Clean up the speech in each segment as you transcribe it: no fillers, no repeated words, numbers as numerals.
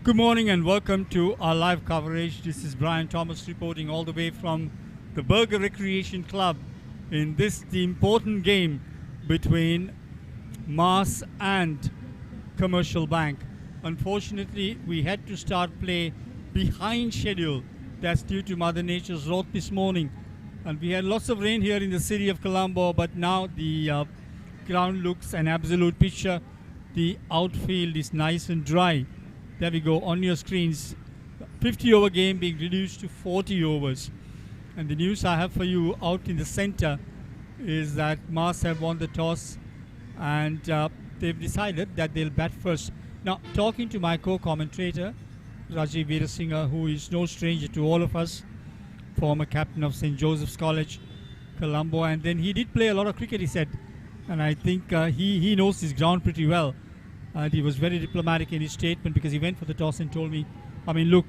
Good morning and welcome to our live coverage. This is Brian Thomas reporting all the way from the Burger Recreation Club in the important game between Mars and Commercial Bank. Unfortunately, we had to start play behind schedule. That's due to Mother Nature's wrath this morning. And we had lots of rain here in the city of Colombo, but now the ground looks an absolute picture. The outfield is nice and dry. There we go on your screens. 50 over game being reduced to 40 overs. And the news I have for you out in the center is that Mars have won the toss and they've decided that they'll bat first. Now, talking to my co-commentator, Rajiv Veerasinghe, who is no stranger to all of us, former captain of St. Joseph's College, Colombo, and then he did play a lot of cricket, he said. And I think he knows his ground pretty well. And he was very diplomatic in his statement because he went for the toss and told me, I mean, look,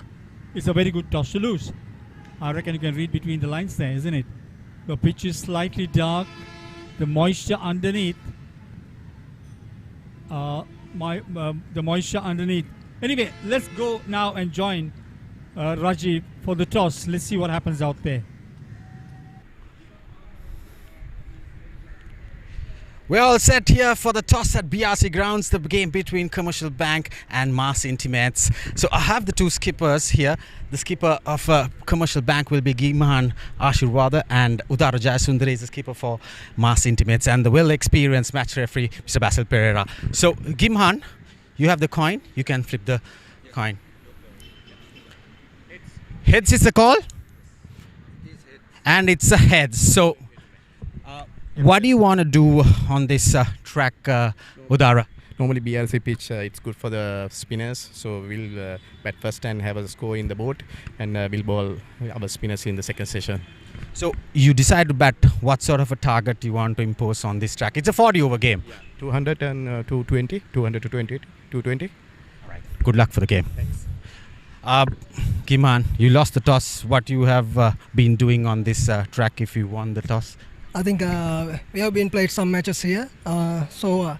it's a very good toss to lose. I reckon you can read between the lines there, isn't it? The pitch is slightly dark. The moisture underneath. The moisture underneath. Anyway, let's go now and join Rajiv for the toss. Let's see what happens out there. We're all set here for the toss at BRC grounds, the game between Commercial Bank and Mars Intimates. So I have the two skippers here. The skipper of Commercial Bank will be Gimhan Ashirwada, and Udara Jayasundari is the skipper for Mars Intimates, and the well-experienced match referee, Mr. Basil Pereira. So Gimhan, you have the coin. You can flip the coin. Heads is the call? And it's a heads. So what do you want to do on this track, Udara? Normally BRC pitch, it's good for the spinners, so we'll bat first and have a score in the board, and we'll bowl our spinners in the second session. So you decide to bat what sort of a target you want to impose on this track? It's a 40 over game. 200 and 220, 200 to 20, 220. All right. Good luck for the game. Thanks. Kiman, you lost the toss. What you have been doing on this track if you won the toss? I think we have been played some matches here. So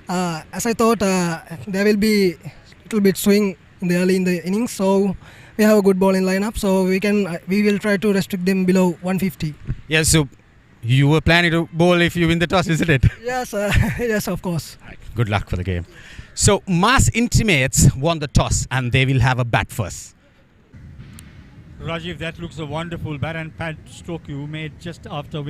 as I thought, there will be a little bit swing in the innings. So we have a good bowling lineup. So we will try to restrict them below 150. Yes. So you were planning to bowl if you win the toss, isn't it? Yes. Yes, of course. Right. Good luck for the game. So Mars Intimates won the toss and they will have a bat first. Rajiv, that looks a wonderful bat and pad stroke you made just after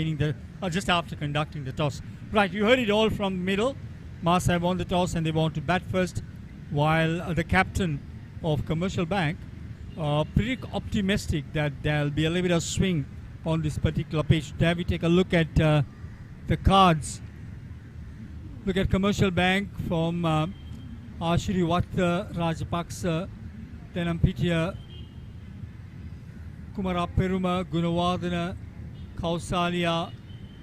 just after conducting the toss. Right, you heard it all from the middle. Mars have won the toss and they want to bat first, while the captain of Commercial Bank pretty optimistic that there'll be a little bit of swing on this particular pitch. There we take a look at the cards. Look at Commercial Bank from Ashiriwata Rajapaksa, then Ampitya Kumara Peruma, Gunawardana, Kausalya,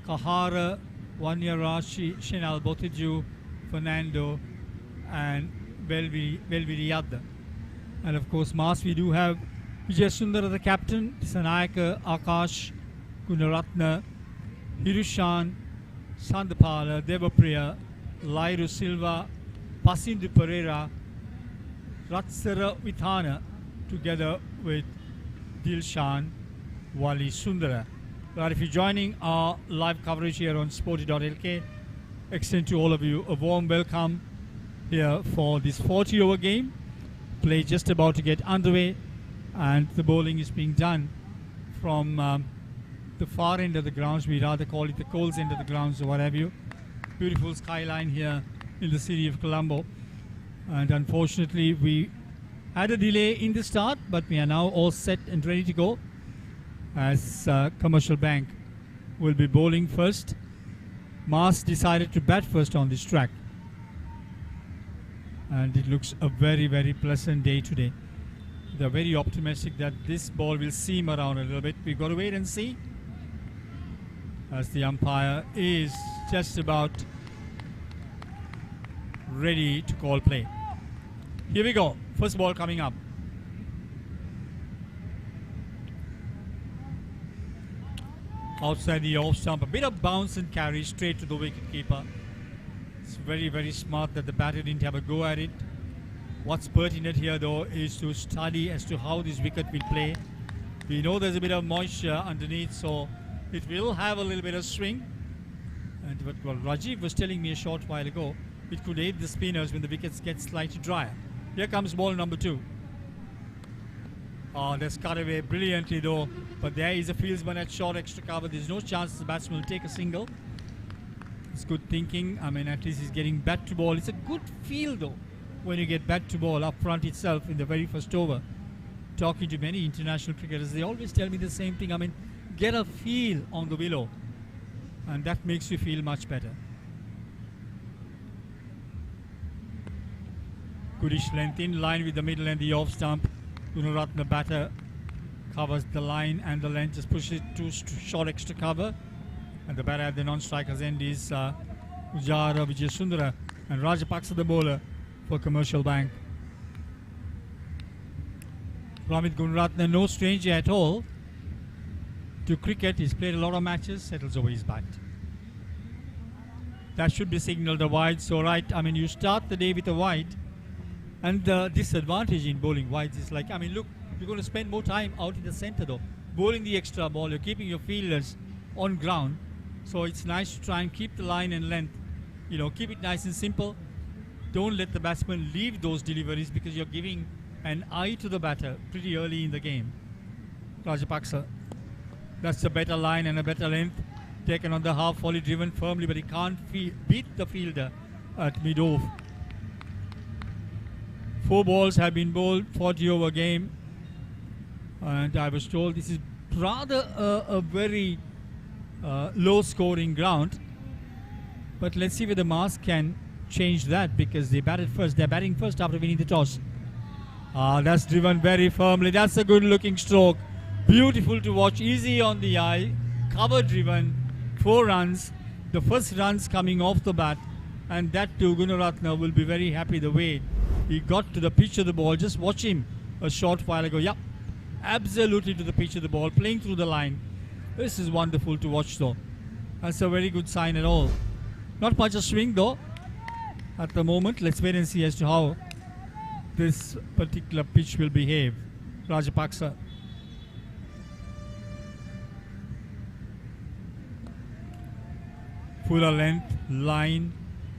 Kahara, Wanyarashi, Shenal Botiju, Fernando, and Velviriyadda. And of course, Mars, we do have Vijay Sundara, the captain, Sanayaka, Akash, Gunaratna, Hirushan, Sandapala, Devapriya, Lairu Silva, Pasindu Pereira, Ratsara Vithana, together with Dilshan Wali Sundara. But if you're joining our live coverage here on Sporty.lk, extend to all of you a warm welcome here for this 40 over game. Play just about to get underway, and the bowling is being done from the far end of the grounds. We rather call it the Coles end of the grounds or what have you. Beautiful skyline here in the city of Colombo, and unfortunately we had a delay in the start, but we are now all set and ready to go as Commercial Bank will be bowling first. Mars decided to bat first on this track, and it looks a very, very pleasant day today. They're very optimistic that this ball will seam around a little bit. We've got to wait and see, as the umpire is just about ready to call play. Here we go. First ball coming up. Outside the off stump. A bit of bounce and carry straight to the wicket keeper. It's very, very smart that the batter didn't have a go at it. What's pertinent here though is to study as to how this wicket will play. We know there's a bit of moisture underneath, so it will have a little bit of swing. And what Rajiv was telling me a short while ago, it could aid the spinners when the wickets get slightly drier. Here comes ball number 2. Oh, that's cut away brilliantly though, but there is a fieldsman at short extra cover. There's no chance the batsman will take a single. It's good thinking. I mean, at least he's getting bat to ball. It's a good feel though when you get bat to ball up front itself in the very first over. Talking to many international cricketers, they always tell me the same thing. I mean, get a feel on the willow, and that makes you feel much better. Goodish length in line with the middle and the off stump. Gunaratne batter covers the line and the length, just pushes it to short extra cover. And the batter at the non-striker's end is Ujara Vijayasundara, and Rajapaksa the bowler for Commercial Bank. Ramit Gunaratne, no stranger at all to cricket. He's played a lot of matches, settles over his bat. That should be signalled a wide. So right, I mean, you start the day with a wide, and the disadvantage in bowling wides is like, I mean, look, you're going to spend more time out in the centre though, bowling the extra ball. You're keeping your fielders on ground, so it's nice to try and keep the line and length. You know, keep it nice and simple. Don't let the batsman leave those deliveries, because you're giving an eye to the batter pretty early in the game. Rajapaksa, that's a better line and a better length. Taken on the half volley, driven firmly, but he can't beat the fielder at mid-off. 4 balls have been bowled, 40 over game, and I was told this is rather a very low scoring ground, but let's see whether Mars can change that, because they batted first. They're batting first after winning the toss. That's driven very firmly. That's a good looking stroke, beautiful to watch, easy on the eye, cover driven, 4 runs, the first runs coming off the bat, and that too Gunaratne will be very happy the way he got to the pitch of the ball. Just watch him a short while ago. Yep, absolutely to the pitch of the ball, playing through the line. This is wonderful to watch though. That's a very good sign at all. Not much of swing though at the moment. Let's wait and see as to how this particular pitch will behave. Rajapaksa. Fuller length, line,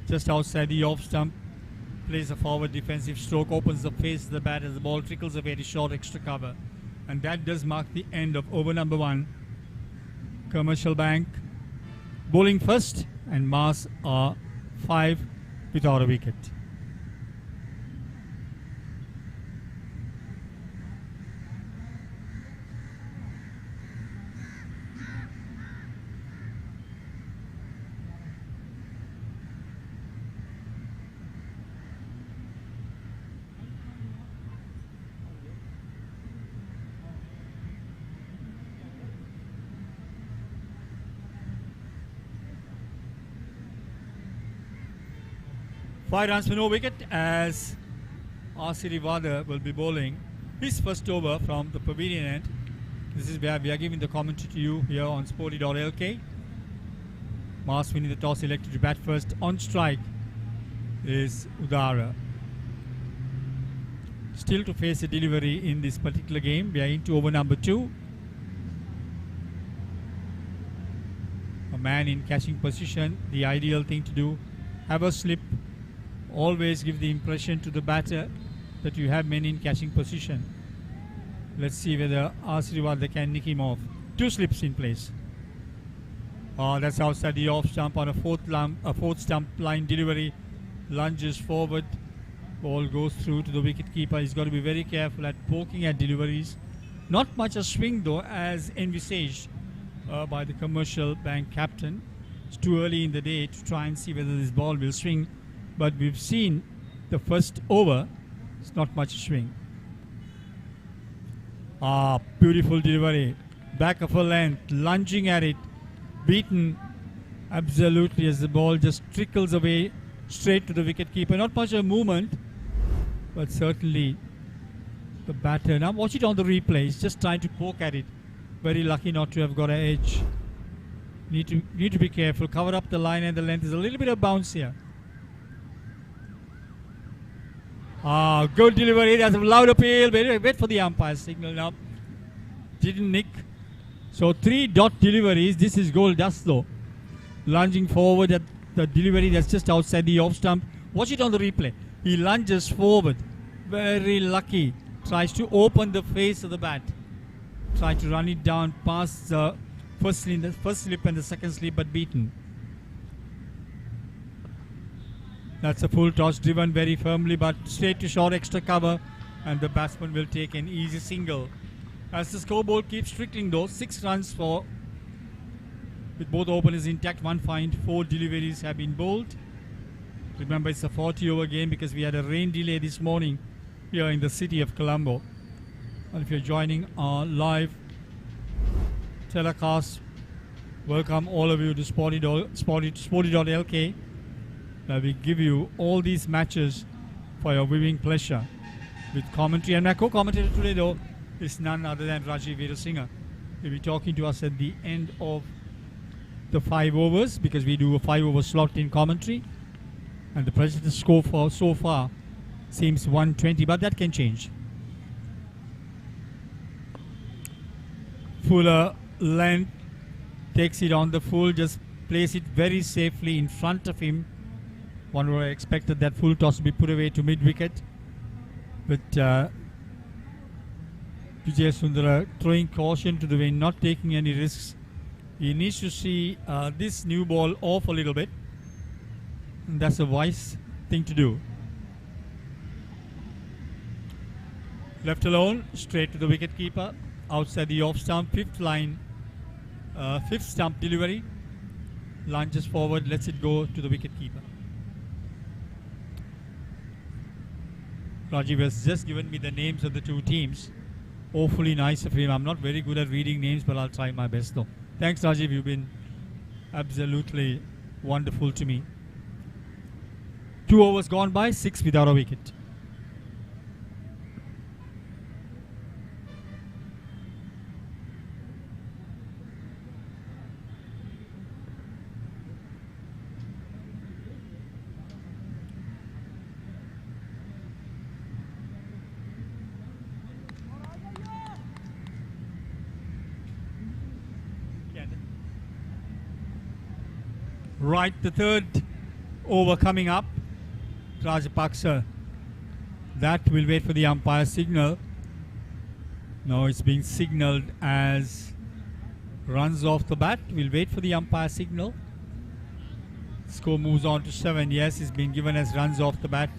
just outside the off stump. Plays a forward defensive stroke, opens the face of the bat as the ball trickles away to short extra cover. And that does mark the end of over number 1. Commercial Bank bowling first, and Mars are 5 without a wicket. Five runs for no wicket, as Asirivada will be bowling his first over from the pavilion end. This is where we are giving the commentary to you here on Sporty.lk. Mars winning the toss, elected to bat first. On strike is Udara. Still to face a delivery in this particular game. We are into over number 2. A man in catching position, the ideal thing to do. Have a slip. Always give the impression to the batter that you have men in catching position. Let's see whether Asirivada can nick him off. 2 slips in place. That's outside the off stump on a fourth stump line delivery. Lunges forward. Ball goes through to the wicket keeper. He's got to be very careful at poking at deliveries. Not much a swing though, as envisaged by the Commercial Bank captain. It's too early in the day to try and see whether this ball will swing. But we've seen the first over, it's not much swing. Beautiful delivery. Back of a length, lunging at it. Beaten absolutely as the ball just trickles away straight to the wicket keeper. Not much of movement, but certainly the batter. Now watch it on the replay. He's just trying to poke at it. Very lucky not to have got an edge. Need to be careful. Cover up the line and the length. There's a little bit of bounce here. Good delivery. That's a loud appeal. Wait for the umpire signal now. Didn't nick. So 3 dot deliveries. This is goal dust though. Lunging forward at the delivery that's just outside the off stump. Watch it on the replay. He lunges forward. Very lucky. Tries to open the face of the bat. Try to run it down past the first slip and the second slip, but beaten. That's a full toss, driven very firmly, but straight to short, extra cover, and the batsman will take an easy single. As the scoreboard keeps trickling though, 6 runs for, with both openers intact, 1 find, 4 deliveries have been bowled. Remember, it's a 40-over game because we had a rain delay this morning here in the city of Colombo. And if you're joining our live telecast, welcome all of you to Sporty.lk. We give you all these matches for your viewing pleasure with commentary. And my co-commentator today though is none other than Rajiv Veerasinghe. He'll be talking to us at the end of the 5 overs because we do a 5-over slot in commentary. And the present score for so far seems 120, but that can change. Fuller length, takes it on the full, just place it very safely in front of him. One would have expected that full toss to be put away to mid-wicket. But Vijay Sundara throwing caution to the wind, not taking any risks. He needs to see this new ball off a little bit. And that's a wise thing to do. Left alone, straight to the wicket keeper. Outside the off stump, 5th line, 5th stump delivery. Lunges forward, lets it go to the wicket keeper. Rajiv has just given me the names of the 2 teams. Awfully nice of him. I'm not very good at reading names, but I'll try my best though. Thanks, Rajiv. You've been absolutely wonderful to me. 2 overs gone by, 6 without a wicket. Right, the 3rd over coming up. Rajapaksa. That will wait for the umpire signal. No, it's being signaled as runs off the bat. We'll wait for the umpire signal. Score moves on to 7. Yes, it's been given as runs off the bat.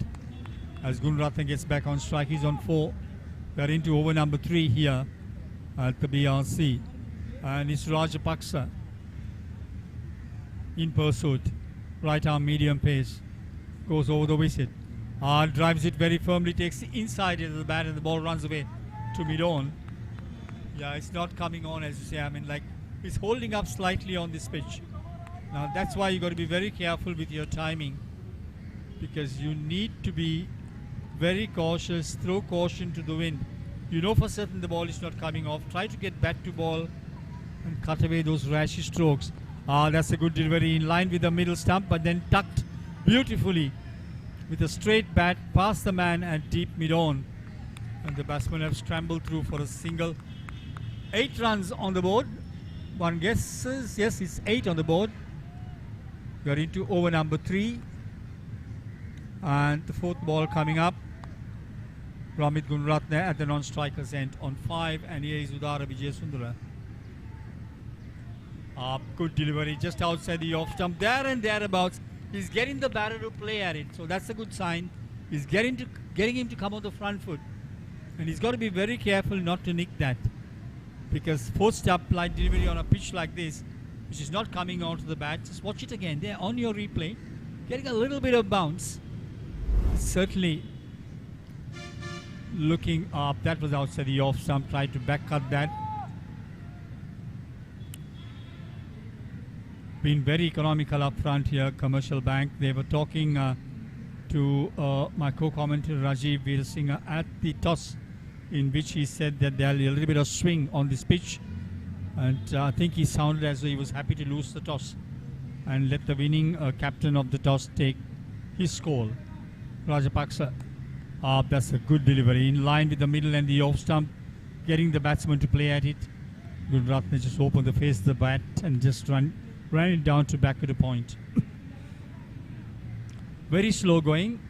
As Gunrathan gets back on strike, he's on 4. We're into over number 3 here at the BRC. And it's Rajapaksa in pursuit. Right arm medium pace. Goes over the wicket. Drives it very firmly, takes the inside into the bat, and the ball runs away to mid-on. Yeah, it's not coming on, as you say. I mean, like, it's holding up slightly on this pitch. Now, that's why you got to be very careful with your timing, because you need to be very cautious, throw caution to the wind. You know for certain the ball is not coming off. Try to get bat to ball and cut away those rash strokes. That's a good delivery in line with the middle stump, but then tucked beautifully with a straight bat past the man and deep mid-on. And the batsmen have scrambled through for a single. 8 runs on the board. One guesses, yes, it's 8 on the board. We are into over number 3. And the 4th ball coming up. Ramit Gunratne at the non-striker's end on 5. And here is Udara Vijay Sundara. Good delivery just outside the off stump. There and thereabouts. He's getting the batter to play at it. So that's a good sign. He's getting him to come on the front foot. And he's got to be very careful not to nick that. Because 4th up line delivery on a pitch like this, which is not coming onto the bat. Just watch it again. There on your replay. Getting a little bit of bounce. Certainly looking up. That was outside the off stump. Tried to back cut that. Been very economical up front here, Commercial Bank. They were talking to my co-commentator Rajiv Veerasinghe at the toss, in which he said that there'll be a little bit of swing on this pitch. And I think he sounded as though he was happy to lose the toss and let the winning captain of the toss take his call. Rajapaksa That's a good delivery. In line with the middle and the off stump, getting the batsman to play at it. Gunaratne just opened the face of the bat and just ran it down to back of the point. Very slow going.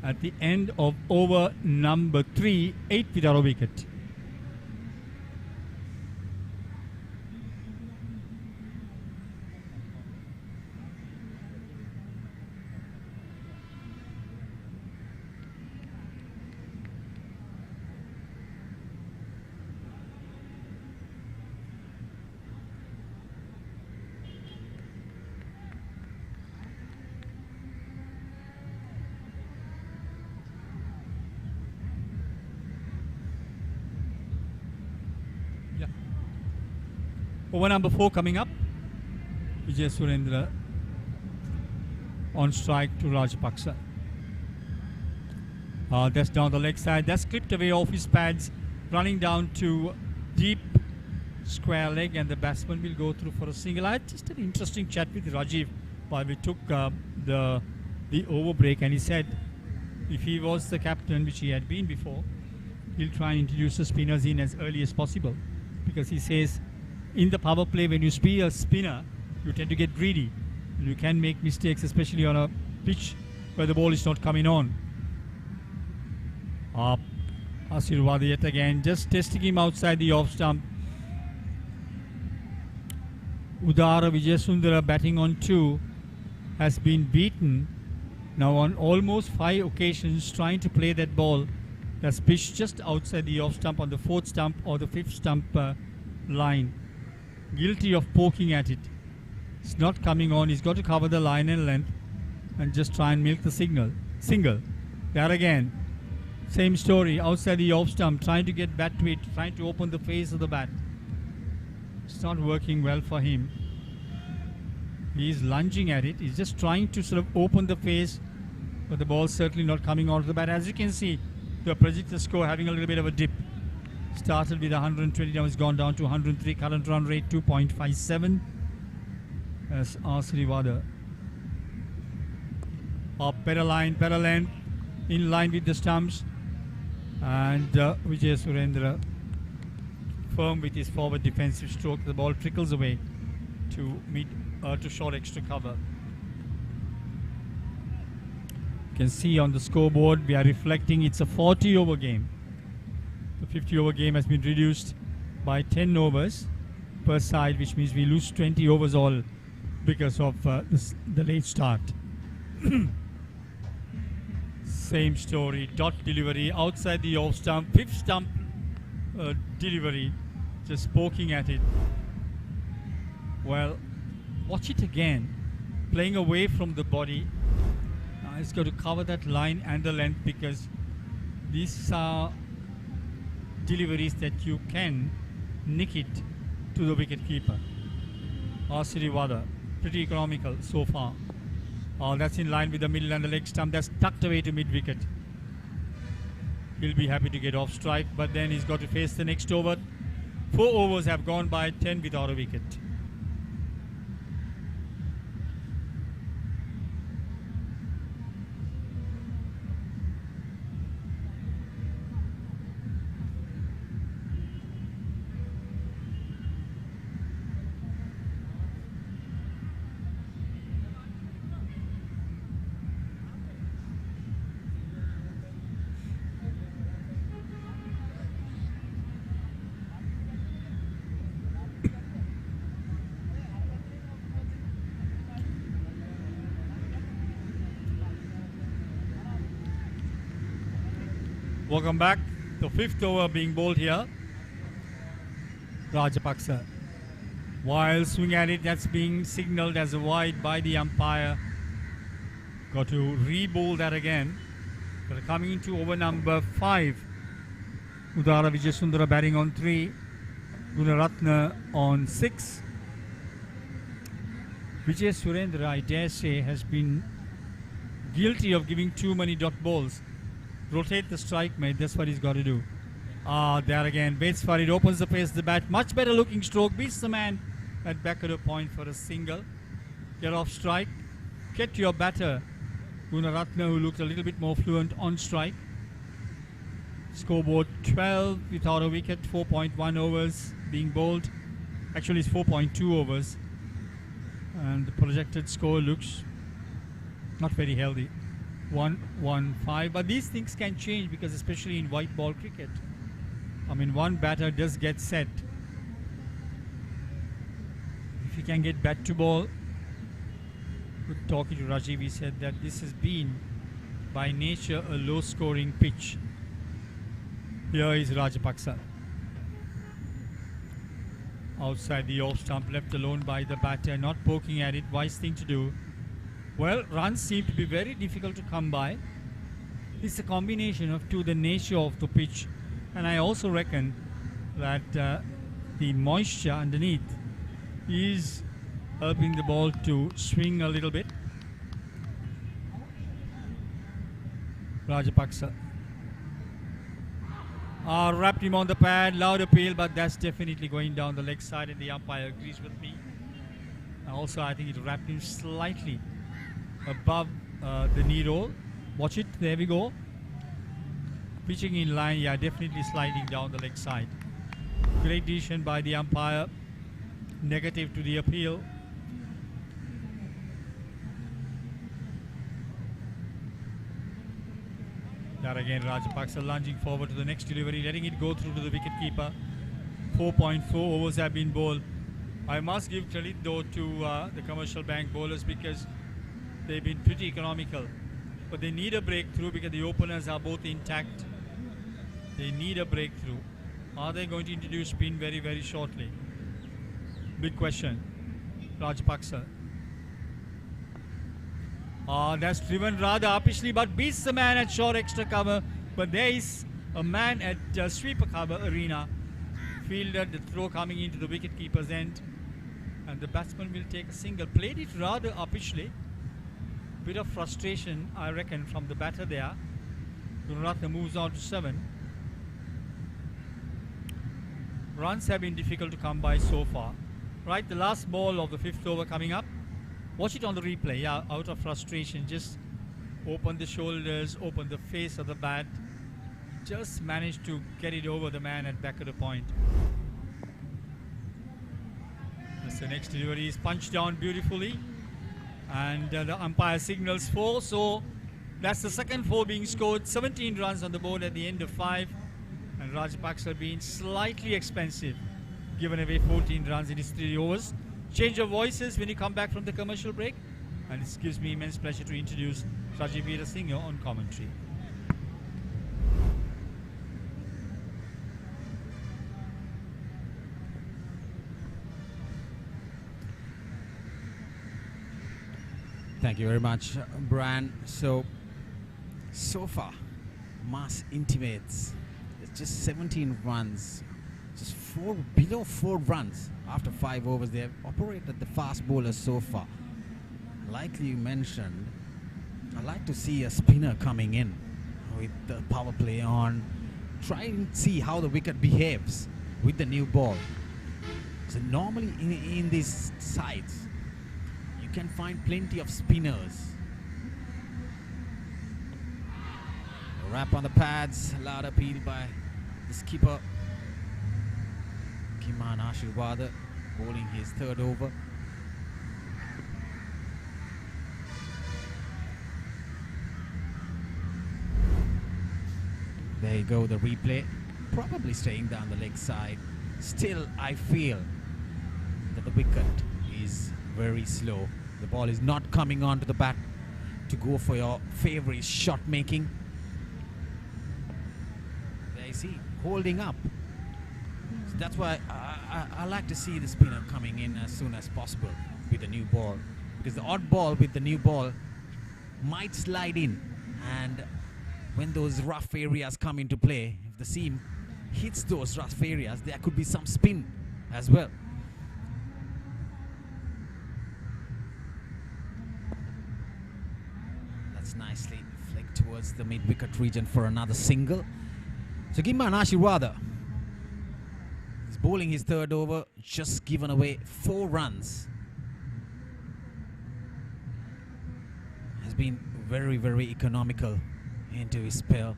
At the end of over number 3, 8 without a wicket. Over number 4 coming up. Vijay Surendra on strike to Rajapaksa. That's down the leg side. That's clipped away off his pads, running down to deep square leg, and the batsman will go through for a single. I had just an interesting chat with Rajiv while we took the over break, and he said if he was the captain, which he had been before, he'll try and introduce the spinners in as early as possible, because he says in the power play, when you be a spinner, you tend to get greedy and you can make mistakes, especially on a pitch where the ball is not coming on. Asirwadi yet again, just testing him outside the off stump. Udara Vijayasundara batting on 2 has been beaten now on almost 5 occasions, trying to play that ball that's pitched just outside the off stump on the 4th stump or the 5th stump line. Guilty of poking at it. It's not coming on. He's got to cover the line and length and just try and milk the single. There again, same story, outside the off stump, trying to get bat to it, trying to open the face of the bat. It's not working well for him. He's lunging at it. He's just trying to sort of open the face, but the ball's certainly not coming out of the bat. As you can see, the projected score having a little bit of a dip. Started with 120, now it's gone down to 103. Current run rate 2.57. As Asirwada up better length, in line with the stumps, and Vijay Surendra firm with his forward defensive stroke. The ball trickles away to to short extra cover. You can see on the scoreboard we are reflecting it's a 40 over game. The 50 over game has been reduced by 10 overs per side, which means we lose 20 overs all because of the late start. Same story, dot delivery outside the off stump, 5th stump delivery, just poking at it. Well, watch it again, playing away from the body. Now he's got to cover that line and the length, because these are deliveries that you can nick it to the wicket keeper. Asirwada, pretty economical so far. That's in line with the middle and the leg stump. That's tucked away to mid wicket. He'll be happy to get off strike, but then he's got to face the next over. 4 overs have gone by, 10 without a wicket. Welcome back. The 5th over being bowled here. Rajapaksa. While swing at it, that's being signalled as a wide by the umpire. Got to re-bowl that again. But coming into over number 5. Udara Vijayasundara batting on 3. Gunaratne on 6. Vijay Surendra, I dare say, has been guilty of giving too many dot balls. Rotate the strike, mate. That's what he's got to do. There again. Waits for it. Opens the face of the bat. Much better looking stroke. Beats the man at back of the point for a single. Get off strike. Get your batter, Gunaratne, who looked a little bit more fluent on strike. Scoreboard 12 without a wicket, 4.1 overs being bowled. Actually, it's 4.2 overs. And the projected score looks not very healthy. 1-1-5. But these things can change because, especially in white ball cricket, I mean, one batter does get set. If you can get bat to ball, talking to Rajiv, he said that this has been by nature a low scoring pitch. Here is Rajapaksa. Outside the off stump, left alone by the batter, not poking at it. Wise thing to do. Well, runs seem to be very difficult to come by. It's a combination of the nature of the pitch, and I also reckon that the moisture underneath is helping the ball to swing a little bit. Rajapaksa wrapped him on the pad, loud appeal, but that's definitely going down the leg side, and the umpire agrees with me. Also, I think it wrapped him slightly above the knee roll. Watch it, there we go. Pitching in line, yeah, definitely sliding down the leg side. Great decision by the umpire. Negative to the appeal. There again, Rajapaksa lunging forward to the next delivery, letting it go through to the wicketkeeper. 4.4 overs have been bowled. I must give credit though to the Commercial Bank bowlers because they've been pretty economical. But they need a breakthrough because the openers are both intact. They need a breakthrough. Are they going to introduce spin very, very shortly? Big question. Rajapaksa. That's driven rather uppishly, but beats the man at short extra cover. But there is a man at sweeper cover arena. Fielded the throw coming into the wicketkeeper's end. And the batsman will take a single. Played it rather uppishly. Bit of frustration, I reckon, from the batter there. Gunaratne moves on to 7. Runs have been difficult to come by so far. Right, the last ball of the 5th over coming up. Watch it on the replay. Yeah, out of frustration, just open the shoulders, open the face of the bat. Just managed to get it over the man at back of the point. As the next delivery is punched down beautifully. And the umpire signals 4. So that's the second 4 being scored. 17 runs on the board at the end of 5. And Rajapaksa being slightly expensive, given away 14 runs in his 3 overs. Change of voices when you come back from the commercial break. And it gives me immense pleasure to introduce Rajiv Veerasinghe on commentary. Thank you very much, Brian. So far, Mass intimates it's just 17 runs, just below 4 runs after 5 overs. They have operated the fast bowlers so far. Like you mentioned, I like to see a spinner coming in with the power play on, try and see how the wicket behaves with the new ball. So normally in these sides, you can find plenty of spinners. A wrap on the pads, loud appeal by the skipper. Kiman Ashirwada bowling his 3rd over. There you go, the replay. Probably staying down the leg side. Still, I feel that the wicket is very slow. The ball is not coming onto the bat to go for your favorite shot making. There you see, holding up. So that's why I like to see the spinner coming in as soon as possible with the new ball. Because the odd ball with the new ball might slide in, and when those rough areas come into play, if the seam hits those rough areas, there could be some spin as well. That's nicely flicked towards the mid-wicket region for another single. So Kiman Ashirwada is bowling his 3rd over, just given away 4 runs. Has been very, very economical into his spell.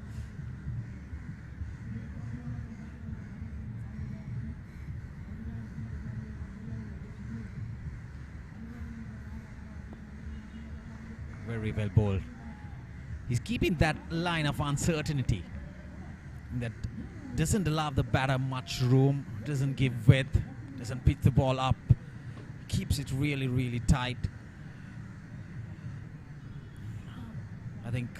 Very well bowled. He's keeping that line of uncertainty that doesn't allow the batter much room, doesn't give width, doesn't pitch the ball up, keeps it really, really tight. I think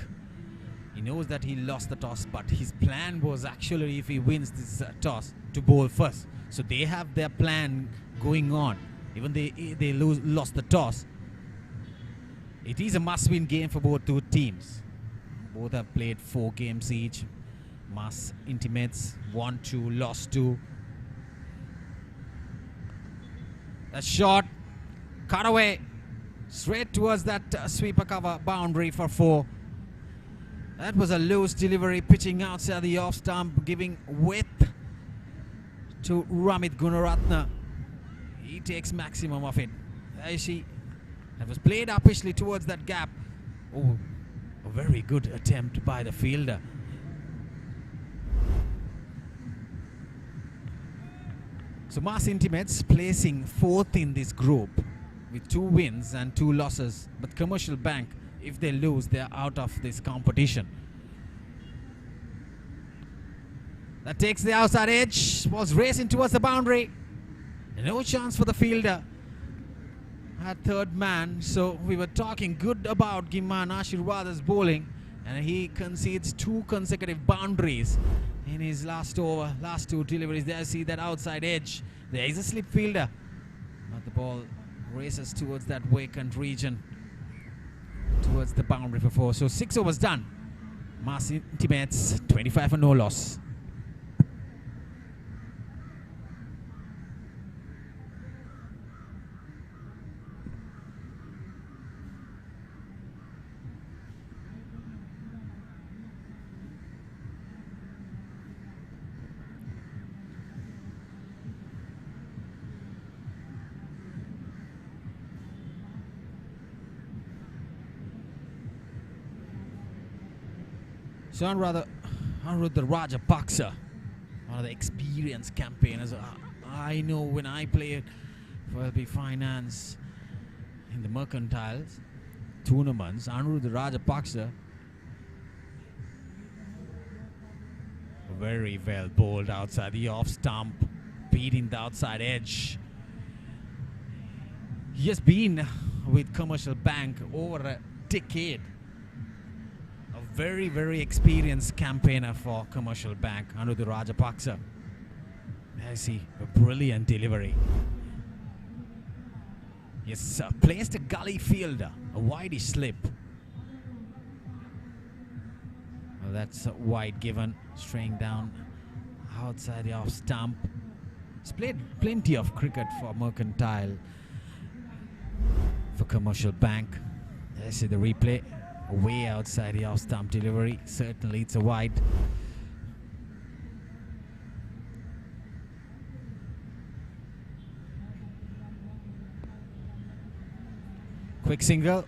he knows that he lost the toss, but his plan was actually, if he wins this toss, to bowl first. So they have their plan going on. Even they lost the toss. It is a must-win game for both two teams. Both have played 4 games each. Mass Intimates won 2, lost 2. A shot, cut away, straight towards that sweeper cover boundary for 4. That was a loose delivery, pitching outside the off stump, giving width to Ramit Gunaratne. He takes maximum of it. There you see, that was played uppishly towards that gap. Oh, a very good attempt by the fielder. So Mass Intimates placing 4th in this group with 2 wins and 2 losses. But Commercial Bank, if they lose, they're out of this competition. That takes the outside edge, was racing towards the boundary. No chance for the fielder at third man. So we were talking good about Giman Ashirwada's bowling, and he concedes 2 consecutive boundaries in his last over, last 2 deliveries. There, see that outside edge. There is a slip fielder, but the ball races towards that vacant region, towards the boundary for 4. So 6 overs done. Mass Intimates 25 for no loss. So Anuruddha Rajapaksa, one of the experienced campaigners. I know when I played for LP Finance in the mercantiles tournaments, Anuruddha Rajapaksa, very well bowled outside the off stump, beating the outside edge. He has been with Commercial Bank over a decade. Very, very experienced campaigner for Commercial Bank, Anuruddha Rajapaksa. I see a brilliant delivery. Yes, placed a gully fielder, a wideish slip. Well, that's wide given, straying down outside the off stump. He's played plenty of cricket for Mercantile, for Commercial Bank. I see the replay. Way outside the off stump delivery. Certainly it's a wide. Quick single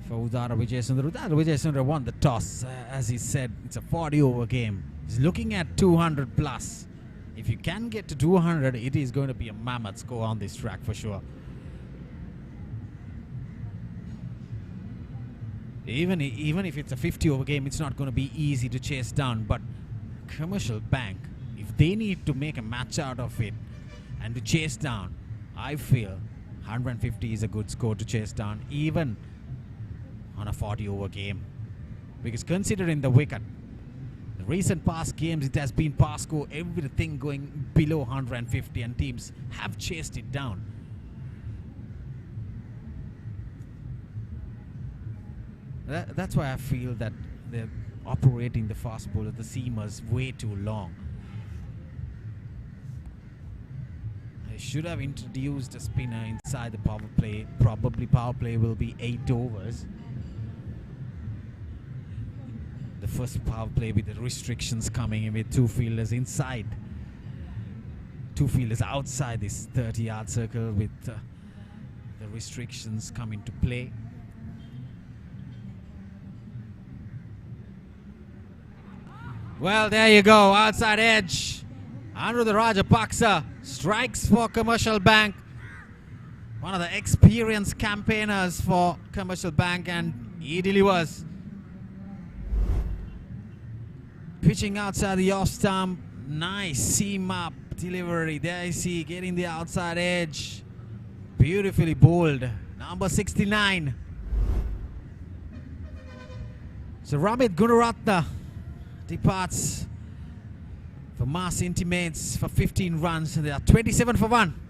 for Udara Vijayasundara. Udara Vijayasundara won the toss. As he said, it's a 40 over game. He's looking at 200 plus. If you can get to 200, it is going to be a mammoth score on this track for sure. Even if it's a 50 over game, it's not going to be easy to chase down. But Commercial Bank, if they need to make a match out of it and to chase down, I feel 150 is a good score to chase down, even on a 40 over game. Because considering the wicket, the recent past games, it has been past score, everything going below 150, and teams have chased it down. That's why I feel that they're operating the fast bowler, the seamers, way too long. They should have introduced a spinner inside the power play. Probably power play will be 8 overs. The first power play with the restrictions coming in with 2 fielders inside, 2 fielders outside this 30-yard circle with the restrictions come into play. Well, there you go, outside edge. Anuruddha Rajapaksa strikes for Commercial Bank. One of the experienced campaigners for Commercial Bank, and he delivers. Pitching outside the off stump. Nice seam up delivery. There you see, getting the outside edge. Beautifully bowled. Number 69. So Ramit Gunaratna departs for Mars Intimates for 15 runs. They are 27 for 1.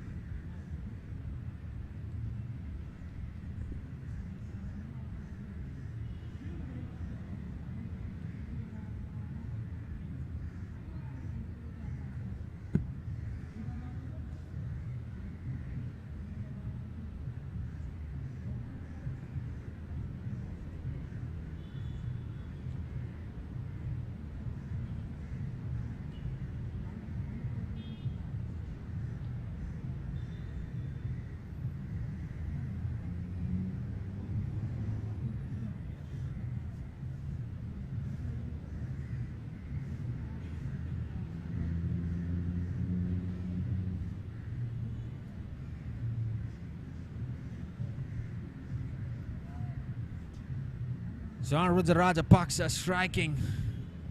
So Rudra Rajapaksa striking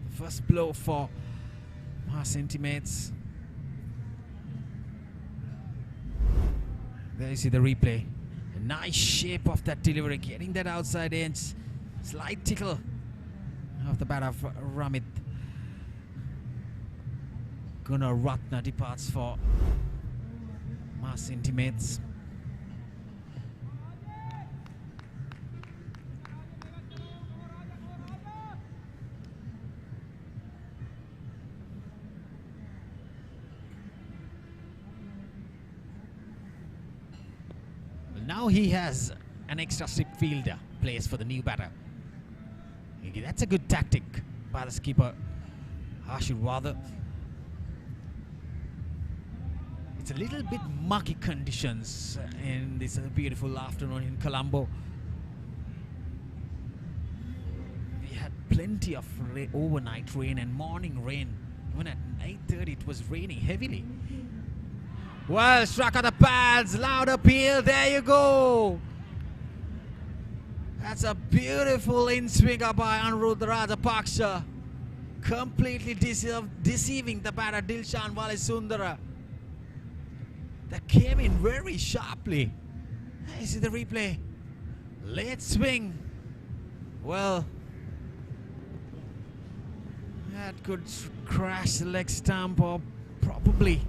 the first blow for Mars Intimates. There you see the replay. A nice shape of that delivery, getting that outside edge. Slight tickle of the bat of Ramit Gunaratna departs for Mars Intimates. Now he has an extra slip fielder placed for the new batter. That's a good tactic by the skipper, Ashirwada. It's a little bit muggy conditions in this beautiful afternoon in Colombo. We had plenty of overnight rain and morning rain. Even at 8:30 it was raining heavily. Well, struck on the pads, loud appeal, there you go. That's a beautiful in-swinger by Aniruddha Rajapaksa. Completely deceiving the batter Dilshan Sundara. That came in very sharply. You see the replay. Late swing. Well, that could crash the leg stump or probably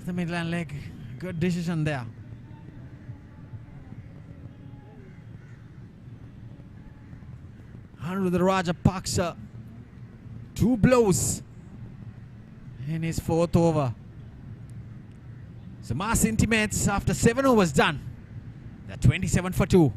the midland leg. Good decision there. Aniruddha Rajapaksa, 2 blows in his 4th over. So Mars Intimates, after 7 overs done, they're 27 for 2.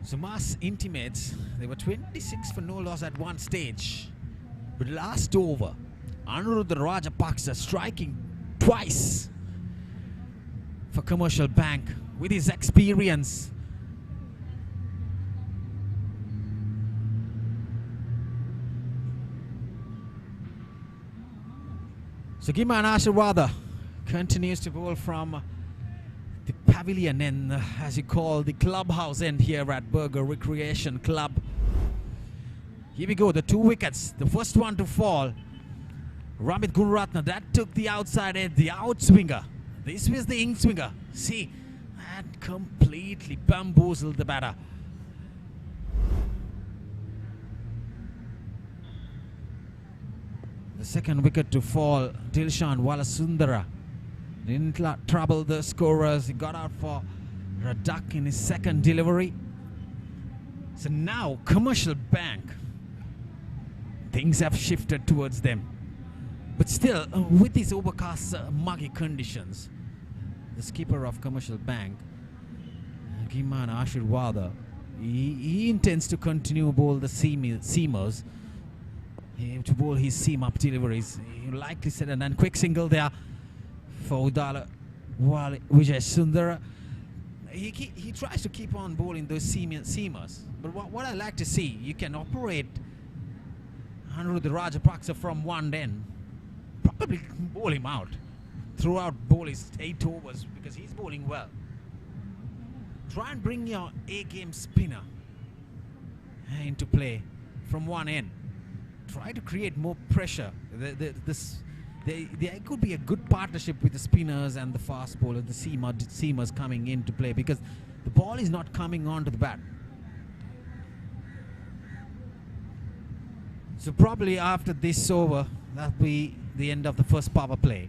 So Mars Intimates, they were 26 for no loss at one stage. But last over, Aniruddha Rajapaksa striking twice for Commercial Bank with his experience. So Giman Ashirwada continues to bowl from the pavilion end, as you call the clubhouse end here at Burger Recreation Club. Here we go, the 2 wickets. The first one to fall, Ramit Gunaratna, that took the outside edge, the outswinger. This was the in-swinger. See, that completely bamboozled the batter. The second wicket to fall, Dilshan Walasundara. Didn't trouble the scorers. He got out for a duck in his second delivery. So now Commercial Bank, things have shifted towards them. But still, with these overcast, muggy conditions, the skipper of Commercial Bank, Giman Ashirwada, he intends to continue bowl the seamers, to bowl his seam-up deliveries. He likely said, and then quick single there for Udala, while Vijay Sundara. He tries to keep on bowling those seamers. But what I like to see, you can operate Anuruddha Rajapaksa from one end, probably bowl him out throughout bowl his 8 overs because he's bowling well. Try and bring your A-game spinner into play from one end. Try to create more pressure. There could be a good partnership with the spinners and the fast bowler, the seamers coming into play because the ball is not coming onto the bat. So probably after this over, that'll be the end of the first power play.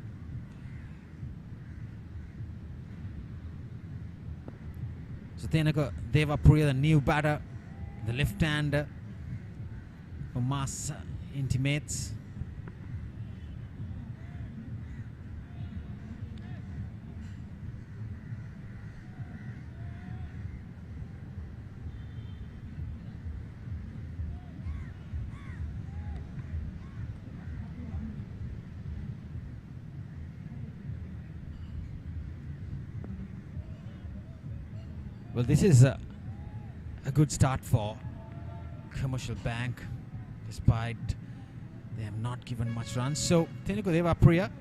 So Tenaka Devapriya, the new batter, the left-hander for Mass Intimates. Well, this is a good start for Commercial Bank, despite they have not given much runs. So, Tenuku Devapriya,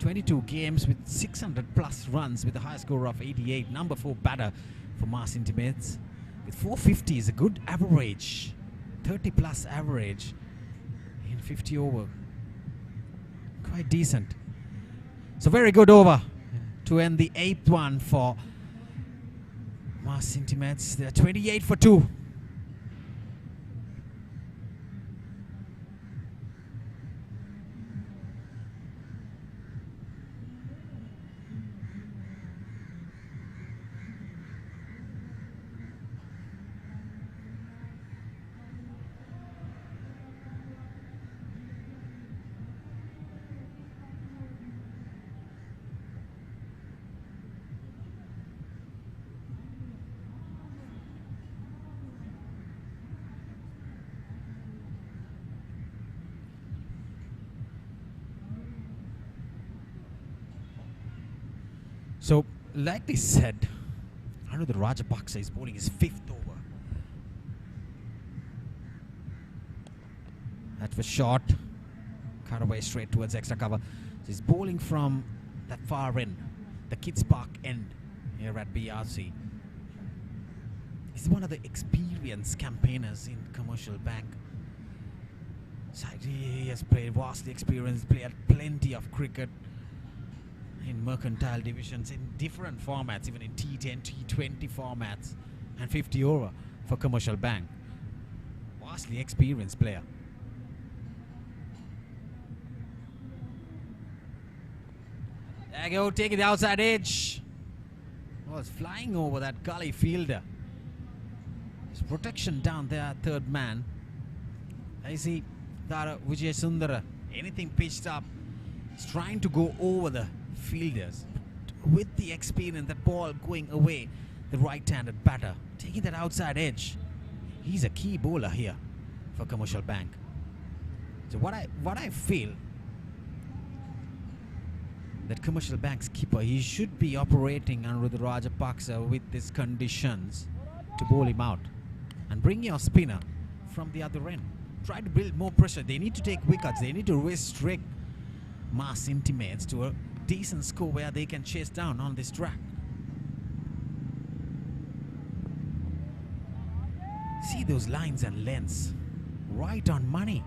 22 games with 600 plus runs with a high score of 88. Number 4 batter for Mass Intimates. With 450 is a good average. 30 plus average in 50 over. Quite decent. So, very good over to end the 8th one for Mass Intimates. They're 28 for 2. So, like they said, Anuruddha Rajapaksa is bowling his 5th over. That was short. Cut away straight towards extra cover. So he's bowling from that far end, the Kids Park end here at BRC. He's one of the experienced campaigners in Commercial Bank. So he has played vastly experienced, played plenty of cricket in mercantile divisions in different formats, even in T10, T20 formats, and 50 over for Commercial Bank. Vastly experienced player. There you go, taking the outside edge. Was flying over that gully fielder. His protection down there, third man. I see Dara Vijay Sundara. Anything pitched up, he's trying to go over the fielders. With the experience, that ball going away, the right-handed batter taking that outside edge. He's a key bowler here for Commercial Bank. So what I feel that Commercial Bank's keeper, he should be operating Anuruddha Rajapaksa with these conditions to bowl him out and bring your spinner from the other end. Try to build more pressure. They need to take wickets. They need to restrict Mass Intimates to a decent score where they can chase down on this track. See those lines and lengths, right on money.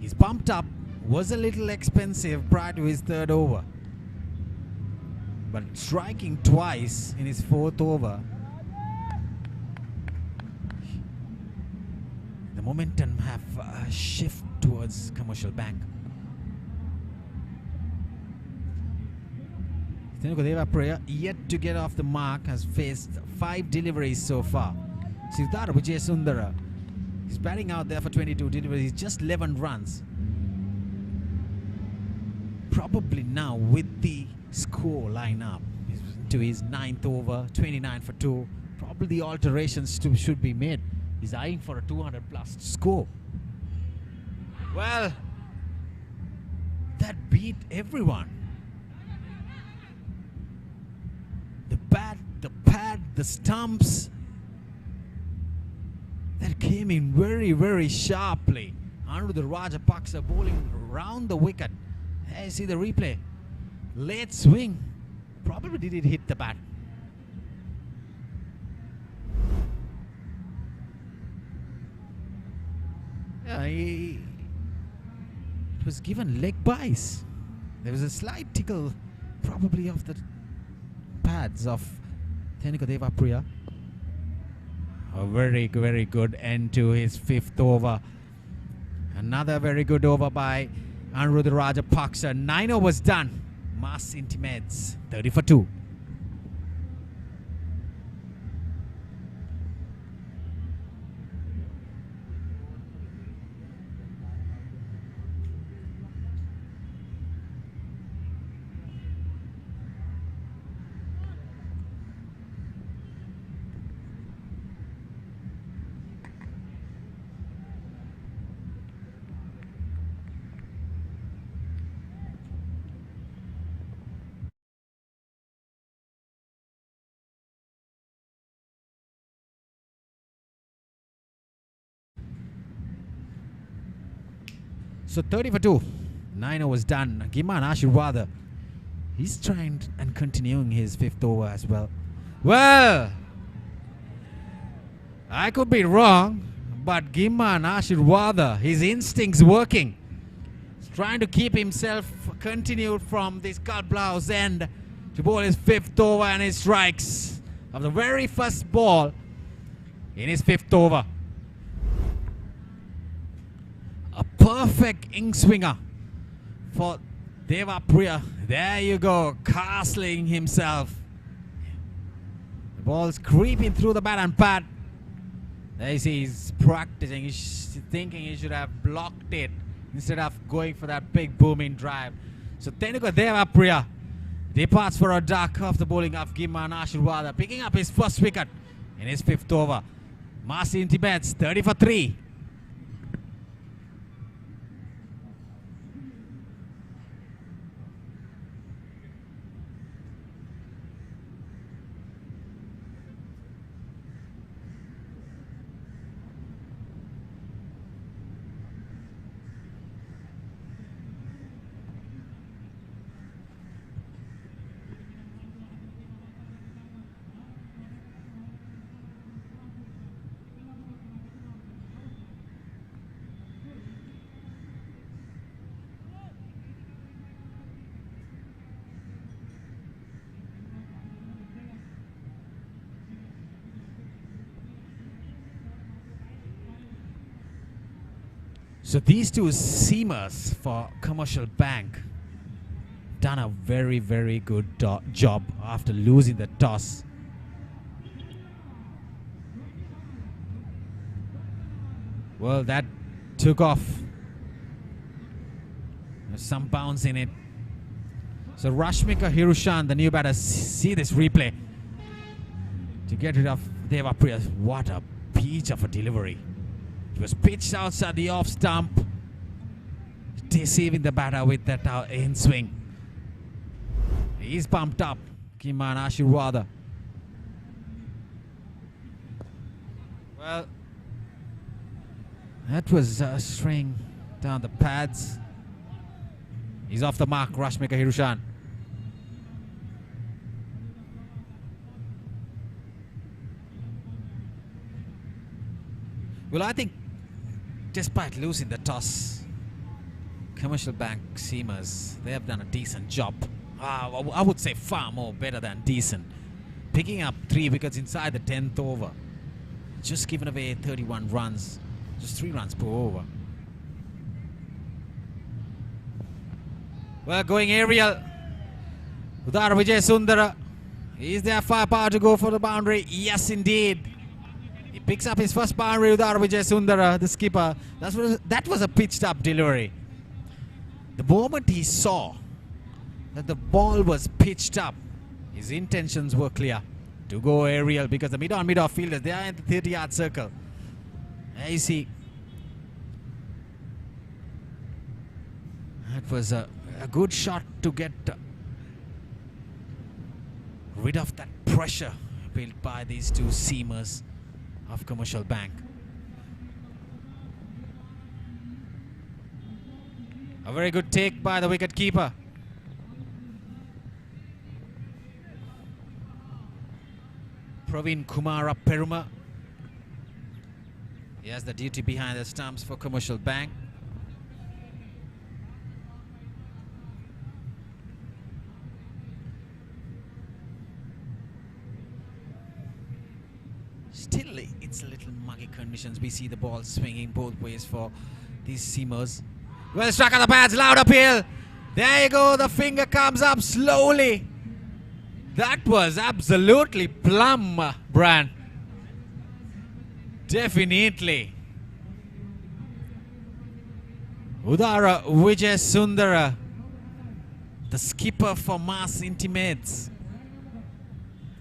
He's pumped up, was a little expensive prior to his 3rd over, but striking twice in his 4th over, the momentum have shift towards Commercial Bank. Tenuku Devapriya, yet to get off the mark, has faced 5 deliveries so far. Siddhara Vijay Sundara, he's batting out there for 22 deliveries, just 11 runs. probably now with the score lineup to his 9th over, 29 for 2, probably the alterations should be made. He's eyeing for a 200 plus score. Well, that beat everyone. The bat, the pad, the stumps, that came in very, very sharply. Anuruddha Rajapaksa bowling around the wicket. Hey, see the replay. Late swing. Probably did it hit the bat. Yeah, it was given leg buys. There was a slight tickle, probably of the pads of Tenika Devapriya. A very, very good end to his 5th over. Another very good over by Anuruddha Rajapaksa. 9 overs done. Mass Intimates, 30 for 2. So 30 for 2. 9 overs done. Giman Ashirwada. He's trying and continuing his 5th over as well. Well, I could be wrong, but Giman Ashirwada, his instincts working. He's trying to keep himself continued from this Cut Blouse end to bowl his 5th over and his strikes of the very first ball in his 5th over. A perfect ink swinger for Devapriya. There you go, castling himself. The ball's creeping through the bat and pad. There you see he's practicing. He's thinking he should have blocked it instead of going for that big booming drive. So Tenika Devapriya departs for a duck off the bowling of Giman Ashirwada, picking up his first wicket in his 5th over. Mass Intimates, 30 for 3. So these two seamers for Commercial Bank done a very, very good job after losing the toss. Well, that took off. There's some bounce in it. So Rashmika Hirushan, the new batter, see this replay to get rid of Devapriya. What a peach of a delivery. It was pitched outside the off stump, deceiving the batter with that in swing. He's pumped up, Giman Ashirwada. Well, that was a string down the pads. He's off the mark, Rashmika Hirushan. Well, I think despite losing the toss, Commercial Bank seamers, they have done a decent job. I would say far more better than decent. Picking up 3 wickets inside the 10th over. Just giving away 31 runs. Just 3 runs per over. Well, going aerial. Udara Vijay Sundara. Is there firepower to go for the boundary? Yes, indeed. He picks up his first boundary with Vijay Sundara, the skipper. That was a pitched up delivery. The moment he saw that the ball was pitched up. His intentions were clear to go aerial because the mid-off fielders, they are in the 30-yard circle. There you see. That was a good shot to get rid of that pressure built by these two seamers of Commercial Bank. A very good take by the wicket keeper. Praveen Kumara Peruma. He has the duty behind the stumps for Commercial Bank. Still, it's a little muggy conditions. We see the ball swinging both ways for these seamers. Well struck on the pads, loud appeal. There you go, the finger comes up slowly. That was absolutely plumb, Bran. Definitely. Udara Vijay Sundara, the skipper for Mass Intimates,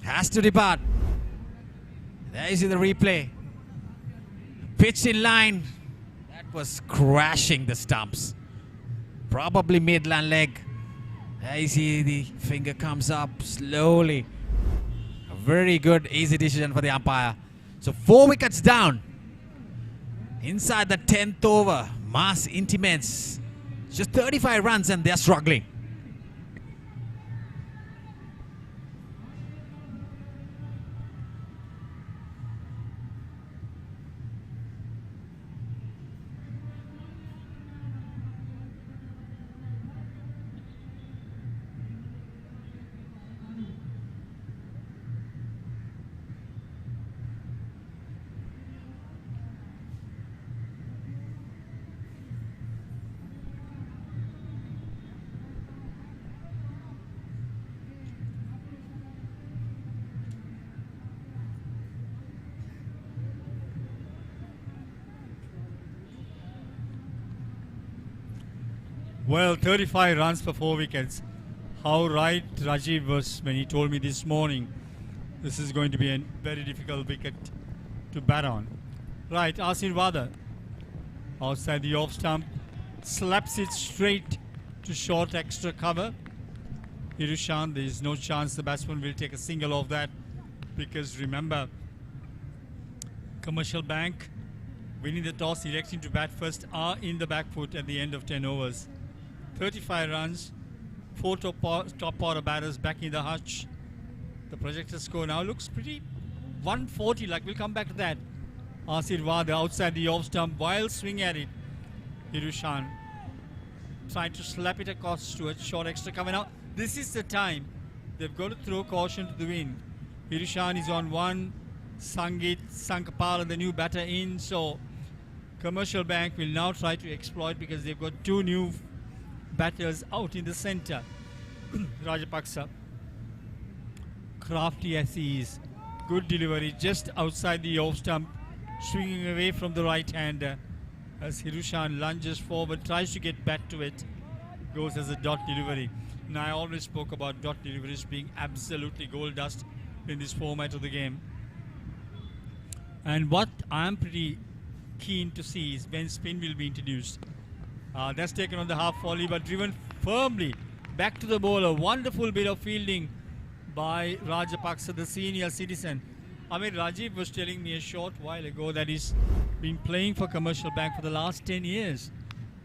has to depart. There you see the replay. Pitch in line. That was crashing the stumps. Probably midland leg. There you see the finger comes up slowly. A very good, easy decision for the umpire. So 4 wickets down. Inside the 10th over, Mass Intimates. Just 35 runs and they're struggling. Well, 35 runs for 4 wickets. How right Rajiv was when he told me this morning this is going to be a very difficult wicket to bat on. Right, Asirvada outside the off stump slaps it straight to short extra cover. Irushan, there is no chance the batsman will take a single off that, because remember, Commercial Bank winning the toss, electing to bat first, are in the back foot at the end of 10 overs. 35 runs, 4 top order batters back in the hutch. The projected score now looks pretty 140, like we'll come back to that. Asirvad outside the off stump, wild swing at it. Irushan trying to slap it across to a short extra cover. Now, this is the time they've got to throw caution to the wind. Irushan is on one, Sangit, Sankapal and the new batter in, so Commercial Bank will now try to exploit because they've got 2 new batters out in the center. Rajapaksa, crafty as he is, good delivery just outside the off stump, swinging away from the right hander as Hirushan lunges forward, tries to get back to it, goes as a dot delivery. And I always spoke about dot deliveries being absolutely gold dust in this format of the game. And what I'm pretty keen to see is when spin will be introduced. That's taken on the half volley, but driven firmly back to the bowler. Wonderful bit of fielding by Rajapaksa, the senior citizen. I mean, Rajiv was telling me a short while ago that he's been playing for Commercial Bank for the last 10 years.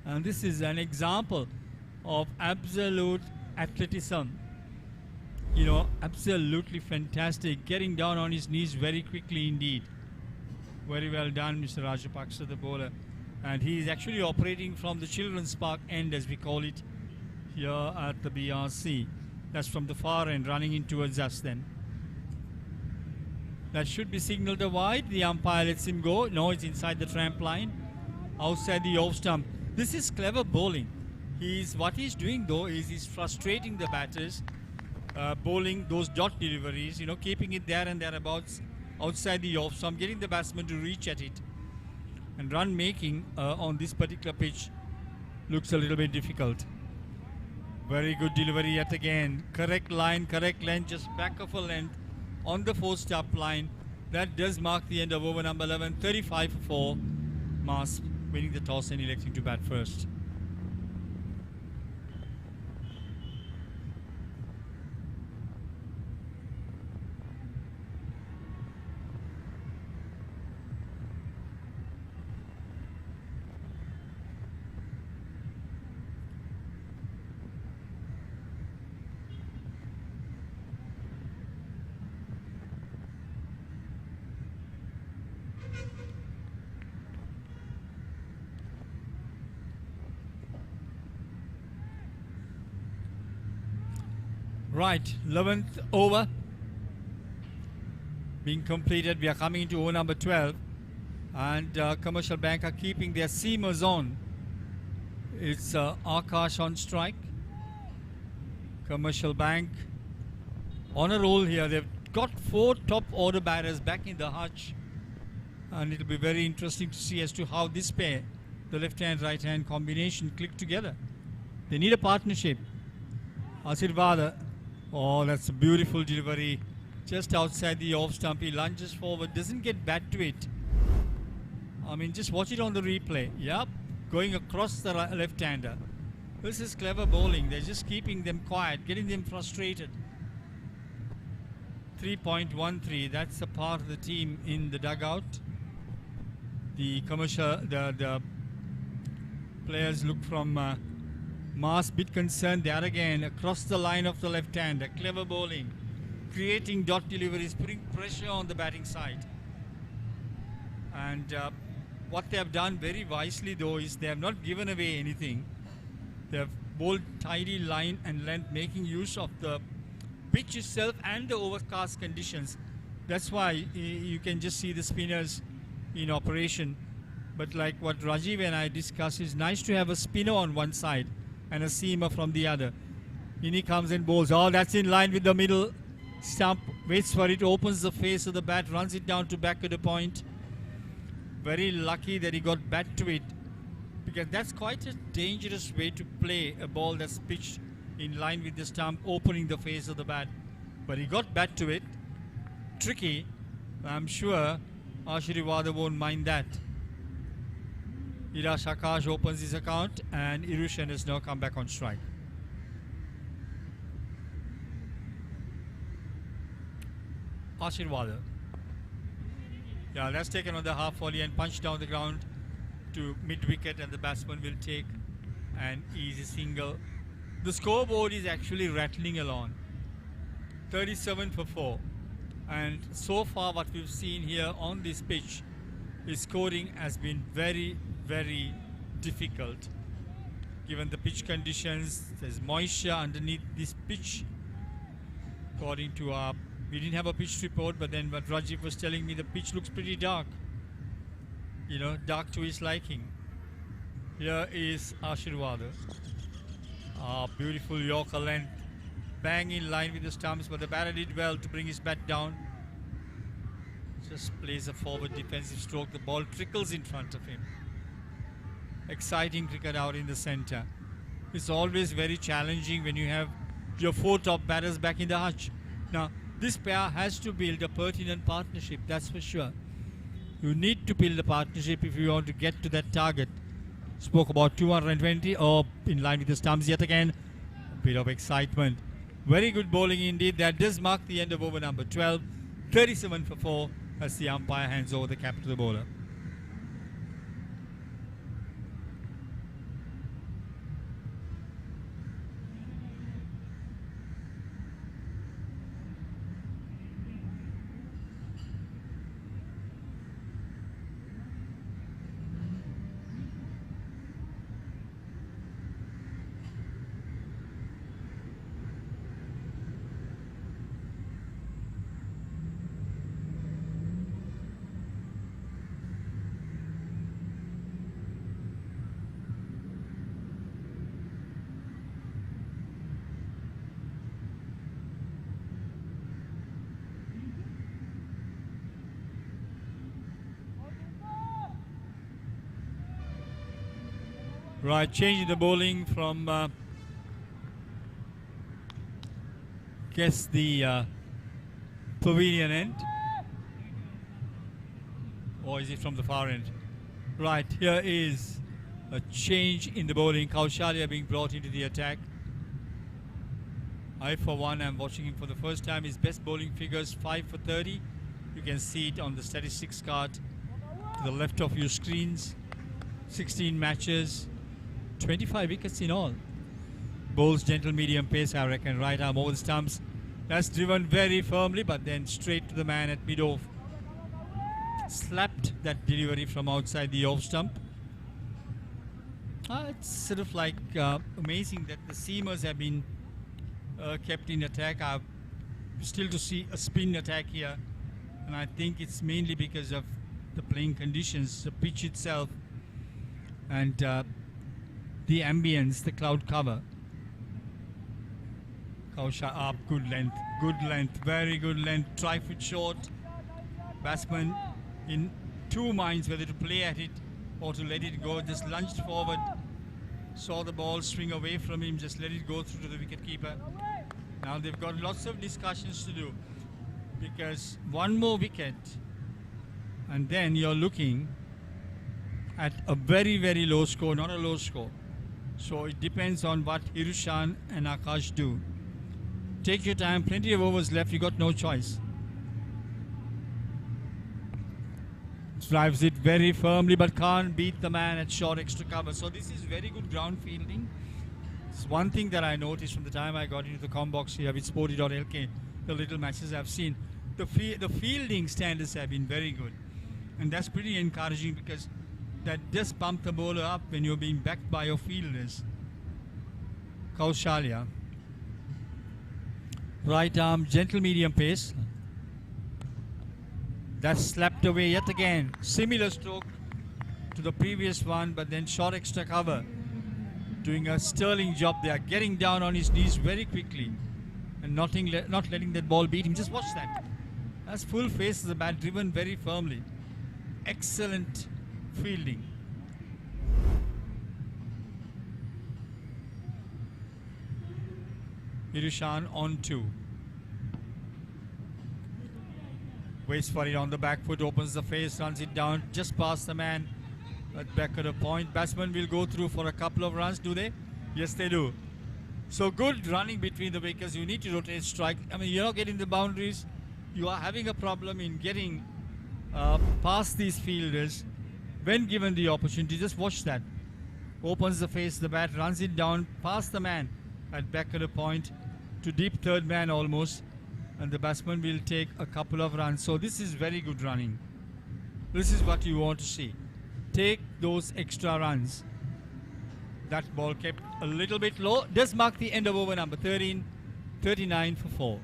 And this is an example of absolute athleticism. You know, absolutely fantastic. Getting down on his knees very quickly indeed. Very well done, Mr. Rajapaksa, the bowler. And he is actually operating from the Children's Park end, as we call it, here at the BRC. That's from the far end, running in towards us then. That should be signalled a wide. The umpire lets him go. No, it's inside the tramp line, outside the off stump. This is clever bowling. What he's doing, though, is he's frustrating the batters, bowling those dot deliveries, you know, keeping it there and thereabouts, outside the off stump, getting the batsman to reach at it. And run making on this particular pitch looks a little bit difficult. Very good delivery yet again. Correct line, correct length, just back of a length on the 4-stop line. That does mark the end of over number 11, 35 for 4. Mars winning the toss and electing to bat first. Right, 11th over being completed. We are coming into over number 12, and Commercial Bank are keeping their seamers on. It's Akash on strike. Commercial Bank on a roll here. They've got 4 top order batters back in the hutch, and it'll be very interesting to see as to how this pair, the left hand right hand combination, click together. They need a partnership. Asirvada. Oh, that's a beautiful delivery. Just outside the off stump. He lunges forward, doesn't get back to it. I mean, just watch it on the replay. Yep, going across the left-hander. This is clever bowling. They're just keeping them quiet, getting them frustrated. 3.13, that's the part of the team in the dugout. The players look from Mars, bit concerned there again, across the line of the left-hander. Clever bowling, creating dot deliveries, putting pressure on the batting side. And what they have done very wisely though is they have not given away anything. They have bowled tidy line and length, making use of the pitch itself and the overcast conditions. That's why you can just see the spinners in operation. But like what Rajiv and I discussed, it's nice to have a spinner on one side and a seamer from the other. In he comes and bowls. Oh, that's in line with the middle stump. Waits for it, opens the face of the bat, runs it down to back of the point. Very lucky that he got back to it, because that's quite a dangerous way to play a ball that's pitched in line with the stump, opening the face of the bat. But he got back to it. Tricky. I'm sure Ashirwada won't mind that. Irash Akash opens his account, and Irushan has now come back on strike. Ashirwada. Yeah, that's taken on the half volley and punched down the ground to mid-wicket, and the batsman will take an easy single. The scoreboard is actually rattling along. 37 for 4. And so far what we've seen here on this pitch is scoring has been very, very difficult. Given the pitch conditions, there's moisture underneath this pitch. According to our, we didn't have a pitch report, but then what Rajiv was telling me, the pitch looks pretty dark. You know, dark to his liking. Here is Ashirwada. Beautiful Yorker length. Bang in line with the stumps, but the batter did well to bring his bat down. Just plays a forward defensive stroke. The ball trickles in front of him. Exciting cricket out in the centre. It's always very challenging when you have your 4 top batters back in the hutch. Now, this pair has to build a pertinent partnership, that's for sure. You need to build a partnership if you want to get to that target. Spoke about 220, in line with the stumps yet again. A bit of excitement. Very good bowling indeed. That does mark the end of over number 12. 37 for 4 as the umpire hands over the cap to the bowler. Right, changing the bowling from guess the pavilion end. Or is it from the far end? Right, here is a change in the bowling. Kaushalya being brought into the attack. I, for one, am watching him for the first time. His best bowling figures 5 for 30. You can see it on the statistics card to the left of your screens. 16 matches, 25 wickets in all. Bowls gentle medium pace, I reckon. Right arm over the stumps. That's driven very firmly, but then straight to the man at mid-off. Slapped that delivery from outside the off stump. It's sort of like amazing that the seamers have been kept in attack. I'm still to see a spin attack here, and I think it's mainly because of the playing conditions, the pitch itself, and the ambience, the cloud cover. Kausha up, good length, very good length, try-foot short. Batsman in two minds whether to play at it or to let it go. Just lunged forward, saw the ball swing away from him, just let it go through to the wicket-keeper. Now they've got lots of discussions to do, because one more wicket and then you're looking at a very, very low score, not a low score. So it depends on what Hirushan and Akash do. Take your time, plenty of overs left, you got no choice. Drives it very firmly but can't beat the man at short extra cover. So this is very good ground fielding. It's one thing that I noticed from the time I got into the com box here with Sporty.lk, the little matches I've seen. The fielding standards have been very good. And that's pretty encouraging, because that just pump the bowler up when you're being backed by your fielders. Kaushalya. Right arm, gentle medium pace. That's slapped away yet again. Similar stroke to the previous one, but then short extra cover. Doing a sterling job there, getting down on his knees very quickly and not letting that ball beat him. Just watch that. That's full face of the bat, driven very firmly. Excellent fielding. Hirushan on 2. Waits for it on the back foot, opens the face, runs it down just past the man at back at a point. Batsmen will go through for a couple of runs, do they? Yes, they do. So good running between the wickets. You need to rotate strike. I mean, you're not getting the boundaries. You are having a problem in getting past these fielders when given the opportunity. Just watch that. Opens the face, the bat, runs it down past the man at back at a point to deep third man almost. And the batsman will take a couple of runs. So this is very good running. This is what you want to see. Take those extra runs. That ball kept a little bit low. Does mark the end of over number 13, 39 for 4.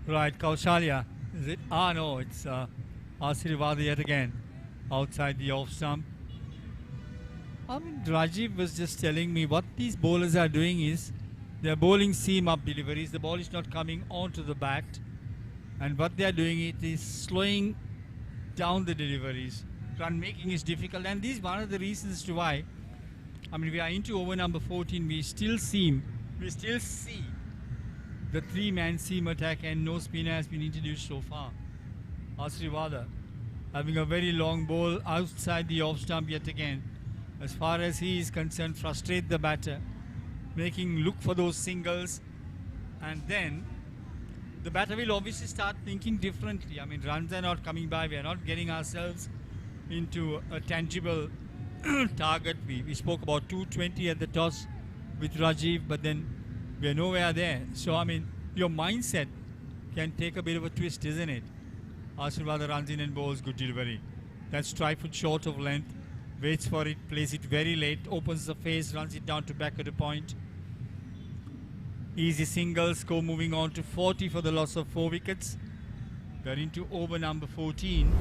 Right, Kaushalya. Is it? No, it's Asirvad yet again. Outside the off stump. I mean, Rajiv was just telling me what these bowlers are doing is they're bowling seam up deliveries. The ball is not coming onto the bat. And what they're doing it is slowing down the deliveries. Run making is difficult. And this is one of the reasons to why, I mean, we are into over number 14. We still see the 3-man seam attack, and no spinner has been introduced so far. Asirvada having a very long ball outside the off stump yet again. As far as he is concerned, frustrate the batter, making look for those singles, and then the batter will obviously start thinking differently. I mean, runs are not coming by. We are not getting ourselves into a tangible target. We spoke about 220 at the toss with Rajiv, but then we are nowhere there. So, I mean, your mindset can take a bit of a twist, isn't it? Ashirwada runs in and bowls, good delivery. That's trifle short of length. Waits for it, plays it very late, opens the face, runs it down to back at a point. Easy single, score moving on to 40 for the loss of 4 wickets. We're into over number 14.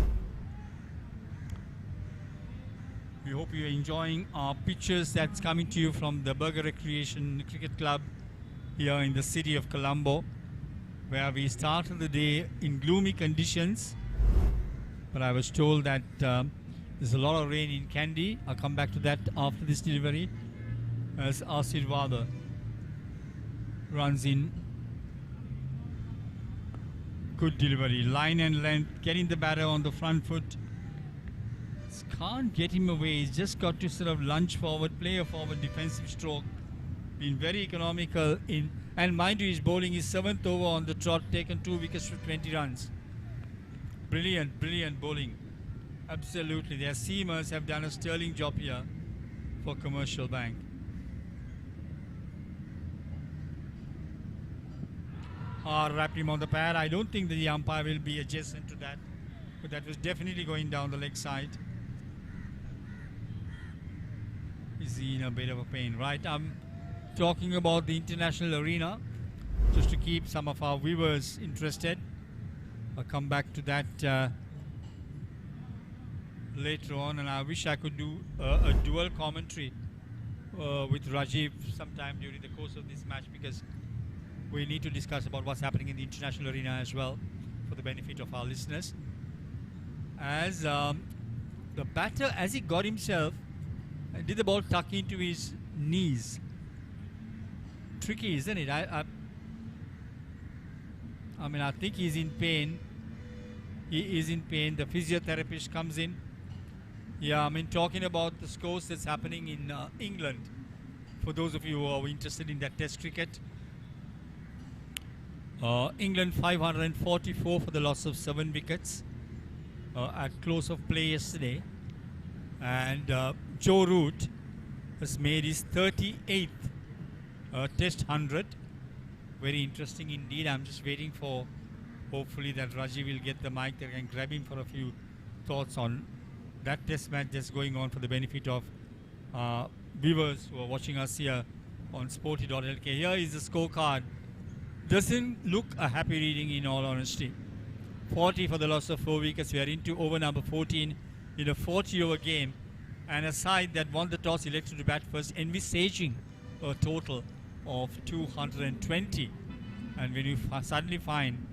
We hope you're enjoying our pictures that's coming to you from the Burger Recreation Cricket Club here in the city of Colombo, where we started the day in gloomy conditions. But I was told that there's a lot of rain in Kandy. I'll come back to that after this delivery, as Ashirwada runs in. Good delivery, line and length, getting the batter on the front foot. Can't get him away. He's just got to sort of lunge forward, play a forward defensive stroke. Been very economical in, and mind you, he's bowling his 7th over on the trot, taken 2 wickets for 20 runs. Brilliant, brilliant bowling. Absolutely. Their seamers have done a sterling job here for Commercial Bank. Wrapped him on the pad. I don't think the umpire will be adjacent to that, but that was definitely going down the leg side. Is he in a bit of a pain? Right, I'm talking about the international arena, just to keep some of our viewers interested. I'll come back to that later on, and I wish I could do a dual commentary with Rajiv sometime during the course of this match, because we need to discuss about what's happening in the international arena as well, for the benefit of our listeners. As the batter, as he got himself, did the ball tuck into his knees. Tricky, isn't it? I mean, I think he's in pain. He is in pain. The physiotherapist comes in. Yeah, I mean, talking about the scores that's happening in England, for those of you who are interested in that test cricket. England 544 for the loss of 7 wickets at close of play yesterday. And Joe Root has made his 38th test 100. Very interesting indeed. I'm just waiting for, hopefully, that Raji will get the mic that can grab him for a few thoughts on that test match that's going on, for the benefit of viewers who are watching us here on Sporty.lk. Here is the scorecard. Doesn't look a happy reading, in all honesty. 40 for the loss of 4 wickets. We are into over number 14 in a 40-over game, and a side that won the toss elected to bat first, envisaging a total of 220. And when you suddenly find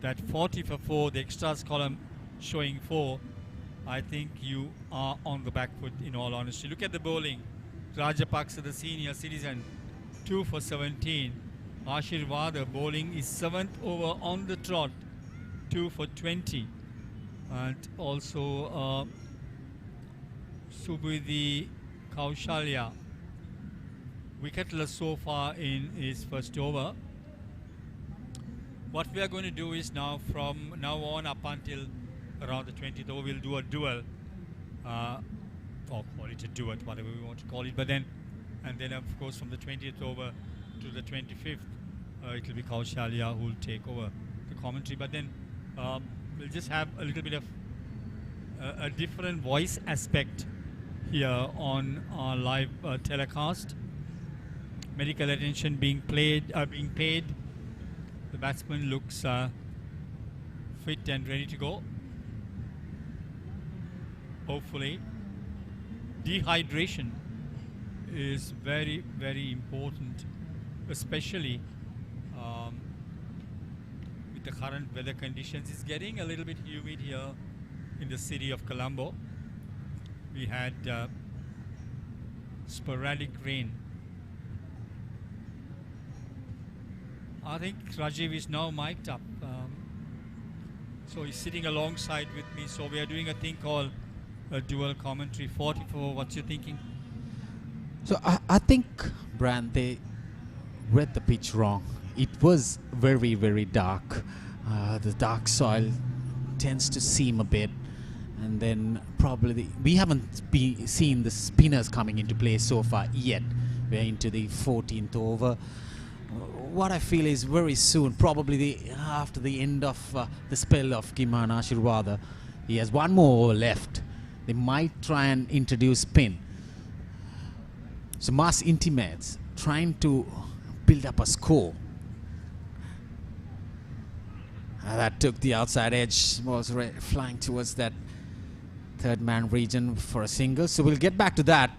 that 40 for 4, the extras column showing 4, I think you are on the back foot, in all honesty. Look at the bowling. Rajapaksa, the senior citizen, 2 for 17. Ashirwada bowling is 7th over on the trot, 2 for 20. And also Subudhi Kaushalya, wicketless so far in his first over. What we are going to do is now, from now on up until around the 20th over, we'll do a duel, or call it a duet, whatever we want to call it. But then, and then of course from the 20th over to the 25th, it will be Kaushalya who will take over the commentary. But then we'll just have a little bit of a different voice aspect here on our live telecast. Medical attention being paid. The batsman looks fit and ready to go. Hopefully. Dehydration is very, very important, especially with the current weather conditions. It's getting a little bit humid here in the city of Colombo. We had sporadic rain. I think Rajiv is now mic'd up. So he's sitting alongside with me. So we are doing a thing called a dual commentary. 44, what's your thinking? So I think, Brian, they read the pitch wrong. It was very, very dark. The dark soil tends to seam a bit. And then probably we haven't seen the spinners coming into play so far yet. We're into the 14th over. what I feel is very soon, probably after the end of the spell of Giman Ashirwada, he has one more over left. They might try and introduce spin. So Mars Intimates trying to build up a score. That took the outside edge, was flying towards that third man region for a single. So we'll get back to that.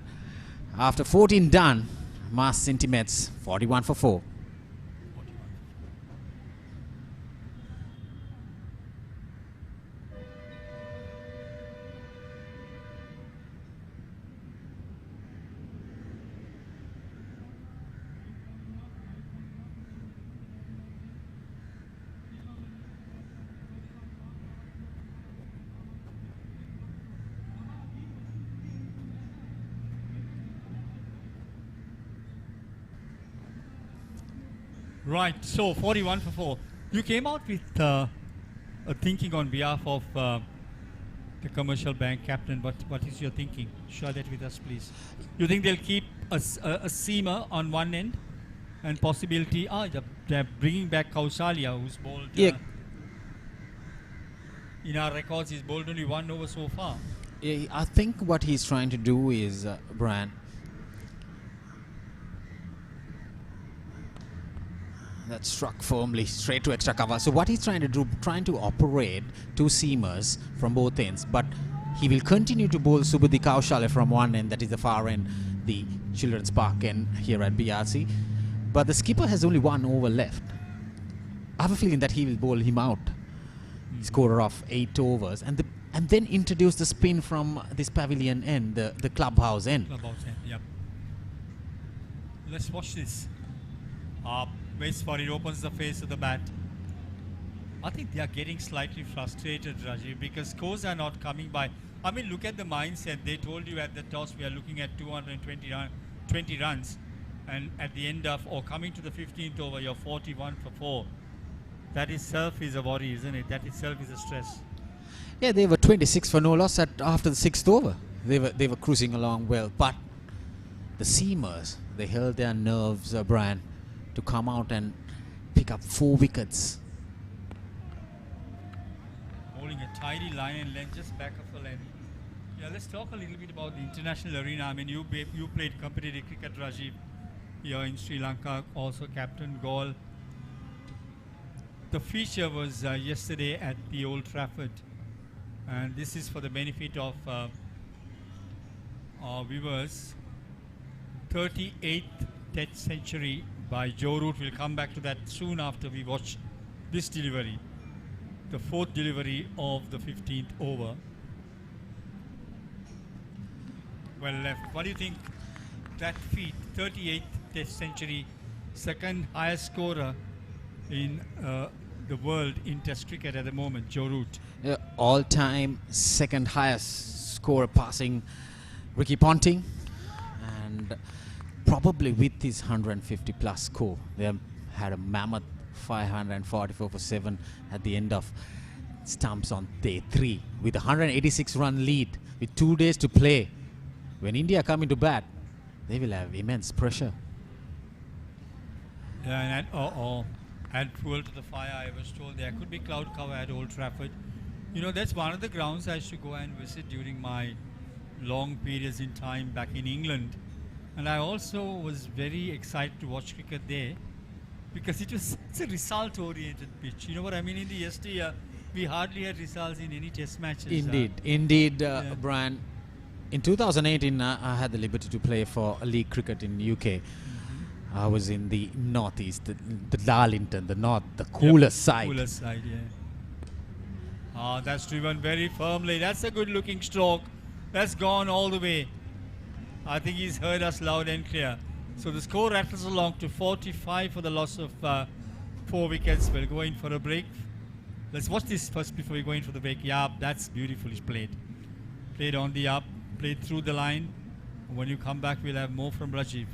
After 14 done, Mars Intimates 41 for 4. Right, so 41 for 4. You came out with a thinking on behalf of the Commercial Bank captain. What is your thinking? Share that with us, please. You think they'll keep a seamer on one end and possibility, they're bringing back Kausalya, who's bowled, Yeah. in our records, he's bowled only 1 over so far. Yeah, I think what he's trying to do is, Brian, that struck firmly straight to extra cover. So what he's trying to do, trying to operate 2 seamers from both ends, but he will continue to bowl Subudhi Kaushale from one end, that is the far end, the Children's Park end here at BRC. But the skipper has only 1 over left. I have a feeling that he will bowl him out, scorer of 8 overs, and then introduce the spin from this pavilion end, the clubhouse end. Clubhouse end, yep. Let's watch this. Waits for it, opens the face of the bat. I think they are getting slightly frustrated, Rajiv, because scores are not coming by. I mean, look at the mindset. They told you at the toss we are looking at 220 runs, and at the end of, or coming to the 15th over, you're 41 for 4. That itself is a worry, isn't it? That itself is a stress. Yeah, they were 26 for no loss after the 6th over. They were cruising along well, but the seamers, they held their nerves, Brian, to come out and pick up 4 wickets. Holding a tidy line and length just back of the length. Yeah, let's talk a little bit about the international arena. I mean, you played competitive cricket, Rajiv, here in Sri Lanka, also Captain Gaul. The feature was yesterday at the Old Trafford, and this is for the benefit of our viewers. 38th Test century by Joe Root. We'll come back to that soon after we watch this delivery, the 4th delivery of the 15th over. Well left. What do you think? That feat, 38th Test century, second highest scorer in the world in Test cricket at the moment, Joe Root. All-time second highest scorer, passing Ricky Ponting, and probably with his 150 plus score, they have had a mammoth 544 for 7 at the end of stumps on day 3 with a 186 run lead with 2 days to play. When India come into bat, they will have immense pressure. Yeah, and add fuel to the fire. I was told there could be cloud cover at Old Trafford. You know, that's one of the grounds I used to go and visit during my long periods in time back in England. And I also was very excited to watch cricket there because it's a result-oriented pitch. You know what I mean? In the yesteryear, we hardly had results in any Test matches. Indeed, Brian. In 2018, I had the liberty to play for a league cricket in UK. I was in the northeast, the Darlington, the north, the coolest side. Coolest side, yeah. That's driven very firmly. That's a good-looking stroke. That's gone all the way. I think he's heard us loud and clear. So the score rattles along to 45 for the loss of 4 wickets. We'll go in for a break. Let's watch this first before we go in for the break. Yeah, that's beautifully played. Played on the up, played through the line. When you come back, we'll have more from Rajiv.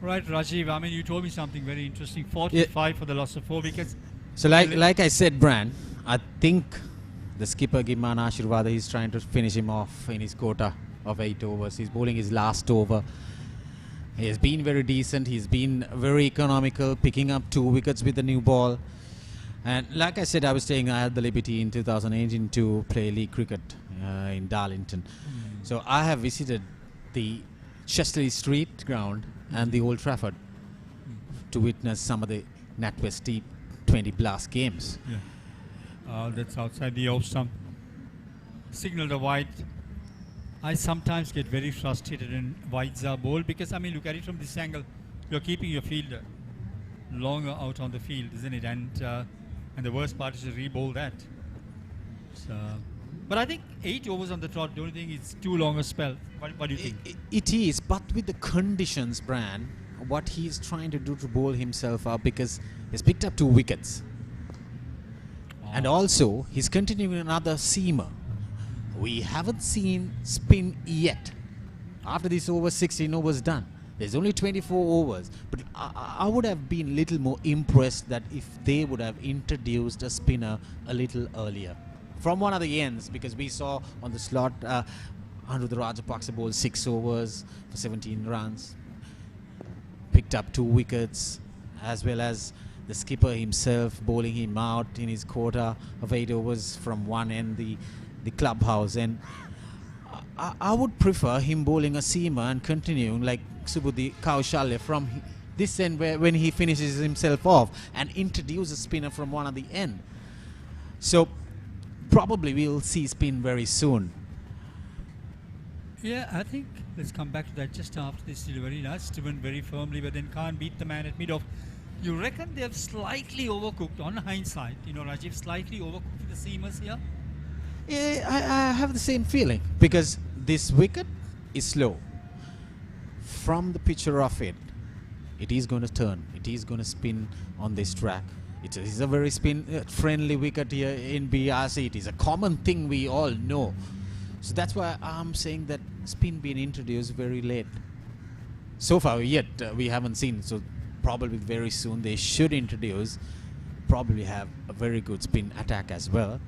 Right, Rajiv. I mean, you told me something very interesting. 45 for the loss of 4 wickets. So like I said, Bran, I think the skipper Gimman Ashirwada, he's trying to finish him off in his quota of 8 overs. He's bowling his last over. He has been very decent. He's been very economical, picking up 2 wickets with the new ball. And like I said, I had the liberty in 2018 to play league cricket in Darlington. So I have visited the Chesley Street ground and the Old Trafford to witness some of the NatWest T20 Blast games. Yeah. That's outside the off stump. Signal the wide. I sometimes get very frustrated when wides are bowled because, I mean, look at it from this angle. You're keeping your fielder longer out on the field, isn't it? And the worst part is to re-bowl that. So, but I think 8 overs on the trot, don't you think it's too long a spell? What do you think? It is, but with the conditions, Bran, what he's trying to do to bowl himself up, because he's picked up 2 wickets. And also, he's continuing another seamer. We haven't seen spin yet. After this over 16 overs done, there's only 24 overs. But I would have been a little more impressed that if they would have introduced a spinner a little earlier. From one of the ends, because we saw on the slot, Anuruddha Rajapaksa bowled 6 overs for 17 runs. Picked up 2 wickets, as well as the skipper himself bowling him out in his quota of 8 overs from one end, the clubhouse. And I would prefer him bowling a seamer and continuing like Subudhi Kaushalya from this end when he finishes himself off, and introduce a spinner from one of the end. So probably we'll see spin very soon. Yeah, I think let's come back to that just after this delivery. That's driven very firmly, but then can't beat the man at mid-off. You reckon they've slightly overcooked on hindsight? You know, Rajiv, slightly overcooked the seamers here? Yeah, I have the same feeling, because this wicket is slow. From the picture of it, it is going to turn. It is going to spin on this track. It is a very spin-friendly wicket here in BRC. It is a common thing we all know. So that's why I'm saying that spin being introduced very late. So far, yet we haven't seen. So probably very soon they should introduce. Probably have a very good spin attack as well.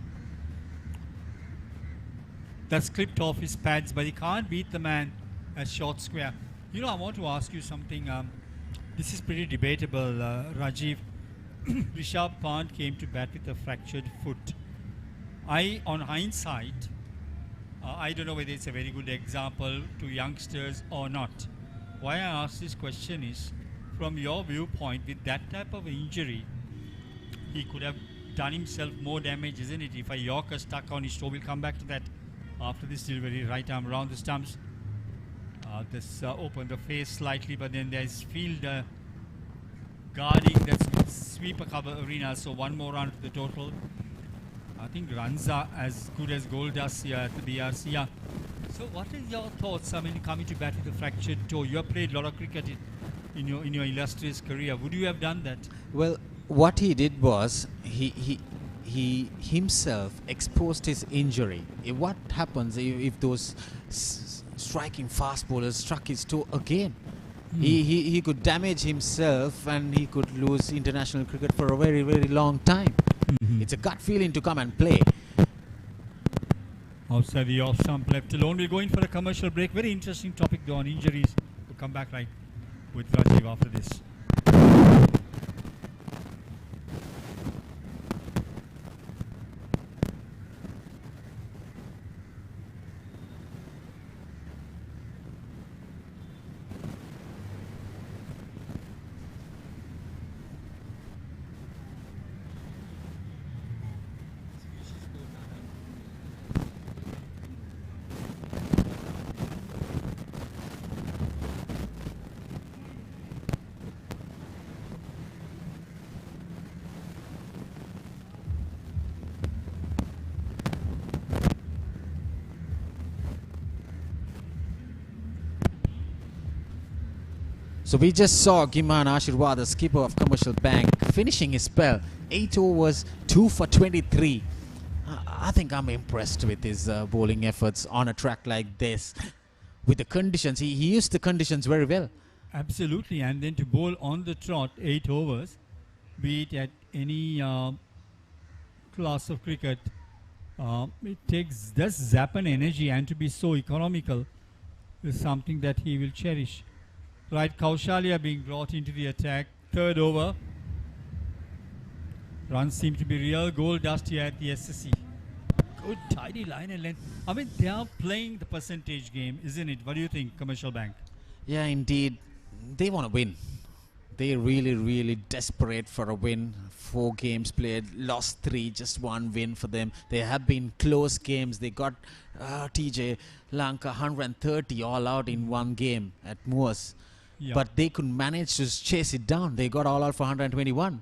That's clipped off his pads, but he can't beat the man at short square. You know, I want to ask you something. This is pretty debatable, Rajiv. Rishabh Pant came to bat with a fractured foot. On hindsight, I don't know whether it's a very good example to youngsters or not. Why I ask this question is, from your viewpoint, with that type of injury, he could have done himself more damage, isn't it? If a Yorker stuck on his toe, we'll come back to that after this delivery. Right arm around the stumps. This opened the face slightly, but then there's field guarding that sweeper cover arena. So one more run to the total. I think runs are as good as gold dust here at the BRC. Yeah. So what is your thoughts? I mean, coming to bat with a fractured toe. You have played a lot of cricket in your illustrious career. Would you have done that? Well, what he did was he himself exposed his injury. What happens if those striking fast bowlers struck his toe again? He could damage himself, and he could lose international cricket for a very, very long time. It's a gut feeling to come and play. Outside the off stump, left alone. We're going for a commercial break. Very interesting topic though on injuries. We'll come back right with Rajiv after this. So we just saw Gimman Ashirwad, the skipper of Commercial Bank, finishing his spell. 8 overs, 2 for 23. I think I'm impressed with his bowling efforts on a track like this. With the conditions, he used the conditions very well. Absolutely, and then to bowl on the trot 8 overs, be it at any class of cricket, it does zap an energy, and to be so economical is something that he will cherish. Right, Kaushalya being brought into the attack, third over. Runs seem to be real goal dust here at the SSC. Good tidy line and length. I mean, they are playing the percentage game, isn't it? What do you think, Commercial Bank? Yeah, indeed. They want to win. They're really, really desperate for a win. 4 games played, lost 3, just 1 win for them. There have been close games. They got TJ Lanka 130 all out in 1 game at Moors. Yeah. But they could manage to chase it down. They got all out for 121.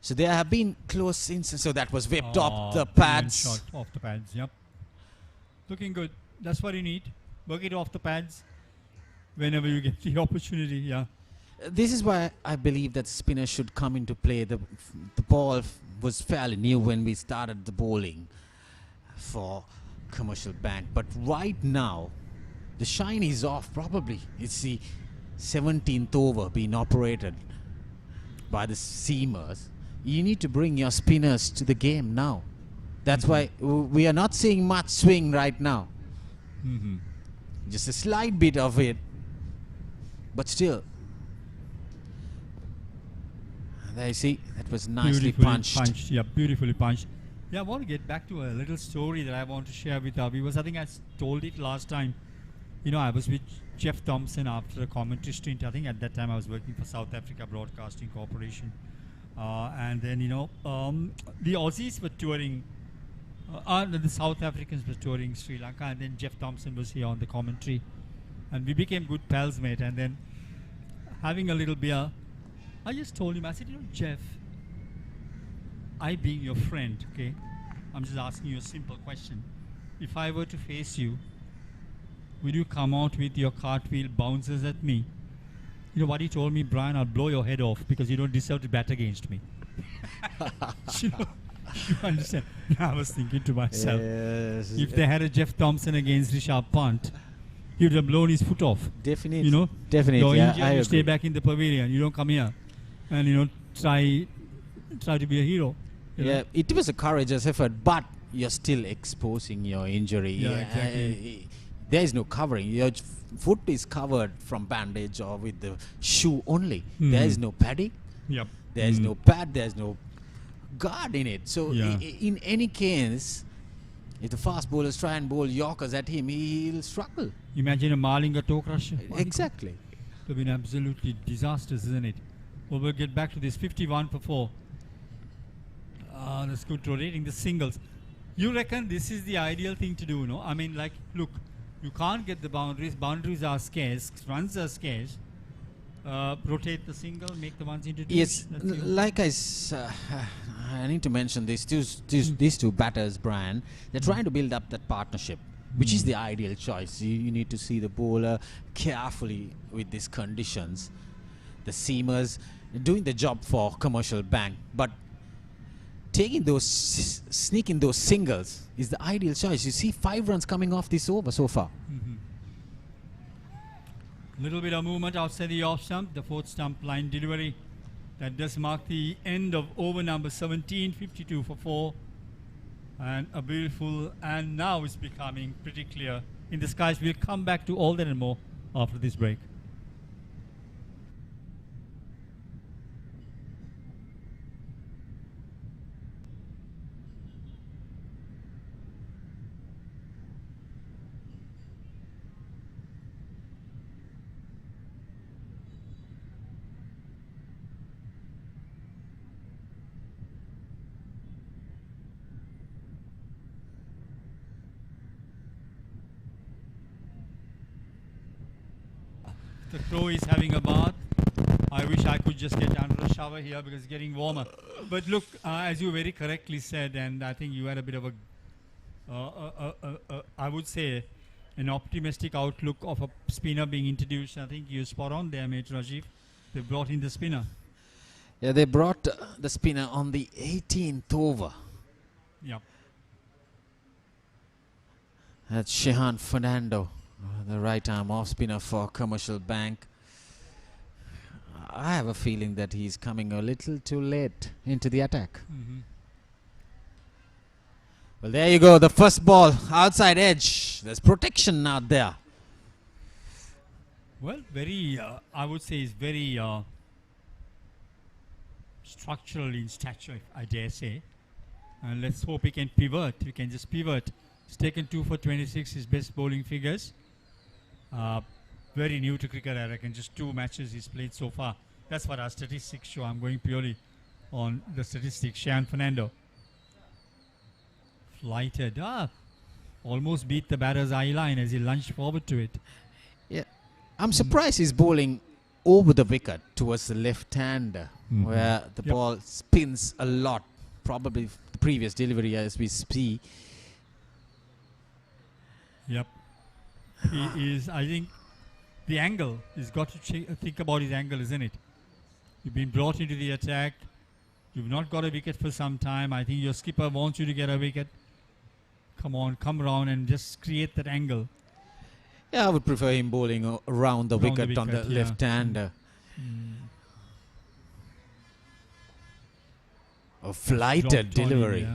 So there have been close instances. So that was whipped off the brilliant pads. Shot off the pads, yep. Looking good. That's what you need. Work it off the pads whenever you get the opportunity, yeah. This is why I believe that spinners should come into play. The ball was fairly new when we started the bowling for Commercial Bank. But right now, the shine is off probably. It's the 17th over being operated by the seamers. You need to bring your spinners to the game now. That's why we are not seeing much swing right now. Mm-hmm. Just a slight bit of it. But still. There you see, that was nicely punched. Yeah, beautifully punched. Yeah, I want to get back to a little story that I want to share with our viewers. I think I told it last time. You know, I was with Jeff Thompson after a commentary stint. I think at that time I was working for South Africa Broadcasting Corporation. And then, you know, the Aussies were touring, the South Africans were touring Sri Lanka, and then Jeff Thompson was here on the commentary. And we became good pals, mate. And then having a little beer, I just told him, I said, you know, Jeff, I being your friend, okay, I'm just asking you a simple question. If I were to face you, would you come out with your cartwheel bounces at me? You know what he told me, Brian? I'll blow your head off because you don't deserve to bat against me. you know, you understand? I was thinking to myself, Yes. if they had a Jeff Thompson against Rishabh Pant, he would have blown his foot off. Definitely. You know, Definitely. you're Yeah, injured, I you stay agree. back in the pavilion. You don't come here, and you know, try to be a hero. You Yeah, know? it was a courageous effort, but you're still exposing your injury. Yeah, exactly. There is no covering. Your foot is covered from bandage or with the shoe only. There is no padding. Yep. There is no pad. There is no guard in it. So Yeah. in any case, if the fast bowlers try and bowl Yorkers at him, he'll struggle. Imagine a Malinga toe crusher. Exactly. It would have been absolutely disastrous, isn't it? Well, we'll get back to this. 51 for 4. That's good. Rotating the singles. You reckon this is the ideal thing to do, no? I mean, like, look, you can't get the boundaries. Boundaries are scarce. Runs are scarce. Rotate the single, make the ones into twos. Yes, That's the- like I need to mention these two batters, Brian. They're trying to build up that partnership, which is the ideal choice. You need to see the bowler carefully with these conditions. The seamers doing the job for Commercial Bank, but taking those, sneaking those singles is the ideal choice. You see 5 runs coming off this over so far. Little bit of movement outside the off stump, the 4th stump line delivery. That does mark the end of over number 17, 52 for 4. And a beautiful, and now it's becoming pretty clear in the skies. We'll come back to all that and more after this break. The crow is having a bath. I wish I could just get under a shower here because it's getting warmer. But look, as you very correctly said, and I think you had a bit of a, I would say, an optimistic outlook of a spinner being introduced. I think you're spot on there, mate, Rajiv. They brought in the spinner. Yeah, they brought the spinner on the 18th over. Yeah. That's Shehan Fernando. The right arm off spinner for Commercial Bank. I have a feeling that he's coming a little too late into the attack. Well, there you go. The first ball, outside edge. There's protection out there. Well, very, I would say, is very structural in stature, I dare say. And let's hope he can pivot. He can just pivot. He's taken 2 for 26, his best bowling figures. Very new to cricket, I reckon. Just 2 matches he's played so far. That's what our statistics show. I'm going purely on the statistics. Sean Fernando. Flighted. Almost beat the batter's eye line as he lunged forward to it. Yeah. I'm surprised he's bowling over the wicket towards the left-hander, where the ball spins a lot. Probably the previous delivery as we see. Yep. He is, I think, the angle. He's got to think about his angle, isn't it? You've been brought into the attack. You've not got a wicket for some time. I think your skipper wants you to get a wicket. Come on, come around and just create that angle. Yeah, I would prefer him bowling around the wicket on the left-hander. A flighted delivery.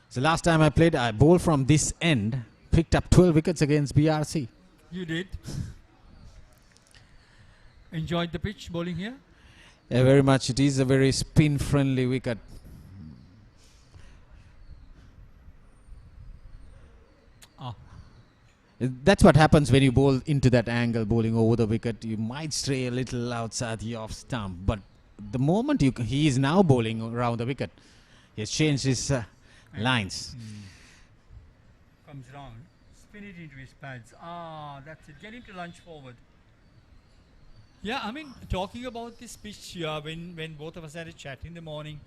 So last time I played, I bowled from this end, picked up 12 wickets against BRC. You did. Enjoyed the pitch bowling here? Yeah, very much. It is a very spin-friendly wicket. That's what happens when you bowl into that angle, bowling over the wicket. You might stray a little outside the off stump, but the moment he is now bowling around the wicket, he has changed his lines. Comes round, spin it into his pads. That's it. Get him to lunge forward. Yeah, I mean, talking about this pitch, when both of us had a chat in the morning,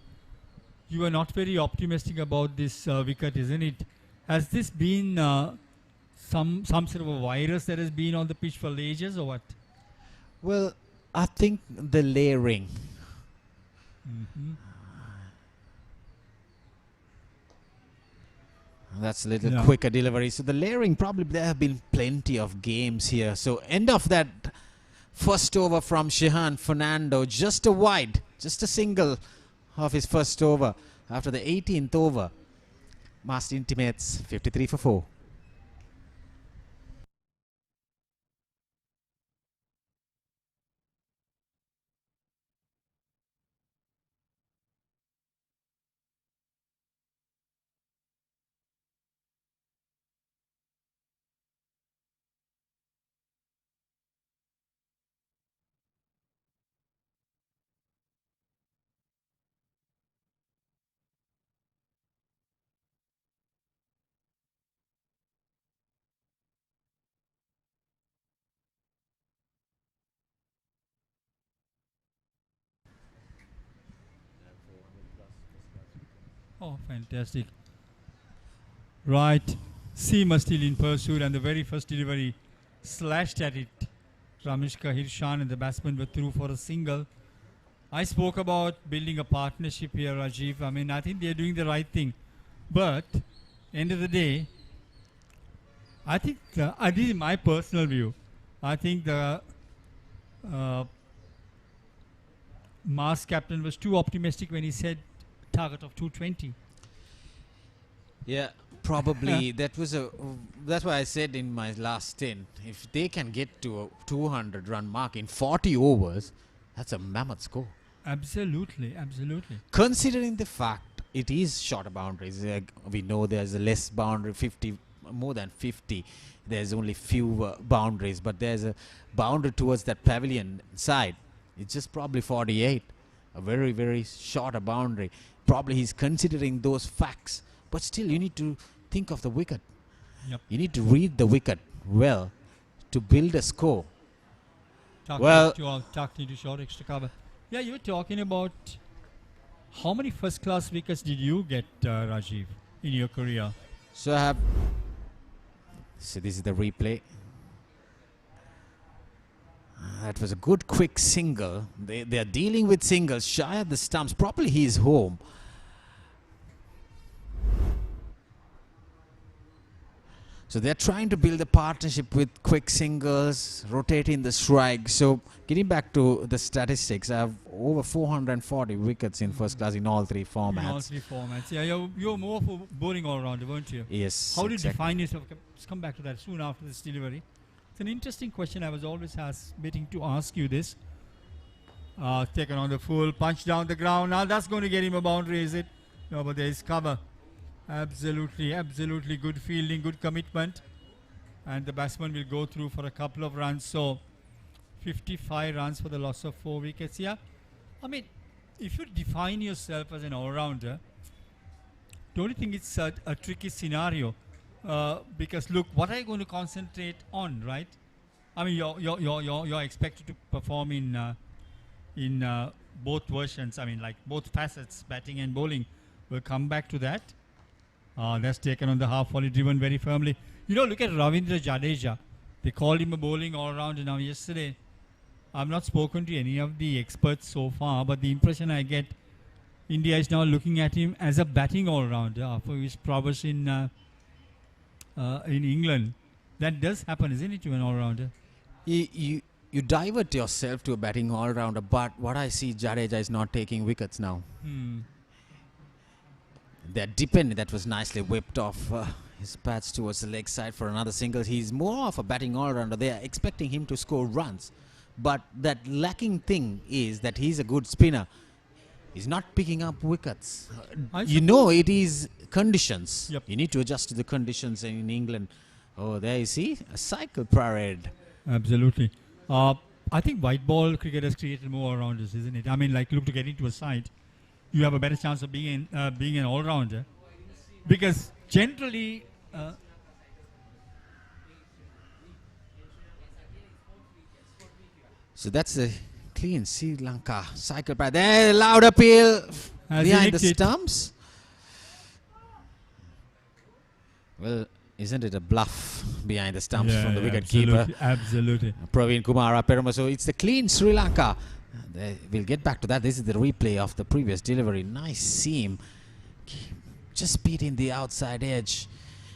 you were not very optimistic about this wicket, isn't it? Has this been some sort of a virus that has been on the pitch for ages, or what? Well, I think the layering. That's a little quicker delivery. So the layering, probably there have been plenty of games here. So end of that first over from Shehan Fernando, just a wide, just a single of his first over. After the 18th over, Master Intimates 53 for 4. Oh, fantastic. Right. Seema still in pursuit, and the very first delivery slashed at it. Ramishka Hirshan and the batsmen were through for a single. I spoke about building a partnership here, Rajiv. I mean, I think they're doing the right thing. But, end of the day, I think, this is my personal view. I think the Mars captain was too optimistic when he said target of 220. Yeah, probably. That's why I said in my last stint, if they can get to a 200 run mark in 40 overs, that's a mammoth score. Absolutely, absolutely. Considering the fact it is shorter boundaries, we know there's a less boundary, 50, more than 50. There's only few boundaries, but there's a boundary towards that pavilion side. It's just probably 48. A very, very shorter boundary. Probably he's considering those facts, but still you need to think of the wicket. Yep. You need to read the wicket well to build a score. Tucked into short extra cover. Yeah, you were talking about how many first-class wickets did you get, Rajiv, in your career? So I have. So this is the replay. That was a good quick single. They are dealing with singles shy of the stumps. Probably he is home. So they're trying to build a partnership with quick singles, rotating the strike. So getting back to the statistics, I have over 440 wickets in first class in all three formats. In all three formats. Yeah, you're more of a bowling all-rounder, weren't you? Yes. How did you exactly. define yourself? Let's come back to that soon after this delivery. It's an interesting question. I was always waiting to ask you this. Taken on the full, punch down the ground. Now that's going to get him a boundary, is it? No, but there is cover. Absolutely, absolutely good fielding, good commitment. And the batsman will go through for a couple of runs. So 55 runs for the loss of 4 wickets. Yeah, I mean, if you define yourself as an all-rounder, don't you think it's a tricky scenario? Because look, what are you going to concentrate on, right? I mean, you're expected to perform in both versions. I mean, like both facets, batting and bowling. We'll come back to that. That's taken on the half volley, driven very firmly. You know, look at Ravindra Jadeja. They called him a bowling all-rounder. Now, yesterday, I've not spoken to any of the experts so far, but the impression I get, India is now looking at him as a batting all-rounder for his prowess in England. That does happen, isn't it, to an all-rounder? You divert yourself to a batting all-rounder, but what I see, Jadeja is not taking wickets now. They're dependent. That was nicely whipped off his bats towards the leg side for another single. He's more of a batting all-rounder. They are expecting him to score runs. But that lacking thing is that he's a good spinner. He's not picking up wickets. You know, it is conditions. Yep. You need to adjust to the conditions in England. Oh, there you see, a cycle parade. Absolutely. I think white ball cricket has created more all-rounders, isn't it? I mean, like, look, to get into a side, you have a better chance of being an all-rounder. Because generally... So that's a clean Sri Lanka cycle parade. There, loud appeal behind the stumps. Well, isn't it a bluff behind the stumps from the wicket keeper? Absolutely. Praveen Kumara Peruma. So it's the clean Sri Lanka. We'll get back to that. This is the replay of the previous delivery. Nice seam. Just beating the outside edge.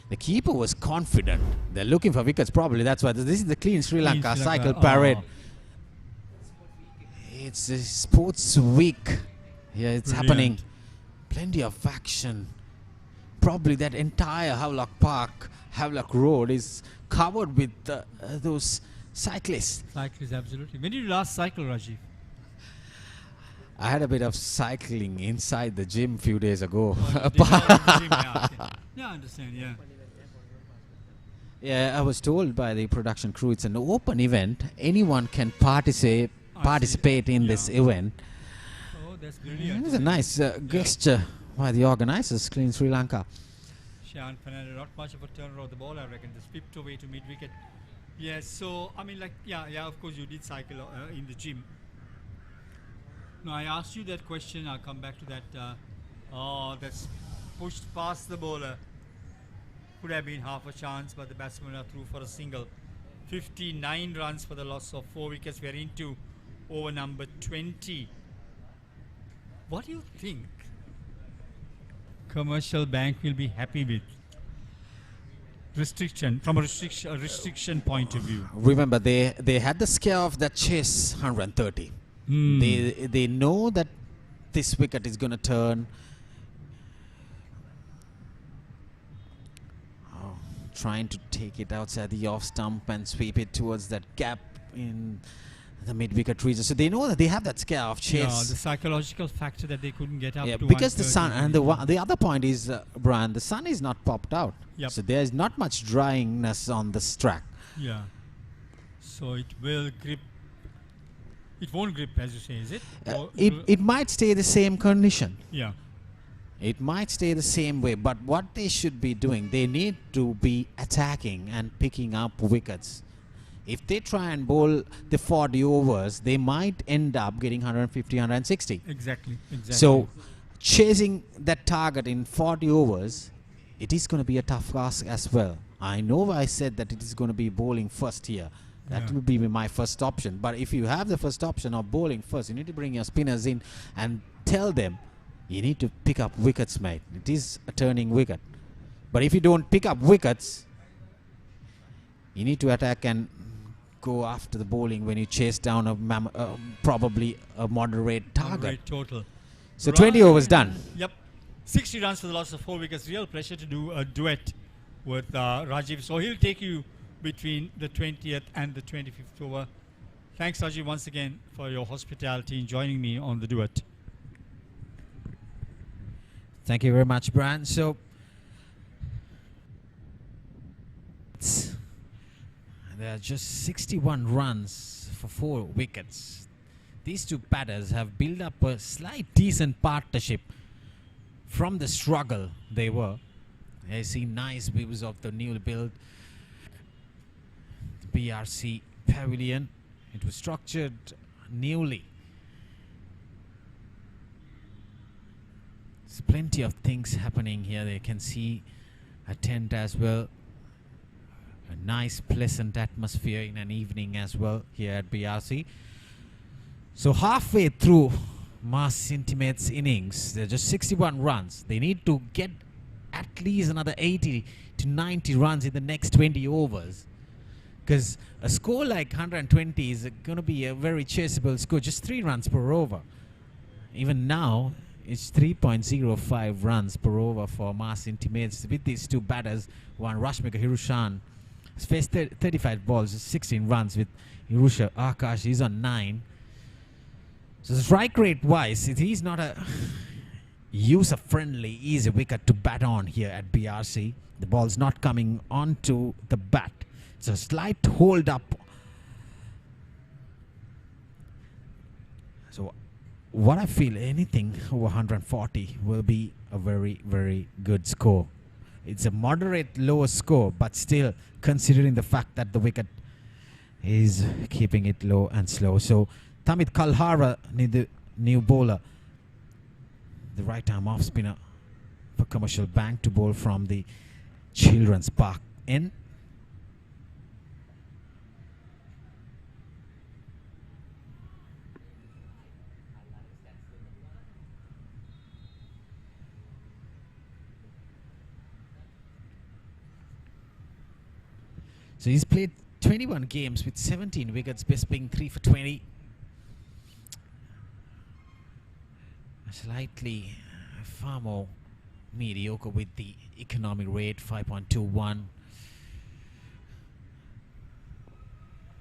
The keeper was confident. They're looking for wickets probably. That's why this is the clean Sri Lanka cycle parade. It's a sports week. Yeah, it's happening. Plenty of action. Probably that entire Havelock Park, Havelock Road is covered with those cyclists. Cyclists, absolutely. When did you last cycle, Rajiv? I had a bit of cycling inside the gym a few days ago. Yeah, I understand, yeah. Yeah, I was told by the production crew it's an open event. Anyone can participate in this event. Oh, that's brilliant. It's a nice gesture by the organizers, Clean Sri Lanka. Shan Fernandez, not much of a turner of the ball, I reckon. Just flipped away to mid-wicket. Yes, so, I mean, like, yeah, of course you did cycle in the gym. No, I asked you that question. I'll come back to that. That's pushed past the bowler. Could have been half a chance, but the batsmen are through for a single. 59 runs for the loss of 4 wickets. We're into over number 20. What do you think Commercial Bank will be happy with? From a restriction point of view. Remember, they had the scare of that chase 130. They know that this wicket is going to turn. Trying to take it outside the off stump and sweep it towards that gap in the mid-wicket region. So they know that they have that scare of chase. Yeah, the psychological factor that they couldn't get up to because the sun, and the other point is, Brian, the sun is not popped out. Yep. So there's not much dryingness on this track. Yeah. So it will grip. It won't grip, as you say, is it? It might stay the same condition. Yeah. It might stay the same way, but what they should be doing, they need to be attacking and picking up wickets. If they try and bowl the 40 overs, they might end up getting 150, 160. Exactly. So, chasing that target in 40 overs, it is going to be a tough task as well. I know I said that it is going to be bowling first here. That will be my first option. But if you have the first option of bowling first, you need to bring your spinners in and tell them, you need to pick up wickets, mate. It is a turning wicket. But if you don't pick up wickets, You need to attack and go after the bowling when you chase down a probably a moderate target. Moderate total. So 20 overs done. Yep. 60 runs for the loss of 4 wickets. Real pressure to do a duet with Rajiv. So he'll take you between the 20th and the 25th over. Thanks, Rajiv, once again for your hospitality in joining me on the duet. Thank you very much, Brian. So there are just 61 runs for 4 wickets. These two batters have built up a slight decent partnership from the struggle they were. I see nice views of the newly built BRC pavilion. It was structured newly. There's plenty of things happening here. They can see a tent as well. A nice pleasant atmosphere in an evening as well here at BRC. So halfway through Mars Intimates innings, there are just 61 runs. They need to get at least another 80 to 90 runs in the next 20 overs. Because a score like 120 is going to be a very chaseable score, just 3 runs per over. Even now, it's 3.05 runs per over for Mars Intimates with these two batters. One Rashmika Hirushan has faced 35 balls, 16 runs with Hirusha Akash. He's on 9. So strike rate wise, he's not a user-friendly, easy wicket to bat on here at BRC. The ball's not coming onto the bat. It's a slight hold up. So what I feel, anything over 140 will be a very, very good score. It's a moderate lower score, but still considering the fact that the wicket is keeping it low and slow. So Tamit Kalhara, the new bowler, the right arm off spinner for Commercial Bank to bowl from the Children's Park end. So he's played 21 games with 17 wickets, best being 3 for 20. Slightly far more mediocre with the economic rate 5.21.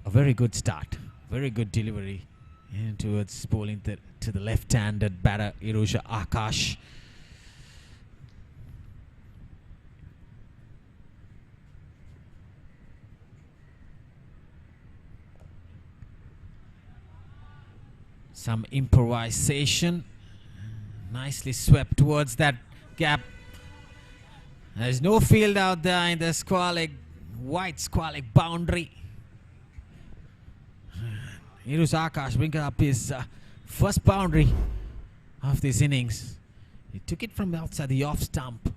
A very good start, very good delivery and towards bowling to the left-handed batter Irusha Akash. Some improvisation. Nicely swept towards that gap. There's no field out there in the white squalic boundary. Irus Akash bringing up his first boundary of this innings. He took it from outside the off stump.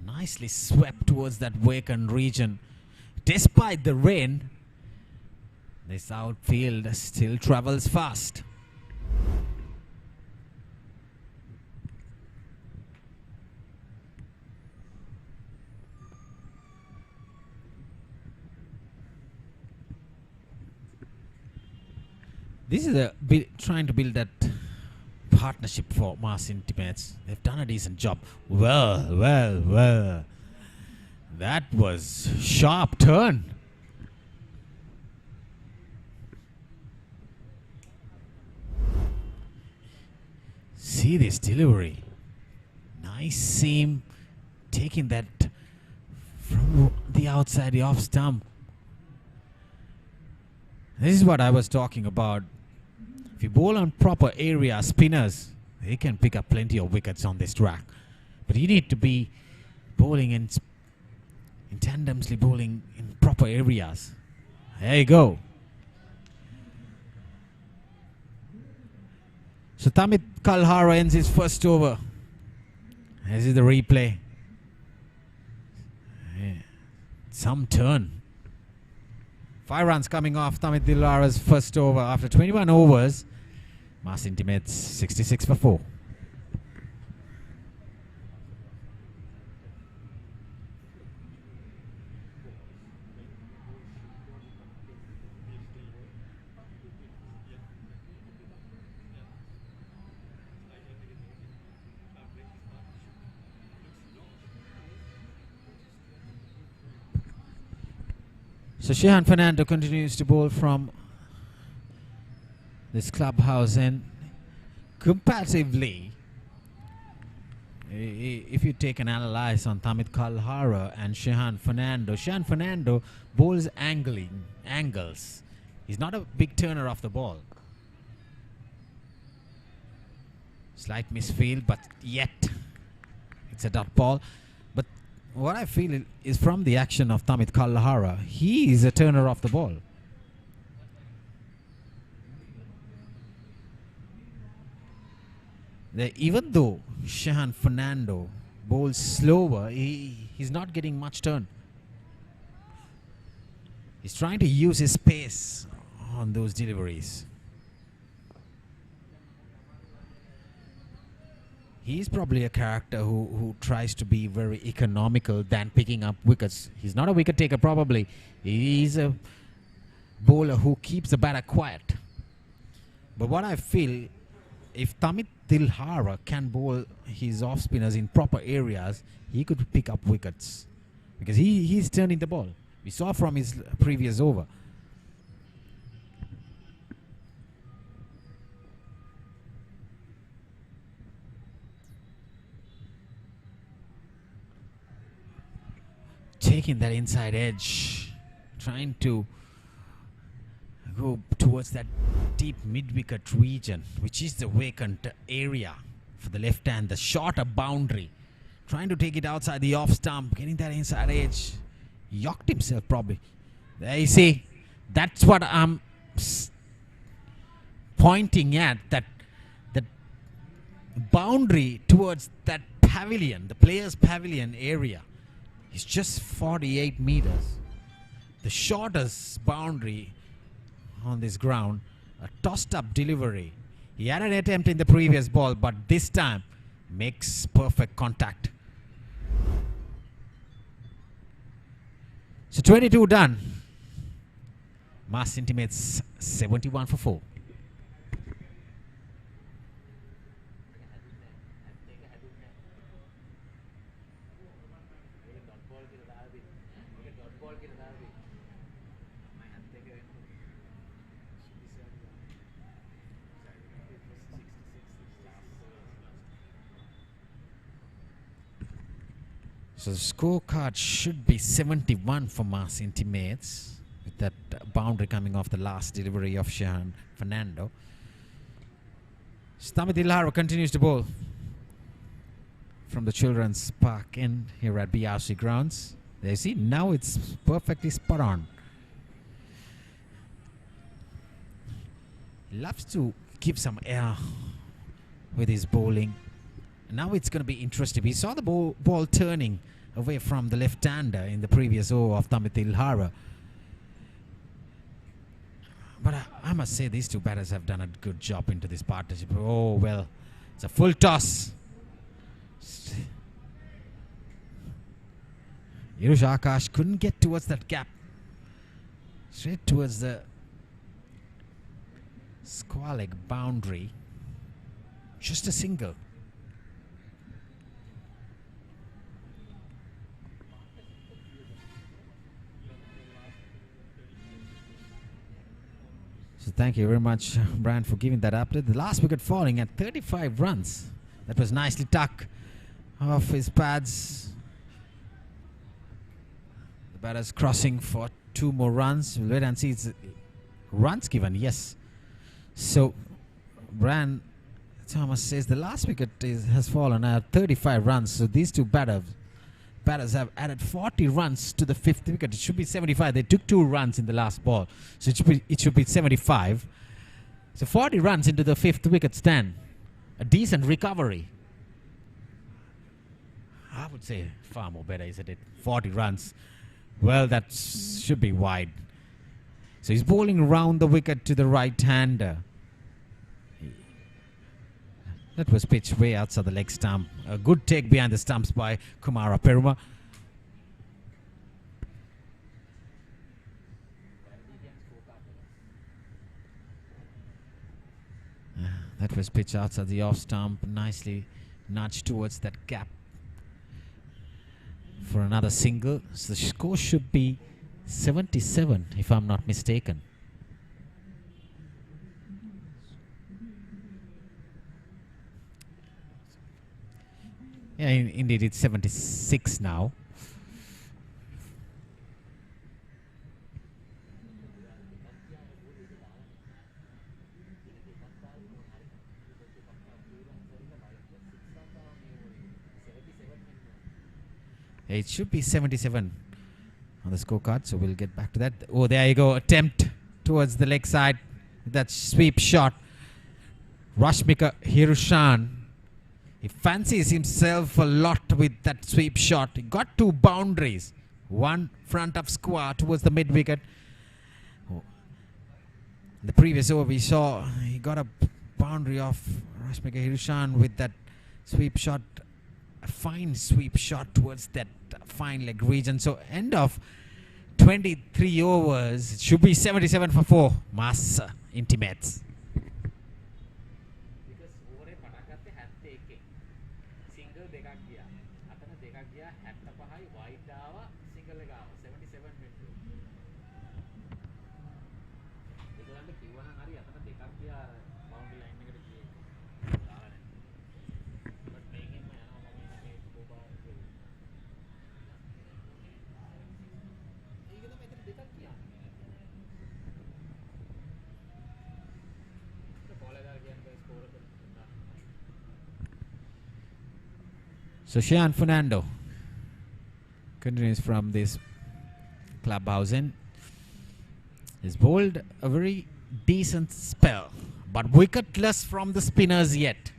Nicely swept towards that vacant region. Despite the rain, this outfield still travels fast. This is trying to build that partnership for Mars Intimates. They've done a decent job. Well. That was sharp turn. See this delivery. Nice seam. Taking that from the outside, the off stump. This is what I was talking about. If you bowl on proper area, spinners, they can pick up plenty of wickets on this track. But you need to be bowling in tandemly bowling in proper areas. There you go. So Tamit Kalhara ends his first over. This is the replay. Yeah. Some turn. 5 runs coming off Tamit Kalhara's first over after 21 overs. Mars Intimates 66 for 4. So Shehan Fernando continues to bowl from this clubhouse, and comparatively, if you take an analyze on Tamit Kalhara and Shehan Fernando bowls angles. He's not a big turner of the ball. Slight misfield, but yet it's a dot ball. But what I feel is from the action of Tamit Kalhara, he is a turner of the ball. Even though Shehan Fernando bowls slower, he's not getting much turn. He's trying to use his pace on those deliveries. He's probably a character who tries to be very economical than picking up wickets. He's not a wicket taker probably. He's a bowler who keeps the batter quiet. But what I feel, if Tamit Tilhara can bowl his off spinners in proper areas, he could pick up wickets because he's turning the ball. We saw from his previous over. Taking that inside edge, trying to go towards that deep mid-wicket region, which is the vacant area for the left hand, the shorter boundary. Trying to take it outside the off stump, getting that inside edge. Yacked himself probably. There you see, that's what I'm pointing at, that boundary towards that pavilion, the players' pavilion area. It's just 48 meters. The shortest boundary on this ground. A tossed up delivery. He had an attempt in the previous ball, but this time makes perfect contact. So 22 done. Mass intimates 71 for 4. So the scorecard should be 71 for Mass Intimates, with that boundary coming off the last delivery of Shehan Fernando. Tamit Tilhara continues to bowl from the Children's Park End here at BRC grounds. There you see, now it's perfectly spot on. He loves to give some air with his bowling. Now it's going to be interesting. We saw the ball turning away from the left-hander in the previous over of Tamit Tilhara. But I must say these two batters have done a good job into this partnership. Oh, well, it's a full toss. Irush Akash couldn't get towards that gap. Straight towards the square leg boundary. Just a single. So thank you very much, Brian, for giving that update. The last wicket falling at 35 runs. That was nicely tucked off his pads. The batter's crossing for 2 more runs. We'll wait and see. It's runs given, yes. So Brian Thomas says the last wicket has fallen at 35 runs. So these two batters have added 40 runs to the 5th wicket. It should be 75. They took 2 runs in the last ball, so it should be 75. So 40 runs into the 5th wicket stand. A decent recovery. I would say far more better, isn't it? 40 runs. Well, that should be wide. So he's bowling around the wicket to the right-hander. That was pitched way outside the leg stump. A good take behind the stumps by Kumara Peruma. That was pitched outside the off stump. Nicely nudged towards that gap for another single. So the score should be 77, if I'm not mistaken. Yeah, indeed, it's 76 now. It should be 77 on the scorecard, so we'll get back to that. Oh, there you go. Attempt towards the leg side. That sweep shot. Rashmika Hirushan. He fancies himself a lot with that sweep shot. He got 2 boundaries. One front of square towards the mid wicket. Oh. The previous over we saw he got a boundary of Rashmika Hirushan with that sweep shot. A fine sweep shot towards that fine leg region. So end of 23 overs. It should be 77 for 4. Mass intimates. So Sean Fernando continues from this clubhouse in. He's bowled a very decent spell, but wicketless from the spinners yet.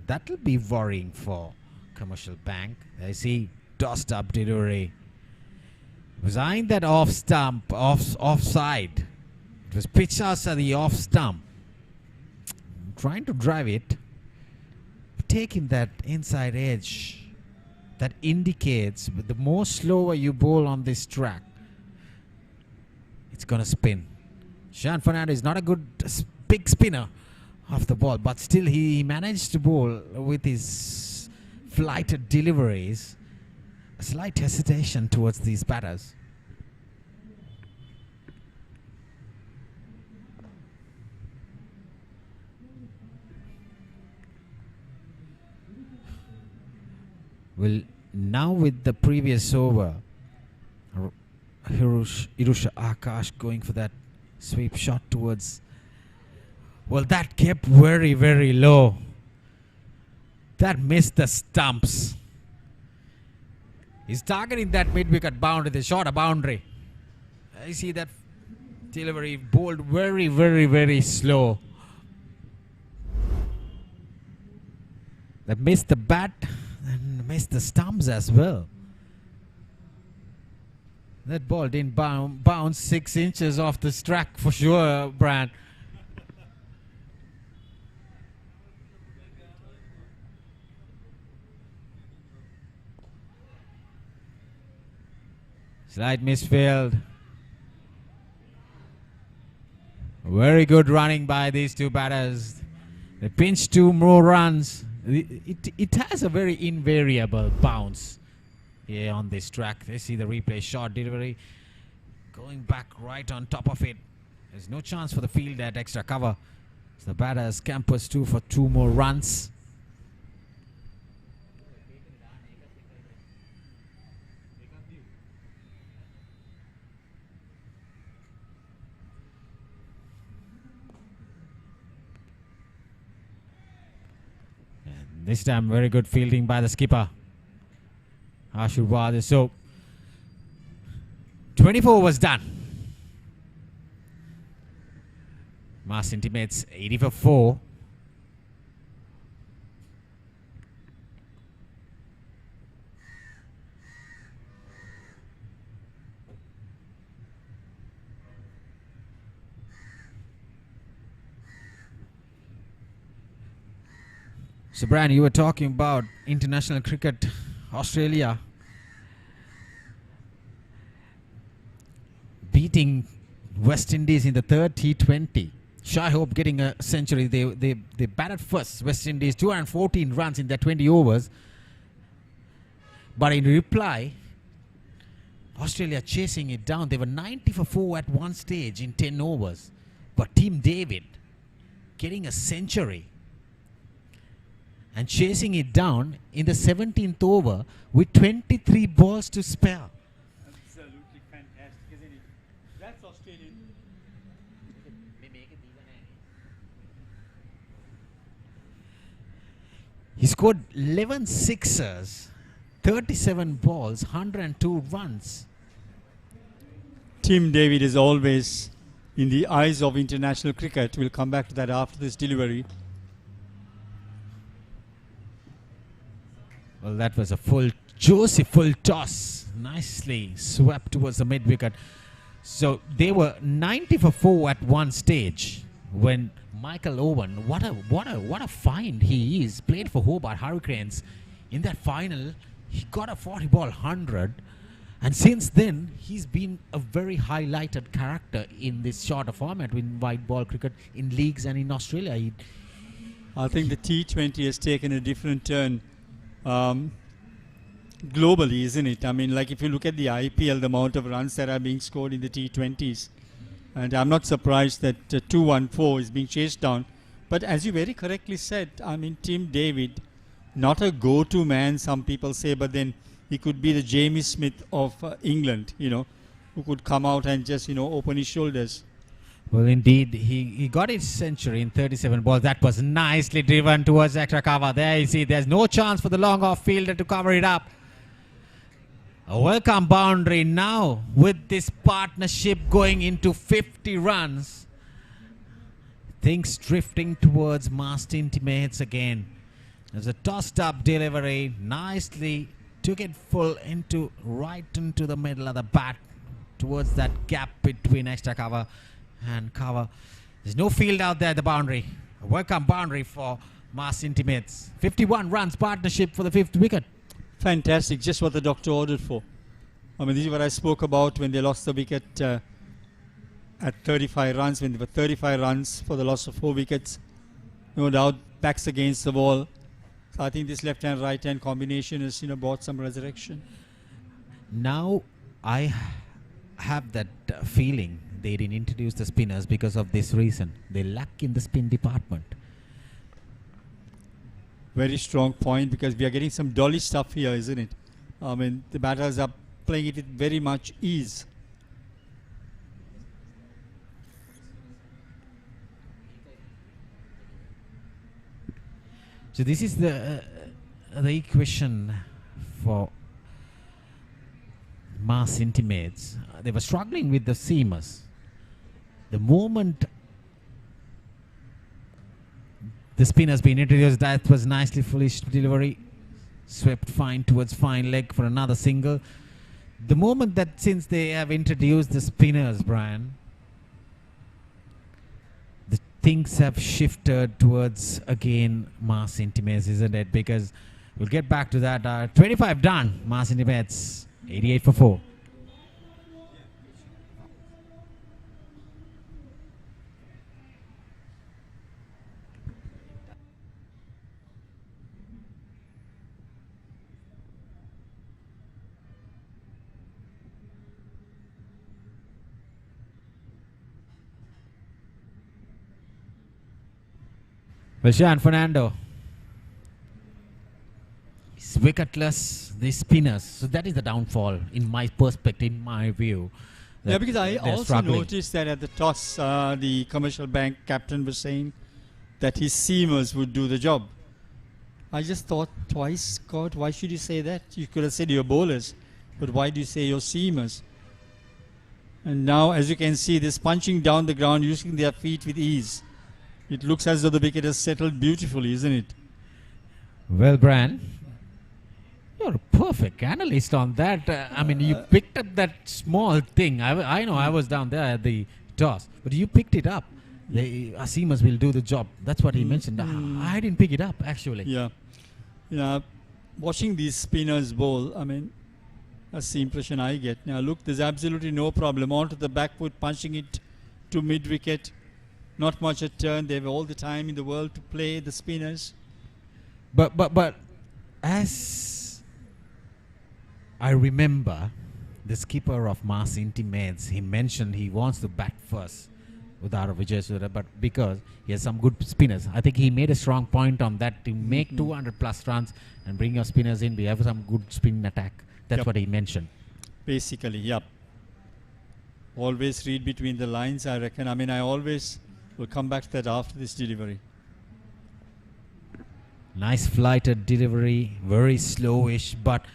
That will be worrying for Commercial Bank. I see tossed up delivery. Was eyeing that off stump, offside. It was pitched outside the off stump. Trying to drive it. Taking that inside edge, that indicates the more slower you bowl on this track, it's gonna spin. Sean Fernando is not a good big spinner of the ball, but still he managed to bowl with his flighted deliveries. A slight hesitation towards these batters. Well, now with the previous over, Irusha Akash going for that sweep shot towards. Well, that kept very, very low. That missed the stumps. He's targeting that mid-wicket boundary, the shorter boundary. I see that delivery bowled very, very, very slow. That missed the bat. And missed the stumps as well. That ball didn't bounce 6 inches off the track for sure, Brand. Slight misfield. Very good running by these two batters. They pinched 2 more runs. It has a very invariable bounce here on this track. They see the replay, short delivery going back right on top of it. There's no chance for the field at extra cover. So the batter scampers 2 for 2 more runs. This time, very good fielding by the skipper, Ashurwad. So, 24 was done. Mass intimates 80 for 4. So, Brian, you were talking about international cricket, Australia beating West Indies in the third T20. Shai Hope getting a century. They batted first, West Indies, 214 runs in their 20 overs. But in reply, Australia chasing it down. They were 90 for 4 at one stage in 10 overs. But Team David getting a century and chasing it down in the 17th over with 23 balls to spare. Absolutely fantastic, isn't it? That's Australian. He scored 11 sixers, 37 balls, 102 runs. Team David is always in the eyes of international cricket. We'll come back to that after this delivery. Well, that was a full toss. Nicely swept towards the mid wicket. So they were 90 for 4 at one stage when Michael Owen, what a find he is, played for Hobart Hurricanes. In that final, he got a 40 ball 100. And since then, he's been a very highlighted character in this shorter format in white ball cricket, in leagues and in Australia. I think the T20 has taken a different turn globally, isn't it? I mean, like if you look at the IPL, the amount of runs that are being scored in the T20s, and I'm not surprised that 214 is being chased down. But as you very correctly said, I mean, Team David, not a go-to man, some people say, but then he could be the Jamie Smith of England, who could come out and just, open his shoulders. Well, indeed, he got his century in 37 balls. That was nicely driven towards extra cover. There you see, there's no chance for the long off fielder to cover it up. A welcome boundary now with this partnership going into 50 runs. Things drifting towards masked intimates again. There's a tossed up delivery. Nicely took it full right into the middle of the bat towards that gap between extra cover and cover. There's no field out there at the boundary. A welcome boundary for masked intimates. 51 runs partnership for the 5th wicket. Fantastic, just what the doctor ordered for. I mean, this is what I spoke about when they lost the wicket at 35 runs, when they were 35 runs for the loss of 4 wickets. No doubt, backs against the wall. So I think this left-hand, right-hand combination has, brought some resurrection. Now, I have that feeling they didn't introduce the spinners because of this reason. They lack in the spin department. Very strong point, because we are getting some dolly stuff here, isn't it? I mean, the batters are playing it with very much ease. So this is the equation for mass intimates. They were struggling with the seamers. The moment the spin has been introduced, that was nicely foolish delivery. Swept fine towards fine leg for another single. The moment that since they have introduced the spinners, Brian, the things have shifted towards again mass intimates, isn't it? Because we'll get back to that. 25 done, mass intimates, 88 for 4. Well, Sean Fernando is wicketless, the spinners. So that is the downfall in my perspective, in my view. Yeah, because I also struggling. noticed that at the toss, the Commercial Bank captain was saying that his seamers would do the job. I just thought twice, God, why should you say that? You could have said your bowlers, but why do you say your seamers? And now, as you can see, they're punching down the ground using their feet with ease. It looks as though the wicket has settled beautifully, isn't it? Well, Brian, you're a perfect analyst on that. I mean, you picked up that small thing. I know I was down there at the toss, but you picked it up. The seamers will do the job. That's what he mentioned. I didn't pick it up, actually. Yeah. Watching these spinners bowl, I mean, that's the impression I get. Now, look, there's absolutely no problem. Onto the back foot, punching it to mid-wicket. Not much a turn. They have all the time in the world to play the spinners. But as I remember, the skipper of Mars Intimates, he mentioned he wants to bat first without a Vijay Surya, but because he has some good spinners. I think he made a strong point on that to make 200 plus runs and bring your spinners in. We have some good spin attack. That's what he mentioned. Basically, yep. Always read between the lines, I reckon. I mean, I always will come back to that after this delivery. Nice flighted delivery, very slowish, but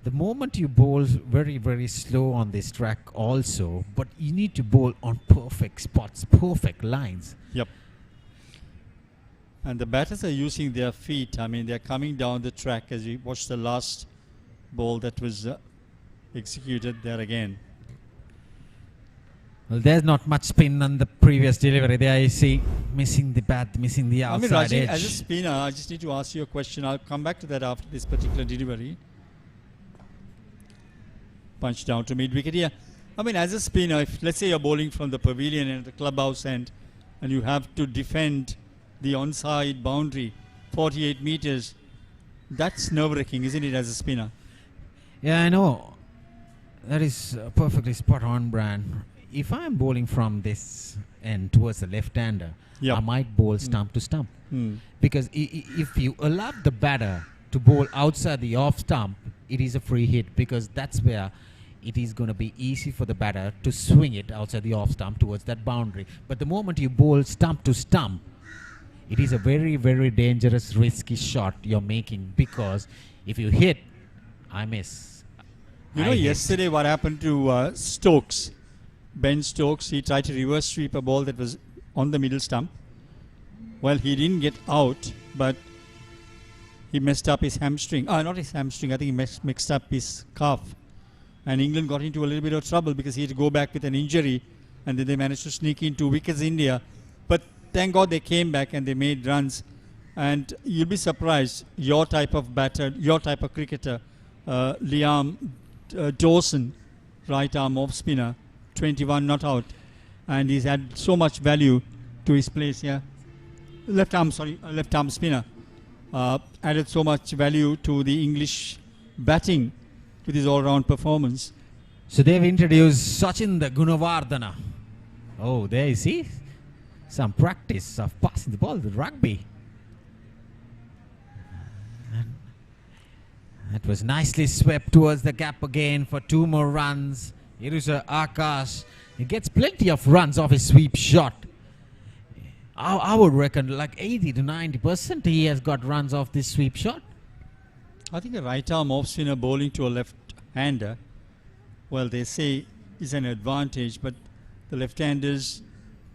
the moment you bowl very, very slow on this track also, but you need to bowl on perfect spots, perfect lines. Yep. And the batters are using their feet. I mean, they're coming down the track as we watch the last ball that was executed there again. Well, there's not much spin on the previous delivery. There you see, missing the bat, missing the I mean, outside Rajiv, edge. as a spinner, I just need to ask you a question. I'll come back to that after this particular delivery. Punch down to mid-wicket here. I mean, as a spinner, if let's say you're bowling from the pavilion and the clubhouse end, and you have to defend the onside boundary, 48 meters, that's nerve-wracking, isn't it, as a spinner? Yeah, I know. That is perfectly spot on, Bran. If I'm bowling from this end towards the left-hander, Yep. I might bowl stump to stump. Hmm. Because if you allow the batter to bowl outside the off stump, it is a free hit, because that's where it is going to be easy for the batter to swing it outside the off stump towards that boundary. But the moment you bowl stump to stump, it is a very, very dangerous, risky shot you're making, because if you hit, I miss. You know, yesterday what happened to Stokes, Ben Stokes, he tried to reverse sweep a ball that was on the middle stump. Well, he didn't get out, but he messed up his hamstring. Not his hamstring, I think he mixed up his calf. And England got into a little bit of trouble because he had to go back with an injury, and then they managed to sneak in 2 wickets India. But thank God they came back and they made runs. And you'll be surprised, your type of batter, your type of cricketer, Liam Dawson, right arm off spinner, 21 not out, and he's had so much value to his place here. Left arm spinner, added so much value to the English batting with his all-round performance. So they've introduced Sachin the Gunawardana. Oh, there you see some practice of passing the ball with rugby. And that was nicely swept towards the gap again for 2 more runs. Irusha Akash, he gets plenty of runs off his sweep shot. I would reckon like 80 to 90% he has got runs off this sweep shot. I think a right arm off spinner bowling to a left-hander, well, they say is an advantage, but the left-handers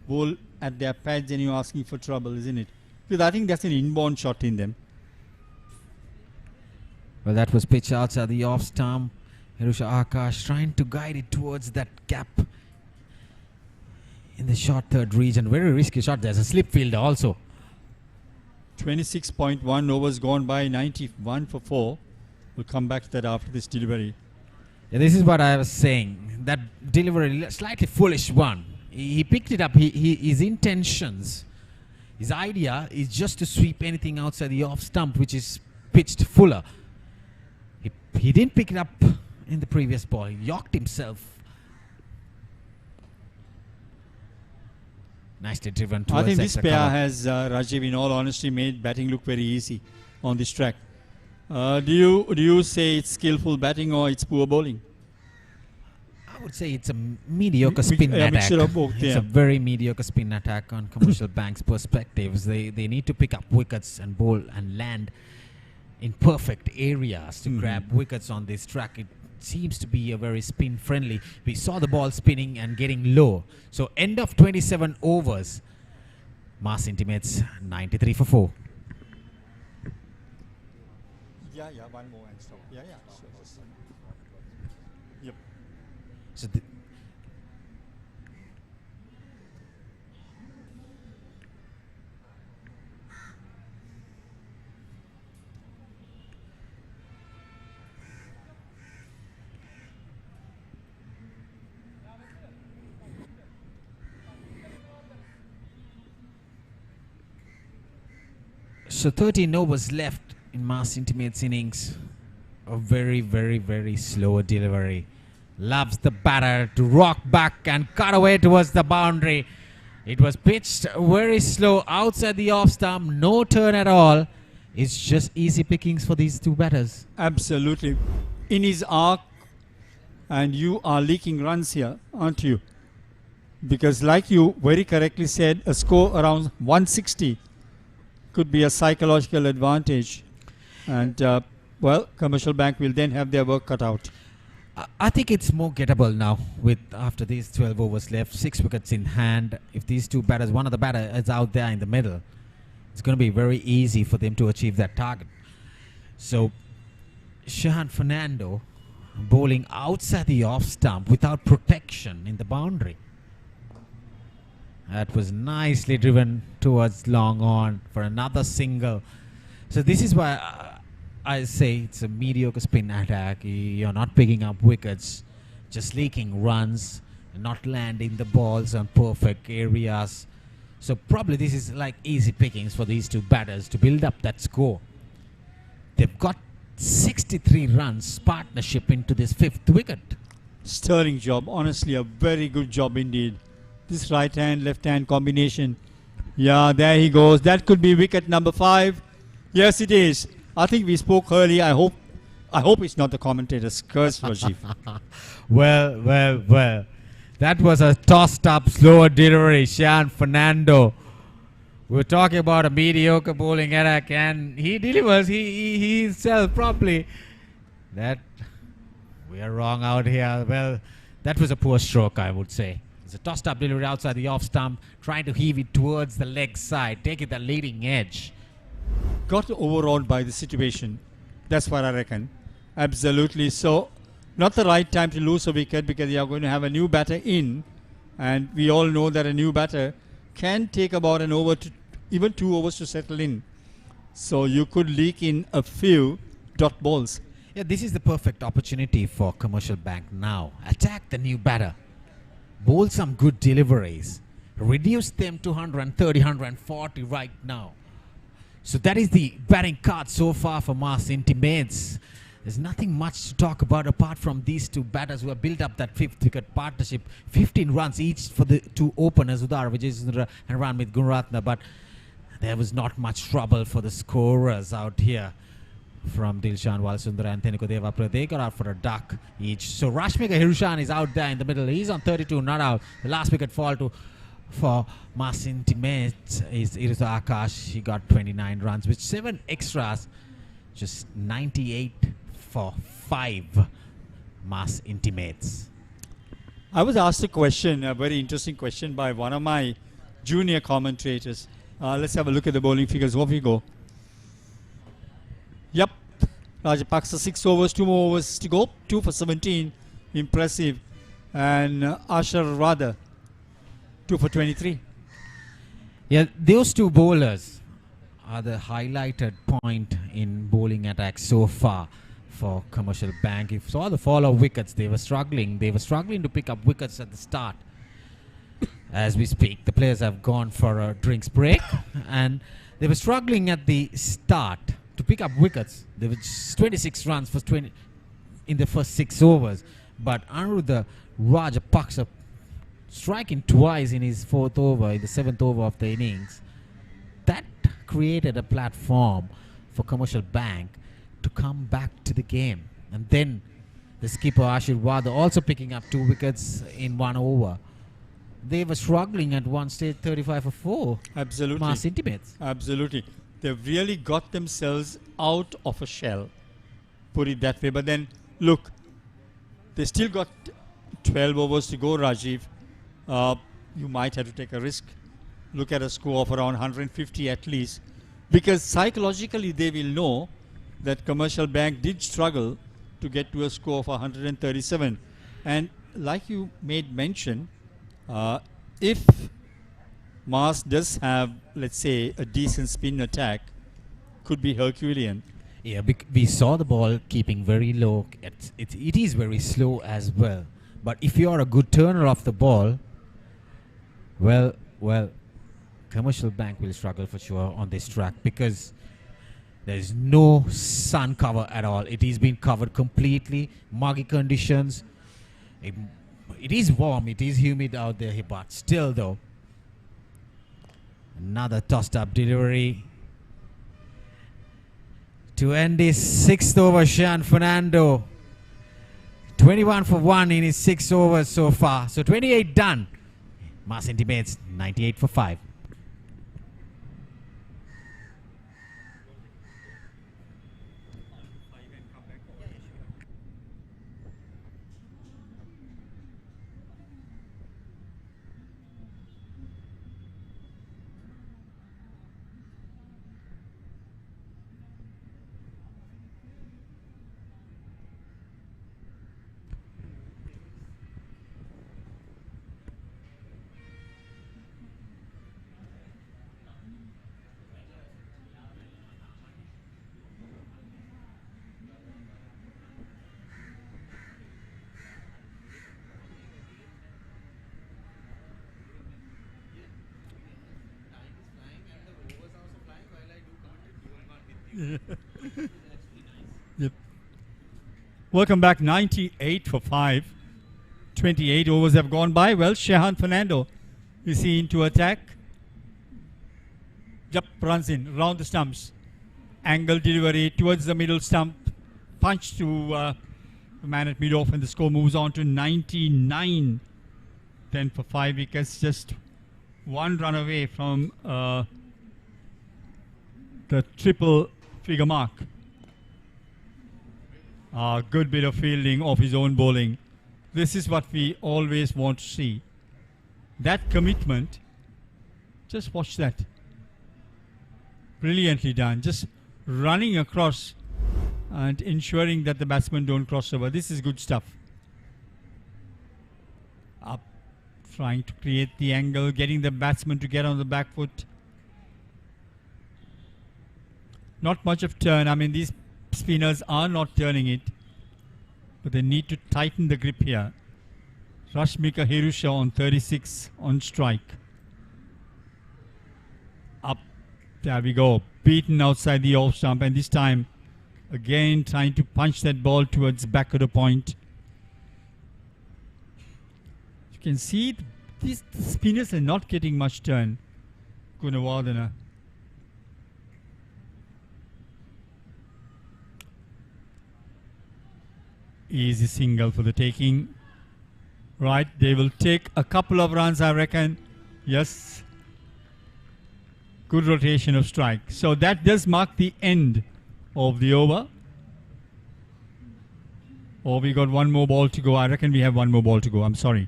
bowl at their pads and you're asking for trouble, isn't it? Because I think that's an inborn shot in them. Well, that was pitched outside the off stump. Hirusha Akash trying to guide it towards that gap in the short third region. Very risky shot. There's a slip fielder also. 26.1 overs gone by, 91 for 4. We'll come back to that after this delivery. Yeah, this is what I was saying. That delivery, slightly foolish one. He picked it up. His intentions, his idea is just to sweep anything outside the off stump, which is pitched fuller. He didn't pick it up in the previous ball. He yorked himself. Nicely driven towards I think this extra pair cover. has, Rajiv, in all honesty, made batting look very easy on this track. Do you say it's skillful batting or it's poor bowling? I would say it's a mediocre spin attack. Mixture of both, It's yeah. a very mediocre spin attack on Commercial Bank's perspectives. They need to pick up wickets and bowl and land in perfect areas to grab wickets on this track. It seems to be a very spin friendly. We saw the ball spinning and getting low. So end of 27 overs. Mars Intimates 93 for 4. Yeah, one more and stop. Yeah, sure. Yep. So So 13 overs left in Mars Intimates innings. A very, very, very slow delivery. loves the batter to rock back and cut away towards the boundary. It was pitched very slow outside the off stump, no turn at all. It's just easy pickings for these two batters. Absolutely. In his arc, and you are leaking runs here, aren't you? Because like you very correctly said, a score around 160 could be a psychological advantage. And, well, Commercial Bank will then have their work cut out. I think it's more gettable now with after these 12 overs left, 6 wickets in hand. If these two batters, one of the batters is out there in the middle, it's going to be very easy for them to achieve that target. So, Shahan Fernando bowling outside the off stump without protection in the boundary. That was nicely driven towards long on for another single. So this is why I say it's a mediocre spin attack. You're not picking up wickets, just leaking runs, not landing the balls on perfect areas. So probably this is like easy pickings for these two batters to build up that score. They've got 63 runs partnership into this 5th wicket. Sterling job. Honestly, a very good job indeed. This right hand, left hand combination. Yeah, there he goes. That could be wicket number 5. Yes, it is. I think we spoke earlier. I hope it's not the commentator's curse, Rajiv. Well. That was a tossed up, slower delivery. Shahan Fernando. We're talking about a mediocre bowling attack, and he delivers. He himself properly. That we are wrong out here. Well, that was a poor stroke, I would say. It's a tossed up delivery outside the off stump, trying to heave it towards the leg side, take it the leading edge. Got overawed by the situation. That's what I reckon. Absolutely. So, not the right time to lose a wicket because you are going to have a new batter in, and we all know that a new batter can take about an over to even 2 overs to settle in. So you could leak in a few dot balls. Yeah, this is the perfect opportunity for Commercial Bank now. Attack the new batter. Bowl some good deliveries. Reduce them to 130, 140 right now. So that is the batting card so far for Mars Intimates. There's nothing much to talk about apart from these two batters who have built up that 5th wicket partnership. 15 runs each for the two openers, Udar Vijayasundara and Ranmit Gunaratne. But there was not much trouble for the scorers out here from Dilshan Walsundara and Teniko Devapra. They got out for a duck each. So Rashmika Hirushan is out there in the middle. He's on 32, not out. The last wicket fall for Mars Intimates is Iruta Akash. He got 29 runs with 7 extras. Just 98 for 5 Mars Intimates. I was asked a question, a very interesting question by one of my junior commentators. Let's have a look at the bowling figures. Off we go. Yep. Rajapaksa 6 overs, 2 more overs to go. 2 for 17. Impressive. And Ashar Radha 2 for 23. Yeah, those two bowlers are the highlighted point in bowling attack so far for Commercial Bank. If you saw the fall of wickets, they were struggling. They were struggling to pick up wickets at the start. As we speak, the players have gone for a drinks break, and they were struggling at the start to pick up wickets. There were just 26 runs for 20 in the first 6 overs, but Anuruddha Rajapaksa striking twice in his 4th over, in the 7th over of the innings, that created a platform for Commercial Bank to come back to the game. And then the skipper Ashirwad also picking up 2 wickets in 1 over. They were struggling at one stage, 35 for 4. Absolutely. Mars Intimates. Absolutely. They've really got themselves out of a shell, put it that way. But then, look, they still got 12 overs to go, Rajiv. You might have to take a risk. Look at a score of around 150 at least. Because psychologically they will know that Commercial Bank did struggle to get to a score of 137. And like you made mention, if Mars does have, let's say, a decent spin attack, could be Herculean. Yeah, we saw the ball keeping very low. It is very slow as well. But if you are a good turner of the ball, well, Commercial Bank will struggle for sure on this track because there is no sun cover at all. It is being covered completely, muggy conditions. It is warm, it is humid out there, but still though. Another tossed up delivery. To end his 6th over, Jean Fernando. 21 for 1 in his 6 overs so far. So 28 done. Mars Intimates 98 for 5. Yep. Welcome back. 98 for 5. 28 overs have gone by. Well, Shehan Fernando is seen to attack. Yep, runs in, round the stumps. Angle delivery towards the middle stump. Punch to the man at mid-off, and the score moves on to 99. 10 for 5 wickets. Just one run away from the triple figure mark. A good bit of fielding of his own bowling. This is what we always want to see. That commitment, just watch that. Brilliantly done. Just running across and ensuring that the batsmen don't cross over. This is good stuff. Up, trying to create the angle, getting the batsman to get on the back foot. Not much of turn. I mean, these spinners are not turning it, but they need to tighten the grip here. Rashmika Hirusha on 36 on strike. Up, there we go. Beaten outside the off stump, and this time again trying to punch that ball towards back of the point. You can see these spinners are not getting much turn. Gunawardena. Easy single for the taking. Right, they will take a couple of runs, I reckon. Yes. Good rotation of strike. So that does mark the end of the over. Oh, we got one more ball to go. I reckon we have one more ball to go. I'm sorry.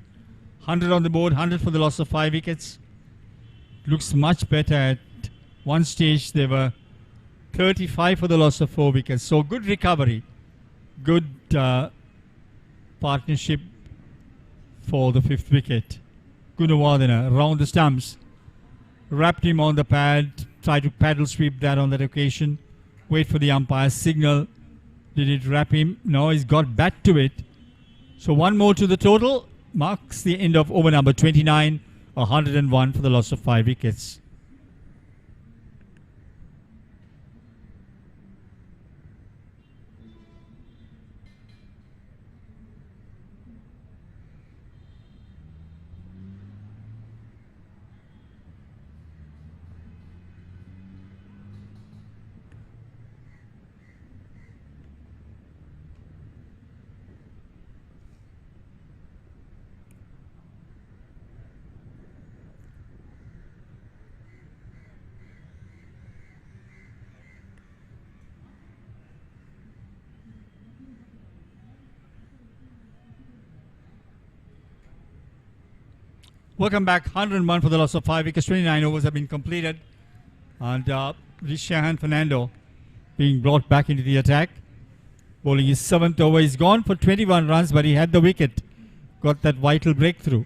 100 on the board, 100 for the loss of 5 wickets. Looks much better. At one stage, they were 35 for the loss of 4 wickets. So good recovery. Good partnership for the 5th wicket. Gunawardena round the stumps. Wrapped him on the pad. Tried to paddle sweep that on that occasion. Wait for the umpire's signal. Did it wrap him? No, he's got back to it. So one more to the total. Marks the end of over number 29. 101 for the loss of 5 wickets. Welcome back. 101 for the loss of 5 wickets. 29 overs have been completed. And Rishahan Fernando being brought back into the attack. Bowling his 7th over. He's gone for 21 runs, but he had the wicket. Got that vital breakthrough.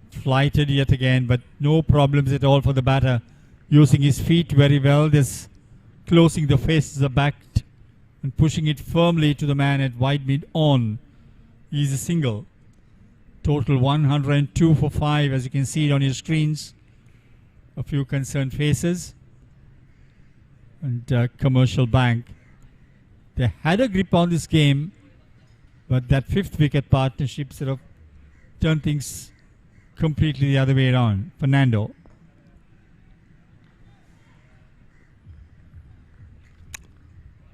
Flighted yet again, but no problems at all for the batter. Using his feet very well. Just closing the face of the back and pushing it firmly to the man at wide mid on. He's a single. Total 102 for 5, as you can see it on your screens. A few concerned faces. And Commercial Bank, They had a grip on this game, but that fifth wicket partnership sort of turned things completely the other way around. Fernando.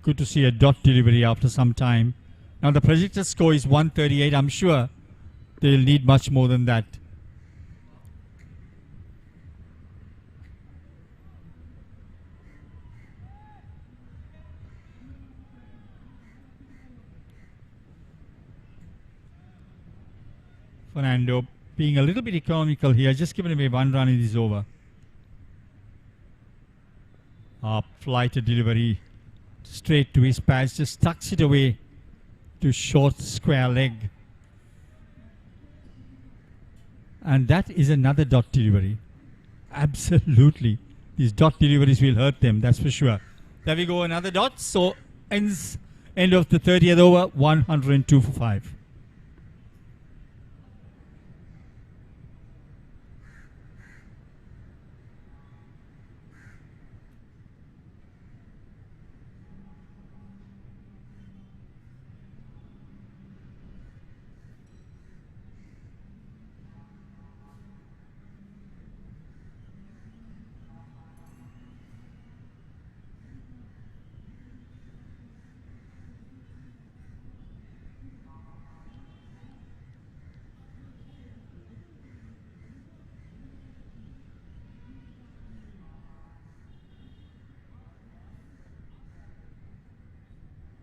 Good to see a dot delivery after some time. Now the projected score is 138. I'm sure they'll need much more than that. Fernando being a little bit economical here, just giving away 1 run in this over. Flighted delivery straight to his pads, just tucks it away to short square leg. And that is another dot delivery. Absolutely. These dot deliveries will hurt them, that's for sure. There we go, another dot. So end of the 30th over, 102 for 5.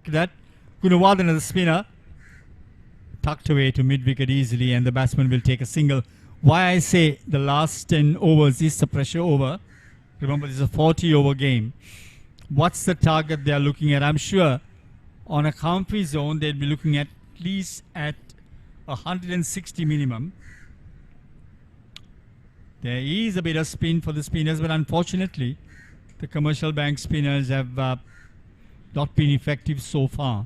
That Gunawardene, the spinner, tucked away to mid-wicket easily, and the batsman will take a single. Why I say the last 10 overs is the pressure over. Remember, this is a 40-over game. What's the target they are looking at? I'm sure on a comfy zone, they'll be looking at least at 160 minimum. There is a bit of spin for the spinners, but unfortunately, the Commercial Bank spinners have not been effective so far.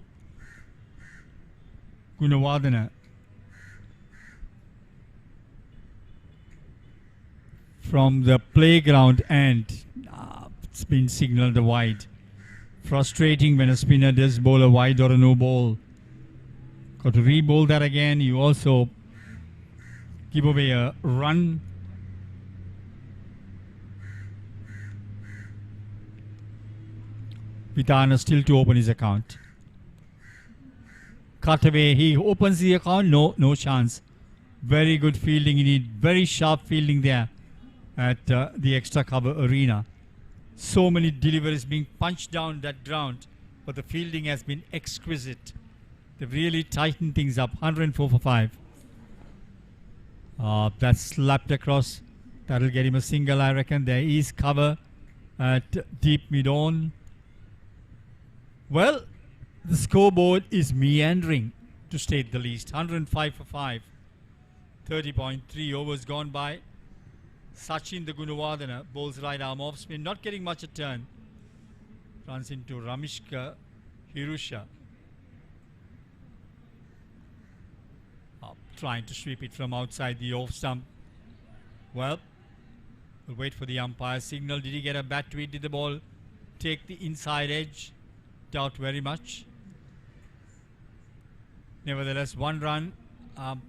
Gunawardene from the playground end, it's been signalled wide. Frustrating when a spinner does bowl a wide or a no ball. Got to re-bowl that again. You also give away a run. Vidana still to open his account. Cut away. He opens the account. No chance. Very good fielding. You need very sharp fielding there at the extra cover arena. So many deliveries being punched down that ground, but the fielding has been exquisite. They've really tightened things up. 104 for 5. That's slapped across. That'll get him a single, I reckon. There is cover at deep mid-on. Well, the scoreboard is meandering, to state the least. 105 for 5. 30.3 overs gone by. Sachin the Gunawardene bowls right arm off spin, not getting much a turn. Runs into Ramishka Hirusha. Trying to sweep it from outside the off stump. Well, we'll wait for the umpire signal. Did he get a bat to it? Did the ball take the inside edge? Doubt very much. Nevertheless, 1 run.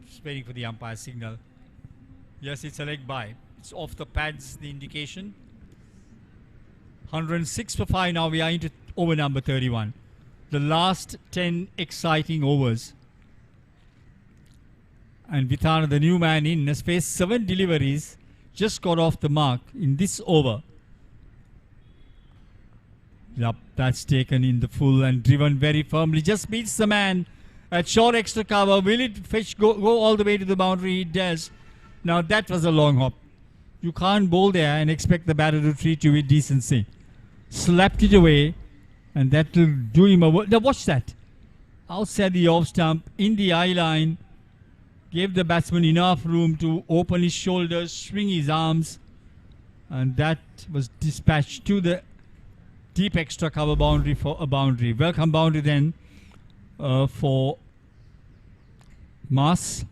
Just waiting for the umpire signal. Yes, it's a leg bye. It's off the pads, the indication. 106 for 5. Now we are into over number 31. The last 10 exciting overs. And Vithana, the new man in, has faced 7 deliveries. Just got off the mark in this over. Yep, that's taken in the full and driven very firmly. Just beats the man at short extra cover. Will it fetch go all the way to the boundary? It does. Now that was a long hop. You can't bowl there and expect the batter to treat you with decency. Slapped it away, and that will do him a work. Now watch that. Outside the off stump, in the eye line, gave the batsman enough room to open his shoulders, swing his arms, and that was dispatched to the deep extra cover boundary for a boundary. Welcome boundary then for Mas.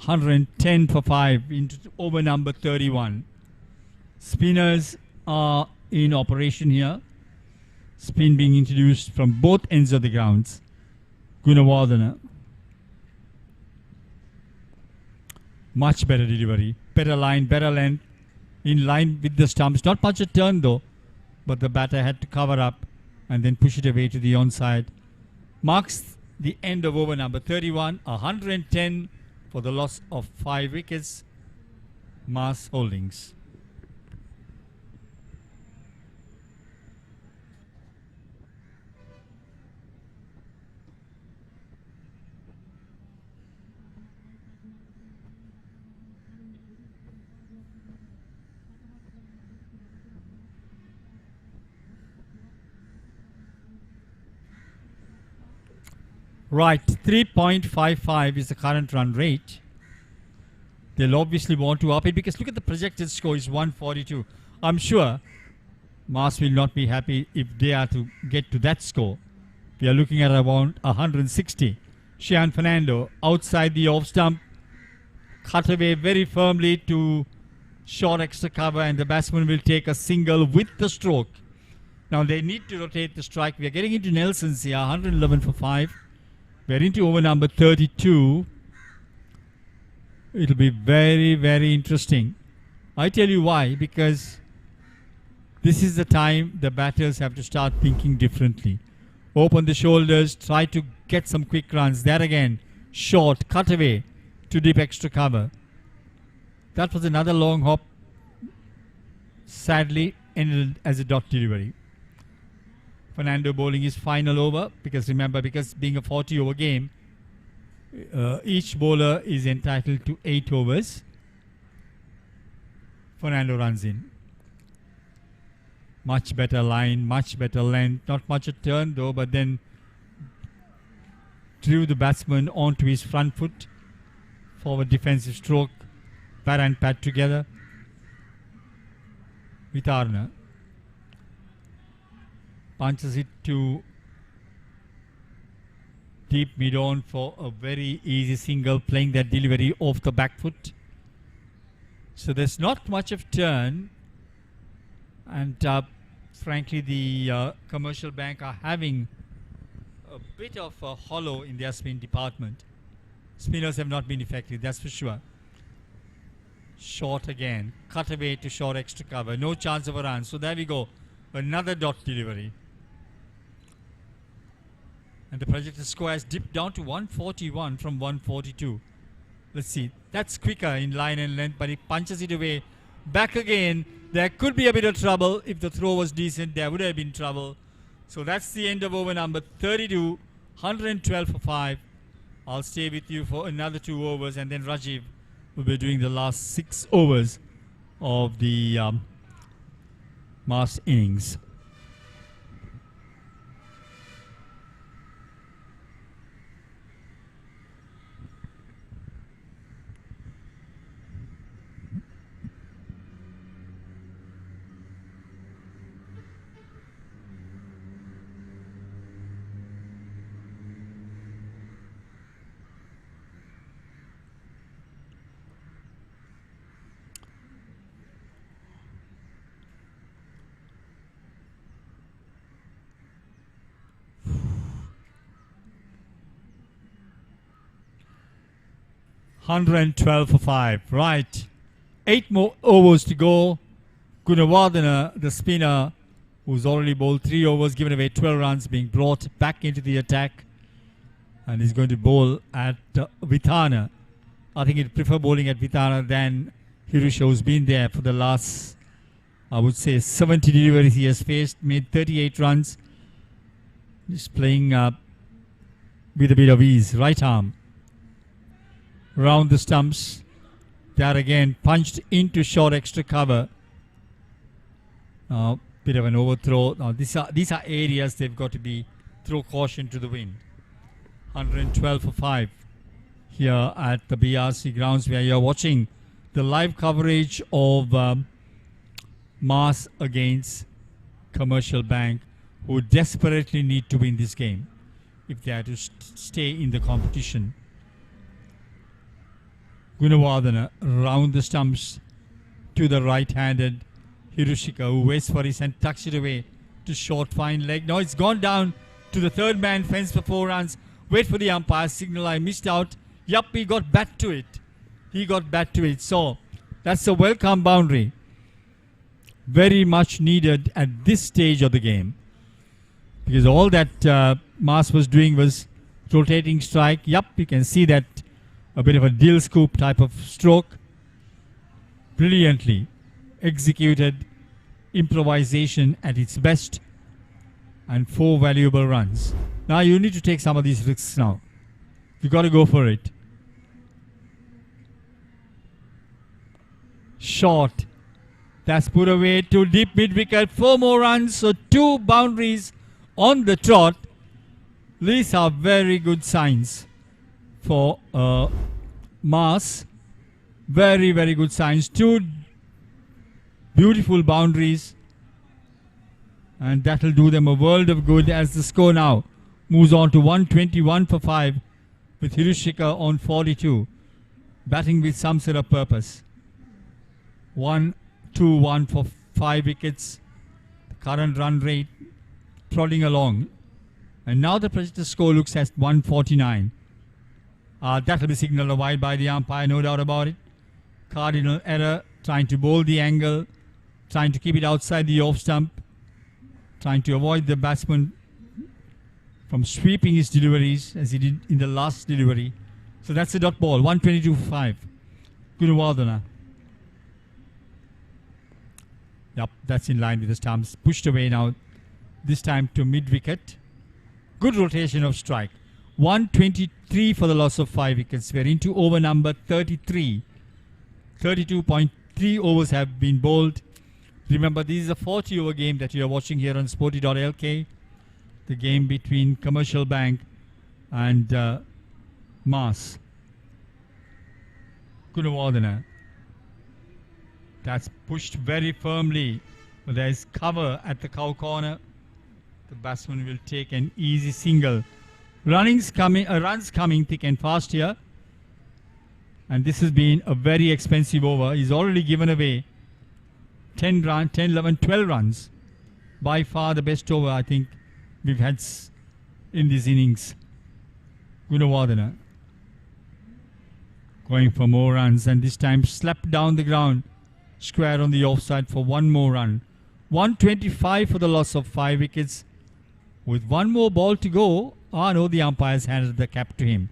110 for 5 into over number 31. Spinners are in operation here. Spin being introduced from both ends of the grounds. Gunawardana. Much better delivery. Better line, better length. In line with the stumps. Not much a turn though. But the batter had to cover up and then push it away to the onside. Marks the end of over number 31. 110 for the loss of 5 wickets. Mars Holdings. Right, 3.55 is the current run rate. They'll obviously want to up it because look at the projected score is 142. I'm sure Mars will not be happy if they are to get to that score. We are looking at around 160. Shian Fernando outside the off stump. Cut away very firmly to short extra cover and the batsman will take a single with the stroke. Now they need to rotate the strike. We are getting into Nelson's here, 111 for 5. We're into over number 32. It'll be very, very interesting. I tell you why, because this is the time the batters have to start thinking differently. Open the shoulders, try to get some quick runs. There again, short, cut away to deep extra cover. That was another long hop. Sadly, ended as a dot delivery. Fernando bowling his final over because remember, because being a 40 over game, each bowler is entitled to 8 overs. Fernando runs in. Much better line, much better length. Not much a turn though, but then drew the batsman onto his front foot. Forward defensive stroke. Bat and pad together. Vitarna punches it to deep mid-on for a very easy single, playing that delivery off the back foot. So there's not much of turn, and frankly the Commercial Bank are having a bit of a hollow in their spin department. Spinners have not been effective, that's for sure. Short again, cut away to short extra cover, no chance of a run. So there we go, another dot delivery. And the projected score has dipped down to 141 from 142. Let's see. That's quicker in line and length, but he punches it away. Back again. There could be a bit of trouble. If the throw was decent, there would have been trouble. So that's the end of over number 32. 112 for 5. I'll stay with you for another 2 overs, and then Rajiv will be doing the last 6 overs of the Mars innings. $112 for 5. Right. 8 more overs to go. Gunawardana, the spinner, who's already bowled 3 overs, given away 12 runs, being brought back into the attack. And he's going to bowl at Vitana. I think he'd prefer bowling at Vitana than Hirusha, who's been there for the last, I would say, 70 deliveries he has faced, made 38 runs. He's playing with a bit of ease. Right arm. Round the stumps. There again, punched into short extra cover. Bit of an overthrow. Now these are areas they've got to be throw caution to the wind. 112 for 5 here at the BRC grounds, where you're watching the live coverage of Mars against Commercial Bank, who desperately need to win this game if they are to stay in the competition. Gunawardana round the stumps to the right-handed Hiroshika, who waits for his and tucks it away to short fine leg. Now it's gone down to the third man fence for 4 runs. Wait for the umpire signal. I missed out. Yup, he got back to it. So that's a welcome boundary. Very much needed at this stage of the game. Because all that Mas was doing was rotating strike. Yup, you can see that a bit of a deal scoop type of stroke. Brilliantly executed improvisation at its best. And 4 valuable runs. Now you need to take some of these risks now. You got to go for it. Short. That's put away to deep mid-wicket. 4 more runs. So 2 boundaries on the trot. These are very good signs for Mas. Very, very good signs. 2 beautiful boundaries. And that will do them a world of good as the score now moves on to 121 for 5 with Hirushika on 42. Batting with some sort of purpose. 1-2-1 for 5 wickets. The current run rate trotting along. And now the projected score looks at 149. That will be signalled a wide by the umpire, no doubt about it. Cardinal error, trying to bowl the angle, trying to keep it outside the off stump, trying to avoid the batsman from sweeping his deliveries as he did in the last delivery. So that's a dot ball, 122 for 5. Gunawardana. Yup, that's in line with the stumps. Pushed away now, this time to mid-wicket. Good rotation of strike. 123 for the loss of 5 wickets. We're into over number 33. 32.3 overs have been bowled. Remember, this is a 40-over game that you are watching here on Sporty.lk. The game between Commercial Bank and Mas. Gunawardana. That's pushed very firmly. But there is cover at the cow corner. The batsman will take an easy single. Runs coming thick and fast here. And this has been a very expensive over. He's already given away 10, 11, 12 runs. By far the best over I think we've had in this innings. Gunawardana going for more runs, and this time slapped down the ground. Square on the offside for 1 more run. 125 for the loss of 5 wickets. With 1 more ball to go, no, the umpires handed the cap to him.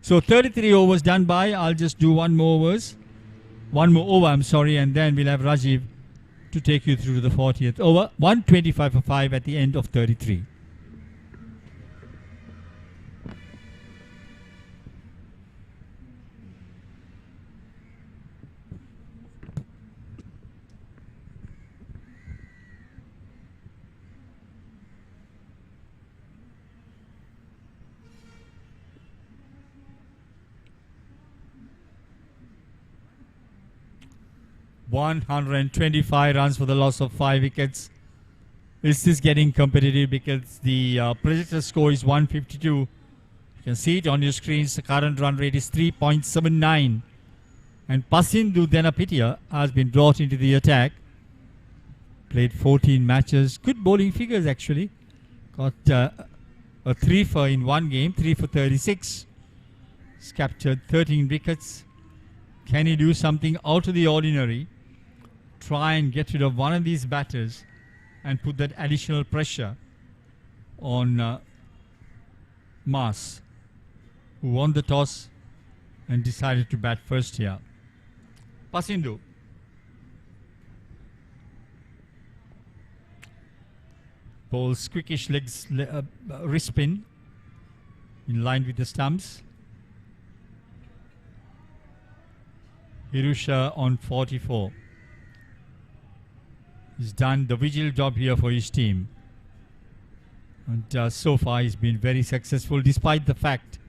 So 33 overs done by. I'll just do 1 more over, and then we'll have Rajiv to take you through to the 40th over. 125 for 5 at the end of 33. $125 runs for the loss of 5 wickets. Is this getting competitive? Because the projected score is 152. You can see it on your screens. The current run rate is 3.79. And Pasindu Denapitiya has been brought into the attack. Played 14 matches. Good bowling figures actually. Got a 3 for in 1 game. 3 for 36. He's captured 13 wickets. Can he do something out of the ordinary? Try and get rid of one of these batters and put that additional pressure on Mas, who won the toss and decided to bat first here. Pasindu. Bowls quickish legs, wrist spin in line with the stumps. Hirusha on 44. He's done the vigil job here for his team. And so far he's been very successful despite the fact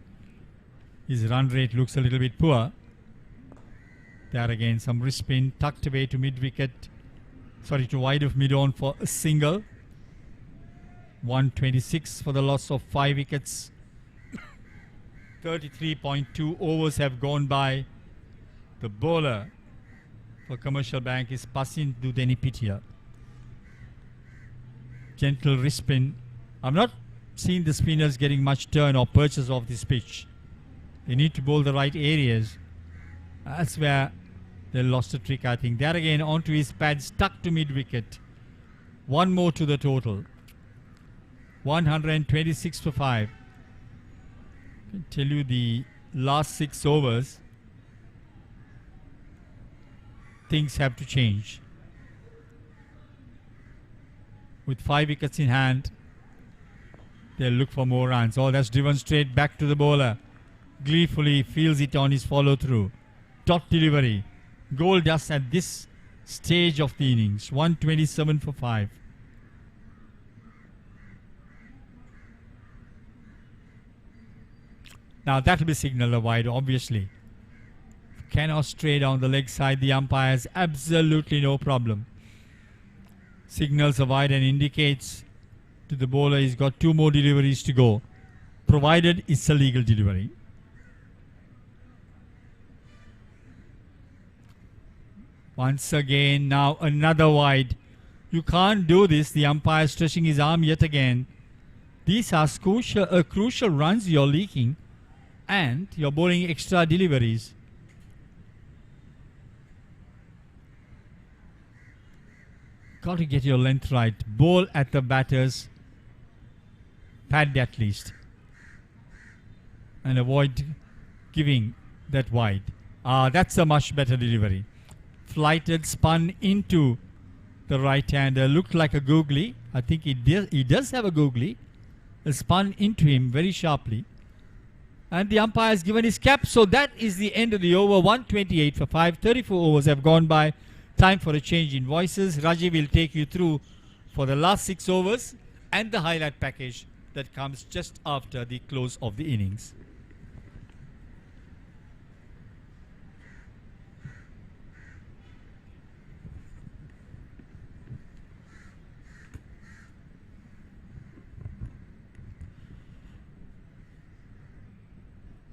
his run rate looks a little bit poor. There again some wrist spin tucked away to mid-wicket. Sorry, to wide of mid-on for a single. 126 for the loss of 5 wickets. 33.2 overs have gone by. The bowler for Commercial Bank is Pasindu Denapitiya. Gentle wrist spin. I've not seen the spinners getting much turn or purchase off this pitch. They need to bowl the right areas. That's where they lost a trick, I think. There again, onto his pad, stuck to mid-wicket. One more to the total. 126 for 5. I can tell you the last 6 overs, things have to change. With 5 wickets in hand, they'll look for more runs. Oh, that's driven straight back to the bowler. Gleefully feels it on his follow-through. Dot delivery. Goal dust at this stage of the innings. 127 for 5. Now that will be signalled a wide, obviously. Cannot stray down the leg side. The umpire has absolutely no problem. Signals a wide and indicates to the bowler he's got 2 more deliveries to go, provided it's a legal delivery. Once again, now another wide. You can't do this. The umpire stretching his arm yet again. These are crucial runs you're leaking, and you're bowling extra deliveries. Got to get your length right. Bowl at the batter's pad at least, and avoid giving that wide. That's a much better delivery. Flighted, spun into the right-hander. Looked like a googly. I think he does have a googly. Spun into him very sharply. And the umpire has given his cap. So that is the end of the over. 128 for 5. 34 overs have gone by. Time for a change in voices. Raji will take you through for the last 6 overs and the highlight package that comes just after the close of the innings.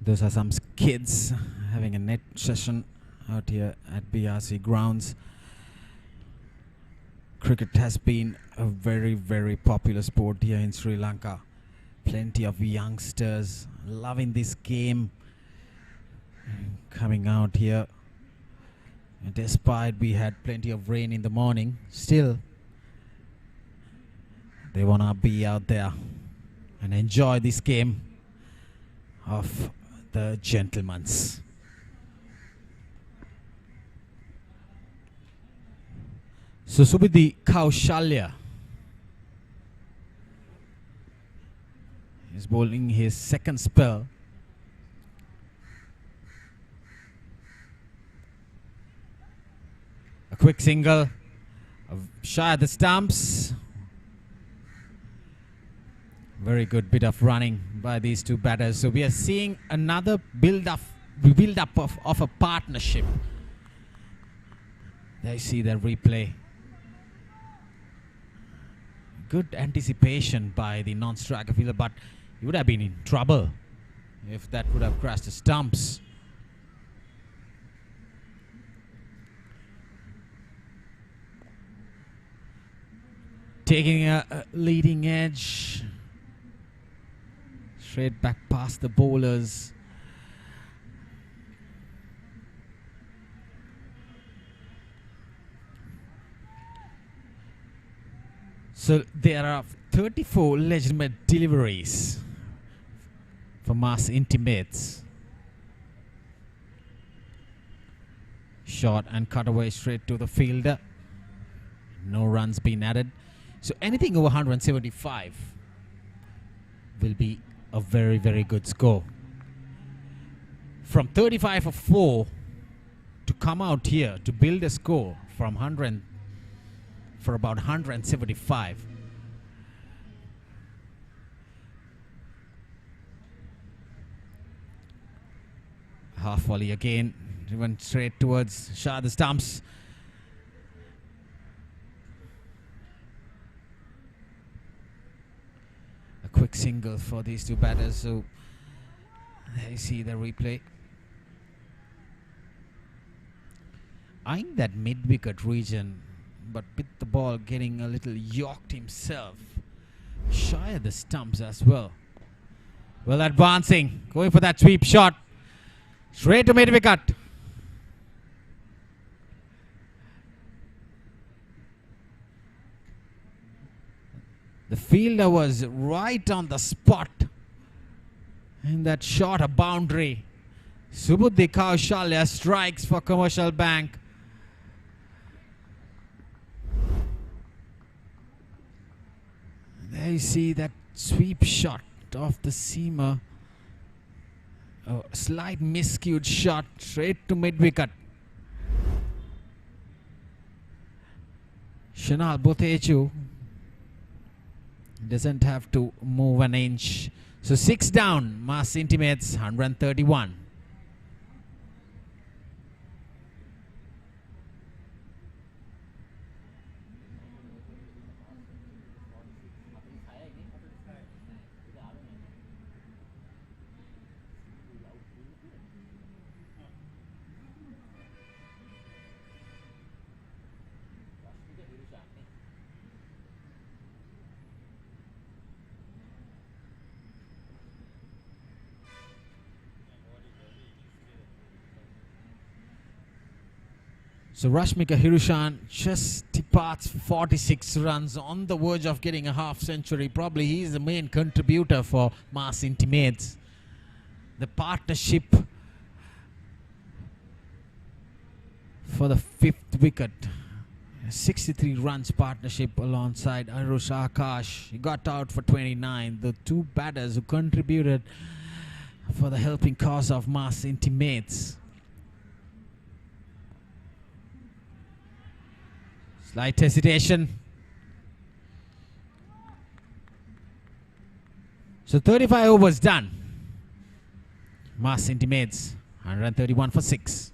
Those are some kids having a net session out here at BRC grounds. Cricket has been a very, very popular sport here in Sri Lanka. Plenty of youngsters loving this game, coming out here. And despite we had plenty of rain in the morning, still they want to be out there and enjoy this game of the gentlemen's. So Subidhi Kaushalya is bowling his second spell. A quick single, shy at the stumps. Very good bit of running by these two batters. So we are seeing another build-up of a partnership. There you see the replay. Good anticipation by the non-striker fielder, but he would have been in trouble if that would have crashed the stumps. Taking a leading edge. Straight back past the bowlers. So there are 34 legitimate deliveries for Mass Intimates. Shot and cut away straight to the fielder. No runs been added. So anything over 175 will be a very, very good score. From 35 for 4 to come out here to build a score from 100 for about 175. Half volley again, went straight towards Shah the stumps. A quick single for these two batters. So there you see the replay. Eyeing that mid-wicket region, but with the ball getting a little yorked himself. Shy of the stumps as well. Well, advancing, going for that sweep shot. Straight to mid-wicket. The fielder was right on the spot. In that shot, a boundary. Subuddhi Kaushalya strikes for Commercial Bank. There you see that sweep shot off the seamer. A slight miscued shot straight to mid-wicket. Shanal Botechu doesn't have to move an inch. So 6 down, Mass Intimates 131. So Rashmika Hirushan just departs 46 runs on the verge of getting a half century. Probably he is the main contributor for Mass Intimates. The partnership for the 5th wicket. 63 runs partnership alongside Arush Akash. He got out for 29. The two batters who contributed for the helping cause of Mass Intimates. Slight hesitation. So 35 overs done. Mass Intimates 131 for 6.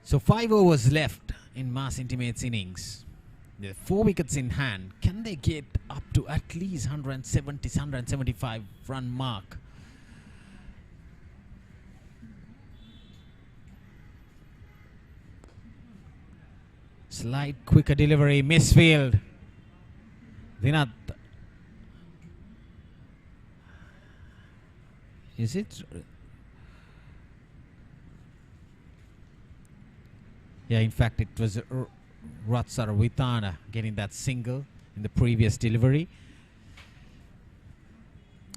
So 5 overs left in Mass Intimates innings. There are 4 wickets in hand. Can they get up to at least 170, 175 run mark? Slight quicker delivery, misfield. Dinath. Is it? Yeah, in fact, it was Ratsar Vitana getting that single in the previous delivery.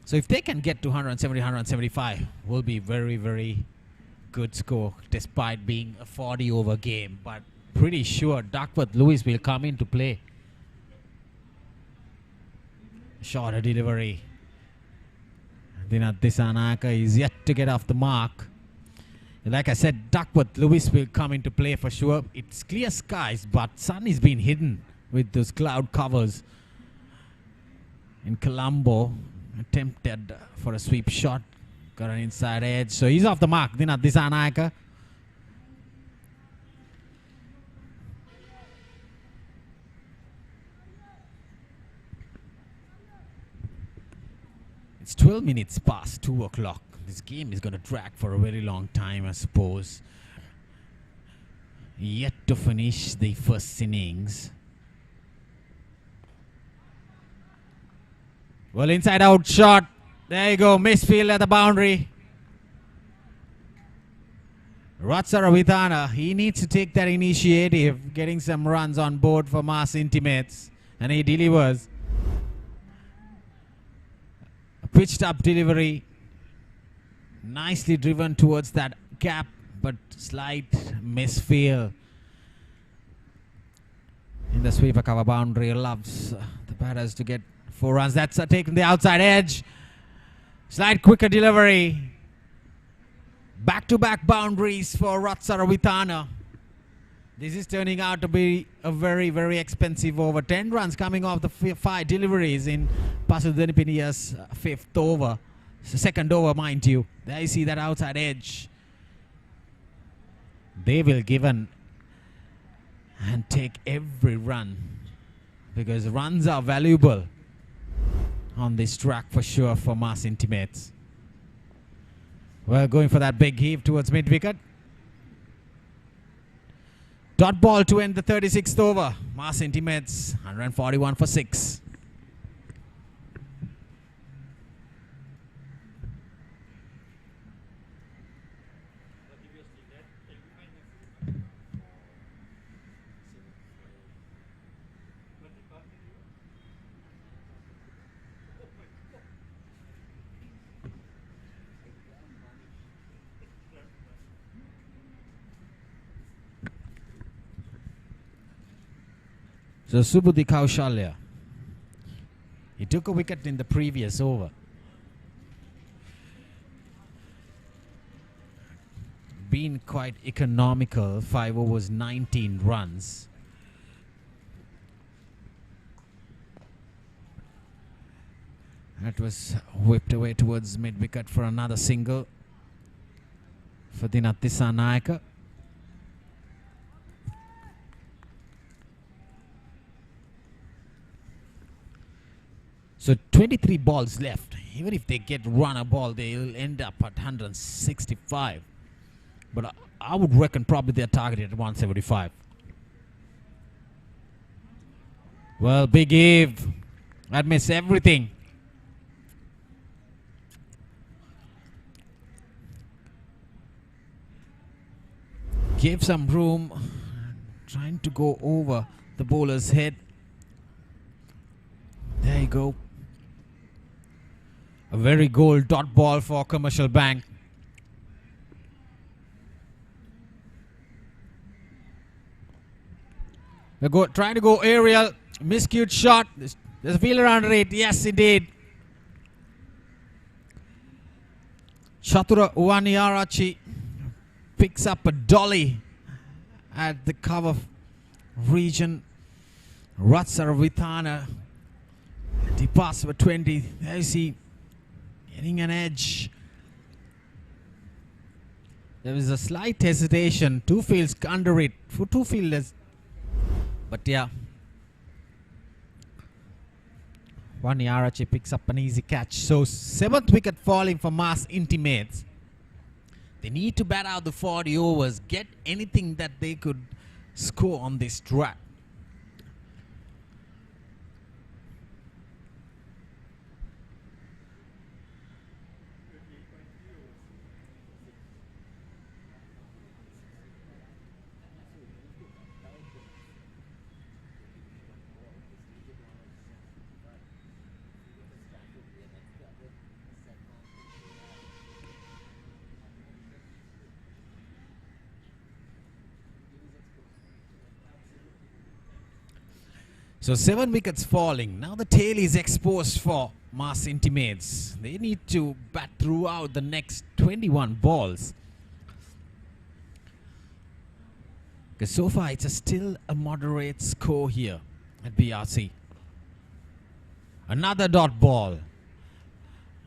So if they can get to 170, 175, will be very, very good score despite being a 40-over game. But pretty sure Duckworth Lewis will come into play. Shorter delivery. Dinath Disanaka is yet to get off the mark. Like I said, Duckworth Lewis will come into play for sure. It's clear skies, but sun is being hidden with those cloud covers. In Colombo, attempted for a sweep shot, got an inside edge, so he's off the mark. Dinath Disanayaka. It's 12 minutes past 2 o'clock. This game is going to drag for a very long time, I suppose. Yet to finish the first innings. Well, inside out shot. There you go, misfield at the boundary. Ratsara Vitana, he needs to take that initiative, getting some runs on board for Mass Intimates. And he delivers. A pitched up delivery. Nicely driven towards that gap, but slight misfield. In the sweeper cover boundary, loves the batters to get 4 runs. That's taken the outside edge. Slight quicker delivery. Back-to-back boundaries for Ratsara Vitana. This is turning out to be a very, very expensive over. 10 runs coming off the 5 deliveries in Pasudanipinia's 5th over. It's the 2nd over, mind you. There you see that outside edge. They will give and take every run, because runs are valuable on this track for sure for Mars Intimates. Well, going for that big heave towards mid-wicket. Dot ball to end the 36th over. Mars Intimates 141 for 6. So Subudhi Kaushalya, he took a wicket in the previous over. Been quite economical, 5 overs, 19 runs. That was whipped away towards mid-wicket for another single for Dinatisa Nayaka. So 23 balls left. Even if they get run a ball, they'll end up at 165. But I would reckon probably they're targeted at 175. Well, big Eve. That missed everything. Gave some room. Trying to go over the bowler's head. There you go. A very goal dot ball for Commercial Bank. They're trying to go aerial. Miscued shot. There's a fielder under it. Yes, indeed. Chatura Uwaniarachi picks up a dolly at the cover region. Ratsaravithana departs for 20. There you see, getting an edge. There is a slight hesitation. 2 fields under it for 2 fielders. But yeah, Waniarachi picks up an easy catch. So 7th wicket falling for Mars Intimates. They need to bat out the 40 overs, get anything that they could score on this track. So 7 wickets falling. Now the tail is exposed for Mars Intimates. They need to bat throughout the next 21 balls. Because so far it's still a moderate score here at BRC. Another dot ball.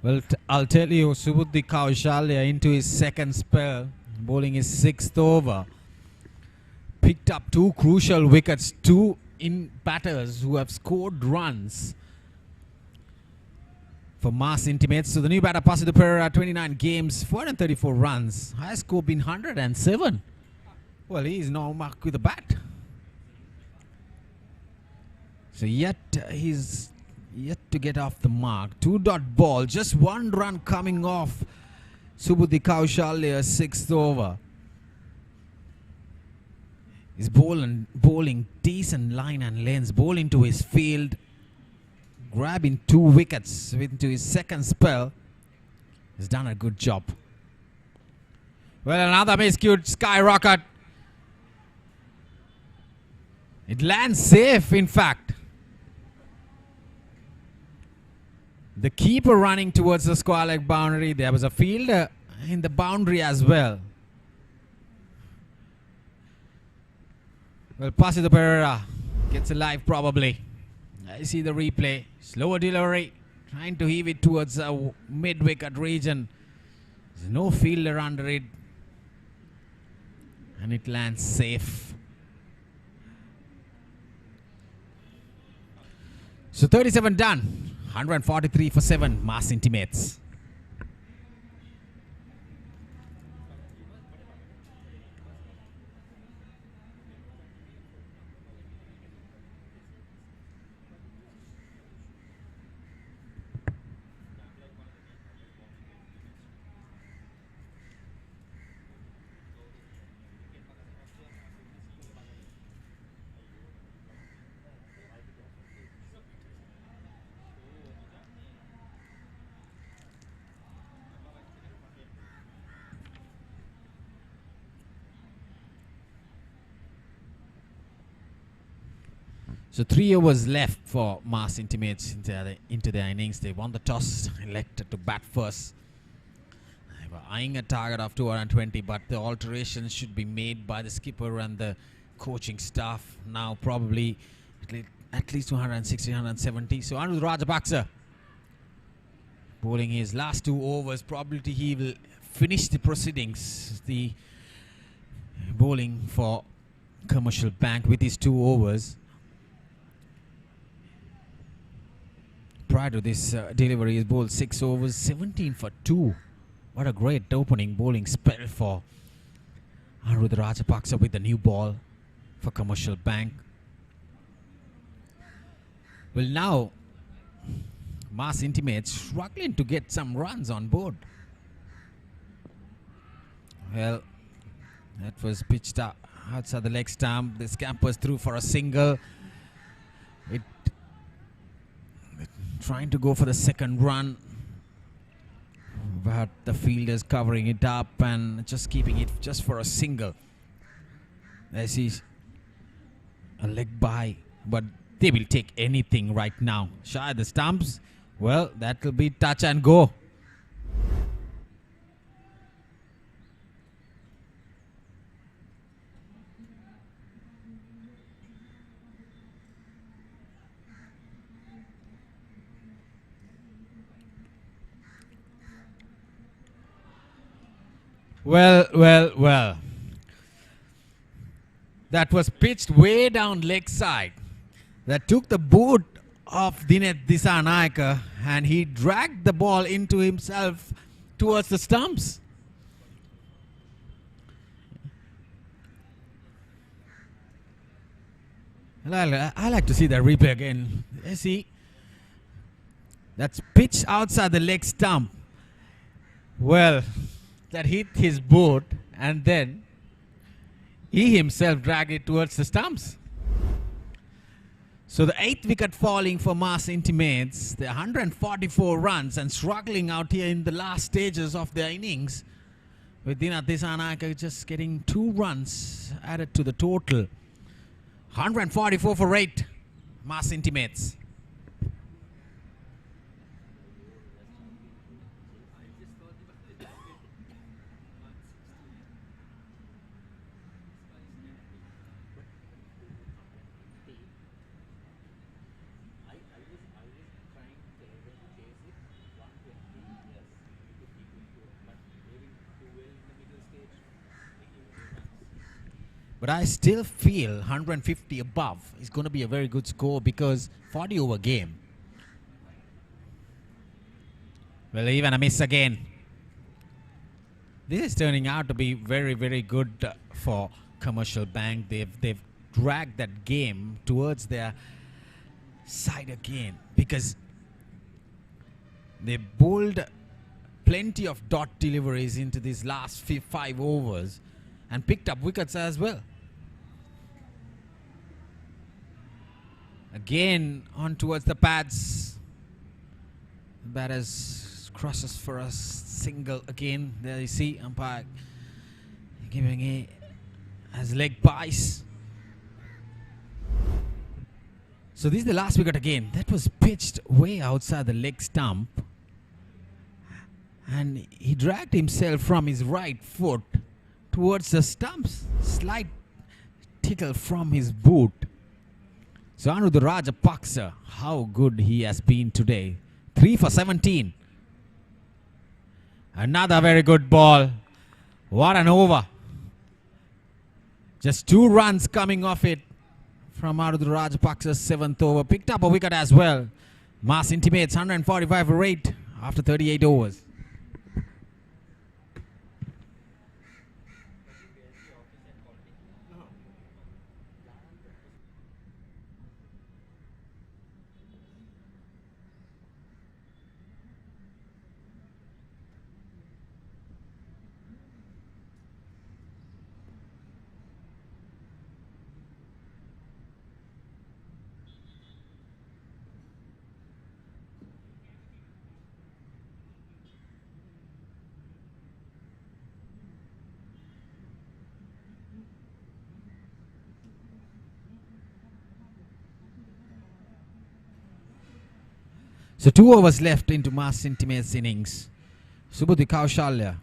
Well, I'll tell you, Subudhi Kaushalya into his 2nd spell, bowling his 6th over. Picked up 2 crucial wickets, 2 in batters who have scored runs for Mars Intimates. So the new batter, Pasudu Pereira, 29 games, 434 runs. Highest score been 107. Well, he is now marked with a bat. So he's yet to get off the mark. 2 dot ball, just 1 run coming off Subudhi Kaushalya's 6th over. He's bowling decent line and lengths, bowling to his field, grabbing 2 wickets into his 2nd spell. He's done a good job. Well, another miscued skyrocket. It lands safe, in fact. The keeper running towards the square leg boundary. There was a fielder in the boundary as well. Well, Pasito Pereira gets alive probably. I see the replay. Slower delivery. Trying to heave it towards the mid-wicket region. There's no fielder under it. And it lands safe. So 37 done. 143 for 7. Mass intimates. So 3 overs left for Mass Intimates into their innings. They won the toss, elected to bat first. They were eyeing a target of 220, but the alterations should be made by the skipper and the coaching staff. Now probably at least 260, 170. So Anuruddha Rajapaksa bowling his last 2 overs. Probably he will finish the proceedings. The bowling for Commercial Bank with his 2 overs. Prior to this delivery, he bowled 6 overs, 17 for 2. What a great opening bowling spell for Anuruddha Rajapaksa with the new ball for Commercial Bank. Well, now Mass Intimates struggling to get some runs on board. Well, that was pitched outside the leg stump. The scampers through for a single. Trying to go for the second run, but the fielders covering it up and just keeping it just for a single. I see a leg by, but they will take anything right now. Shy of the stumps. Well, that will be touch and go. Well. That was pitched way down leg side. That took the boot of Dinesh Dissanayake and he dragged the ball into himself towards the stumps. Well, I like to see that replay again. You see, that's pitched outside the leg stump. Well, that hit his boot and then he himself dragged it towards the stumps. So the 8th wicket falling for Mass Intimates. They're 144 runs and struggling out here in the last stages of their innings, with Dinesh Dissanayake just getting 2 runs added to the total. 144 for 8, Mass Intimates. But I still feel 150 above is going to be a very good score because 40 over game. Well, even a miss again. This is turning out to be very, very good for Commercial Bank. They've dragged that game towards their side again because they bowled plenty of dot deliveries into these last 5 overs and picked up wickets as well. Again on towards the pads. The batters crosses for a single again. There you see umpire giving it as leg buys. So this is the last wicket again. That was pitched way outside the leg stump. And he dragged himself from his right foot towards the stumps. Slight tickle from his boot. So Anuruddha Rajapaksa, how good he has been today. 3 for 17. Another very good ball. What an over. Just 2 runs coming off it from Anuruddha Rajapaksa's 7th over. Picked up a wicket as well. Mass Intimates 145 for 8 after 38 overs. So 2 overs left into Mass Intimates innings. Subhuti Kaushalya.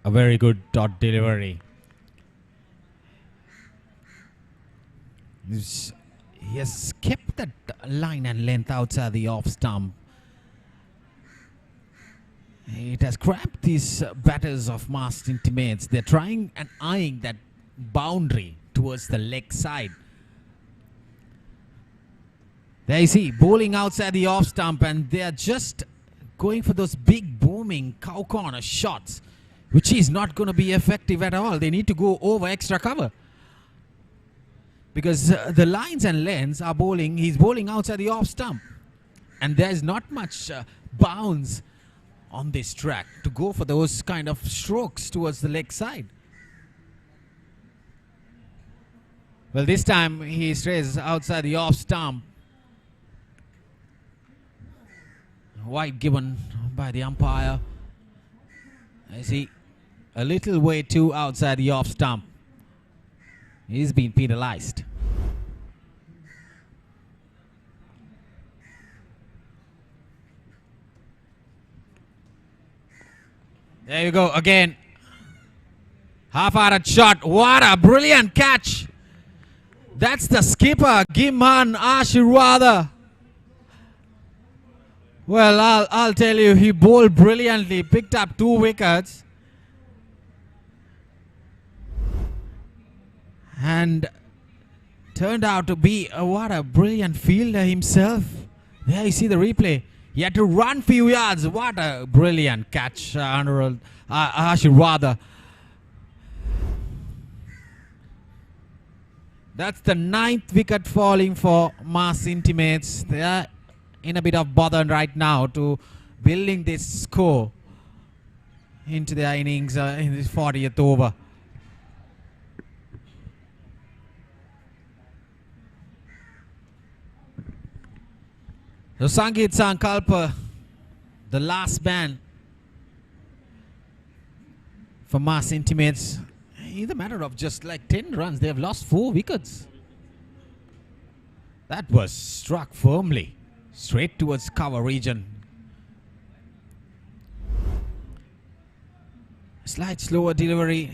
A very good dot delivery. He has kept that line and length outside the off stump. It has grabbed these batters of Mass Intimates. They're trying and eyeing that boundary towards the leg side. There you see, bowling outside the off stump, and they are just going for those big booming cow corner shots, which is not going to be effective at all. They need to go over extra cover. Because the lines and lengths are bowling, he's bowling outside the off stump. And there is not much bounce on this track to go for those kind of strokes towards the leg side. Well, this time he stays outside the off stump. Wide given by the umpire. I see a little way too outside the off stump. He's been penalized. There you go again. Half-hearted shot. What a brilliant catch. That's the skipper, Gimhan Ashirwada. Well, I'll tell you, he bowled brilliantly, picked up 2 wickets. And turned out to be what a brilliant fielder himself. There you see the replay. He had to run few yards. What a brilliant catch, Ashirwada. That's the 9th wicket falling for Mass Intimates. They are in a bit of bother right now to building this score into their innings in this 40th over. So Sangeet Sankalpa, the last man for Mass Intimates. In the matter of just like 10 runs, they have lost 4 wickets. That was struck firmly, straight towards cover region. Slight slower delivery.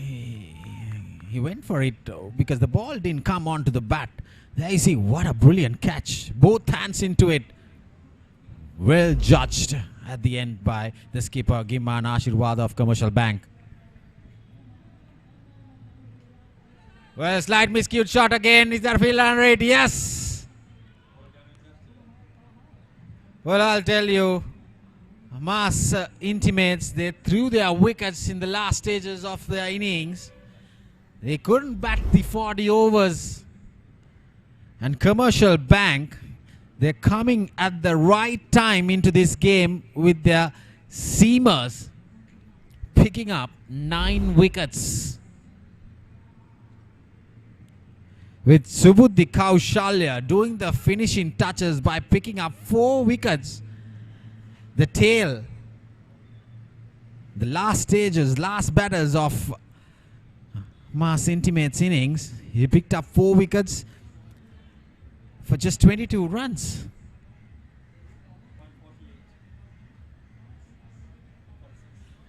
He went for it because the ball didn't come onto the bat. There you see, what a brilliant catch. Both hands into it. Well judged at the end by the skipper, Gimhan Ashirwada of Commercial Bank. Well, slight miscued shot again. Is there a field run rate? Yes. Well, I'll tell you, Mass Intimates, they threw their wickets in the last stages of their innings. They couldn't bat the 40 overs. And Commercial Bank, they're coming at the right time into this game with their seamers picking up 9 wickets. With Subhuti Kaushalya doing the finishing touches by picking up 4 wickets. The tail, the last stages, last batters of Mass Intimates innings, he picked up 4 wickets for just 22 runs.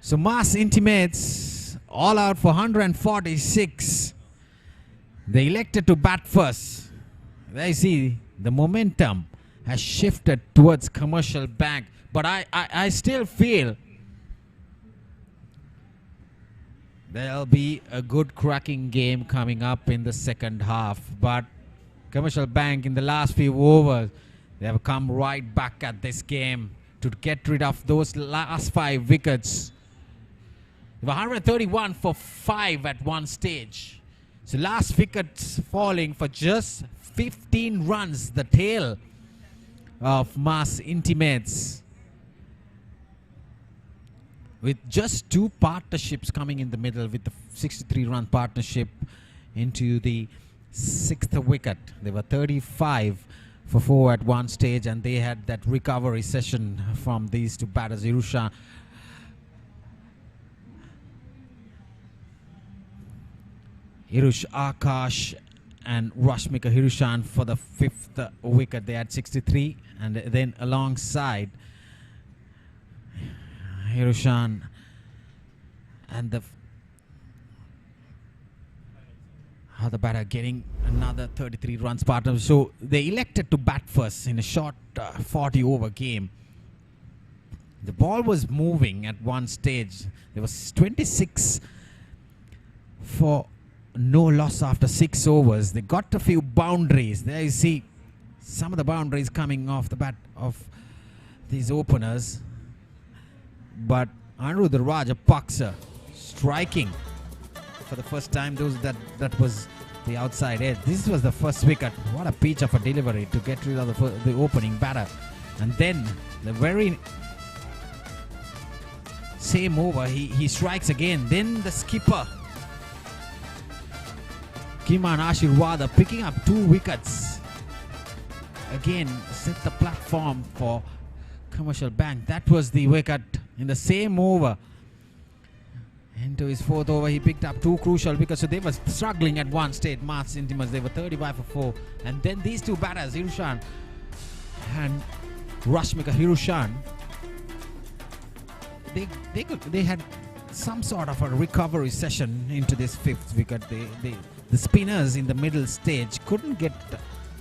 So Mass Intimates all out for 146 They elected to bat first. There you see the momentum has shifted towards Commercial Bank, but I still feel there'll be a good cracking game coming up in the second half. But Commercial Bank in the last few overs, they have come right back at this game to get rid of those last 5 wickets. They were 131 for 5 at one stage. So last wickets falling for just 15 runs, the tail of Mass Intimates. With just 2 partnerships coming in the middle, with the 63-run partnership into the 6th wicket. They were 35 for 4 at one stage, and they had that recovery session from these 2 batters, Irush Akash and Rashmika Hirushan for the 5th wicket. They had 63, and then alongside Hirushan and the other batter getting another 33 runs partner. So they elected to bat first in a short 40 over game. The ball was moving at one stage. There was 26 for no loss after 6 overs. They got a few boundaries. There you see some of the boundaries coming off the bat of these openers. But Aniruddha Rajapaksa striking for the first time. That was the outside edge. This was the first wicket. What a peach of a delivery to get rid of the opening batter. And then the very same over, he strikes again. Then the skipper Kiman Ashirwada picking up 2 wickets. Again set the platform for Commercial Bank. That was the wicket in the same over. Into his 4th over, he picked up 2 crucial wickets. So they were struggling at one stage. Mars Intimates, they were 35 for 4. And then these 2 batters, Hirushan and Rashmika Hirushan, they had some sort of a recovery session into this 5th wicket. The spinners in the middle stage couldn't get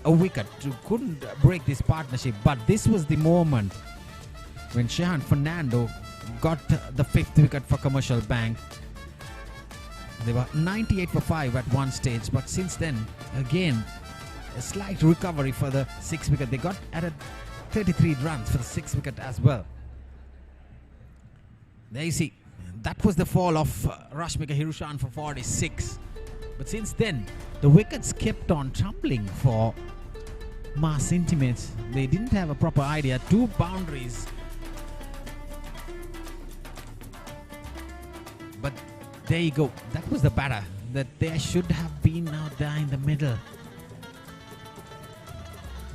a wicket, couldn't break this partnership. But this was the moment when Shehan Fernando got the 5th wicket for Commercial Bank. They were 98 for 5 at one stage, but since then, again, a slight recovery for the 6th wicket. They got added 33 runs for the 6th wicket as well. There you see, that was the fall of Rashmika Hirushan for 46. But since then, the wickets kept on tumbling for Mass Intimates. They didn't have a proper idea. 2 boundaries. But there you go. That was the batter that there should have been out there in the middle.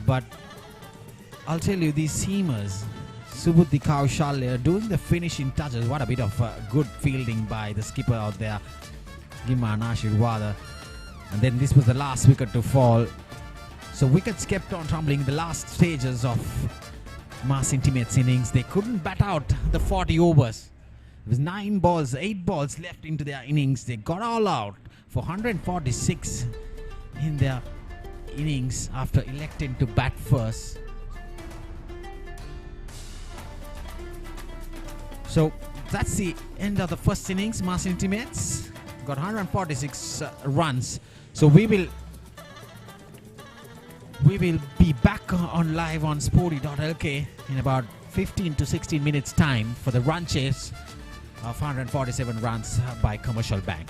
But I'll tell you, these seamers, Subudhi Kaushalya, doing the finishing touches. What a bit of good fielding by the skipper out there, Giman Ashirwada. And then this was the last wicket to fall. So wickets kept on tumbling in the last stages of Mass Intimates innings. They couldn't bat out the 40 overs. There was 8 balls left into their innings. They got all out for 146 in their innings after electing to bat first. So that's the end of the first innings. Mass Intimates got 146 runs. So we will be back on live on Sporty.lk in about 15 to 16 minutes time for the run chase of 147 runs by Commercial Bank.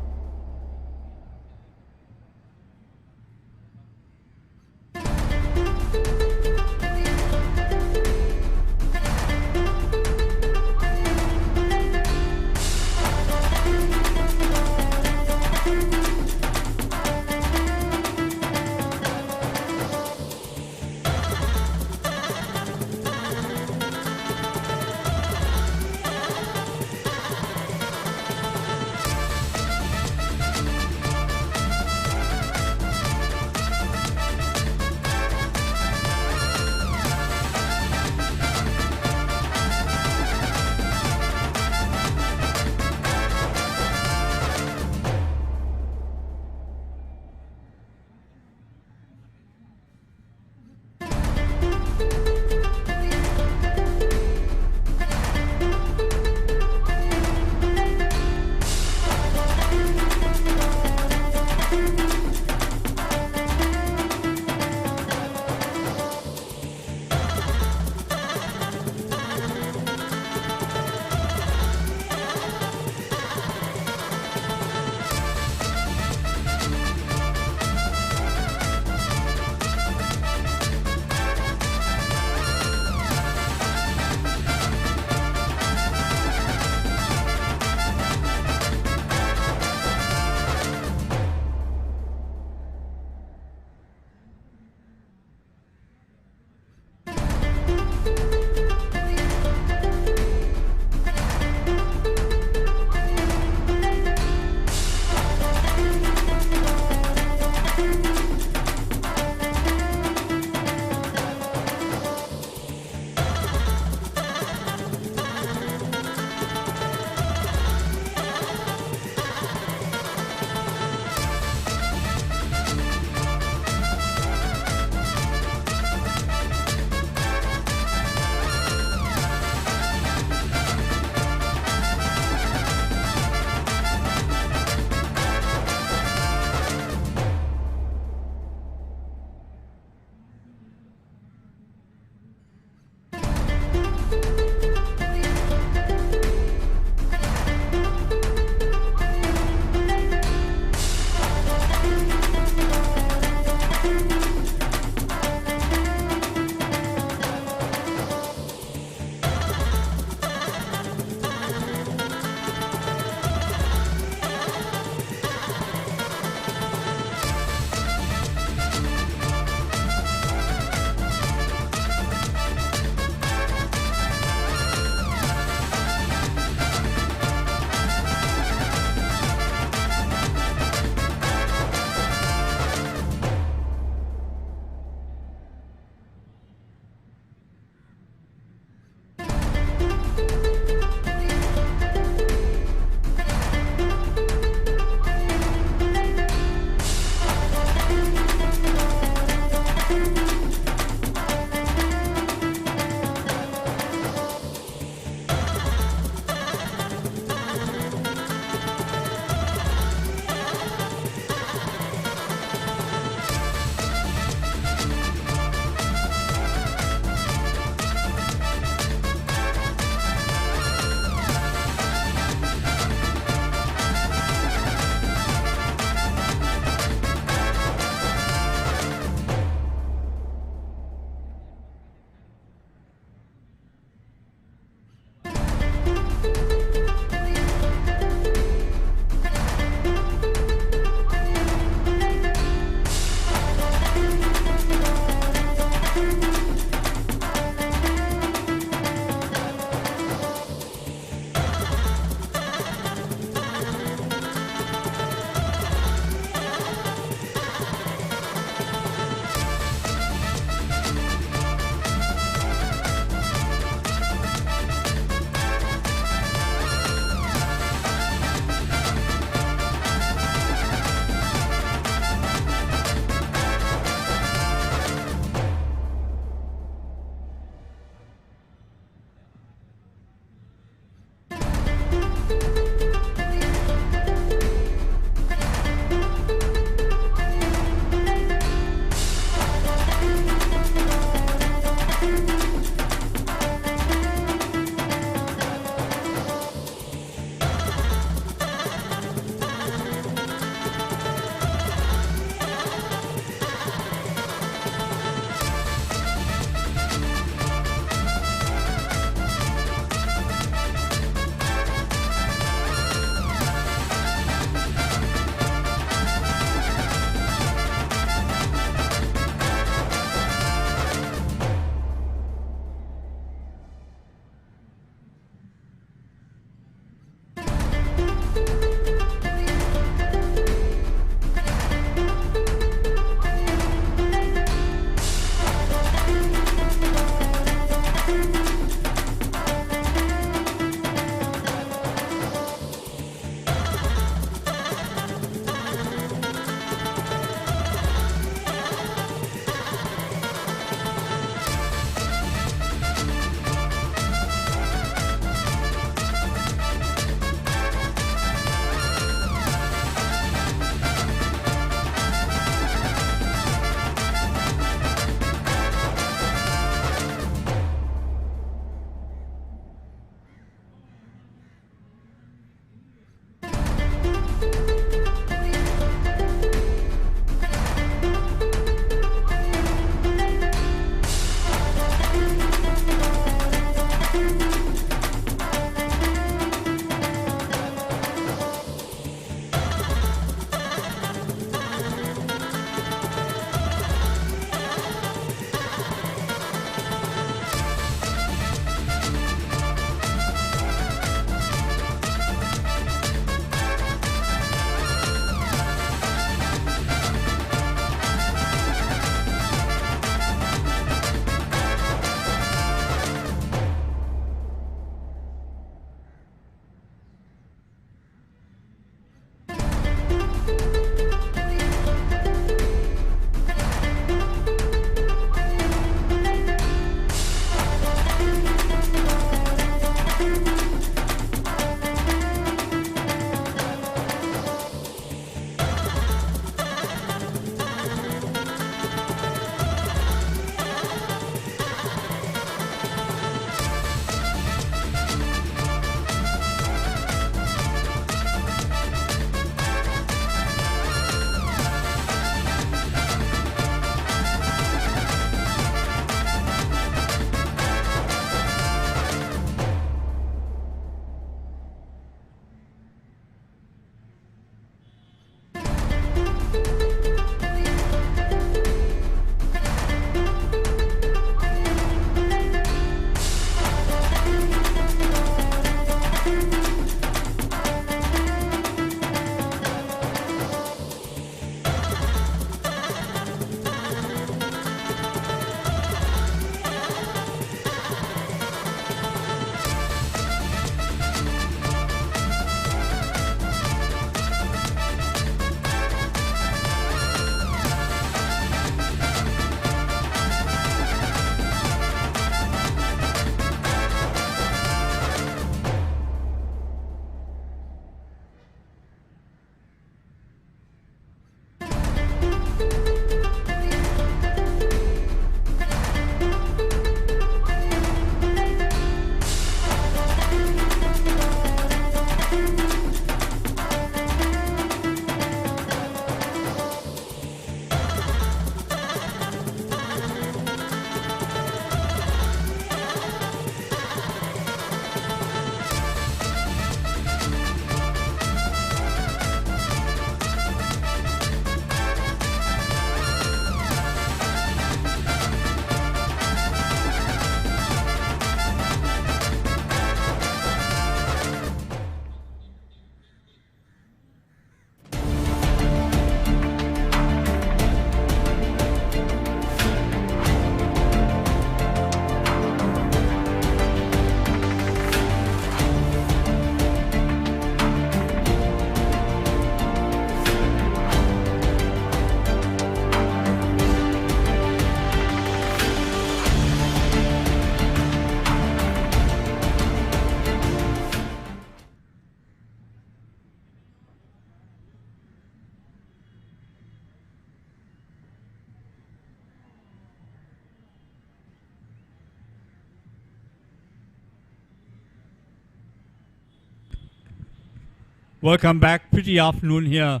Welcome back. Pretty afternoon here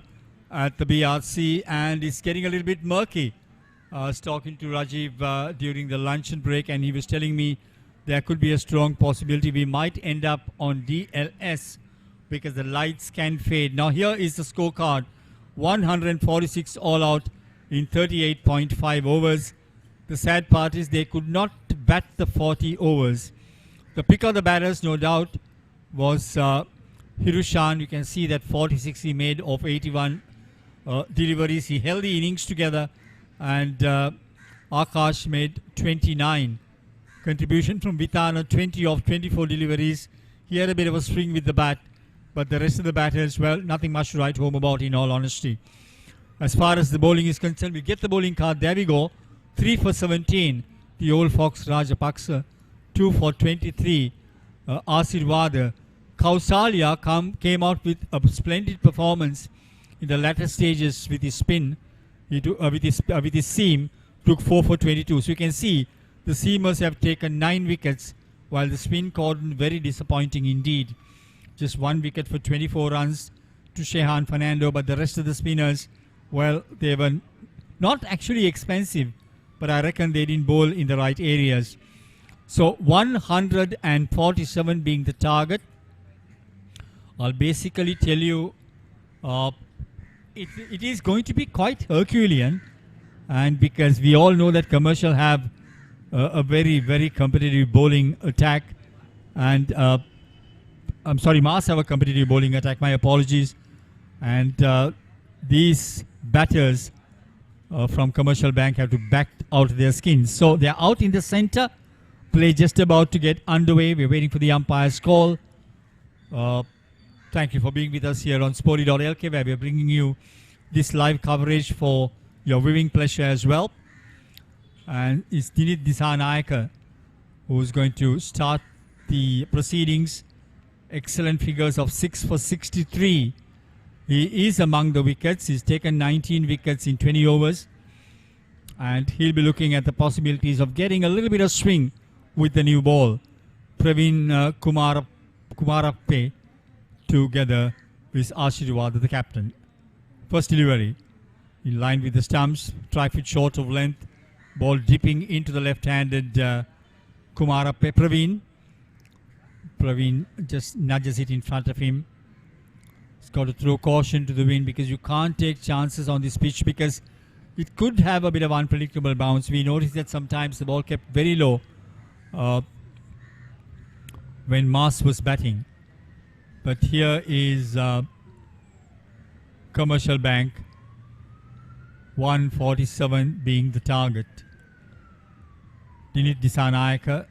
at the BRC, and it's getting a little bit murky. I was talking to Rajiv during the luncheon break, and he was telling me there could be a strong possibility we might end up on DLS because the lights can fade. Now here is the scorecard. 146 all out in 38.5 overs. The sad part is they could not bat the 40 overs. The pick of the batters, no doubt, was Hirushan. You can see that 46 he made of 81 deliveries. He held the innings together, and Akash made 29. Contribution from Vitana, 20 of 24 deliveries. He had a bit of a swing with the bat, but the rest of the batters, well, nothing much to write home about, in all honesty. As far as the bowling is concerned, we get the bowling card. There we go. 3 for 17, the old fox Rajapaksa. 2 for 23, Asirwada. Kausalya came out with a splendid performance in the latter stages with his spin. With his seam, took 4 for 22. So you can see the seamers have taken 9 wickets, while the spin cordon very disappointing indeed. Just 1 wicket for 24 runs to Shehan Fernando, but the rest of the spinners, well, they were not actually expensive, but I reckon they didn't bowl in the right areas. So 147 being the target. I'll basically tell you it is going to be quite Herculean, and because we all know that Commercial have a very, very competitive bowling attack, and I'm sorry, Mars have a competitive bowling attack, my apologies, and these batters from Commercial Bank have to back out their skins. So they're out in the center, play just about to get underway. We're waiting for the umpire's call. Thank you for being with us here on Sporty.lk, where we're bringing you this live coverage for your viewing pleasure as well. And it's Dinit Disanayaka who's going to start the proceedings. Excellent figures of 6 for 63. He is among the wickets. He's taken 19 wickets in 20 overs. And he'll be looking at the possibilities of getting a little bit of swing with the new ball. Praveen Kumarappe together with Ashirwad, the captain. First delivery in line with the stumps, trifid short of length, ball dipping into the left-handed Kumarappe. Praveen just nudges it in front of him. He's got to throw caution to the wind because you can't take chances on this pitch because it could have a bit of unpredictable bounce. We noticed that sometimes the ball kept very low when Mars was batting. But here is Commercial Bank, 147 being the target. Dinit Disanayaka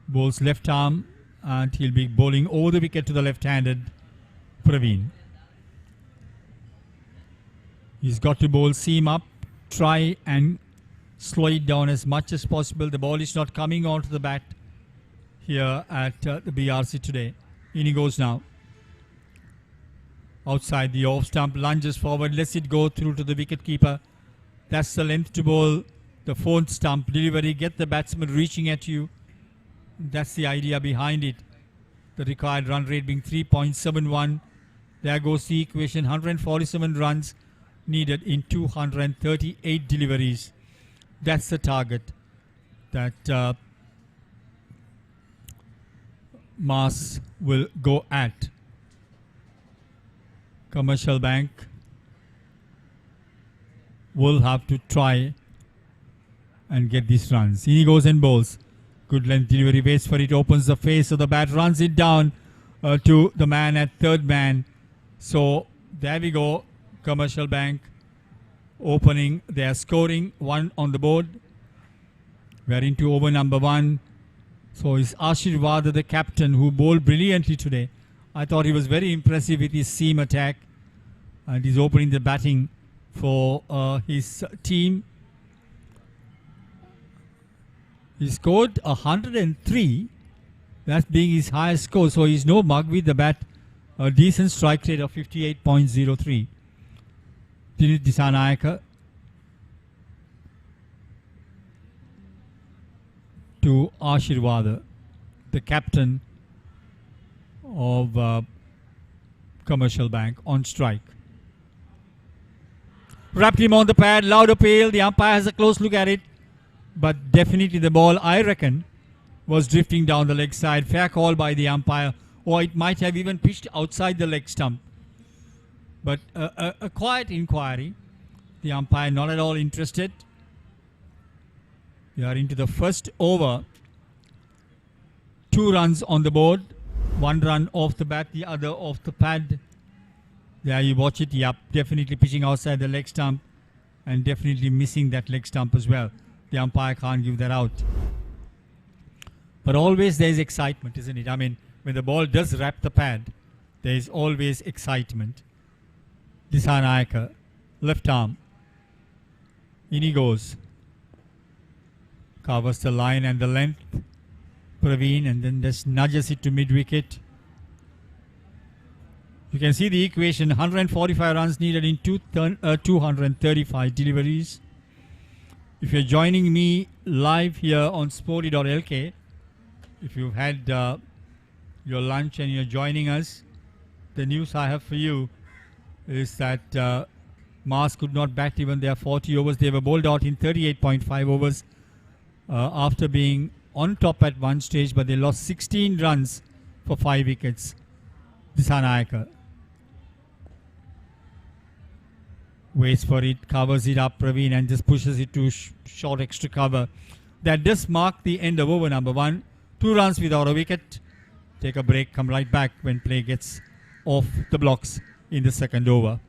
bowls left arm, and he'll be bowling over the wicket to the left-handed Praveen. He's got to bowl seam up, try and slow it down as much as possible. The ball is not coming onto the bat here at the BRC today. In he goes now. Outside the off stump, lunges forward, lets it go through to the wicket keeper. That's the length to bowl. The 4th stump delivery, get the batsman reaching at you. That's the idea behind it. The required run rate being 3.71. There goes the equation. 147 runs needed in 238 deliveries. That's the target that Mars will go at. Commercial Bank will have to try and get these runs. In he goes and bowls. Good length delivery, waits for it, opens the face of the bat, runs it down to the man at third man. So there we go. Commercial Bank opening. They are scoring 1 on the board. We're into over number 1. So it's Ashirwad, the captain, who bowled brilliantly today. I thought he was very impressive with his seam attack. And he's opening the batting for his team. He scored 103. That's being his highest score. So he's no mug with the bat. A decent strike rate of 58.03. Dinit Disanayaka to Ashirwad, the captain of Commercial Bank on strike. Wrapped him on the pad, loud appeal. The umpire has a close look at it. But definitely the ball, I reckon, was drifting down the leg side. Fair call by the umpire. Or it might have even pitched outside the leg stump. But a quiet inquiry. The umpire not at all interested. We are into the first over. 2 runs on the board. 1 run off the bat, the other off the pad. There you watch it. Yep, definitely pitching outside the leg stump. And definitely missing that leg stump as well. The umpire can't give that out. But always there is excitement, isn't it? I mean, when the ball does wrap the pad, there is always excitement. Dissanayake, left arm. In he goes. Covers the line and the length. Praveen, and then just nudges it to mid-wicket. You can see the equation. 145 runs needed in 235 deliveries. If you're joining me live here on Sporty.lk, if you've had your lunch and you're joining us, the news I have for you is that Mars could not bat even their 40 overs. They were bowled out in 38.5 overs after being on top at one stage, but they lost 16 runs for 5 wickets. Dissanayake waits for it, covers it up, Praveen, and just pushes it to short extra cover. That does mark the end of over number 1. 2 runs without a wicket. Take a break, come right back when play gets off the blocks in the second over.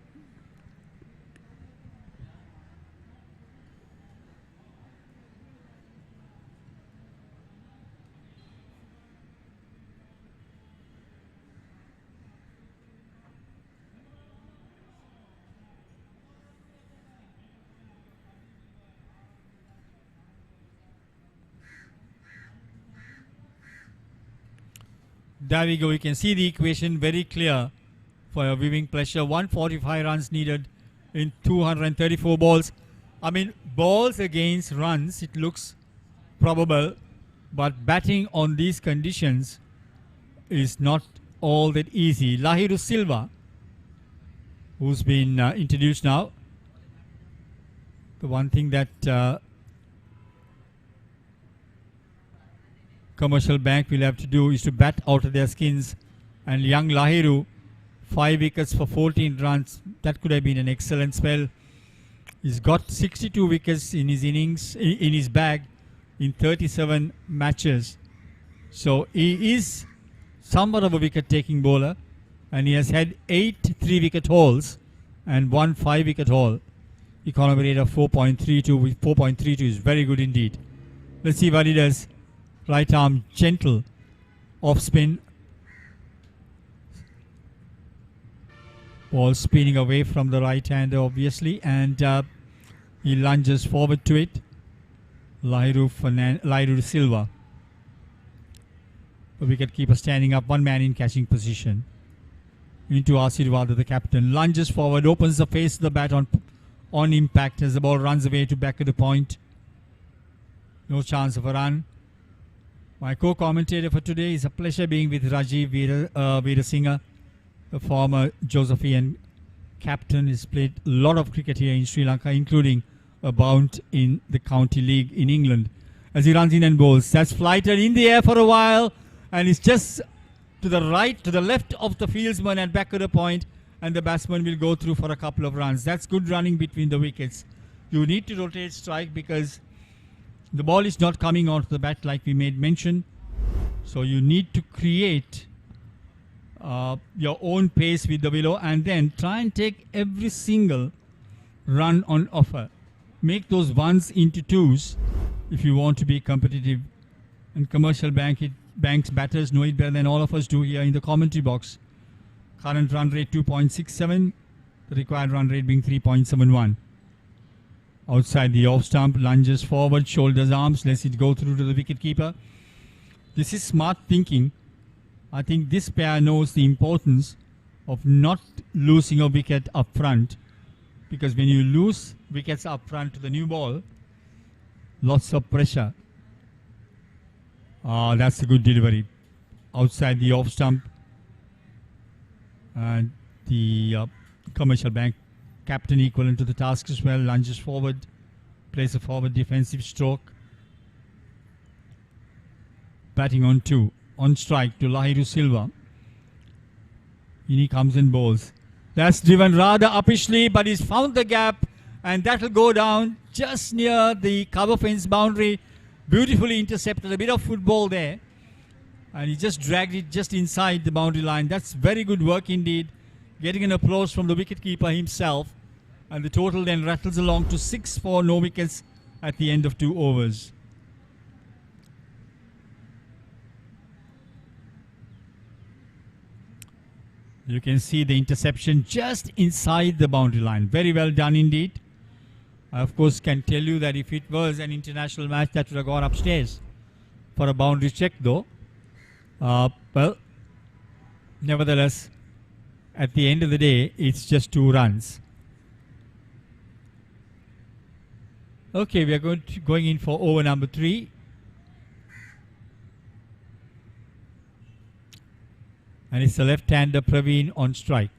There we go. You can see the equation very clear for your viewing pleasure. 145 runs needed in 234 balls. I mean, balls against runs, it looks probable, but batting on these conditions is not all that easy. Lahiru Silva, who's been introduced now. The one thing that Commercial Bank will have to do is to bat out of their skins, and young Lahiru, 5 wickets for 14 runs. That could have been an excellent spell. He's got 62 wickets in his innings, in his bag, in 37 matches. So he is somewhat of a wicket-taking bowler, and he has had 8 3-wicket hauls and 1 5-wicket haul. Economy rate of 4.32, with 4.32 is very good indeed. Let's see what he does. Right arm gentle off spin. Ball spinning away from the right hander obviously, and he lunges forward to it. Lahiru Silva. The wicketkeeper standing up, 1 man in catching position. Into Asirwada, the captain. Lunges forward, opens the face of the bat on impact as the ball runs away to back of the point. No chance of a run. My co-commentator for today is a pleasure being with Rajiv Veerasinghe, the former Josephian captain. He's played a lot of cricket here in Sri Lanka, including a bout in the county league in England. As he runs in and bowls, that's flighted in the air for a while, and it's just to the right, to the left of the fieldsman and back of the point, and the batsman will go through for a couple of runs. That's good running between the wickets. You need to rotate strike because the ball is not coming onto the bat like we made mention. So you need to create your own pace with the willow and then try and take every single run on offer. Make those ones into twos if you want to be competitive. And Commercial Bank's batters know it better than all of us do here in the commentary box. Current run rate 2.67, the required run rate being 3.71. Outside the off stump, lunges forward, shoulders, arms, lets it go through to the wicketkeeper. This is smart thinking. I think this pair knows the importance of not losing a wicket up front, because when you lose wickets up front to the new ball, lots of pressure. That's a good delivery. Outside the off stump. And the Commercial Bank captain equivalent to the task as well. Lunges forward, plays a forward defensive stroke. Batting on 2. On strike to Lahiru Silva. In he comes and bowls. That's driven rather uppishly, but he's found the gap, and that will go down just near the cover fence boundary. Beautifully intercepted. A bit of football there. And he just dragged it just inside the boundary line. That's very good work indeed. Getting an applause from the wicketkeeper himself. And the total then rattles along to 6 for no wickets at the end of 2 overs. You can see the interception just inside the boundary line. Very well done indeed. I of course can tell you that if it was an international match, that would have gone upstairs for a boundary check though. Well, nevertheless, at the end of the day, it's just 2 runs. Okay, we are going in for over number 3. And it's the left-hander Praveen on strike.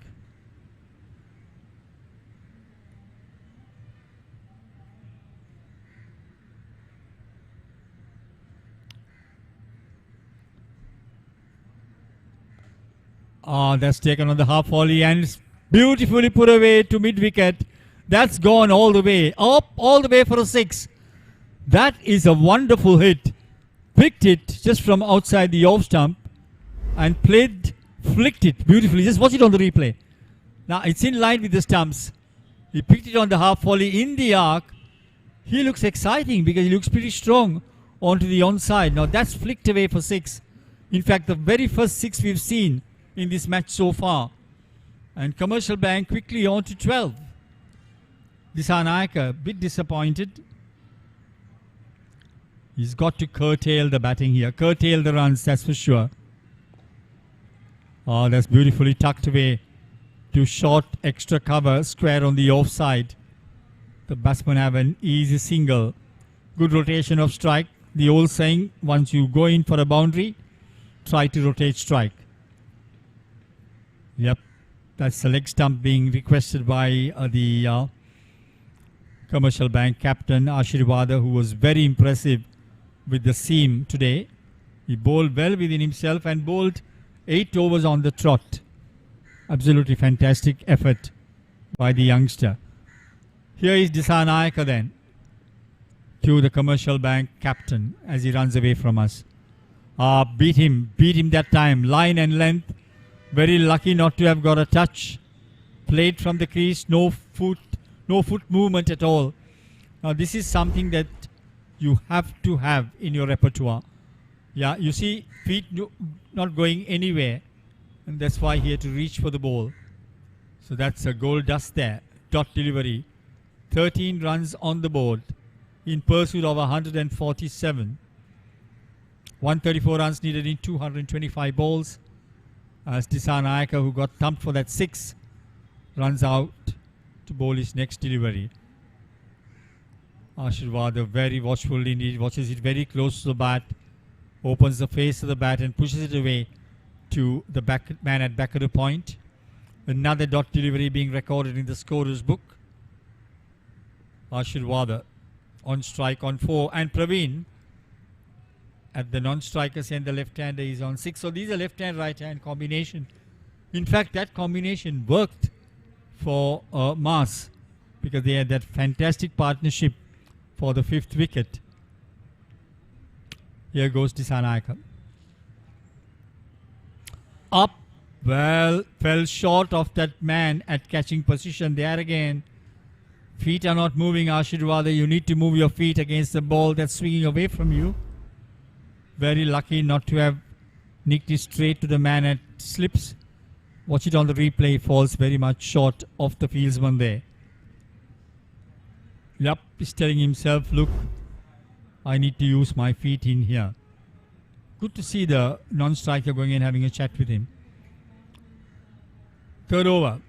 That's taken on the half volley and it's beautifully put away to mid-wicket. That's gone all the way, up all the way for a 6. That is a wonderful hit. Picked it just from outside the off stump and flicked it beautifully. Just watch it on the replay. Now it's in line with the stumps. He picked it on the half volley in the arc. He looks exciting because he looks pretty strong onto the onside. Now that's flicked away for 6. In fact, the very first 6 we've seen in this match so far. And Commercial Bank quickly on to 12. Dissanayake a bit disappointed. He's got to curtail the batting here. Curtail the runs, that's for sure. Oh, that's beautifully tucked away to short extra cover, square on the offside. The batsmen have an easy single. Good rotation of strike. The old saying, once you go in for a boundary, try to rotate strike. Yep, that's the leg stump being requested by the Commercial Bank captain Ashirwada, who was very impressive with the seam today. He bowled well within himself and bowled 8 overs on the trot. Absolutely fantastic effort by the youngster. Here is Dissanayake then to the Commercial Bank captain as he runs away from us. Beat him that time, line and length. Very lucky not to have got a touch. Played from the crease, no foot movement at all. Now this is something that you have to have in your repertoire. Yeah, you see feet not going anywhere, and that's why he had to reach for the ball. So that's a goal dust there. Dot delivery. 13 runs on the board in pursuit of 147. 134 runs needed in 225 balls. As Dissanayake, who got thumped for that 6, runs out to bowl his next delivery. Ashirwada very watchful indeed, watches it very close to the bat, opens the face of the bat and pushes it away to the man at back of the point. Another dot delivery being recorded in the scorer's book. Ashirwada on strike on 4, and Praveen at the non-strikers and the left-hander is on 6. So these are left-hand, right-hand combination. In fact, that combination worked for Mars because they had that fantastic partnership for the 5th wicket. Here goes Dissanayake. Up, well, fell short of that man at catching position there again. Feet are not moving, Ashirwada. You need to move your feet against the ball that's swinging away from you. Very lucky not to have nicked it straight to the man at slips. Watch it on the replay. Falls very much short of the fieldsman there. Yep, he's telling himself, look, I need to use my feet in here. Good to see the non-striker going and having a chat with him. 3rd over,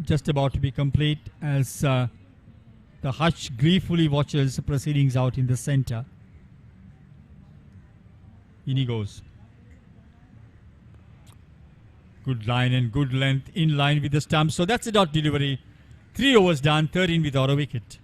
just about to be complete as the Hutch gleefully watches the proceedings out in the centre. In he goes. Good line and good length in line with the stump. So that's a dot delivery. 3 overs done, 13 without a wicket.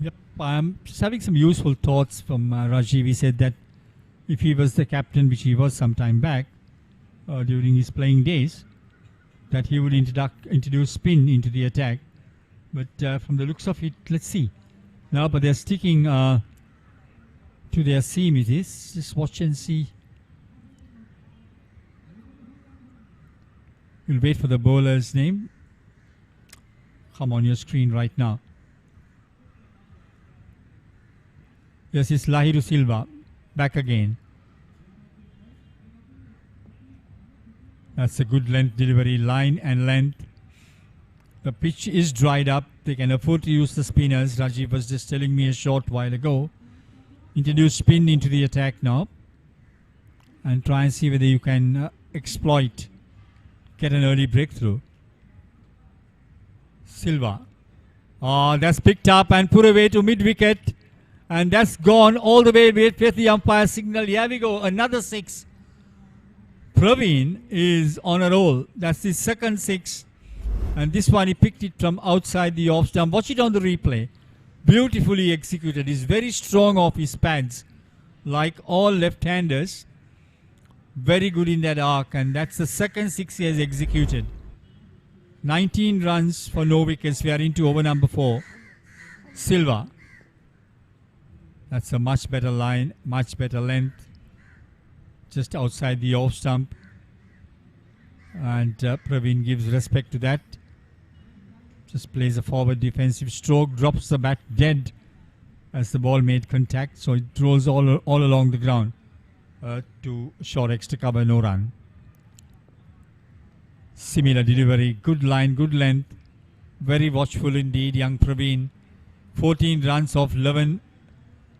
Yep, I'm just having some useful thoughts from Rajiv. He said that if he was the captain, which he was some time back during his playing days, that he would introduce spin into the attack. But from the looks of it, let's see. Now, but they're sticking to their seam, it is. Just watch and see. We'll wait for the bowler's name. Come on your screen right now. Yes, it's Lahiru Silva. Back again. That's a good length delivery, line and length. The pitch is dried up. They can afford to use the spinners. Rajiv was just telling me a short while ago. Introduce spin into the attack now. And try and see whether you can exploit, get an early breakthrough. Silva. Oh, that's picked up and put away to mid-wicket. And that's gone all the way with the umpire signal. Here we go, another 6. Praveen is on a roll. That's his second 6. And this one he picked it from outside the off stump. Watch it on the replay. Beautifully executed. He's very strong off his pads. Like all left-handers. Very good in that arc. And that's the second 6 he has executed. 19 runs for no wickets. We are into over number 4. Silva. That's a much better line, much better length. Just outside the off stump. And Praveen gives respect to that. Just plays a forward defensive stroke, drops the bat dead as the ball made contact. So it rolls all along the ground to short extra cover, no run. Similar delivery, good line, good length. Very watchful indeed, young Praveen. 14 runs off 11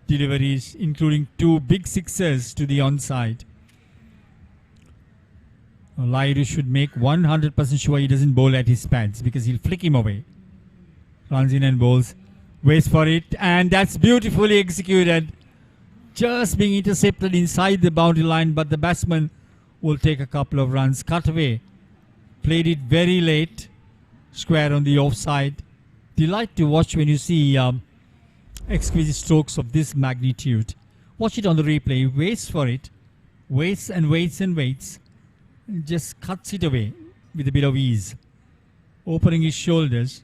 deliveries, including 2 big sixers to the onside. Lahiru should make 100% sure he doesn't bowl at his pads because he'll flick him away. Runs in and bowls, waits for it, and that's beautifully executed. Just being intercepted inside the boundary line, but the batsman will take a couple of runs. Cut away. Played it very late. Square on the offside. Delight to watch when you see exquisite strokes of this magnitude. Watch it on the replay. He waits for it. Waits and waits and waits. And just cuts it away with a bit of ease. Opening his shoulders.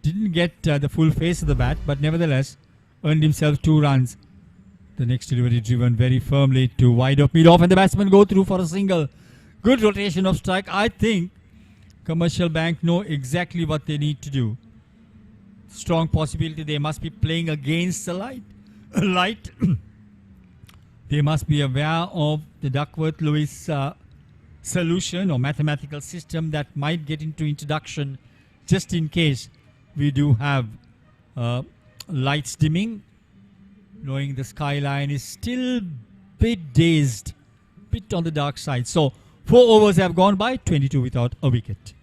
Didn't get the full face of the bat, but nevertheless earned himself 2 runs. The next delivery driven very firmly to wide off, mid off, and the batsmen go through for a single. Good rotation of strike. I think Commercial Bank know exactly what they need to do. Strong possibility they must be playing against the light. They must be aware of the Duckworth-Lewis solution or mathematical system that might get into introduction just in case we do have lights dimming. Knowing the skyline is still bit dazed, bit on the dark side. So 4 overs have gone by, 22 without a wicket.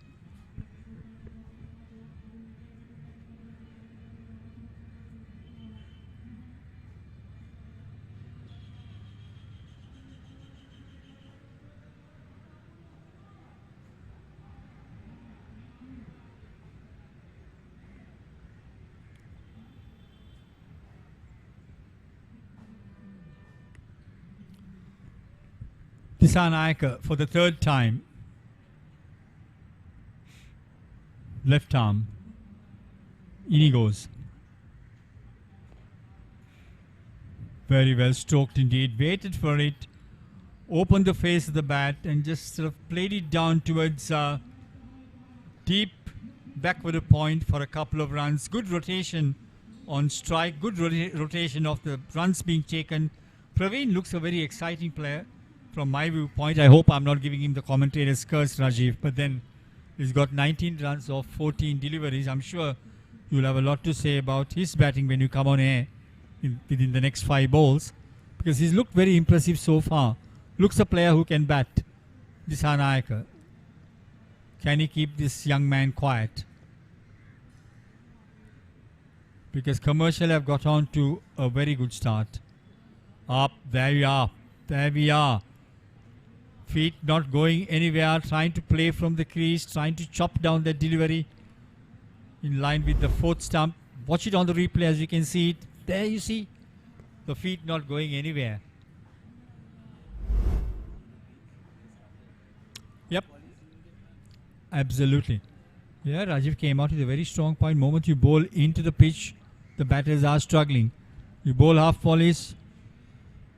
Dissanayake for the 3rd time. Left arm. In he goes. Very well stroked indeed. Waited for it. Opened the face of the bat and just sort of played it down towards deep back with a point for a couple of runs. Good rotation on strike, good rotation of the runs being taken. Praveen looks a very exciting player from my viewpoint. I hope I'm not giving him the commentator's curse, Rajiv, but then he's got 19 runs off 14 deliveries. I'm sure you'll have a lot to say about his batting when you come on air within the next 5 balls, because he's looked very impressive so far. Looks a player who can bat. Dissanayake. Can he keep this young man quiet? Because Commercial have got on to a very good start. Up, there we are. There we are. Feet not going anywhere, trying to play from the crease, trying to chop down the delivery in line with the 4th stump. Watch it on the replay as you can see it. There you see the feet not going anywhere. Yep. Absolutely. Yeah, Rajiv came out with a very strong point. Moment you bowl into the pitch, the batters are struggling. You bowl half volleys,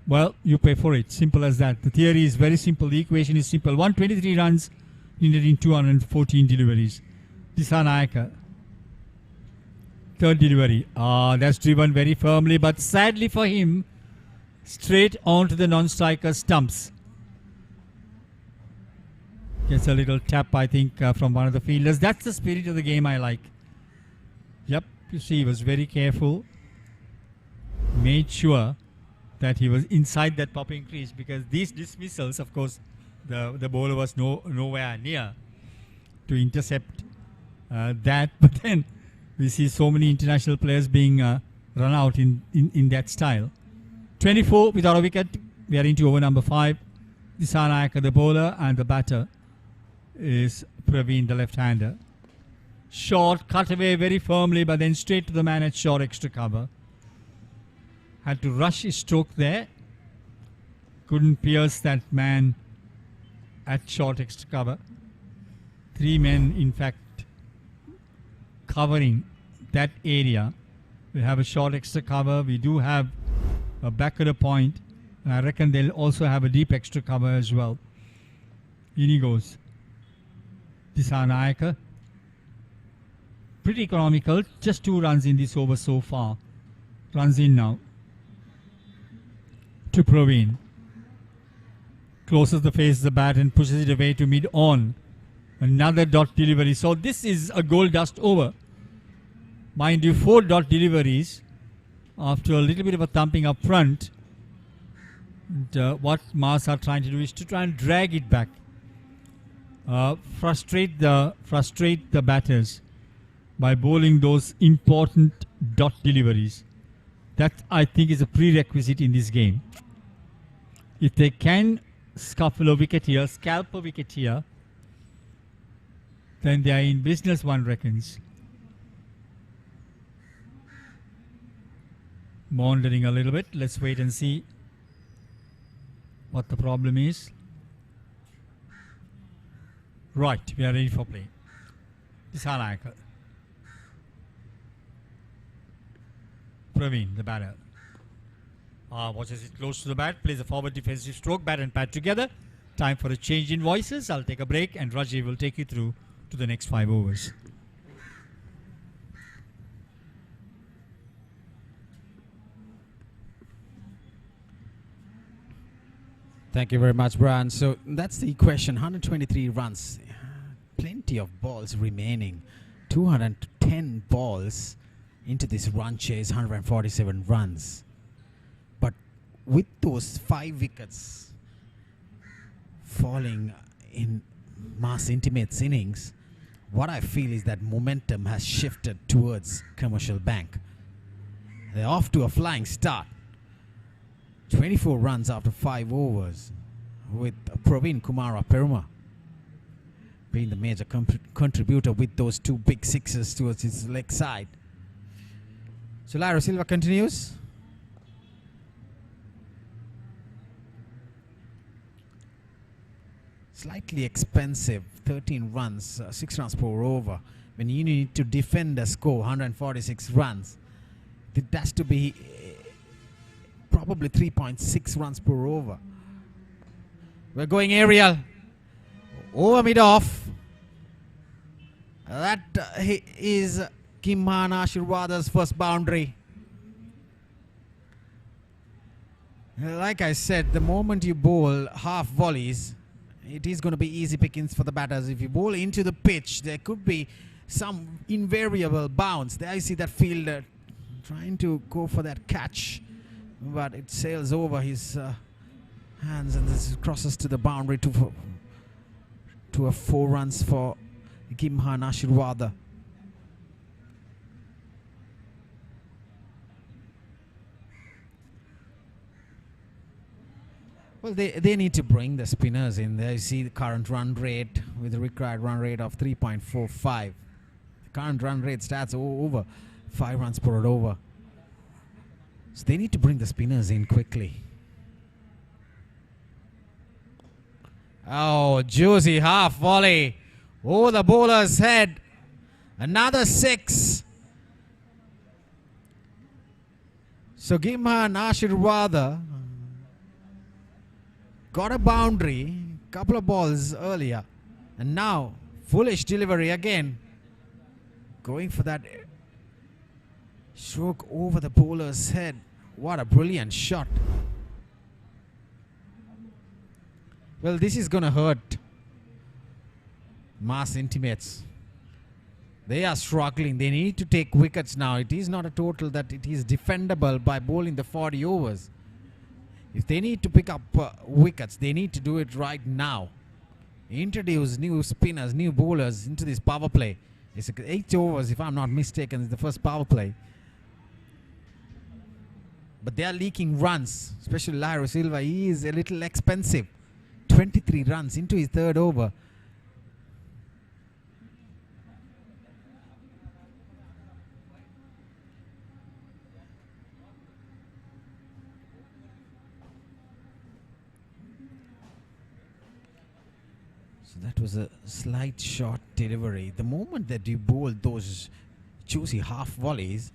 well, you pay for it. Simple as that. The theory is very simple. The equation is simple. 123 runs needed in 214 deliveries. Dissanayake. 3rd delivery. That's driven very firmly, but sadly for him, straight onto the non-striker stumps. Gets a little tap, I think, from one of the fielders. That's the spirit of the game I like. Yep, you see, he was very careful. Made sure that he was inside that popping crease, because these dismissals, of course, the bowler was nowhere near to intercept that. But then we see so many international players being run out in that style. 24 without a wicket. We are into over number 5. Dissanayake, the bowler, and the batter is Praveen, the left-hander. Short, cut away very firmly, but then straight to the man at short extra cover. Had to rush his stroke there. Couldn't pierce that man at short extra cover. 3 men, in fact, covering that area. We have a short extra cover. We do have a back of the point. And I reckon they'll also have a deep extra cover as well. In he goes. Dissanayake. Pretty economical. Just 2 runs in this over so far. Runs in now. To Praveen. Closes the face of the bat and pushes it away to mid-on. Another dot delivery. So this is a goal dust over. Mind you, 4 dot deliveries after a little bit of a thumping up front. And, what Mars are trying to do is to try and drag it back. Frustrate the batters by bowling those important dot deliveries. That, I think, is a prerequisite in this game. If they can scuffle a wicket here, scalp a wicket here, then they are in business, one reckons. Maundering a little bit. Let's wait and see what the problem is. Right, we are ready for play. Dissanayake. Praveen, the batter. Watches it close to the bat, plays a forward defensive stroke, bat and pad together. Time for a change in voices. I'll take a break and Rajiv will take you through to the next 5 overs. Thank you very much, Brian. So that's the equation. 123 runs. Plenty of balls remaining. 210 balls into this run chase. 147 runs. But with those 5 wickets falling in Mars Intimate's innings, what I feel is that momentum has shifted towards Commercial Bank. They're off to a flying start. 24 runs after 5 overs, with Praveen Kumara Peruma being the major contributor with those 2 big sixes towards his leg side. So Lyra Silva continues. Slightly expensive, 13 runs, 6 runs per over. When you need to defend a score, 146 runs, it has to be probably 3.6 runs per over. We're going aerial. Over mid-off. That is Kimhan Ashirwada's first boundary. Like I said, the moment you bowl half volleys, it is going to be easy pickings for the batters. If you bowl into the pitch, there could be some invariable bounce. There I see that fielder trying to go for that catch, but it sails over his hands and this crosses to the boundary to a 4 runs for Kimhan Ashirwada. Well, they need to bring the spinners in there. You see the current run rate with the required run rate of 3.45. The current run rate starts over 5 runs per over. So they need to bring the spinners in quickly. Oh, juicy half volley over the bowler's head. Another 6. So Kimhan Ashirwada got a boundary, couple of balls earlier, and now foolish delivery again, going for that stroke over the bowler's head. What a brilliant shot. Well, this is gonna hurt Mass Intimates. They are struggling. They need to take wickets now. It is not a total that it is defendable by bowling the 40 overs. If they need to pick up wickets, they need to do it right now. Introduce new spinners, new bowlers into this power play. It's 8 overs, if I'm not mistaken, is the first power play. But they are leaking runs, especially Lyra Silva. He is a little expensive. 23 runs into his 3rd over. That was a slight short delivery. The moment that you bowl those juicy half volleys,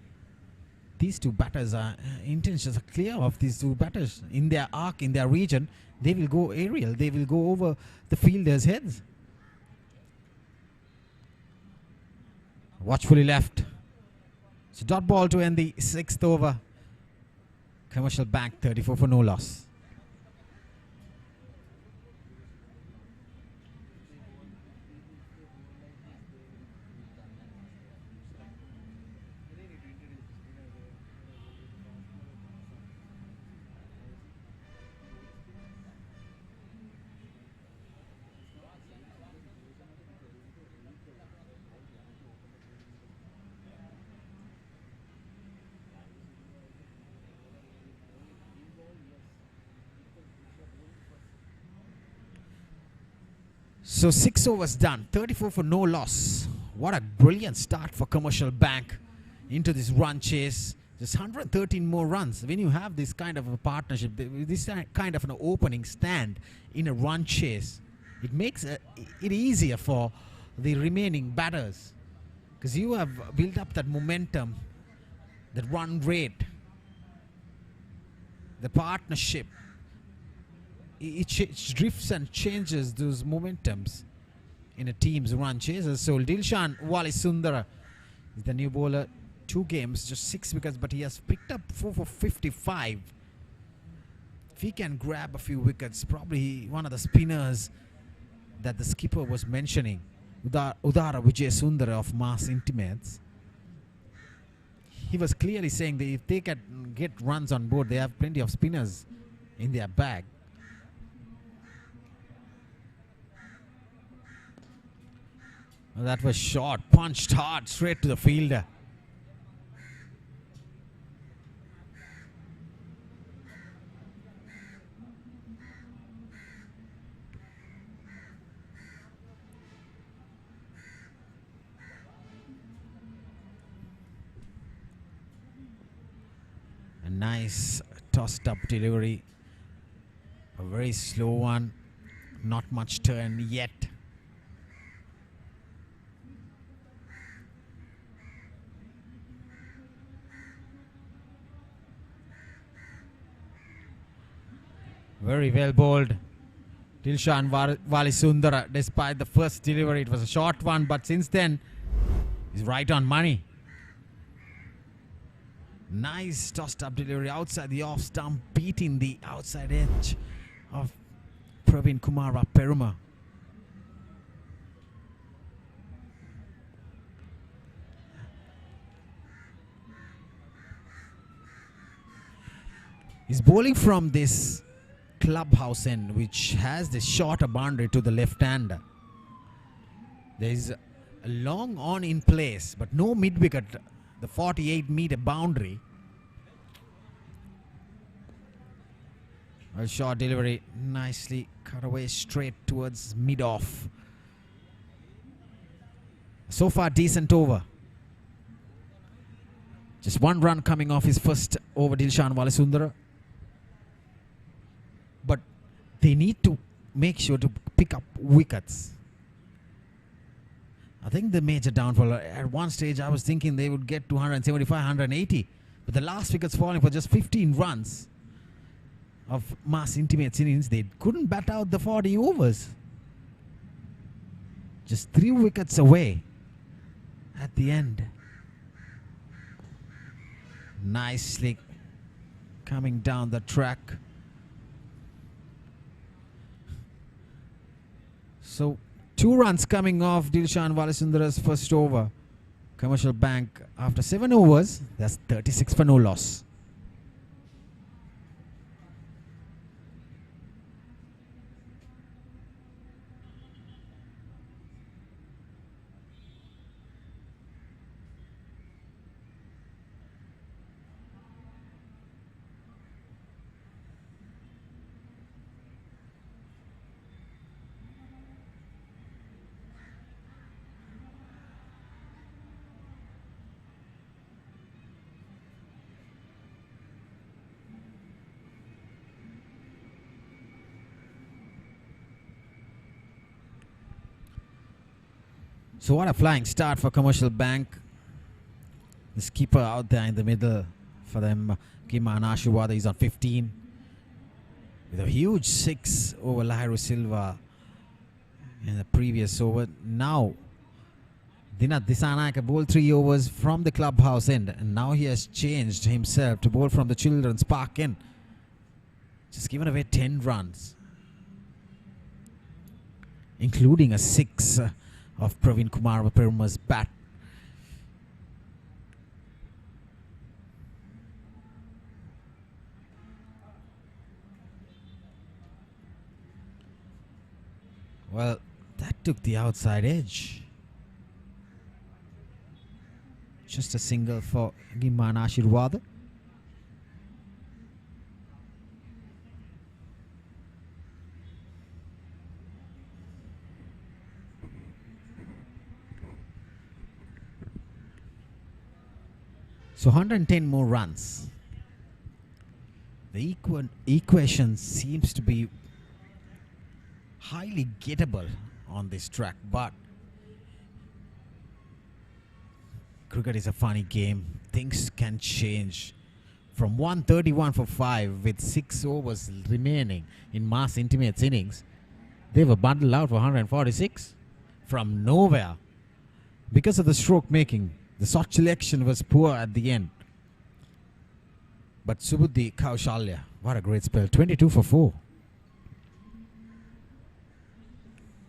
these two batters are intentions are clear of these two batters. In their arc, in their region, they will go aerial. They will go over the fielders' heads. Watchfully left. So dot ball to end the 6th over. Commercial Bank 34 for no loss. So 6 overs done, 34 for no loss. What a brilliant start for Commercial Bank into this run chase. Just 113 more runs. When you have this kind of a partnership, this kind of an opening stand in a run chase, it makes it easier for the remaining batters, because you have built up that momentum, that run rate, the partnership. It drifts and changes those momentums in a team's run chases. So Dilshan Walisundara is the new bowler. 2 games, just 6 wickets, but he has picked up 4 for 55. If he can grab a few wickets, probably one of the spinners that the skipper was mentioning, Udara Vijayasundara of Mass Intimates, he was clearly saying that if they can get runs on board, they have plenty of spinners in their bag. Well, that was short, punched hard, straight to the fielder. A nice tossed up delivery. A very slow one. Not much turn yet. Very well bowled. Dilshan Walisundara, despite the first delivery, it was a short one, but since then He's right on money. Nice tossed up delivery outside the off stump, beating the outside edge of Praveen Kumara Peruma. He's bowling from this clubhouse end, which has the shorter boundary to the left hander. There is a long on in place, but no mid wicket. The 48-meter boundary. A short delivery, nicely cut away straight towards mid off. So far, decent over. Just one run coming off his first over, Dilshan Walasundara. But they need to make sure to pick up wickets. I think the major downfall, at one stage I was thinking they would get to 175, 180. But the last wickets falling for just 15 runs of Mass Intimates innings, they couldn't bat out the 40 overs. Just 3 wickets away at the end. Nicely coming down the track. So 2 runs coming off Dilshan Walasundara's first over. Commercial Bank, after 7 overs, that's 36 for no loss. So what a flying start for Commercial Bank. The skipper out there in the middle for them, Giman Ashiwada, is on 15. With a huge 6 over Lahiru Silva in the previous over. Now, Dinath Disanayake bowled 3 overs from the clubhouse end. And now he has changed himself to bowl from the Children's Park end. Just given away 10 runs. Including a 6 of Praveen Kumar Peruma's bat. Well, that took the outside edge. Just a single for Giman Ashirwada. So 110 more runs. The equation seems to be highly gettable on this track, but cricket is a funny game. Things can change. From 131 for 5 with 6 overs remaining in Mass Intimates innings, they were bundled out for 146 from nowhere. Because of the stroke making, the shot selection was poor at the end. But Subudhi Kaushalya, what a great spell. 22 for 4.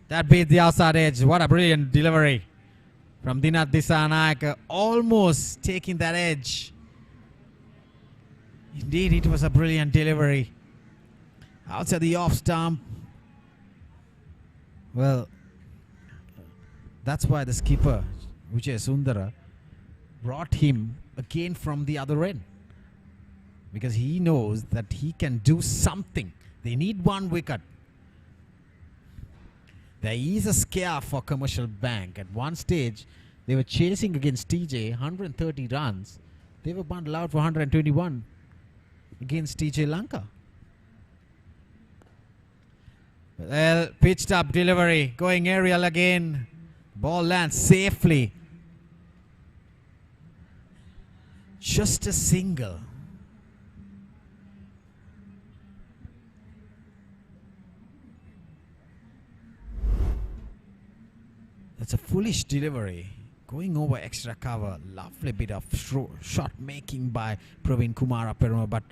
That beat the outside edge. What a brilliant delivery from Dinath Disanayake, almost taking that edge. Indeed, it was a brilliant delivery. Outside the off stump. Well, that's why the skipper, Vijay Sundara, brought him again from the other end. Because he knows that he can do something. They need 1 wicket. There is a scare for Commercial Bank. At one stage, they were chasing against TJ, 130 runs. They were bundled out for 121 against TJ Lanka. Well, pitched up delivery, going aerial again. Ball lands safely. Just a single. That's a foolish delivery. going over extra cover. Lovely bit of shot making by Praveen Kumara Peruma, but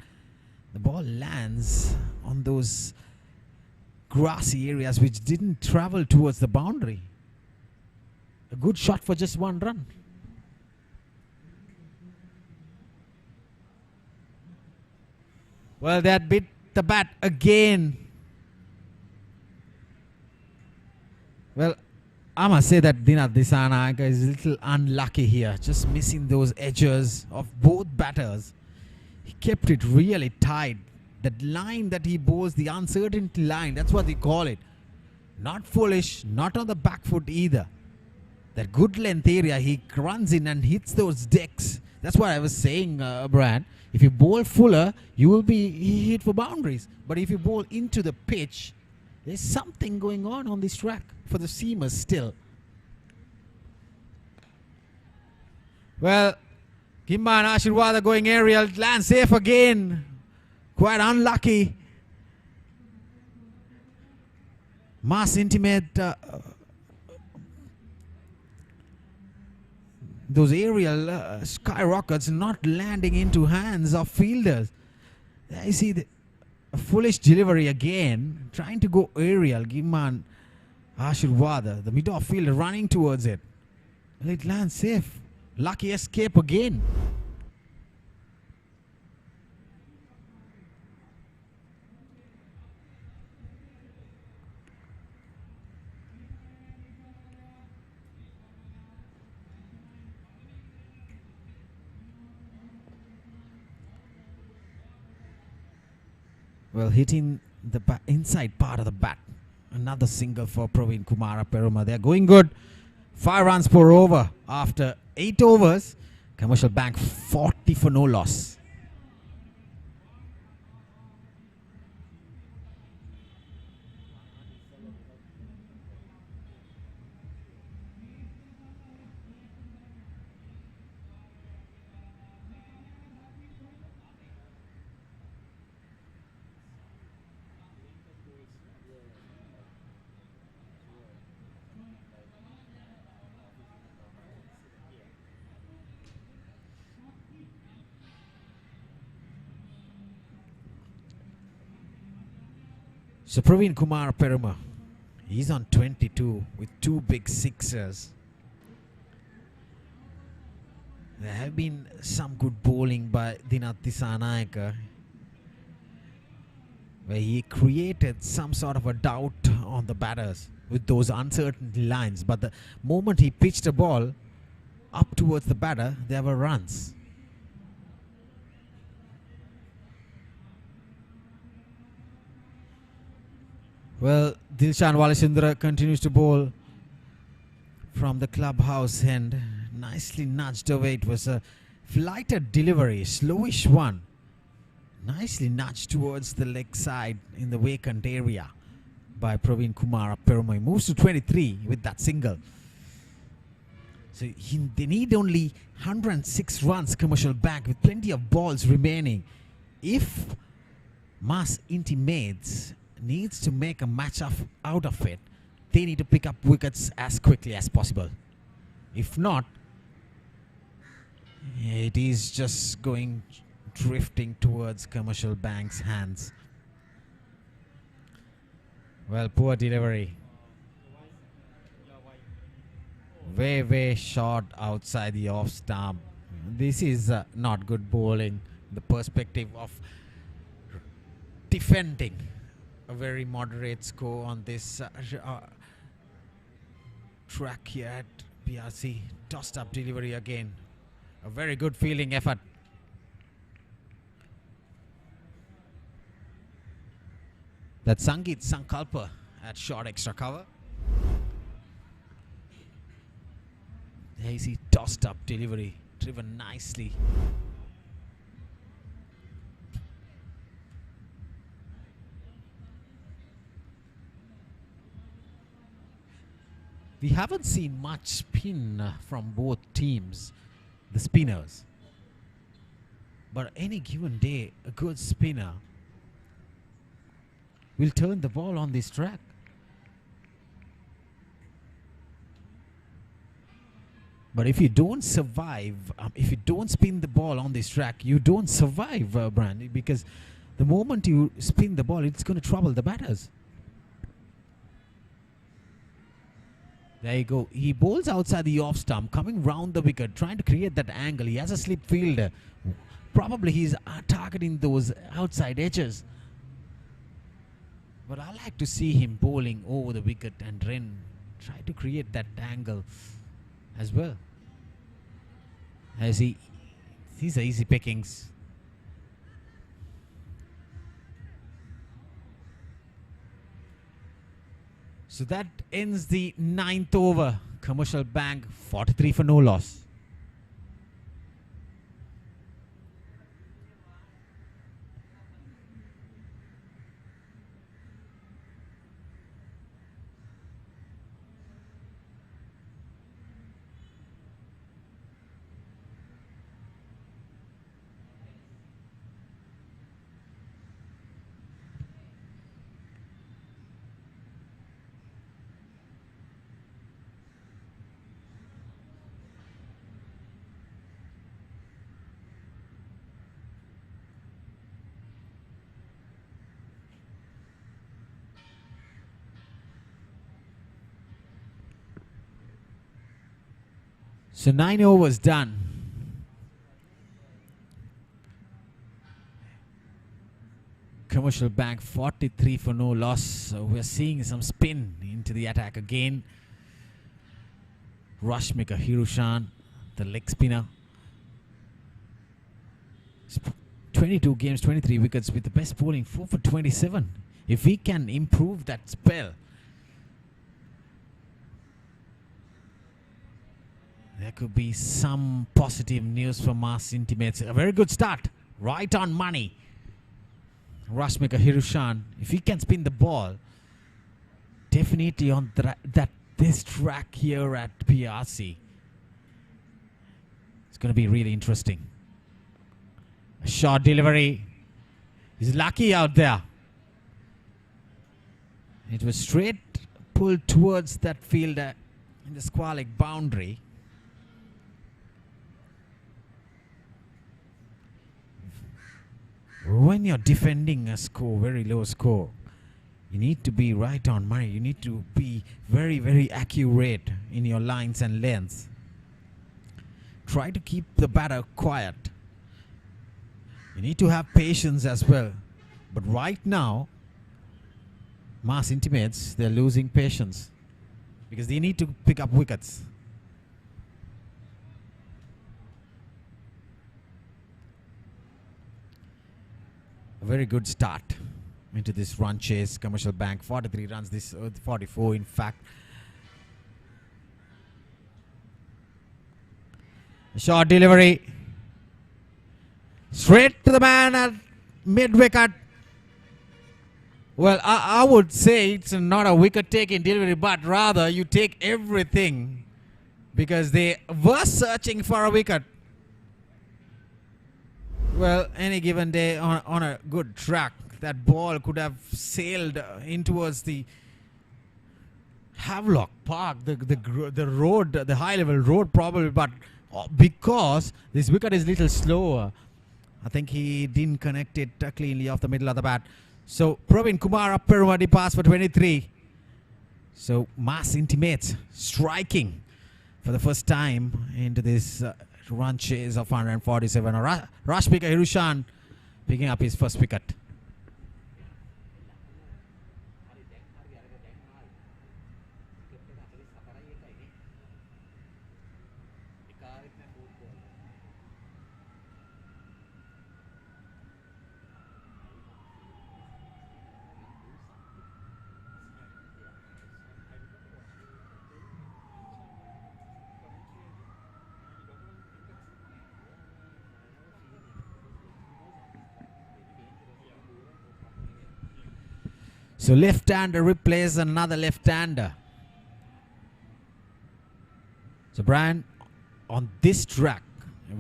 the ball lands on those grassy areas which didn't travel towards the boundary. A good shot for just one run. Well, that bit the bat again. Well, I must say that Dinath Dissanayake is a little unlucky here, just missing those edges of both batters. He kept it really tight. That line that he bowls, the uncertainty line, that's what they call it. Not foolish, not on the back foot either. That good length area, he runs in and hits those decks. That's what I was saying, Brian. If you bowl fuller, you will be hit for boundaries. But if you bowl into the pitch, there's something going on this track for the seamers still. Well, Gimban Ashirwada going aerial, lands safe again. Quite unlucky. Mass intimate. Those aerial skyrockets not landing into hands of fielders. There you see a foolish delivery again. Trying to go aerial. Gimban Ashirwada, the mid-off fielder, running towards it. Well, it lands safe. Lucky escape again. Well, hitting the inside part of the bat. Another single for Praveen Kumara Peruma. They're going good. 5 runs per over after 8 overs. Commercial Bank 40 for no loss. So Praveen Kumar Peruma, he's on 22 with 2 big sixers. There have been some good bowling by Dinath Dissanayake, where he created some sort of a doubt on the batters with those uncertainty lines. But the moment he pitched a ball up towards the batter, there were runs. Well, Dilshan Walishindra continues to bowl from the clubhouse end. Nicely nudged away. It was a flighted delivery, slowish one. Nicely nudged towards the leg side in the vacant area by Praveen Kumar Peruma. He moves to 23 with that single. So they need only 106 runs, Commercial Bank, with plenty of balls remaining. If Mass Intimates needs to make a match out of it, they need to pick up wickets as quickly as possible. If not, it is just going drifting towards Commercial Bank's hands. Well, poor delivery. Way short outside the off stump. This is not good bowling. The perspective of defending a very moderate score on this track here at PRC. Tossed up delivery again. A very good fielding effort. That's Sangeet Sankalpa at short extra cover. There you see tossed up delivery, driven nicely. We haven't seen much spin from both teams, the spinners. But any given day, a good spinner will turn the ball on this track. But if you don't survive, if you don't spin the ball on this track, you don't survive, Brand, because the moment you spin the ball, it's going to trouble the batters. There you go. He bowls outside the off stump, coming round the wicket, trying to create that angle. He has a slip fielder. Probably he's targeting those outside edges. But I like to see him bowling over the wicket and then try to create that angle as well. As these are easy pickings. So that ends the 9th over. Commercial Bank 43 for no loss. So 9 overs done. Commercial Bank 43 for no loss. So we're seeing some spin into the attack again. Rashmika Hirushan, the leg spinner. 22 games, 23 wickets with the best bowling, 4 for 27. If we can improve that spell, there could be some positive news from us intimates. A very good start. Right on money. Rashmika Hirushan, if he can spin the ball, definitely on this track here at PRC, it's going to be really interesting. A short delivery. He's lucky out there. It was straight pulled towards that fielder in the square leg boundary. When you're defending a score, very low score, you need to be right on money. You need to be very, very accurate in your lines and lengths. Try to keep the batter quiet. You need to have patience as well. But right now, Mass intimates they're losing patience because they need to pick up wickets. A very good start into this run chase. Commercial Bank 43 runs, this 44 in fact. A short delivery. Straight to the man at mid-wicket. Well, I would say it's not a wicket-taking delivery, but rather you take everything because they were searching for a wicket. Well, any given day on a good track, that ball could have sailed in towards the Havelock Park, the road, the high-level road probably, but because this wicket is a little slower, I think he didn't connect it cleanly off the middle of the bat. So Praveen Kumar up Perumadi pass for 23. So Mass intimates striking for the first time into this run chase of 147. Rashmika Hirushan picking up his first wicket. So left-hander replaces another left-hander. So Brian, on this track,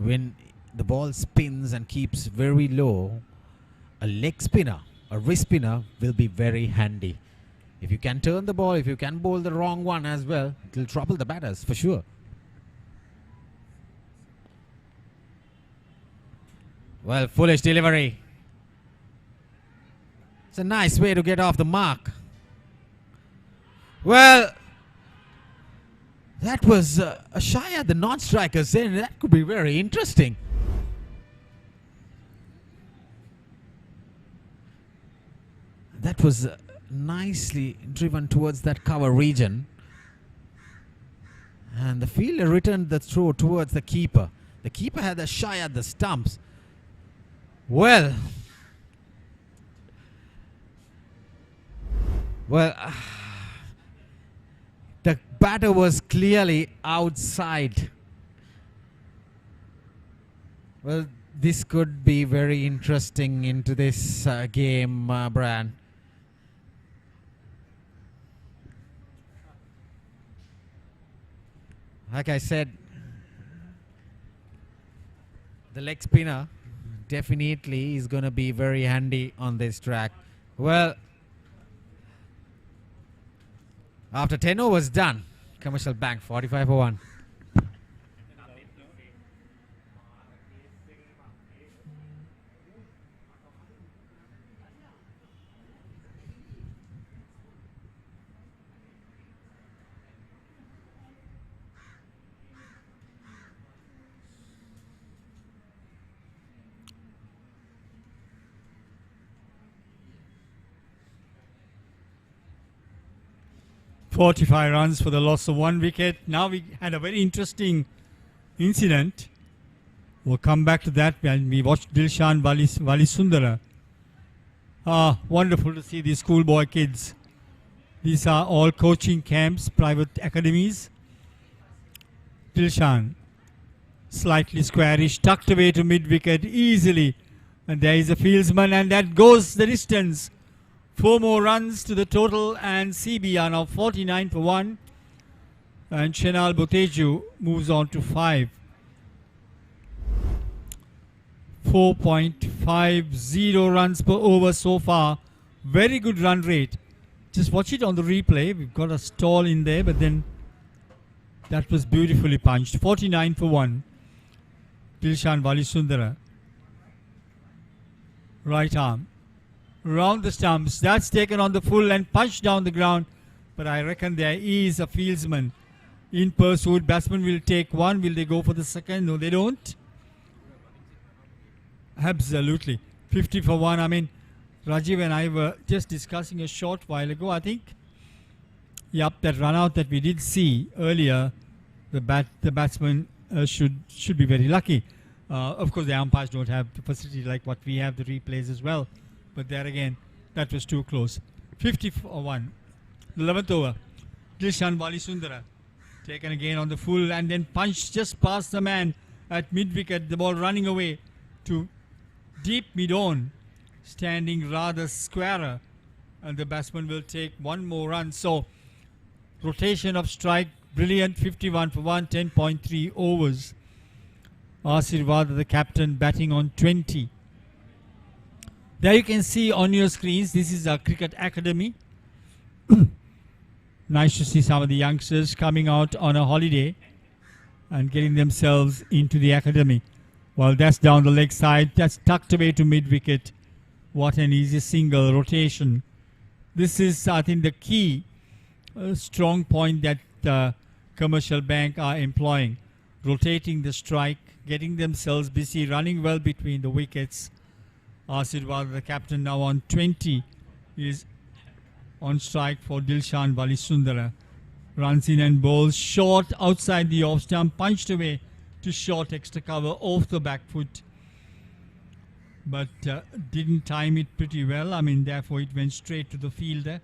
when the ball spins and keeps very low, a leg spinner, a wrist spinner will be very handy. If you can turn the ball, if you can bowl the wrong one as well, it will trouble the batters for sure. Well, foolish delivery. It's a nice way to get off the mark. Well, that was a shy at the non-strikers end. That could be very interesting. That was nicely driven towards that cover region. And the fielder returned the throw towards the keeper. The keeper had a shy at the stumps. Well, the batter was clearly outside. Well, this could be very interesting into this game, Brian. Like I said, the leg spinner definitely is going to be very handy on this track. Well, after 10 overs done, Commercial Bank 45 for 1. "45 runs for the loss of 1 wicket. Now we had a very interesting incident. We'll come back to that when we watched Dilshan Valisundara. Wonderful to see these schoolboy kids. These are all coaching camps, private academies. Dilshan, slightly squarish, tucked away to mid-wicket easily. And there is a fieldsman, and that goes the distance. 4 more runs to the total, and CB are now 49 for 1. And Chenal Boteju moves on to 5. 4.50 runs per over so far. Very good run rate. Just watch it on the replay. We've got a stall in there, but then that was beautifully punched. 49 for 1. Dilshan Valisundara. Right arm. Round the stumps. That's taken on the full and punched down the ground. But I reckon there is a fieldsman in pursuit. Batsman will take one. Will they go for the second? No, they don't. Absolutely. 50 for 1. I mean, Rajiv and I were just discussing a short while ago. I think, that run out that we did see earlier, the batsman should be very lucky. Of course, the umpires don't have the facility like what we have, the replays as well. But there again, that was too close. 50 for 1. 11th over. Dilshan Valisundara taken again on the full and then punched just past the man at mid-wicket. The ball running away to deep mid-on, standing rather squarer. And the batsman will take 1 more run. So, rotation of strike, brilliant. 51 for 1, 10.3 overs. Asirvad, the captain, batting on 20. There you can see on your screens, this is our cricket academy. Nice to see some of the youngsters coming out on a holiday and getting themselves into the academy. Well, that's down the leg side. That's tucked away to mid-wicket. What an easy single rotation. This is, I think, the key strong point that Commercial Bank are employing. Rotating the strike, getting themselves busy, running well between the wickets. Asirvad, the captain, now on 20, is on strike for Dilshan Valisundara. Runs in and bowls short outside the off stump, punched away to short extra cover off the back foot. But didn't time it pretty well. I mean, therefore it went straight to the fielder.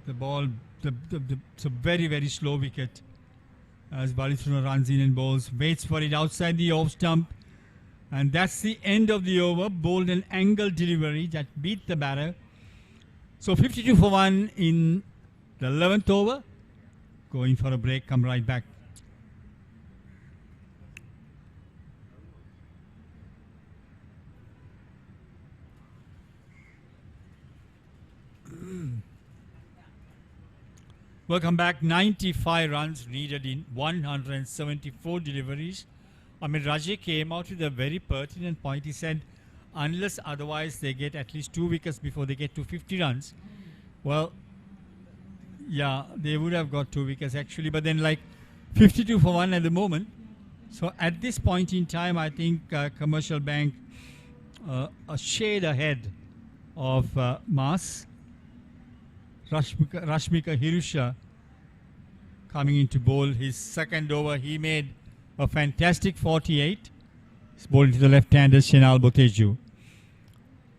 The ball, it's a very, very slow wicket. As Valisundara runs in and bowls, waits for it outside the off stump. And that's the end of the over. Bowled an angle delivery that beat the batter. So 52 for 1 in the 11th over. Going for a break, come right back. Welcome back. 95 runs needed in 174 deliveries. I mean, Raji came out with a very pertinent point. He said, unless otherwise they get at least 2 wickets before they get to 50 runs. Well, yeah, they would have got 2 wickets actually, but then like 52 for 1 at the moment. So at this point in time, I think Commercial Bank a shade ahead of Mas. Rashmika Hirusha coming into bowl. His second over, he made a fantastic 48. He's bowling to the left-hander Shenal Boteju.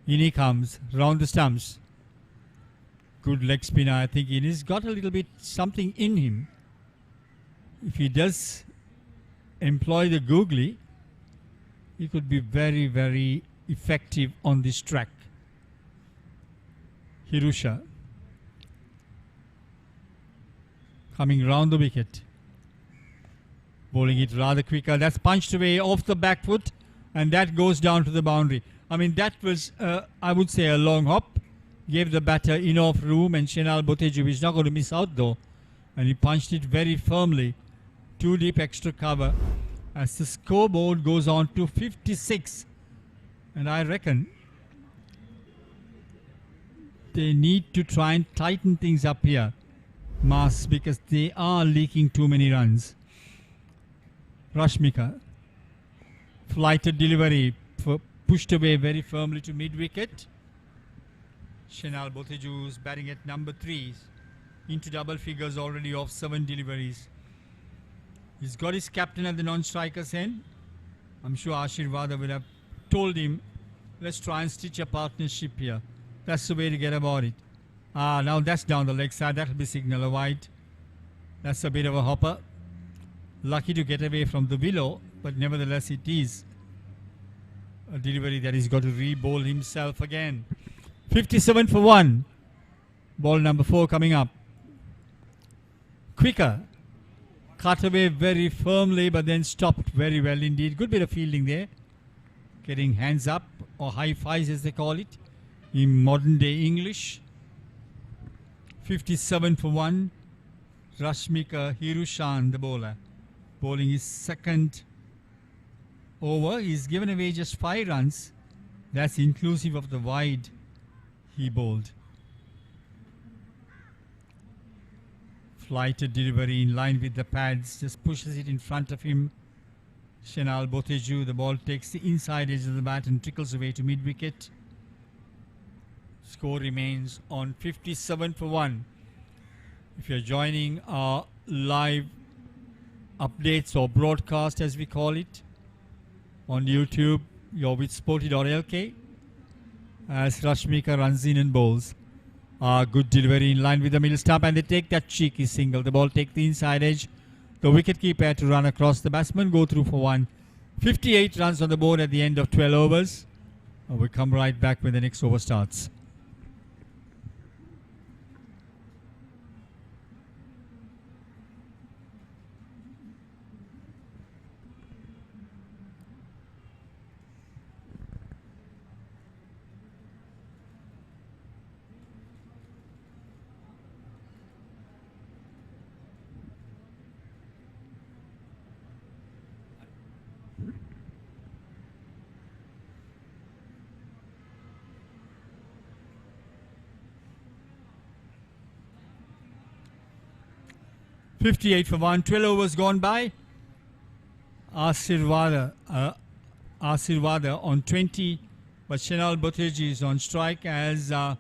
In he comes, round the stumps. Good leg spinner, I think. He's got a little bit something in him. If he does employ the googly, he could be very, very effective on this track. Hirusha coming round the wicket, bowling it rather quicker. That's punched away off the back foot, and that goes down to the boundary. I mean, that was, I would say, a long hop. Gave the batter enough room, and Shenal Boteju is not going to miss out though. And he punched it very firmly. 2 deep extra cover as the scoreboard goes on to 56. And I reckon they need to try and tighten things up here, Mas, because they are leaking too many runs. Rashmika, flighted delivery, pushed away very firmly to mid-wicket. Shenal Boteju's batting at number 3, into double figures already of 7 deliveries. He's got his captain at the non-striker's end. I'm sure Ashirvada will have told him, let's try and stitch a partnership here. That's the way to get about it. Now that's down the leg side. That'll be signal a wide. That's a bit of a hopper. Lucky to get away from the willow, but nevertheless it is a delivery that he's got to re-bowl himself again. 57 for 1. Ball number 4 coming up. Quicker. Cut away very firmly, but then stopped very well indeed. Good bit of fielding there. Getting hands up, or high fives as they call it in modern day English. 57 for 1. Rashmika Hirushan, the bowler, bowling his second over. He's given away just 5 runs. That's inclusive of the wide he bowled. Flighted delivery in line with the pads, just pushes it in front of him. Shenal Boteju, the ball takes the inside edge of the bat and trickles away to mid-wicket. Score remains on 57 for 1. If you're joining our live updates or broadcast as we call it on YouTube, you're with Sporty.lk as Rashmika runs in and bowls. Good delivery in line with the middle stump, and they take that cheeky single. The ball takes the inside edge. The wicketkeeper had to run across. The batsman go through for 1. 58 runs on the board at the end of 12 overs. We'll come right back when the next over starts. .58 for 1. 12 overs gone by. Ashirvada on 20, but Shenal Boteju is on strike as the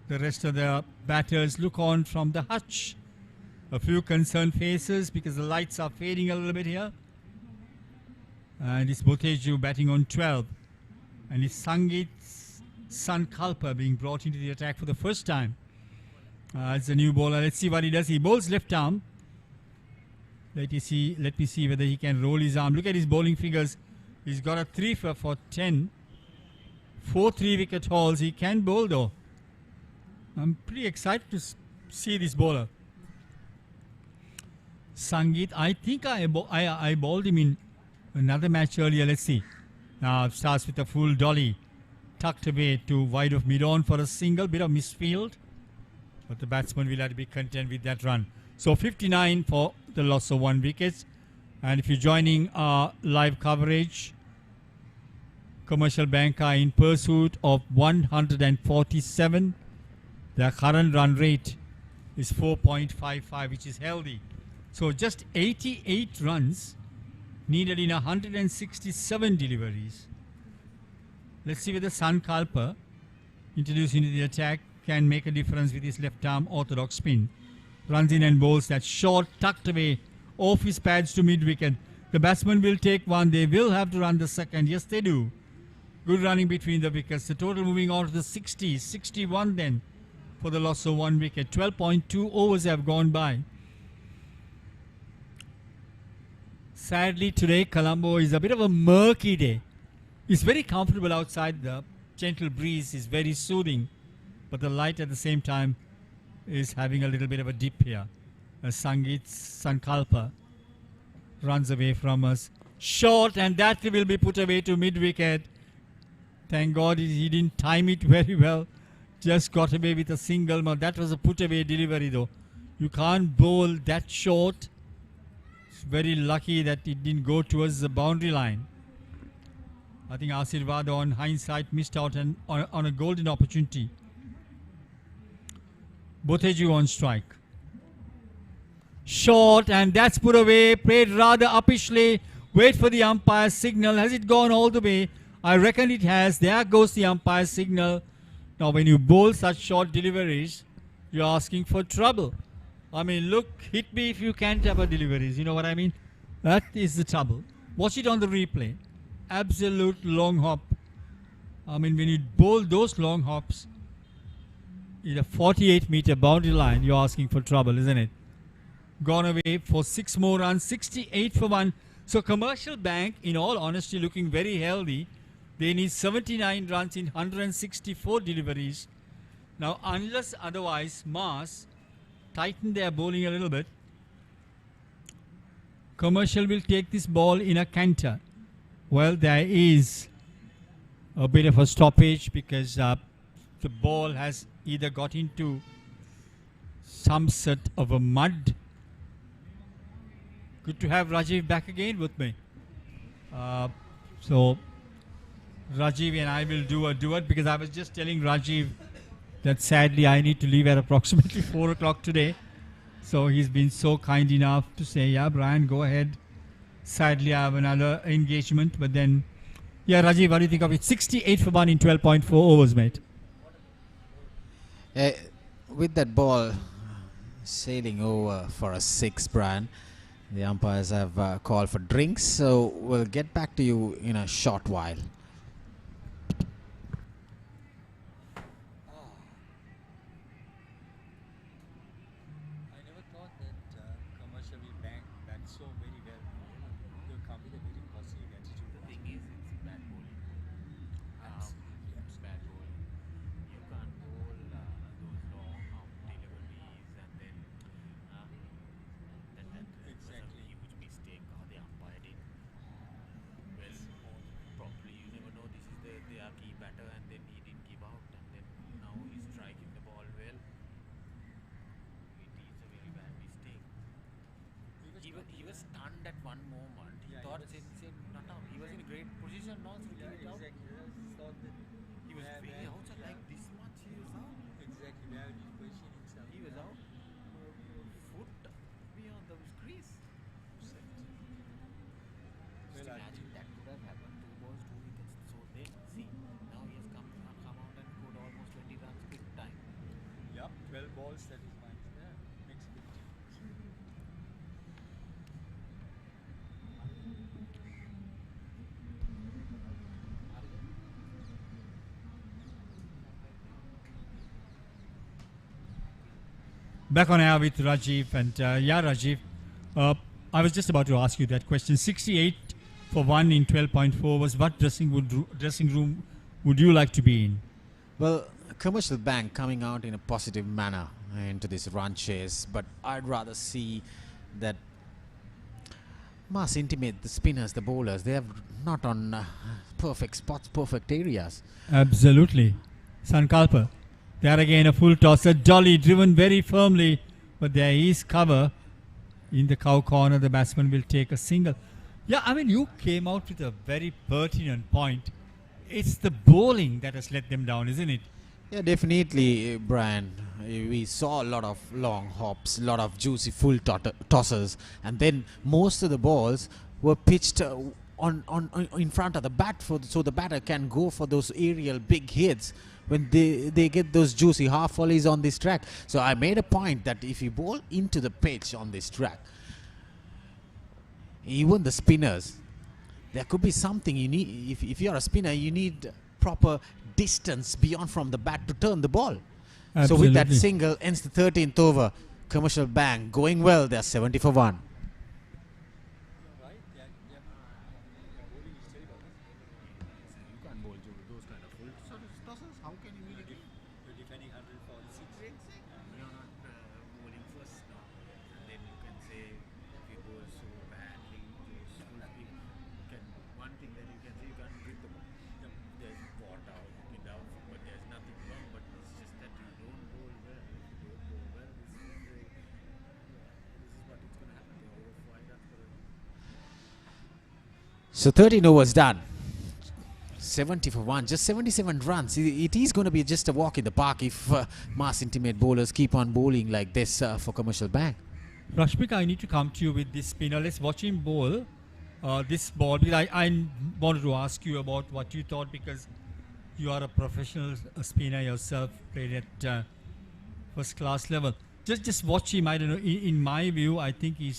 rest of the batters look on from the hutch. A few concerned faces because the lights are fading a little bit here. And it's Boteju batting on 12. And it's Sangit's son Kalpa being brought into the attack for the first time. It's a new bowler. Let's see what he does. He bowls left arm. Let me see whether he can roll his arm. Look at his bowling figures. He's got a 3 for 10. 4 3-wicket hauls. He can bowl though. I'm pretty excited to see this bowler. Sangit, I think I bowled him in another match earlier. Let's see. Now starts with a full dolly. Tucked away to wide of mid-on for a single. Bit of misfield. But the batsman will have to be content with that run. So 59 for the loss of 1 wicket. And if you're joining our live coverage, Commercial Bank are in pursuit of 147. Their current run rate is 4.55, which is healthy. So just 88 runs needed in 167 deliveries. Let's see whether Sankalpa, introduced into the attack, can make a difference with his left arm orthodox spin. Runs in and bowls that short, tucked away off his pads to mid-wicket. The batsman will take one. They will have to run the second. Yes, they do. Good running between the wickets. The total moving on to the 60s. 61 then for the loss of 1 wicket. 12.2 overs have gone by. Sadly today, Colombo is a bit of a murky day. It's very comfortable outside. The gentle breeze is very soothing. But the light at the same time is having a little bit of a dip here. As Sankalpa runs away from us. Short, and that will be put away to mid-wicket. Thank God he didn't time it very well. Just got away with a single. That was a put-away delivery though. You can't bowl that short. It's very lucky that it didn't go towards the boundary line. I think Asirvad on hindsight missed out on a golden opportunity. Boteju on strike. Short, and that's put away. Played rather uppishly. Wait for the umpire's signal. Has it gone all the way? I reckon it has. There goes the umpire's signal. Now when you bowl such short deliveries, you're asking for trouble. I mean, look, hit me if you can't have a deliveries. You know what I mean? That is the trouble. Watch it on the replay. Absolute long hop. I mean, when you bowl those long hops in a 48-meter boundary line, you're asking for trouble, isn't it? Gone away for 6 more runs, 68 for 1. So Commercial Bank, in all honesty, looking very healthy. They need 79 runs in 164 deliveries. Now, unless otherwise, Mars tighten their bowling a little bit, Commercial will take this ball in a canter. Well, there is a bit of a stoppage because the ball has either got into some sort of a mud. Good to have Rajiv back again with me. So Rajiv and I will do a duet because I was just telling Rajiv that sadly I need to leave at approximately 4 o'clock today. So he's been so kind enough to say, yeah, Brian, go ahead. Sadly, I have another engagement, but then, yeah, Rajiv, what do you think of it? 68 for 1 in 12.4 overs, mate. With that ball sailing over for a 6, Brian, the umpires have called for drinks, so we'll get back to you in a short while. I never thought that Commercial will bank that so very well. They'll come with a very positive attitude. The thing is, it's bad bowling. It's bad bowling. You can't bowl those long deliveries and then that Exactly. was a huge mistake the umpire did. Well, probably you never know this is their key batter and then he didn't give out and then now he's striking the ball well. It is a very bad mistake. He was stunned at one moment. He Yeah, thought he said not out. He was in a great position now, so he was out. He was way outside like this much. He was out. Exactly, where did he position himself? He was out. Foot beyond the crease. Just Well, imagine that could have happened. 2 balls, 2 wickets. So then see now he has come out and scored almost 20 runs quick time. Yup, 12 balls, that is fine. Yeah, makes a big difference. Back on air with Rajiv, and yeah, Rajiv, I was just about to ask you that question. 68 for 1 in 12.4 was what dressing room would you like to be in? Well, Commercial Bank coming out in a positive manner into this run chase, but I'd rather see that Mass intimate the spinners, the bowlers. They have not on perfect spots, perfect areas. Absolutely. Sankalpa. There again a full tosser. Dolly driven very firmly, but there is cover. in the cow corner, the batsman will take a single. Yeah, I mean, you came out with a very pertinent point. It's the bowling that has let them down, isn't it? Yeah, definitely, Brian. We saw a lot of long hops, a lot of juicy full tosses, and then most of the balls were pitched on in front of the bat, so the batter can go for those aerial big hits when they get those juicy half volleys on this track. So I made a point that if you bowl into the pitch on this track, even the spinners, there could be something you need. If you're a spinner, you need proper distance beyond from the bat to turn the ball. Absolutely. So with that single ends the 13th over. Commercial Bank going well. They're 70 for 1. So 13 overs done. 70 for 1, just 77 runs. It is going to be just a walk in the park if mass intimate bowlers keep on bowling like this for Commercial Bank. Rashmika, I need to come to you with this spinner. Let's watch him bowl this ball. Because I wanted to ask you about what you thought, because you are a professional spinner yourself, played at first class level. Just watch him. I don't know. In my view, I think he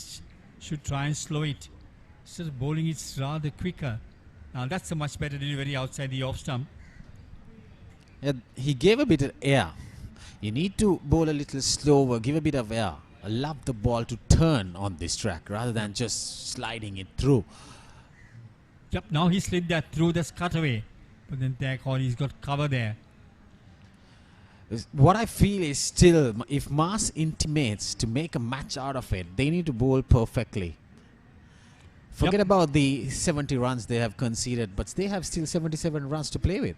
should try and slow it. Instead of bowling, it's rather quicker. Now that's a much better delivery outside the off stump. Yeah, he gave a bit of air. You need to bowl a little slower, give a bit of air. Allow the ball to turn on this track rather than just sliding it through. Yep, now he slid that through, that's cut away. But then he's got cover there. What I feel is still, if Mass intimates to make a match out of it, they need to bowl perfectly. Forget about the 70 runs they have conceded, but they have still 77 runs to play with.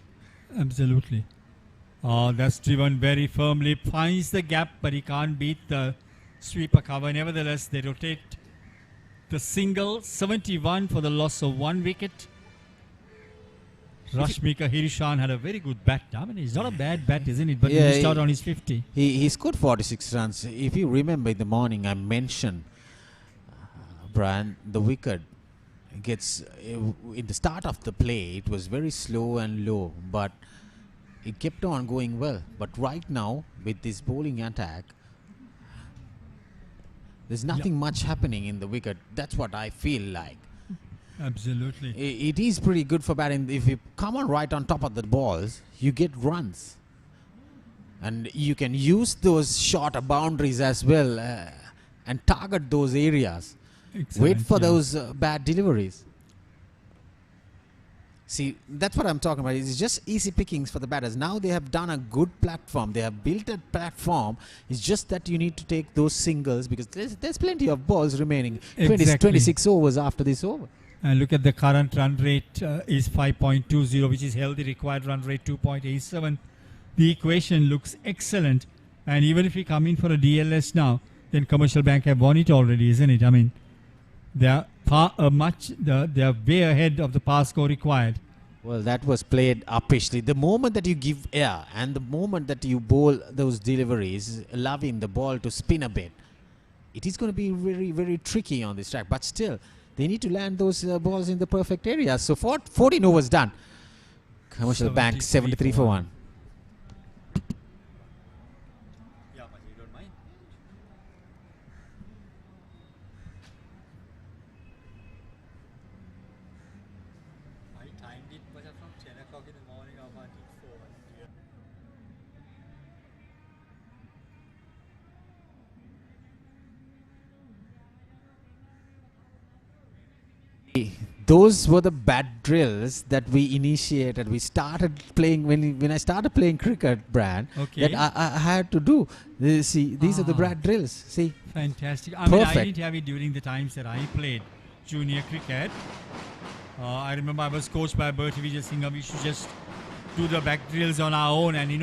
Absolutely. That's driven very firmly. Finds the gap, but he can't beat the sweeper cover. Nevertheless, they rotate the single. 71 for the loss of 1 wicket. Rashmika Hirishan had a very good bat. I mean, he's not a bad bat, isn't it? But he missed out on his 50. He scored 46 runs. If you remember in the morning, I mentioned, Brian, the wicket gets, in the start of the play, it was very slow and low, but it kept on going well. But right now, with this bowling attack, there's nothing much happening in the wicket. That's what I feel like. Absolutely. It is pretty good for batting. If you come on right on top of the balls, you get runs. And you can use those shorter boundaries as well and target those areas. Excellent, Wait for those bad deliveries. See, that's what I'm talking about. It's just easy pickings for the batters. Now they have done a good platform. They have built a platform. It's just that you need to take those singles because there's plenty of balls remaining. Exactly. 26 overs after this over. And look at the current run rate is 5.20, which is healthy. Required run rate 2.87. The equation looks excellent. And even if we come in for a DLS now, then Commercial Bank have won it already, isn't it? I mean, they are they are way ahead of the par score required. Well, that was played uppishly. The moment that you give air and the moment that you bowl those deliveries, allowing the ball to spin a bit, it is going to be very, very tricky on this track. But still, they need to land those balls in the perfect area. So 14 overs done. Commercial Bank 73 for 1. Yeah, but you don't mind. I timed it was from 10 o'clock in the morning or until 4. Those were the bad drills that we initiated. We started playing when I started playing cricket, Brad. Okay. That I had to do. See, these are the bad drills. See. Fantastic. I mean, I Perfect. didn't have it during the times that I played junior cricket. I remember I was coached by Bertie Vijay Singh. We used to just do the back drills on our own, and he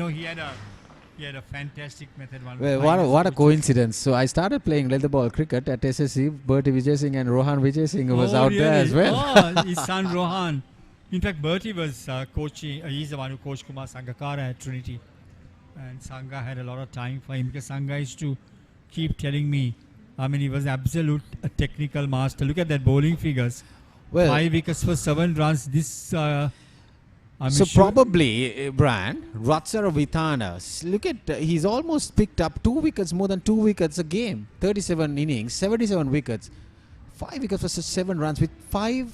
He had a fantastic method. Well, what a coincidence. So I started playing leather ball cricket at SSC. Bertie Vijay Singh and Rohan Vijay Singh was out there as well. Oh, his son Rohan. In fact, Bertie was coaching. He's the one who coached Kumar Sangakkara at Trinity. And Sangha had a lot of time for him because Sangha used to keep telling me, I mean, he was absolute a technical master. Look at that bowling figures. Well, 5 wickets for 7 runs. This, so probably, Brian, Ratsaravithana, look at, he's almost picked up 2 wickets, more than 2 wickets a game. 37 innings, 77 wickets. 5 wickets for 7 runs with 3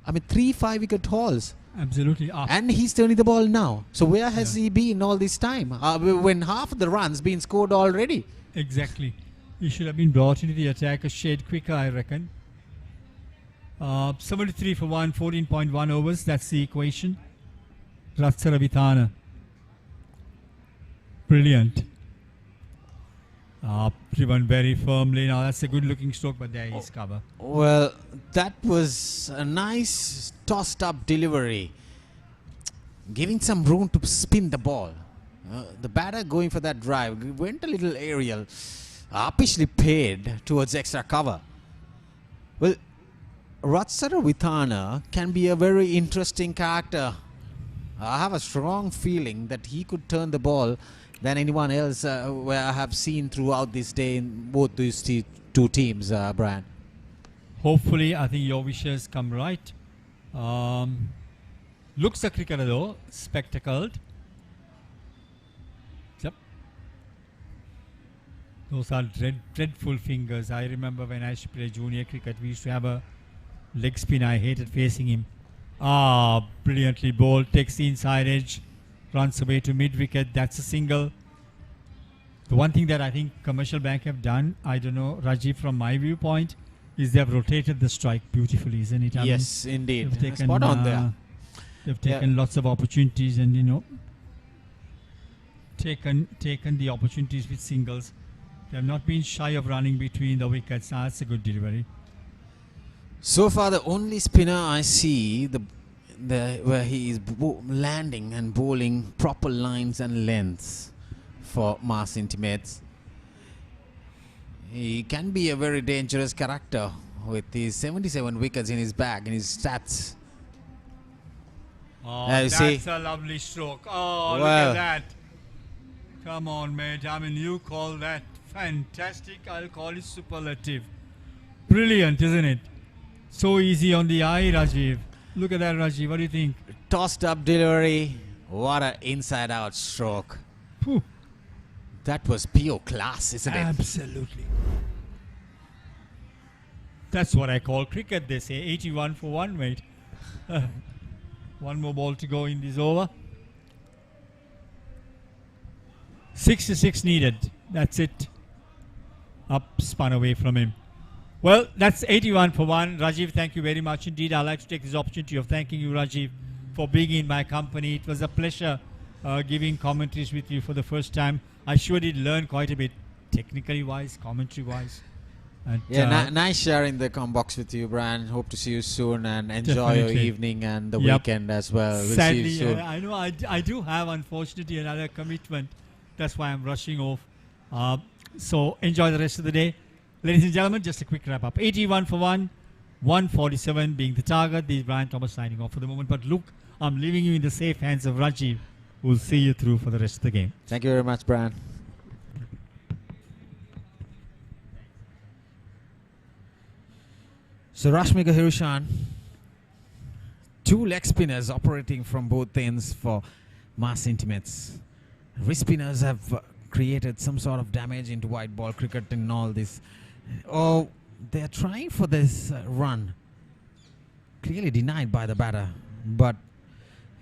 5-wicket hauls. Absolutely. And he's turning the ball now. So where has he been all this time? When half of the runs been scored already. Exactly. He should have been brought into the attack a shade quicker, I reckon. 73 for 1, 14.1 overs. That's the equation. Ratsaravithana. Brilliant. Driven very firmly. Now that's a good looking stroke, but there is cover. Well, that was a nice tossed up delivery. Giving some room to spin the ball. The batter going for that drive went a little aerial. Uppishly paid towards extra cover. Well, Ratsaravithana can be a very interesting character. I have a strong feeling that he could turn the ball than anyone else where I have seen throughout this day in both these two teams, Brian. Hopefully, I think your wishes come right. Looks a cricketer though, spectacled. Yep. Those are dreadful fingers. I remember when I used to play junior cricket, we used to have a leg spin. I hated facing him. Brilliantly bowled, takes the inside edge, runs away to mid-wicket. That's a single. The one thing that I think Commercial Bank have done, I don't know, Rajiv, from my viewpoint, is they've rotated the strike beautifully, isn't it? Yes, indeed. They've taken, Spot on there. They've taken lots of opportunities and, you know, taken the opportunities with singles. They have not been shy of running between the wickets. That's a good delivery. So far, the only spinner I see where he is landing and bowling proper lines and lengths for mass intimates. He can be a very dangerous character with his 77 wickets in his bag, in his stats. That's a lovely stroke. Oh, look at that. Come on, mate. I mean, you call that fantastic. I'll call it superlative. Brilliant, isn't it? So easy on the eye, Rajiv. Look at that, Rajiv. What do you think? Tossed up delivery. What an inside out stroke. Whew. That was pure class, isn't it? Absolutely. That's what I call cricket, they say. 81 for 1, mate. One more ball to go in this over. 66 needed. That's it. Up, spun away from him. Well, that's 81 for 1. Rajiv, thank you very much indeed. I'd like to take this opportunity of thanking you, Rajiv, for being in my company. It was a pleasure giving commentaries with you for the first time. I sure did learn quite a bit, technically wise, commentary wise. And nice sharing the box with you, Brian. Hope to see you soon and enjoy your evening and the weekend as well. We'll Sadly, see you soon. I know I do have, unfortunately, another commitment. That's why I'm rushing off. So enjoy the rest of the day. Ladies and gentlemen, just a quick wrap up. 81 for 1, 147 being the target. This is Brian Thomas signing off for the moment. But look, I'm leaving you in the safe hands of Rajiv, who will see you through for the rest of the game. Thank you very much, Brian. So Rashmika Hirushan, 2 leg spinners operating from both ends for mass intimates. Wrist spinners have created some sort of damage into white ball cricket in all this. Oh, they're trying for this run. Clearly denied by the batter. But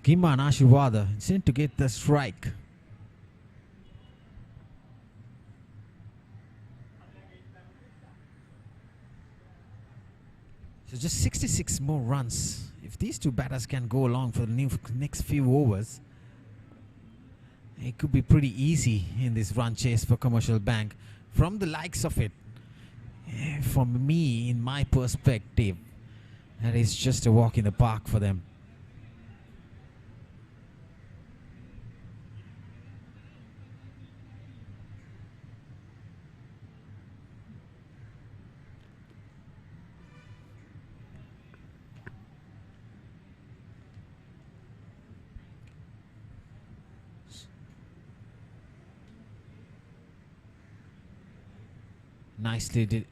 Gimba and Ashirwada seem to get the strike. So just 66 more runs. If these two batters can go along for the next few overs, it could be pretty easy in this run chase for Commercial Bank. From the likes of it, for me, in my perspective, that is just a walk in the park for them. Nicely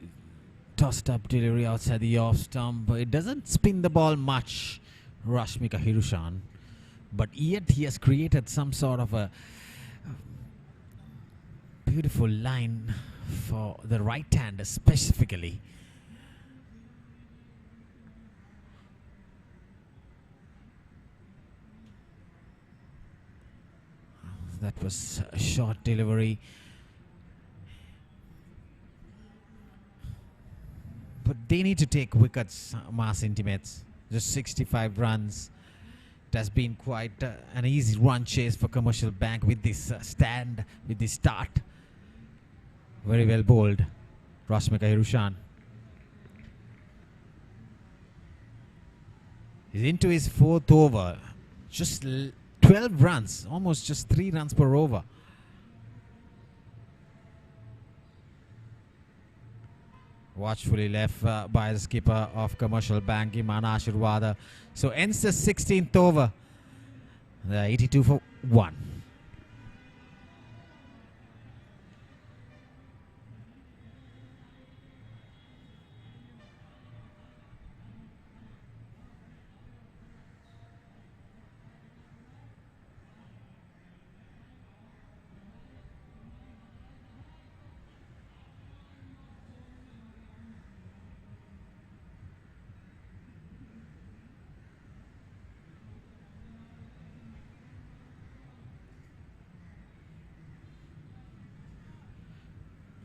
tossed up delivery outside the off stump. But it doesn't spin the ball much, Rashmika Hirushan. But yet he has created some sort of a beautiful line for the right-hander specifically. That was a short delivery. But they need to take wickets, Mass Intimates. Just 65 runs. It has been quite an easy run chase for Commercial Bank with this stand, with this start. Very well bowled, Rashmika Hirushan. He's into his 4th over. Just 12 runs, almost just 3 runs per over. Watchfully left by the skipper of Commercial Bank, Iman Ashirwada. So ends the 16th over. The 82 for 1.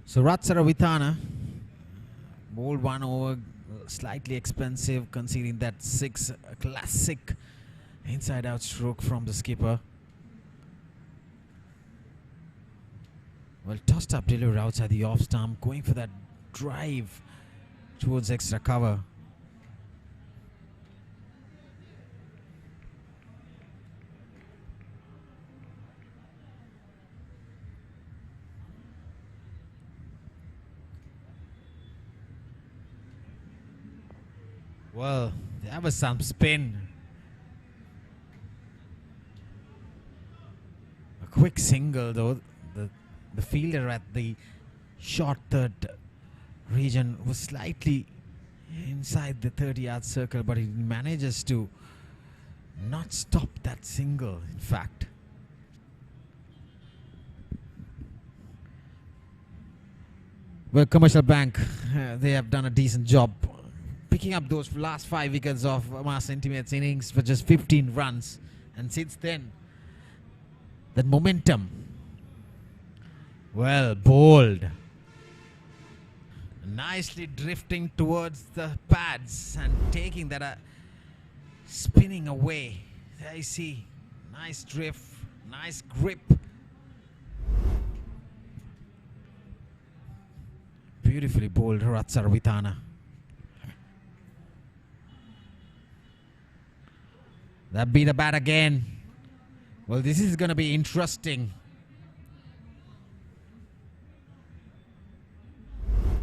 So Ratsara Vithana bowled 1 over, slightly expensive, conceding that 6, a classic inside out stroke from the skipper. Well, tossed up delivery outside the off stump, going for that drive towards extra cover. Well, there was some spin. A quick single though. The fielder at the short third region was slightly inside the 30-yard circle, but he manages to not stop that single, in fact. Well, Commercial Bank, they have done a decent job picking up those last 5 wickets of Mass Intimates innings for just 15 runs. And since then, that momentum, well bowled. Nicely drifting towards the pads and taking that, spinning away. There you see, nice drift, nice grip. Beautifully bowled Ratsar Vithana. That be the bat again. Well, this is going to be interesting.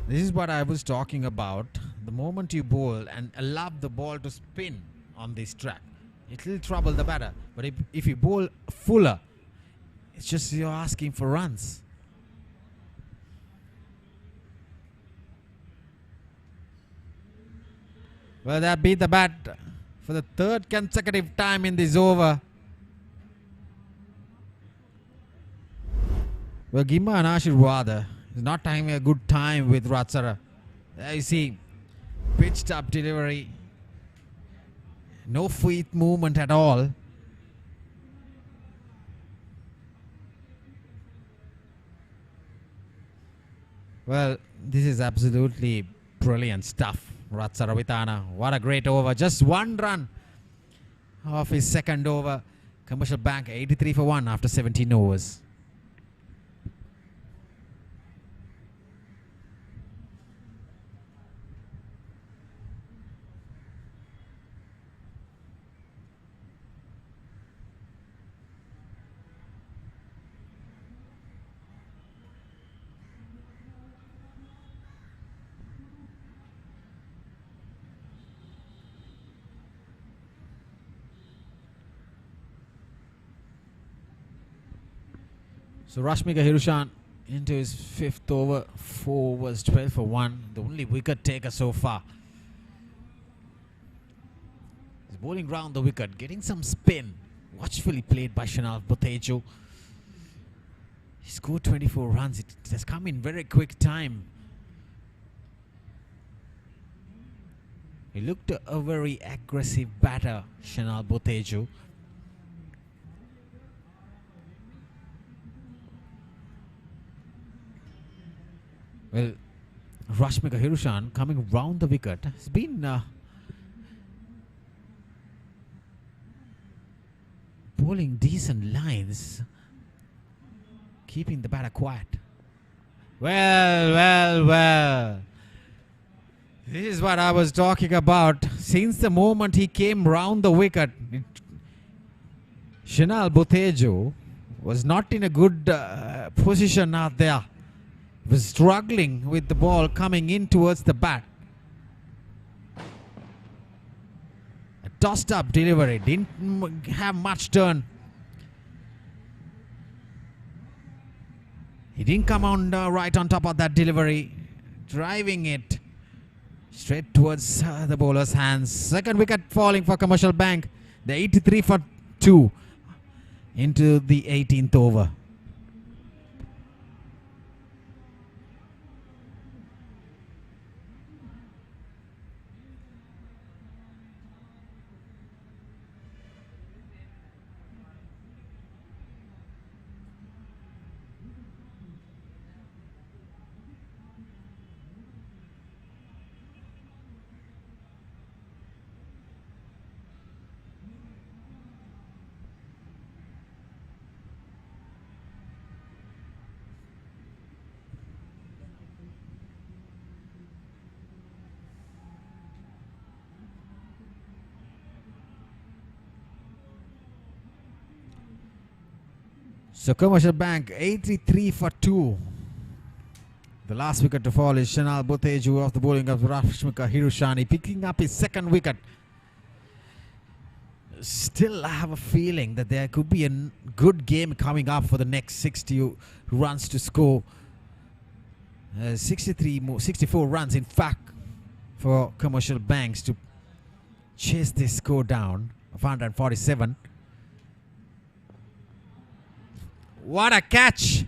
This is what I was talking about. The moment you bowl and allow the ball to spin on this track, it will trouble the batter. But if you bowl fuller, it's just you're asking for runs. Well, that beat the bat for the 3rd consecutive time in this over. Well, Gimma and Ashirwada is not having a good time with Ratsara. There you see, pitched up delivery. No feet movement at all. Well, this is absolutely brilliant stuff. Ratsara Vithana, what a great over. Just 1 run off his 2nd over. Commercial Bank 83 for 1 after 17 overs. So Rashmika Hirushan into his 5th over. 4 was 12 for 1. The only wicket taker so far. He's bowling round the wicket, getting some spin. Watchfully played by Shanal Botejo. He scored 24 runs. It has come in very quick time. He looked a very aggressive batter, Shanal Botejo. Well, Rashmika Hirushan coming round the wicket has been bowling decent lines, keeping the batter quiet. Well. This is what I was talking about. Since the moment he came round the wicket, Shanal Botejo was not in a good position out there. He was struggling with the ball coming in towards the bat. A tossed up delivery, didn't have much turn. He didn't come on right on top of that delivery, driving it straight towards the bowler's hands. Second wicket falling for Commercial Bank. The 83 for 2 into the 18th over. So Commercial Bank 83 for 2. The last wicket to fall is Shanal Botejo off the bowling of Rashmika Hirushani, picking up his second wicket. Still, I have a feeling that there could be a good game coming up for the next 60 runs to score. 64 runs, in fact, for Commercial Banks to chase this score down of 147. What a catch!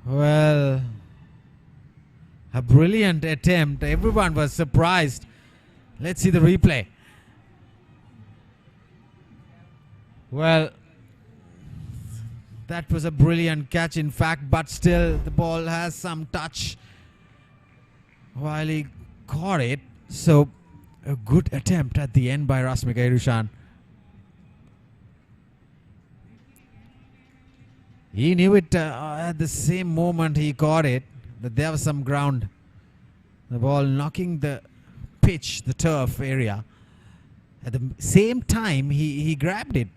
Well, a brilliant attempt. Everyone was surprised. Let's see the replay. Well, that was a brilliant catch, in fact, but still the ball has some touch while he caught it. So, a good attempt at the end by Rashmika Hirushan. He knew it at the same moment he caught it, that there was some ground. The ball knocking the pitch, the turf area. At the same time, he grabbed it.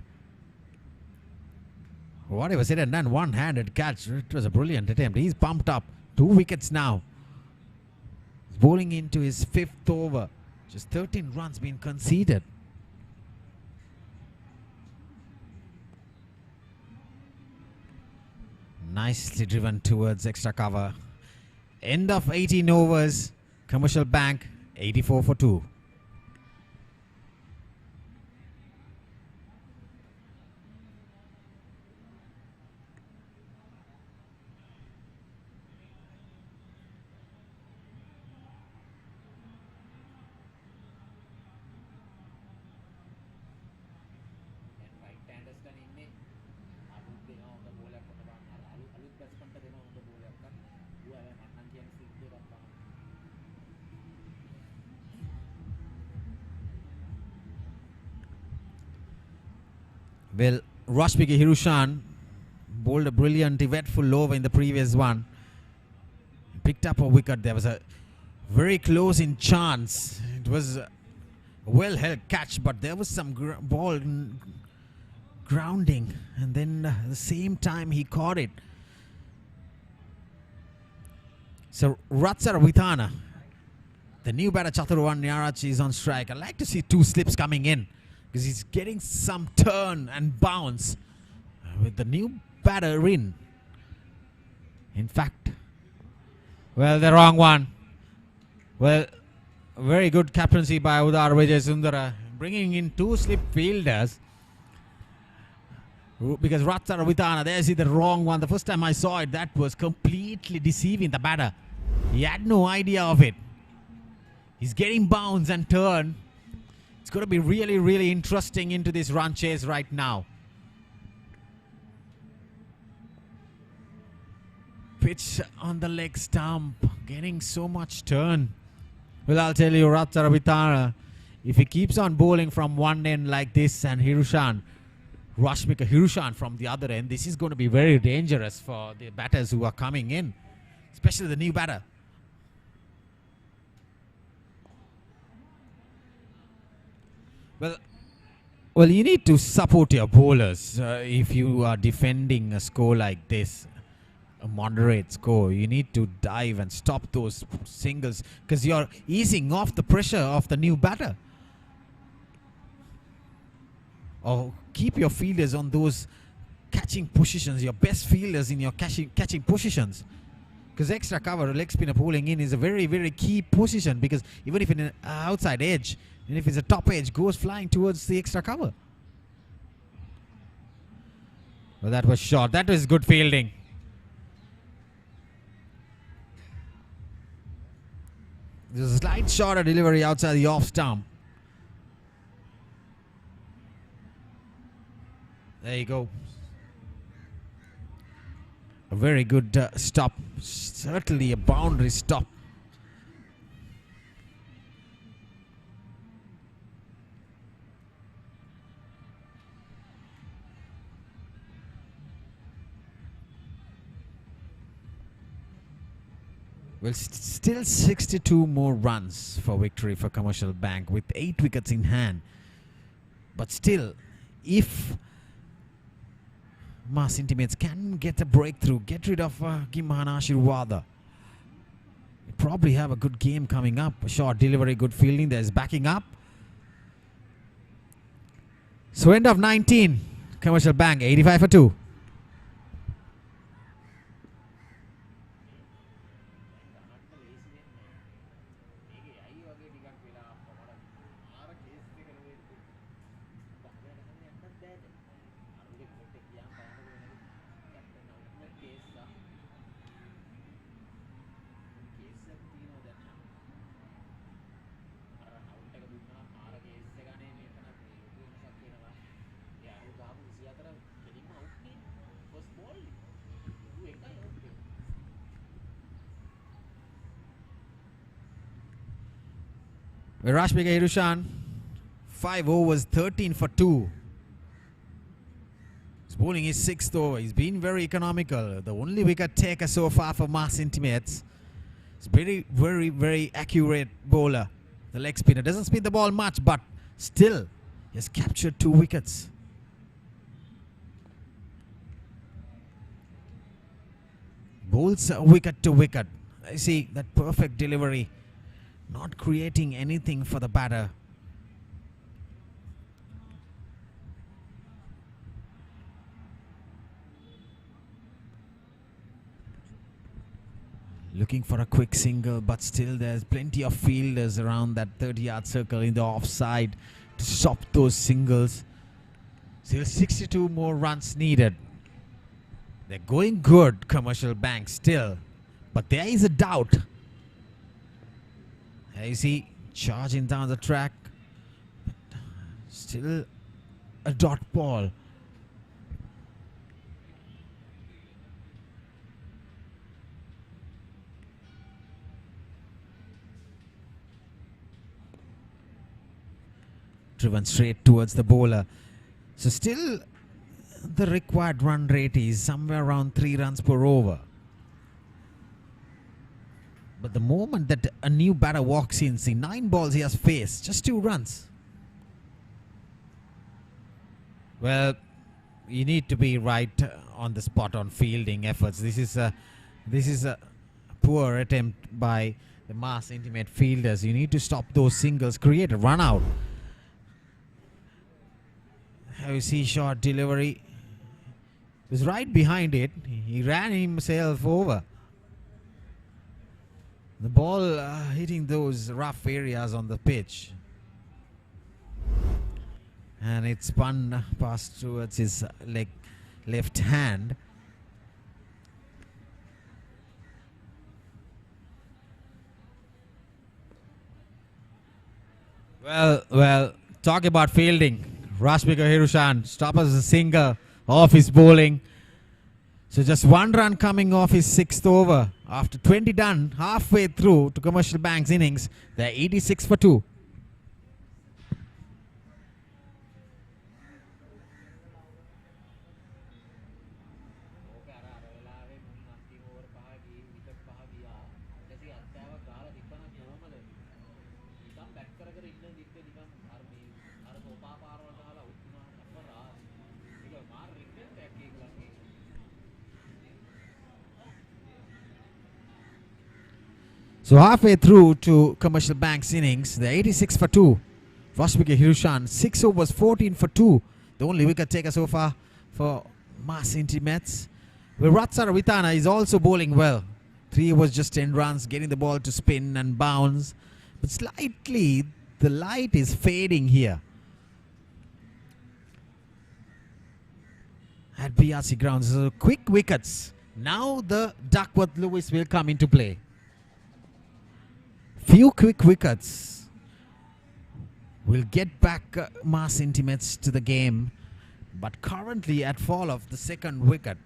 Whatever said and done, one-handed catch. It was a brilliant attempt. He's pumped up. 2 wickets now. He's bowling into his 5th over. Just 13 runs being conceded. Nicely driven towards extra cover. End of 18 overs. Commercial Bank 84 for 2. Well, Rashmika Hirushan bowled a brilliant, eventful over in the previous one. Picked up a wicket. There was a very close in chance. It was a well-held catch, but there was some ball grounding. And then at the same time, he caught it. So, Ratsar Vithana, the new batter Chaturvan Nyarach is on strike. I like to see 2 slips coming in. because he's getting some turn and bounce with the new batter in. In fact, well, the wrong one. Well, very good captaincy by Udar Vijay Sundara, bringing in two slip fielders. Because Ratsara Vitana, there's the wrong one. The first time I saw it, that was completely deceiving the batter. He had no idea of it. He's getting bounce and turn. It's going to be really, really interesting into this run chase right now. Pitch on the leg stump, getting so much turn. Well, I'll tell you, Ratsara Vitana, if he keeps on bowling from one end like this and Hirushan, Rashmika Hirushan from the other end, this is going to be very dangerous for the batters who are coming in, especially the new batter. Well, you need to support your bowlers if you are defending a score like this, a moderate score. You need to dive and stop those singles because you're easing off the pressure of the new batter. Or keep your fielders on those catching positions, your best fielders in your catching positions. Because extra cover, leg spinner pulling in is a very, very key position, because even if in an outside edge, and if it's a top edge, goes flying towards the extra cover. Well, that was short. That was good fielding. There's a slight shorter delivery outside the off stump. There you go. A very good stop. Certainly a boundary stop. Well, still 62 more runs for victory for Commercial Bank with 8 wickets in hand. But still, if Mass Intimates can get a breakthrough, get rid of Gimhan Ashirwada, they probably have a good game coming up. A short delivery, good fielding. There's backing up. So end of 19. Commercial Bank 85 for 2. Rashmika Hirushan, 5 overs, 13 for 2. He's bowling his 6th over. He's been very economical. The only wicket taker so far for Mass Intimates. He's very, very, very accurate bowler. The leg spinner doesn't spin the ball much, but still he has captured 2 wickets. Bowls wicket to wicket. I see that perfect delivery. Not creating anything for the batter. Looking for a quick single, but still there's plenty of fielders around that 30-yard circle in the offside to stop those singles. Still 62 more runs needed. They're going good, Commercial Bank, still. But there is a doubt. You see, charging down the track, but still a dot ball. Driven straight towards the bowler. So still the required run rate is somewhere around 3 runs per over. But the moment that a new batter walks in, see 9 balls he has faced, just 2 runs. Well, you need to be right on the spot on fielding efforts. This is a poor attempt by the Mass Intimate fielders. You need to stop those singles, create a run out. You see short delivery. Was right behind it. He ran himself over. The ball hitting those rough areas on the pitch. And it spun past towards his left hand. Well, talk about fielding. Rashmika Hirushan stops a single off his bowling. So just one run coming off his 6th over. After 20 done, halfway through to Commercial Bank's innings, they're 86 for 2. So halfway through to Commercial Bank's innings, they're 86 for 2. Rashmika Hirushan, 6 overs, 14 for 2. The only wicket taker so far for Mas Intimates. Well, Ratsara Vitana is also bowling well. 3 overs, just 10 runs, getting the ball to spin and bounce. But slightly, the light is fading here at BRC grounds. So quick wickets. Now the Duckworth-Lewis will come into play. Few quick wickets will get back Mas Intimates to the game, but currently at fall of the 2nd wicket,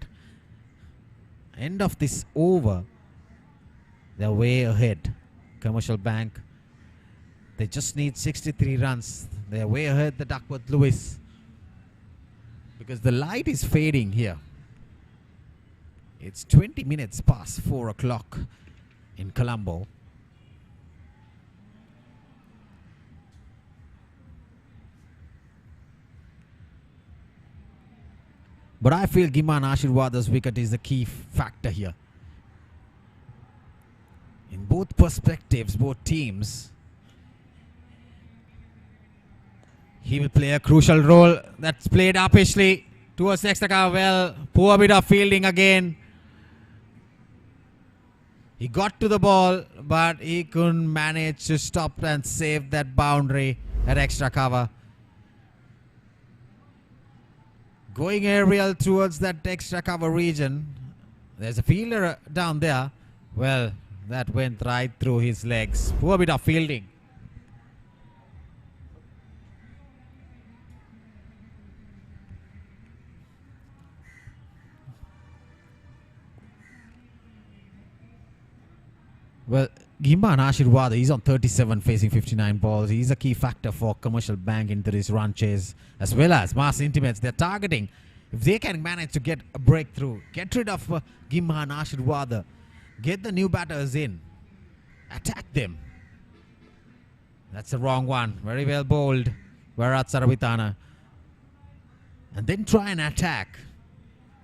end of this over, they're way ahead. Commercial Bank, they just need 63 runs. They're way ahead the Duckworth-Lewis because the light is fading here. It's 20 minutes past 4 o'clock in Colombo. But I feel Giman Ashirwada's wicket is the key factor here. In both perspectives, both teams, he will play a crucial role. That's played uppishly towards the extra cover. Well, poor bit of fielding again. He got to the ball, but he couldn't manage to stop and save that boundary at extra cover. Going aerial towards that extra cover region. There's a fielder down there. Well, that went right through his legs. Poor bit of fielding. Well, Gimban Ashirwada, he's on 37 facing 59 balls. He's a key factor for Commercial Bank into this run chase, as well as Mas Intimates. They're targeting. If they can manage to get a breakthrough, get rid of Gimban Ashirwada, get the new batters in, attack them. That's the wrong one. Very well bowled, Varat Saravitana. And then try and attack,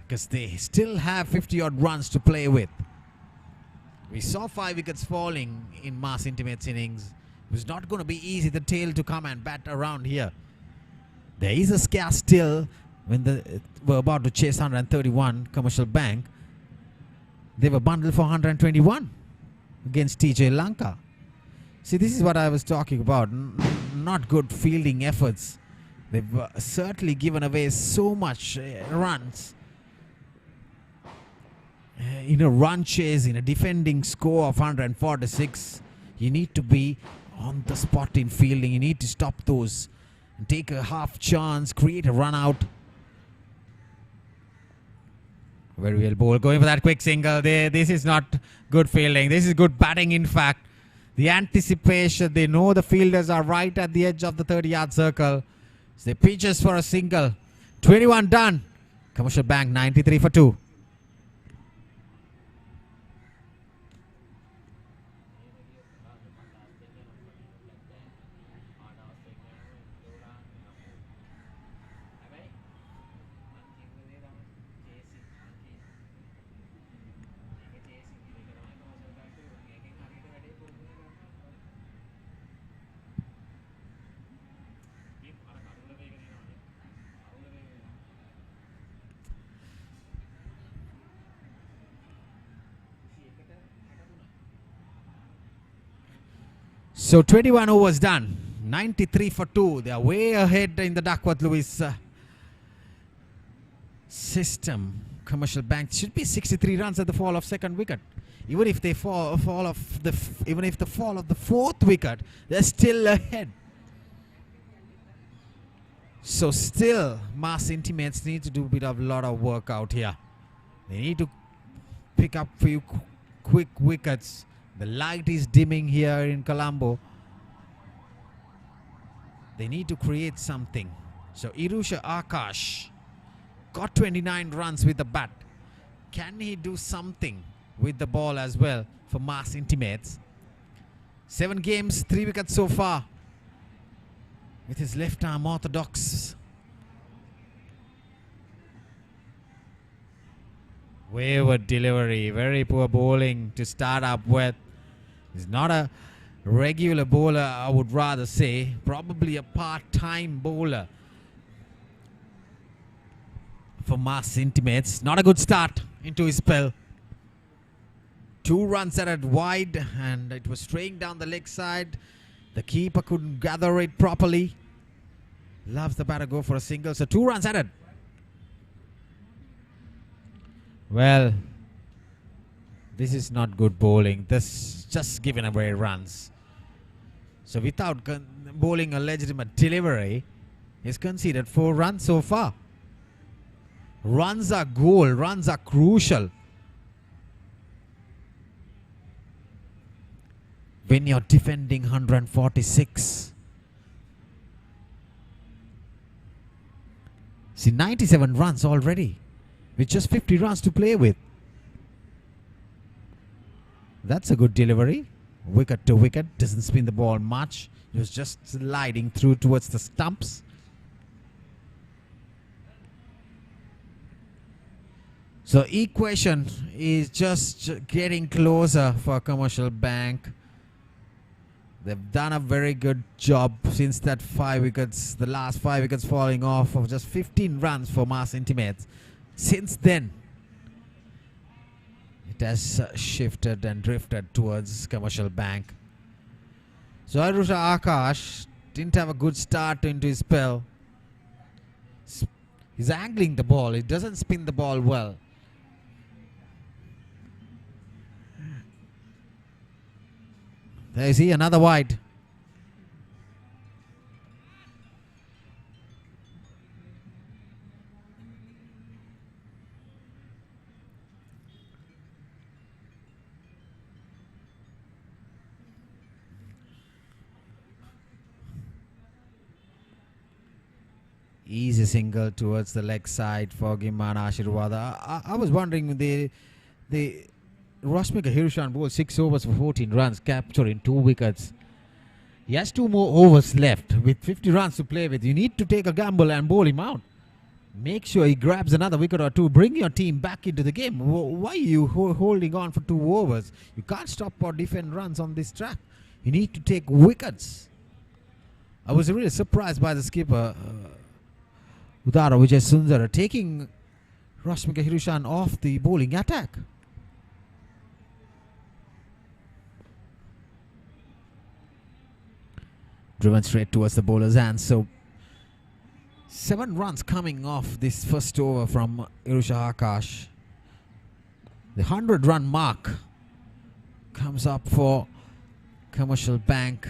because they still have 50-odd runs to play with. We saw 5 wickets falling in Mas Intimates innings. It was not going to be easy, the tail to come and bat around here. There is a scare still when they were about to chase 131 Commercial Bank. They were bundled for 121 against TJ Lanka. See, this is what I was talking about. Not good fielding efforts. They've certainly given away so much runs. In a run chase, in a defending score of 146, you need to be on the spot in fielding. You need to stop those and take a half chance, create a run out. Very well bowled, going for that quick single. This is not good fielding. This is good batting, in fact. The anticipation, they know the fielders are right at the edge of the 30-yard circle. So they pitches for a single. 21 done. Commercial Bank 93 for 2. So 21 overs done. 93 for 2. They are way ahead in the Duckworth-Lewis system. Commercial Bank should be 63 runs at the fall of second wicket. Even if they fall of the fall of the fourth wicket, they're still ahead. So still, Mars Intimates need to do a lot of work out here. They need to pick up few quick wickets. The light is dimming here in Colombo. They need to create something. So Irusha Akash got 29 runs with the bat. Can he do something with the ball as well for Mars Intimates? 7 games, 3 wickets so far. With his left arm orthodox. Wayward delivery, very poor bowling to start up with. He's not a regular bowler, I would rather say. Probably a part-time bowler for Mars Intimates. Not a good start into his spell. 2 runs at it wide, and it was straying down the leg side. The keeper couldn't gather it properly. Loves the batter go for a single, so 2 runs at it. Well, this is not good bowling. This just giving away runs. So without bowling a legitimate delivery, he's conceded 4 runs so far. Runs are goal. Runs are crucial. When you're defending 146. See, 97 runs already with just 50 runs to play with. That's a good delivery. Wicket to wicket. Doesn't spin the ball much. It was just sliding through towards the stumps. So equation is just getting closer for Commercial Bank. They've done a very good job since that 5 wickets, the last 5 wickets falling off of just 15 runs for Mars Intimates. Since then, it has shifted and drifted towards Commercial Bank. So Arusha Akash didn't have a good start into his spell. He's angling the ball. He doesn't spin the ball well. There you see another wide. Easy single towards the leg side for Gimman Ashirwada. I was wondering, the Rashmika Hirushan bowled 6 overs for 14 runs, capturing 2 wickets. He has 2 more overs left with 50 runs to play with. You need to take a gamble and bowl him out. Make sure he grabs another wicket or 2. Bring your team back into the game. Why are you holding on for 2 overs? You can't stop or defend runs on this track. You need to take wickets. I was really surprised by the skipper, Udara Vijay Sundara, taking Rashmika Hirushan off the bowling attack. Driven straight towards the bowler's hands. So 7 runs coming off this first over from Irusha Akash. The 100-run mark comes up for Commercial Bank.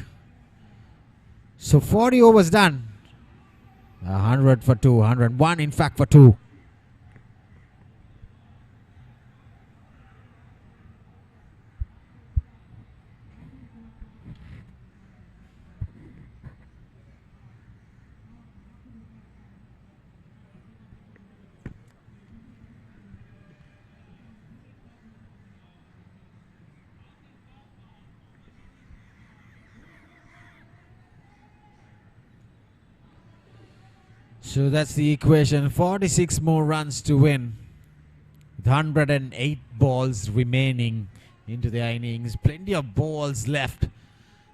So 40 overs done. 100 for 2, 101 in fact for 2. So that's the equation. 46 more runs to win. With 108 balls remaining into the innings. Plenty of balls left.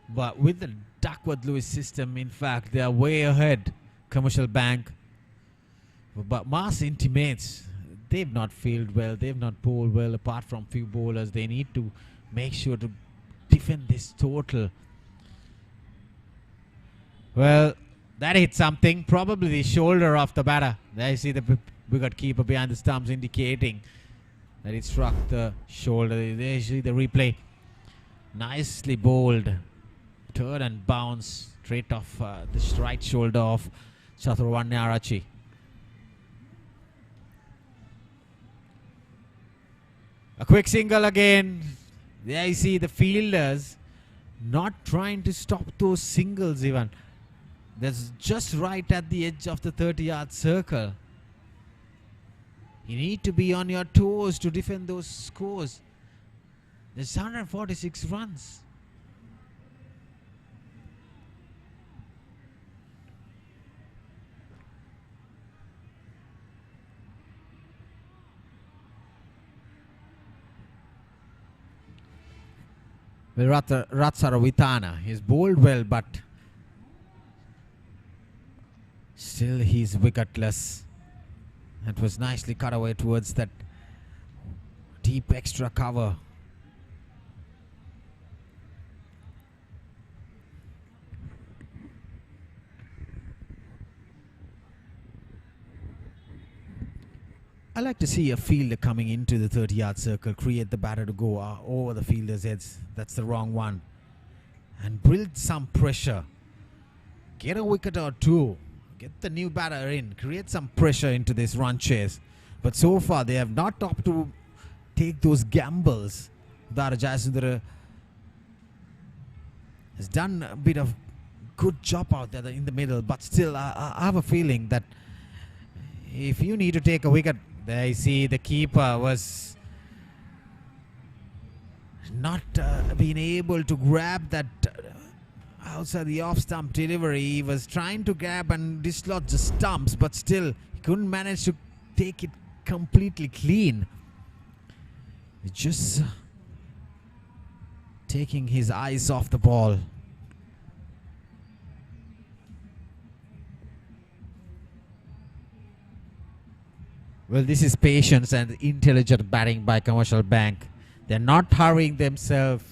But with the Duckworth-Lewis system, in fact, they are way ahead. Commercial Bank. But Mars Intimates, they've not fielded well. They've not bowled well apart from few bowlers. They need to make sure to defend this total. Well, that hit something, probably the shoulder of the batter. There you see the wicket keeper behind the stumps indicating that it struck the shoulder. There you see the replay. Nicely bowled. Turn and bounce straight off the right shoulder of Chaturvanya. A quick single again. There you see the fielders not trying to stop those singles even. That's just right at the edge of the 30-yard circle. You need to be on your toes to defend those scores. There's 146 runs. Well, Ratsaravitana, he's bowled well, but still he's wicketless. That was nicely cut away towards that deep extra cover. I like to see a fielder coming into the 30-yard circle, create the batter to go over the fielder's heads. That's the wrong one. And build some pressure. Get a wicket or two. Get the new batter in. Create some pressure into this run chase. But so far, they have not opted to take those gambles. Udara Jayasundara has done a bit of good job out there in the middle. But still, I have a feeling that if you need to take a wicket, there you see the keeper was not being able to grab that outside the off-stump delivery. He was trying to grab and dislodge the stumps, but still he couldn't manage to take it completely clean. Just taking his eyes off the ball. Well, this is patience and intelligent batting by Commercial Bank. They're not hurrying themselves.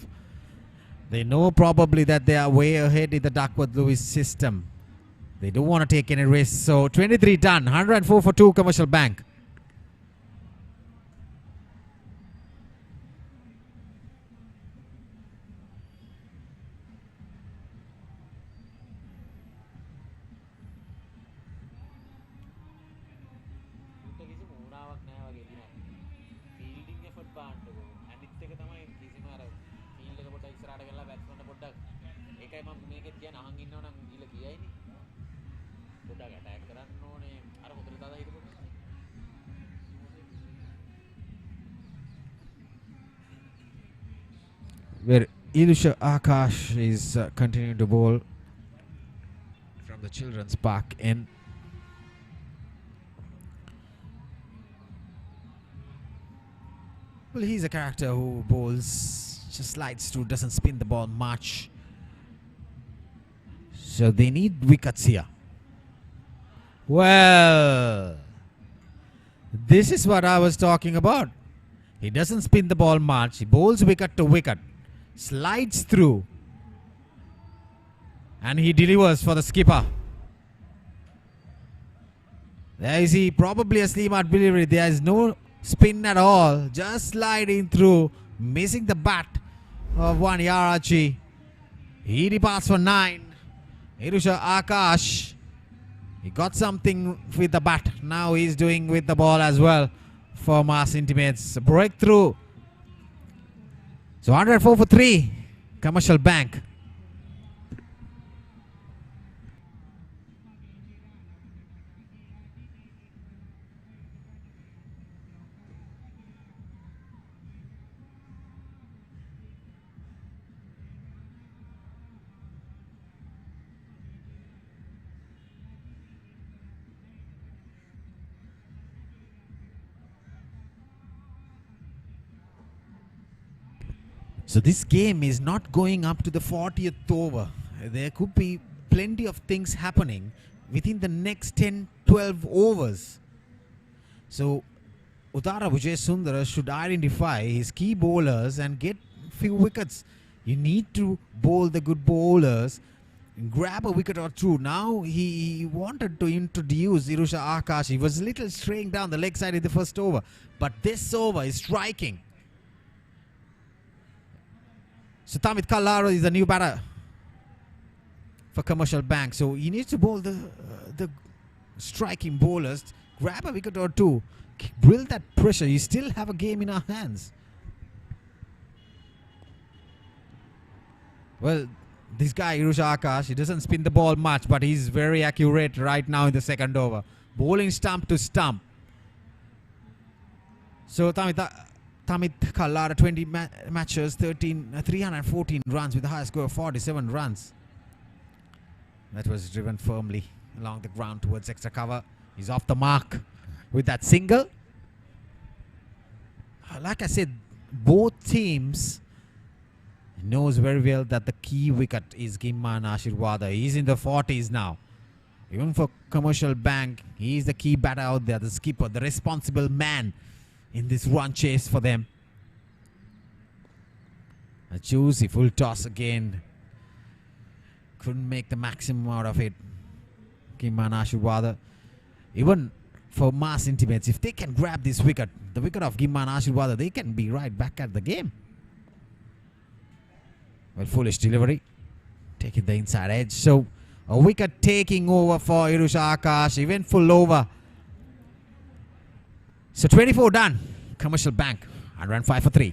They know probably that they are way ahead in the Duckworth-Lewis system. They don't want to take any risks. So 23 done, 104 for 2 Commercial Bank. Where Ilusha Akash is continuing to bowl from the Children's Park in. Well, he's a character who bowls, just slides through, doesn't spin the ball much. So they need wickets here. Well, this is what I was talking about. He doesn't spin the ball much. He bowls wicket to wicket. Slides through. And he delivers for the skipper. There is he, probably a slim-out delivery. There is no spin at all. Just sliding through. Missing the bat of one Yarachi. He departs for 9. Irusha Akash. He got something with the bat. Now he's doing with the ball as well for Mass Intimates. A breakthrough. So 104 for 3. Commercial Bank. So this game is not going up to the 40th over. There could be plenty of things happening within the next 10-12 overs. So Udara Vijayasundara should identify his key bowlers and get few wickets. You need to bowl the good bowlers grab a wicket or two. Now he wanted to introduce Irusha Akash. He was a little straying down the leg side in the first over. But this over is striking. So Tamit Kallaro is the new batter for Commercial Bank. So he needs to bowl the striking bowlers. Grab a wicket or two. Build that pressure. You still have a game in our hands. Well, this guy, Irusha Akash, he doesn't spin the ball much, but he's very accurate right now in the second over. Bowling stump to stump. So Tamit Kallara, 20 matches, 314 runs with a high score of 47 runs. That was driven firmly along the ground towards extra cover. He's off the mark with that single. Like I said, both teams knows very well that the key wicket is Gimman Ashirwada. He's in the 40s now. Even for Commercial Bank, he's the key batter out there, the skipper, the responsible man in this run chase for them. A juicy full toss again. Couldn't make the maximum out of it. Gimman Ashirwada. Even for Mass Intimates, if they can grab this wicket, the wicket of Gimman Ashirwada, they can be right back at the game. Well, foolish delivery. Taking the inside edge. So, a wicket taking over for Irusha Akash. Eventful over. So, 24 done. Commercial Bank. And run 5 for 3.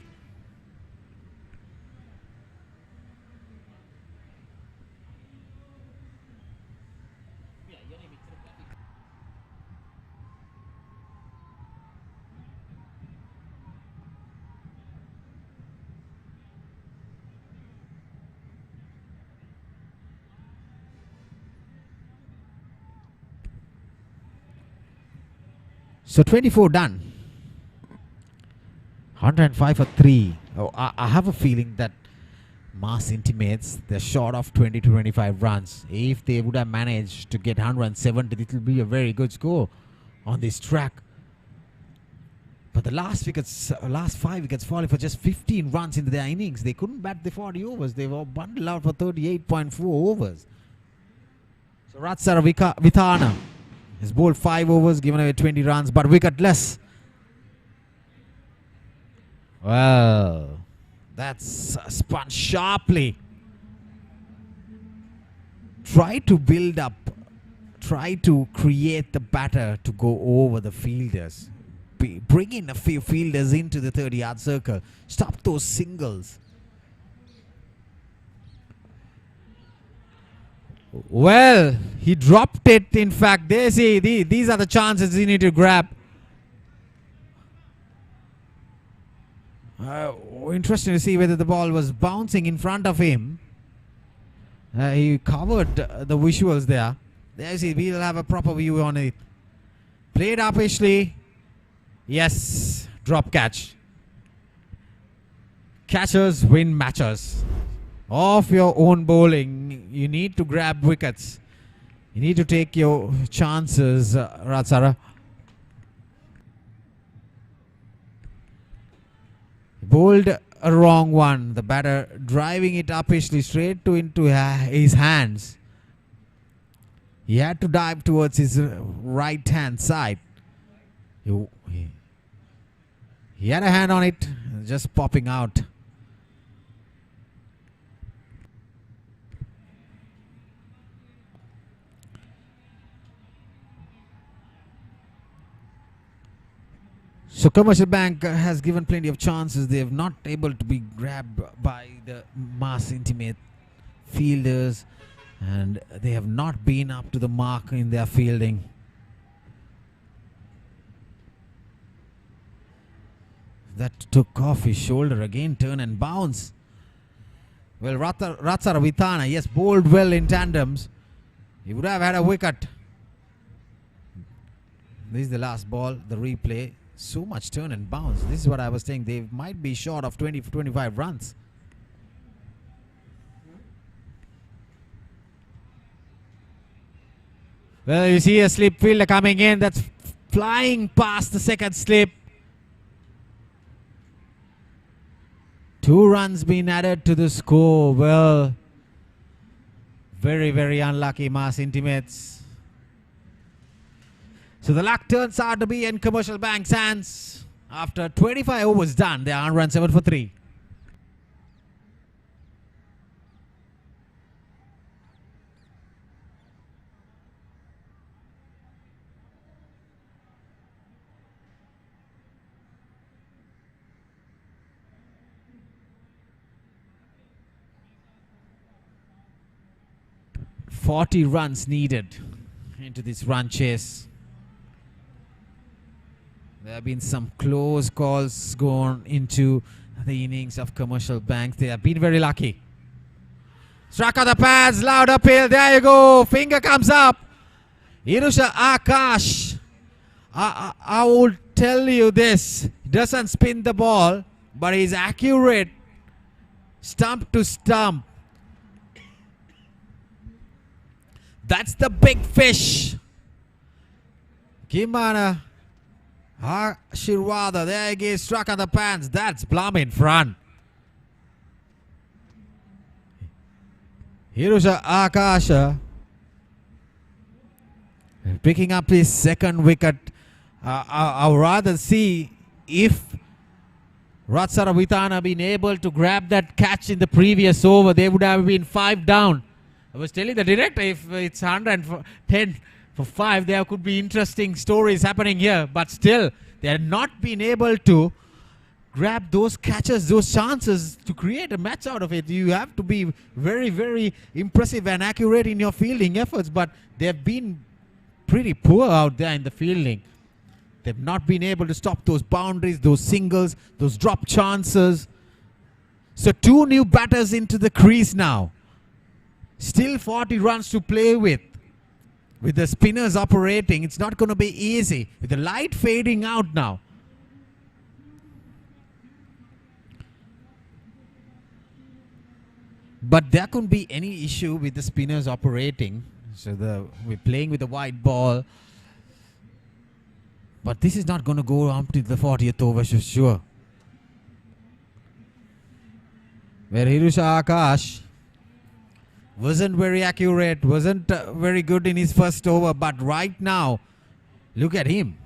So 24 done. 105 for 3. Oh, I have a feeling that Mass Intimates, they're short of 20 to 25 runs. If they would have managed to get 170, it will be a very good score on this track. But the last 5 wickets falling for just 15 runs in their innings. They couldn't bat the 40 overs. They were bundled out for 38.4 overs. So Ratsara Vithana has bowled 5 overs, given away 20 runs, but wicketless. Well, that's spun sharply. Try to build up, try to create the batter to go over the fielders. Bring in a few fielders into the 30-yard circle. Stop those singles. Well, he dropped it. In fact, they see these are the chances he need to grab. Interesting to see whether the ball was bouncing in front of him. He covered the visuals there. There you see, we'll have a proper view on it. Played uppishly. Yes, drop catch. Catchers win matches. Off your own bowling, you need to grab wickets. You need to take your chances, Ratsara. Bowled a wrong one. The batter driving it uppishly straight into his hands. He had to dive towards his right hand side. He had a hand on it, just popping out. So Commercial Bank has given plenty of chances. They have not able to be grabbed by the Mass Intimate fielders, and they have not been up to the mark in their fielding. That took off his shoulder again, turn and bounce. Well, Ratsara Vithana, yes, bowled well in tandems. He would have had a wicket. This is the last ball, the replay. So much turn and bounce. This is what I was saying. They might be short of 20 to 25 runs. Well, you see a slip fielder coming in. That's flying past the second slip. 2 runs being added to the score. Well, Very, very unlucky, Mass Intimates. So the luck turns out to be in Commercial Bank's hands. After 25 overs done, they are on run 7 for 3. .40 runs needed into this run chase. There have been some close calls gone into the innings of Commercial Bank. They have been very lucky. Struck on the pads, loud uphill. There you go. Finger comes up. Irusha Akash. I will tell you this. He doesn't spin the ball, but he's accurate. Stump to stump. That's the big fish. Gimana Shirwada. There he is, struck on the pants. That's plumb in front. Hirusha Akasha picking up his second wicket. I would rather see if Ratsara Vitana been able to grab that catch in the previous over. They would have been 5 down. I was telling the director, if it's 110 for 5, there could be interesting stories happening here. But still, they have not been able to grab those catches, those chances to create a match out of it. You have to be very, very impressive and accurate in your fielding efforts. But they have been pretty poor out there in the fielding. They've not been able to stop those boundaries, those singles, those drop chances. So 2 new batters into the crease now. Still 40 runs to play with. With the spinners operating, it's not going to be easy. With the light fading out now. But there couldn't be any issue with the spinners operating. So we're playing with the white ball. But this is not going to go up to the 40th over for sure. Where Hirusha Akash wasn't very accurate, wasn't very good in his first over, but right now, look at him.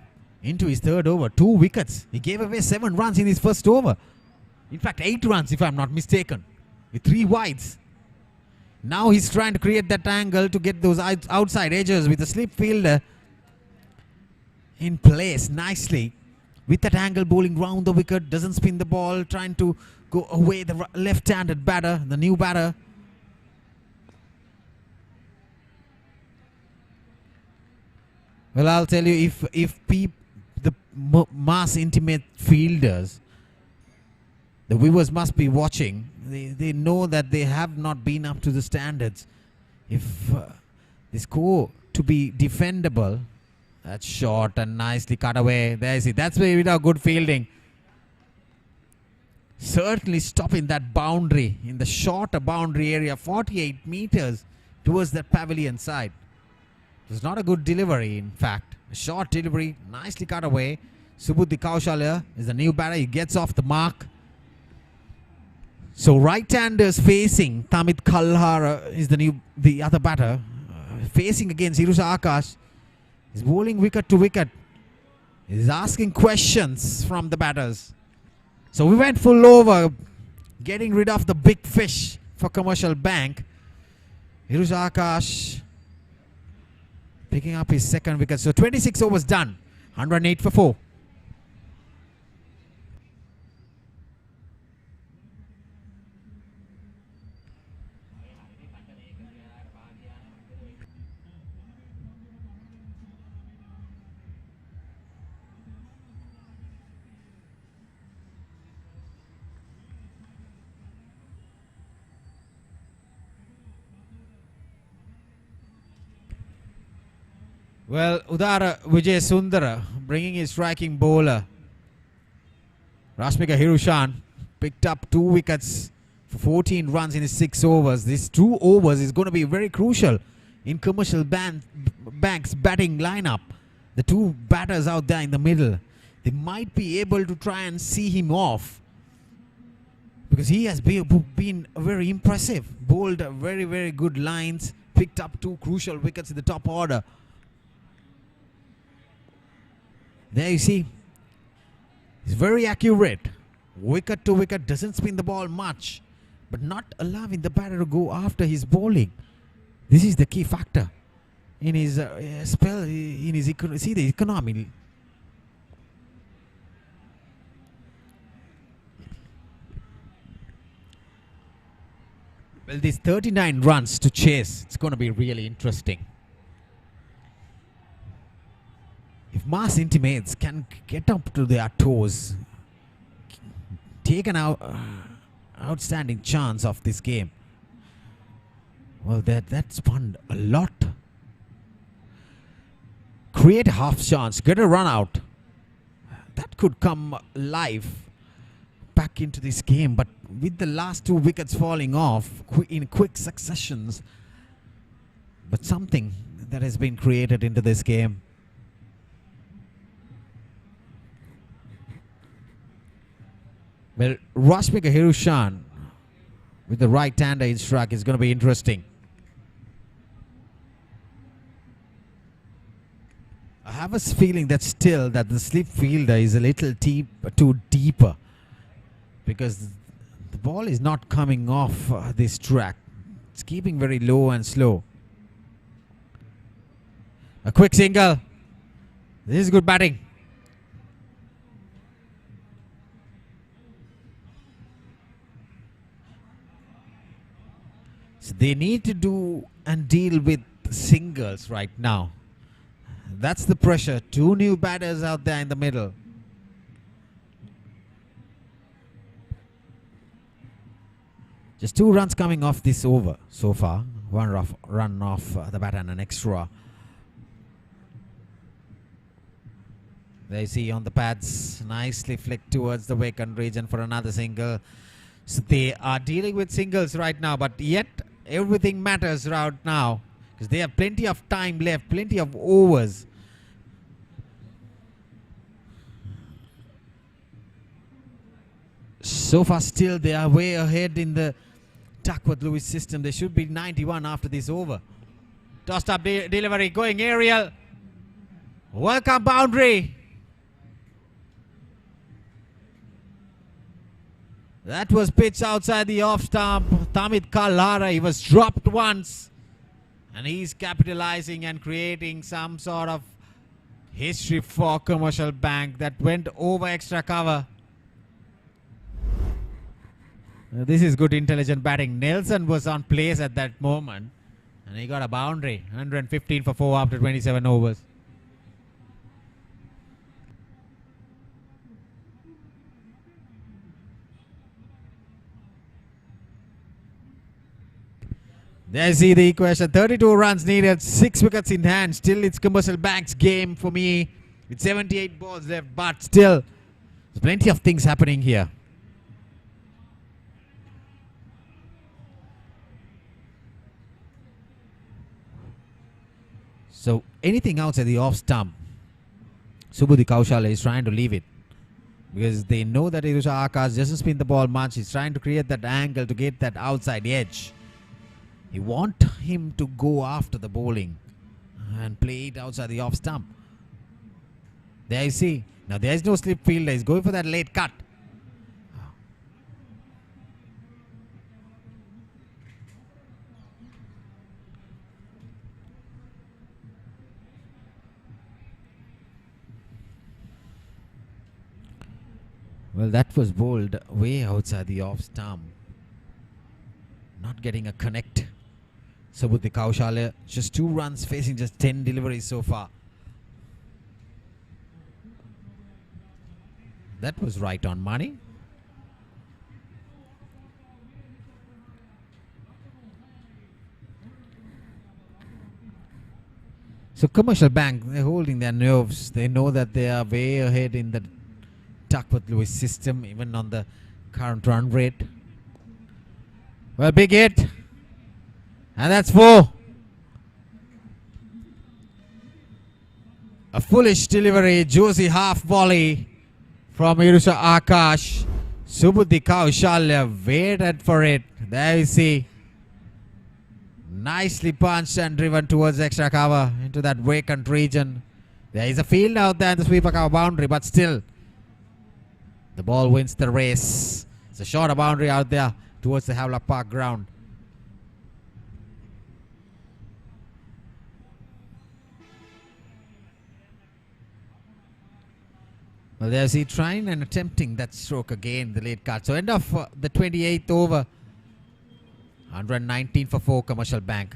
Into his third over, 2 wickets. He gave away 7 runs in his first over. In fact, 8 runs if I'm not mistaken, with 3 wides. Now he's trying to create that angle to get those outside edges with a slip fielder in place nicely. With that angle, bowling round the wicket, doesn't spin the ball, trying to go away the left-handed batter, the new batter. Well, I'll tell you, if the mass intimate fielders, the viewers must be watching. They know that they have not been up to the standards. If they score to be defendable, that's short and nicely cut away. There you see, that's where we have good fielding. Certainly stopping that boundary in the shorter boundary area, 48 meters towards that pavilion side. It was not a good delivery, in fact. A short delivery, nicely cut away. Subudhi Kaushalya is the new batter. He gets off the mark. So right-handers facing Tamit Kalhara is the other batter. Facing against Hirusha Akash. He's bowling wicket to wicket. He's asking questions from the batters. So we went full over, getting rid of the big fish for Commercial Bank. Hirusha Akash picking up his second wicket. So 26 overs done. 108 for 4. Well, Udara Vijay Sundara bringing his striking bowler. Rashmika Hirushan picked up 2 wickets for 14 runs in his 6 overs. These 2 overs is going to be very crucial in Commercial Bank's batting lineup. The 2 batters out there in the middle, they might be able to try and see him off, because he has been very impressive. Bowled very, very good lines, picked up 2 crucial wickets in the top order. There you see, he's very accurate. Wicket to wicket, doesn't spin the ball much, but not allowing the batter to go after his bowling. This is the key factor in his spell, in his see the economy. Well, these 39 runs to chase, it's going to be really interesting. If Mars Intimates can get up to their toes, take an outstanding chance of this game, well, that spun a lot. Create a half chance, get a run out. That could come live back into this game, but with the last 2 wickets falling off in quick successions, but something that has been created into this game. Well, Rashmika Hirushan with the right-hander in strike is going to be interesting. I have a feeling that still that the slip fielder is a little too deeper, because the ball is not coming off this track. It's keeping very low and slow. A quick single. This is good batting. So they need to do and deal with singles right now. That's the pressure. 2 new batters out there in the middle. Just 2 runs coming off this over so far. 1 run off the batter and an extra. There you see on the pads, nicely flicked towards the vacant region for another single. So they are dealing with singles right now, but yet everything matters right now, because they have plenty of time left, plenty of overs. So far still they are way ahead in the Duckworth-Lewis system. They should be 91 after this over. Tossed up delivery, going aerial. Welcome boundary. That was pitched outside the off stump. Tamit Kallara, he was dropped once, and he's capitalizing and creating some sort of history for Commercial Bank. That went over extra cover. This is good intelligent batting. Nelson was on place at that moment, and he got a boundary. 115 for 4 after 27 overs. There you see the equation. 32 runs needed, 6 wickets in hand. Still it's Commercial Bank's game for me, with 78 balls left, but still there's plenty of things happening here. So anything outside the off stump, Subudhi Kaushal is trying to leave it, because they know that Irusha Akash doesn't spin the ball much. He's trying to create that angle to get that outside edge. You want him to go after the bowling and play it outside the off stump. There you see. Now there is no slip fielder. He's going for that late cut. Well, that was bowled way outside the off stump. Not getting a connect. Subudhi Kaushal, just 2 runs facing just 10 deliveries so far. That was right on money. So Commercial Bank, they're holding their nerves. They know that they are way ahead in the Duckworth-Lewis system, even on the current run rate. Well, big hit. And that's 4. A foolish delivery, juicy half volley from Irusha Akash. Subudhi Kaushal waited for it. There you see. Nicely punched and driven towards extra cover into that vacant region. There is a field out there in the sweeper cover boundary, but still the ball wins the race. It's a shorter boundary out there towards the Havelock Park ground. Well, there's he trying and attempting that stroke again, the late card. So end of the 28th over. 119 for 4, Commercial Bank.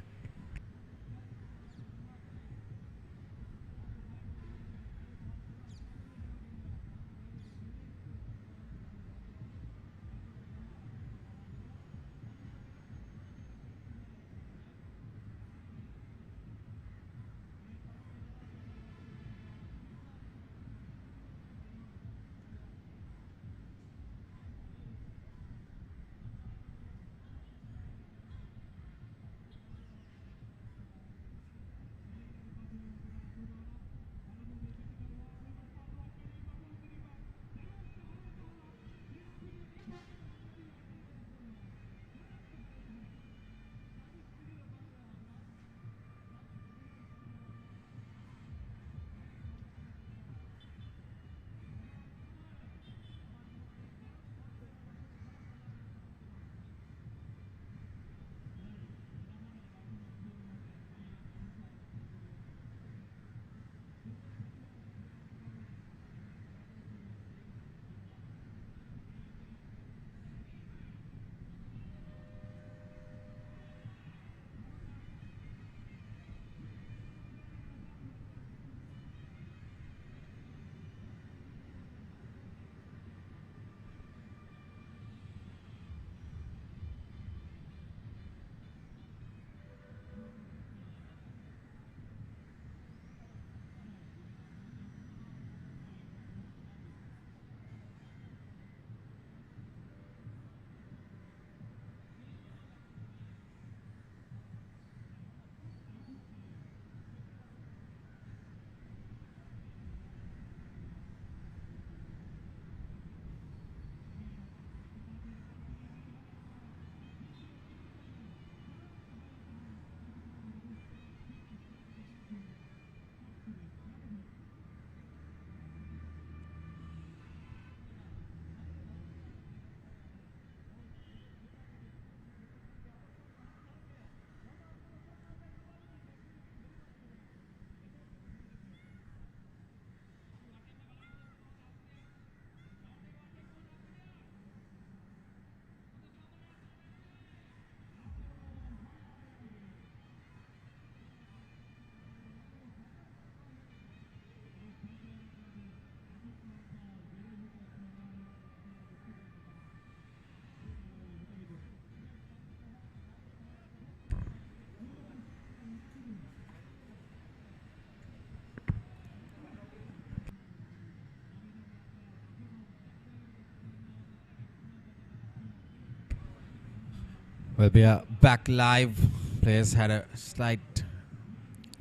Well, we are back live. Players had a slight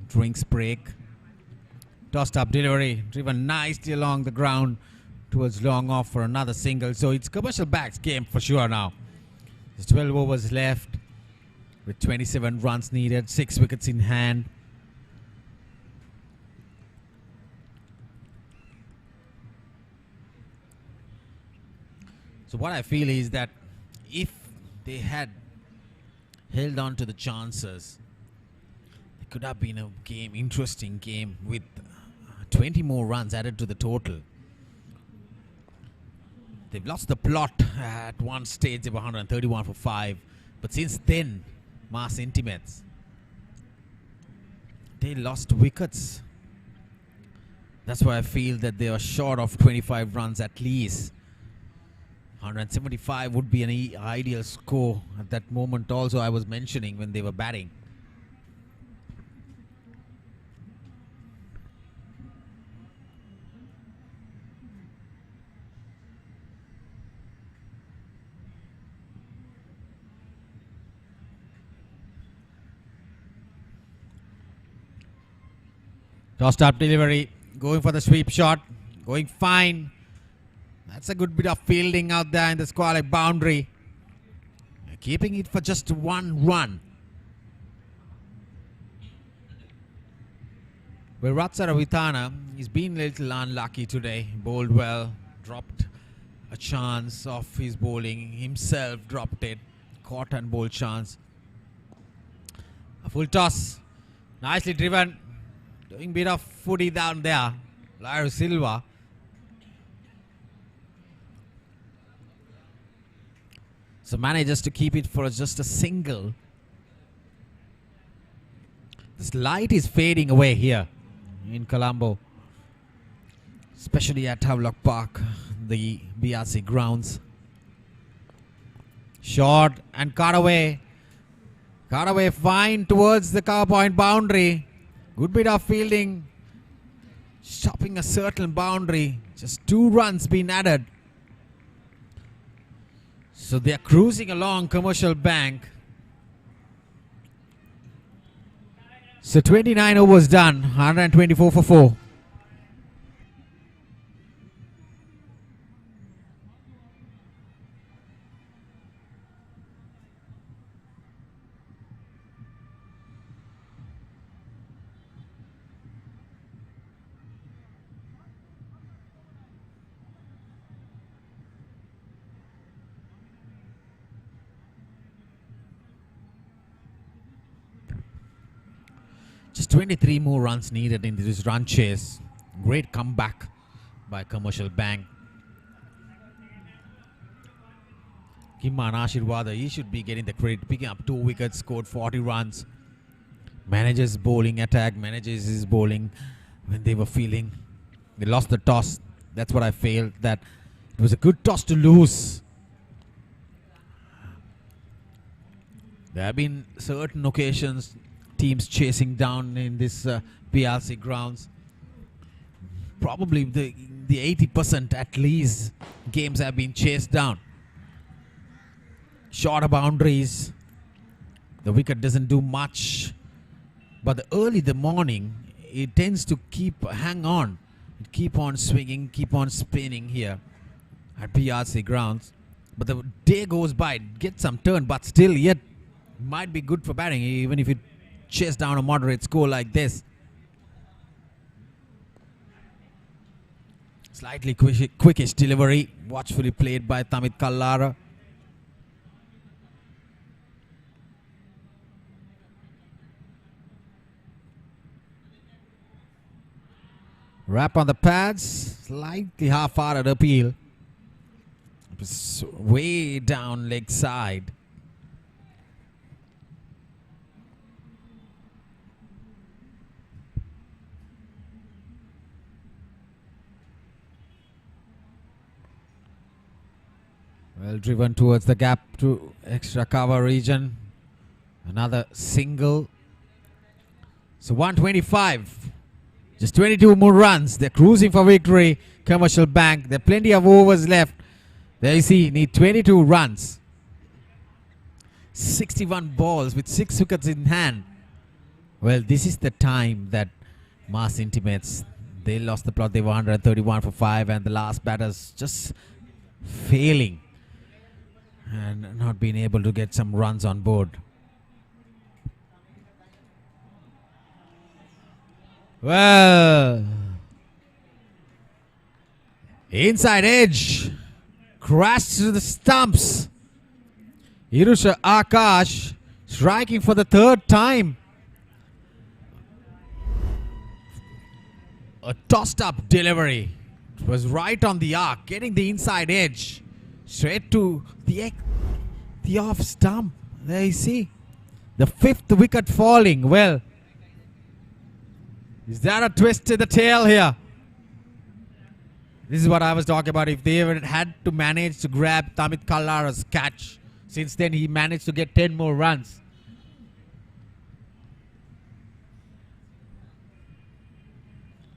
drinks break. Tossed up delivery, driven nicely along the ground towards long off for another single. So it's Commercial Bank's game for sure now. There's 12 overs left with 27 runs needed, 6 wickets in hand. So what I feel is that if they had held on to the chances, it could have been a game, interesting game with 20 more runs added to the total. They've lost the plot at one stage. They were 131 for 5. But since then, Mars Intimates, they lost wickets. That's why I feel that they are short of 25 runs at least. 175 would be an ideal score at that moment also I was mentioning when they were batting. Tossed up delivery, going for the sweep shot, going fine. That's a good bit of fielding out there in the Sportylk boundary. Keeping it for just 1 run. Well, Ratsaravithana, he's been a little unlucky today. Bowled well, dropped a chance of his bowling. Himself dropped it. Caught and bowled chance. A full toss. Nicely driven. Doing a bit of footy down there. Lairo Silva. So manages to keep it for just a single. This light is fading away here in Colombo, especially at Havelock Park, the BRC grounds. Short and cut away. Cut away fine towards the cover point boundary. Good bit of fielding. Stopping a certain boundary. Just 2 runs being added. So they are cruising along Commercial Bank. So 29 overs done, 124 for 4. Just 23 more runs needed in this run chase. Great comeback by Commercial Bank. Kimman Ashirwada, he should be getting the credit. Picking up 2 wickets, scored 40 runs. Manages bowling attack, manages his bowling when they were feeling. They lost the toss. That's what I felt, that it was a good toss to lose. There have been certain occasions teams chasing down in this PRC grounds. Probably the 80% at least games have been chased down. Shorter boundaries. The wicket doesn't do much. But the morning, it tends to hang on. It keep on swinging, keep on spinning here at PRC grounds. But the day goes by, it gets some turn, but still yet might be good for batting, even if it chase down a moderate score like this. Slightly quickish delivery, watchfully played by Tamit Kallara. Wrap on the pads, slightly half-hearted appeal. It was way down leg side. Well driven towards the gap to extra cover region. Another single. So 125. Just 22 more runs. They're cruising for victory. Commercial Bank. There are plenty of overs left. There you see, need 22 runs. 61 balls with 6 wickets in hand. Well, this is the time that Mars Intimates, they lost the plot. They were 131 for 5, and the last batters just failing and not being able to get some runs on board. Well, inside edge, crashed to the stumps. Irusha Akash striking for the 3rd time. A tossed up delivery. It was right on the arc, getting the inside edge. Straight to the off stump. There you see. The 5th wicket falling. Well, is that a twist to the tail here? This is what I was talking about. If they ever had to manage to grab Tamit Kallara's catch, since then he managed to get 10 more runs.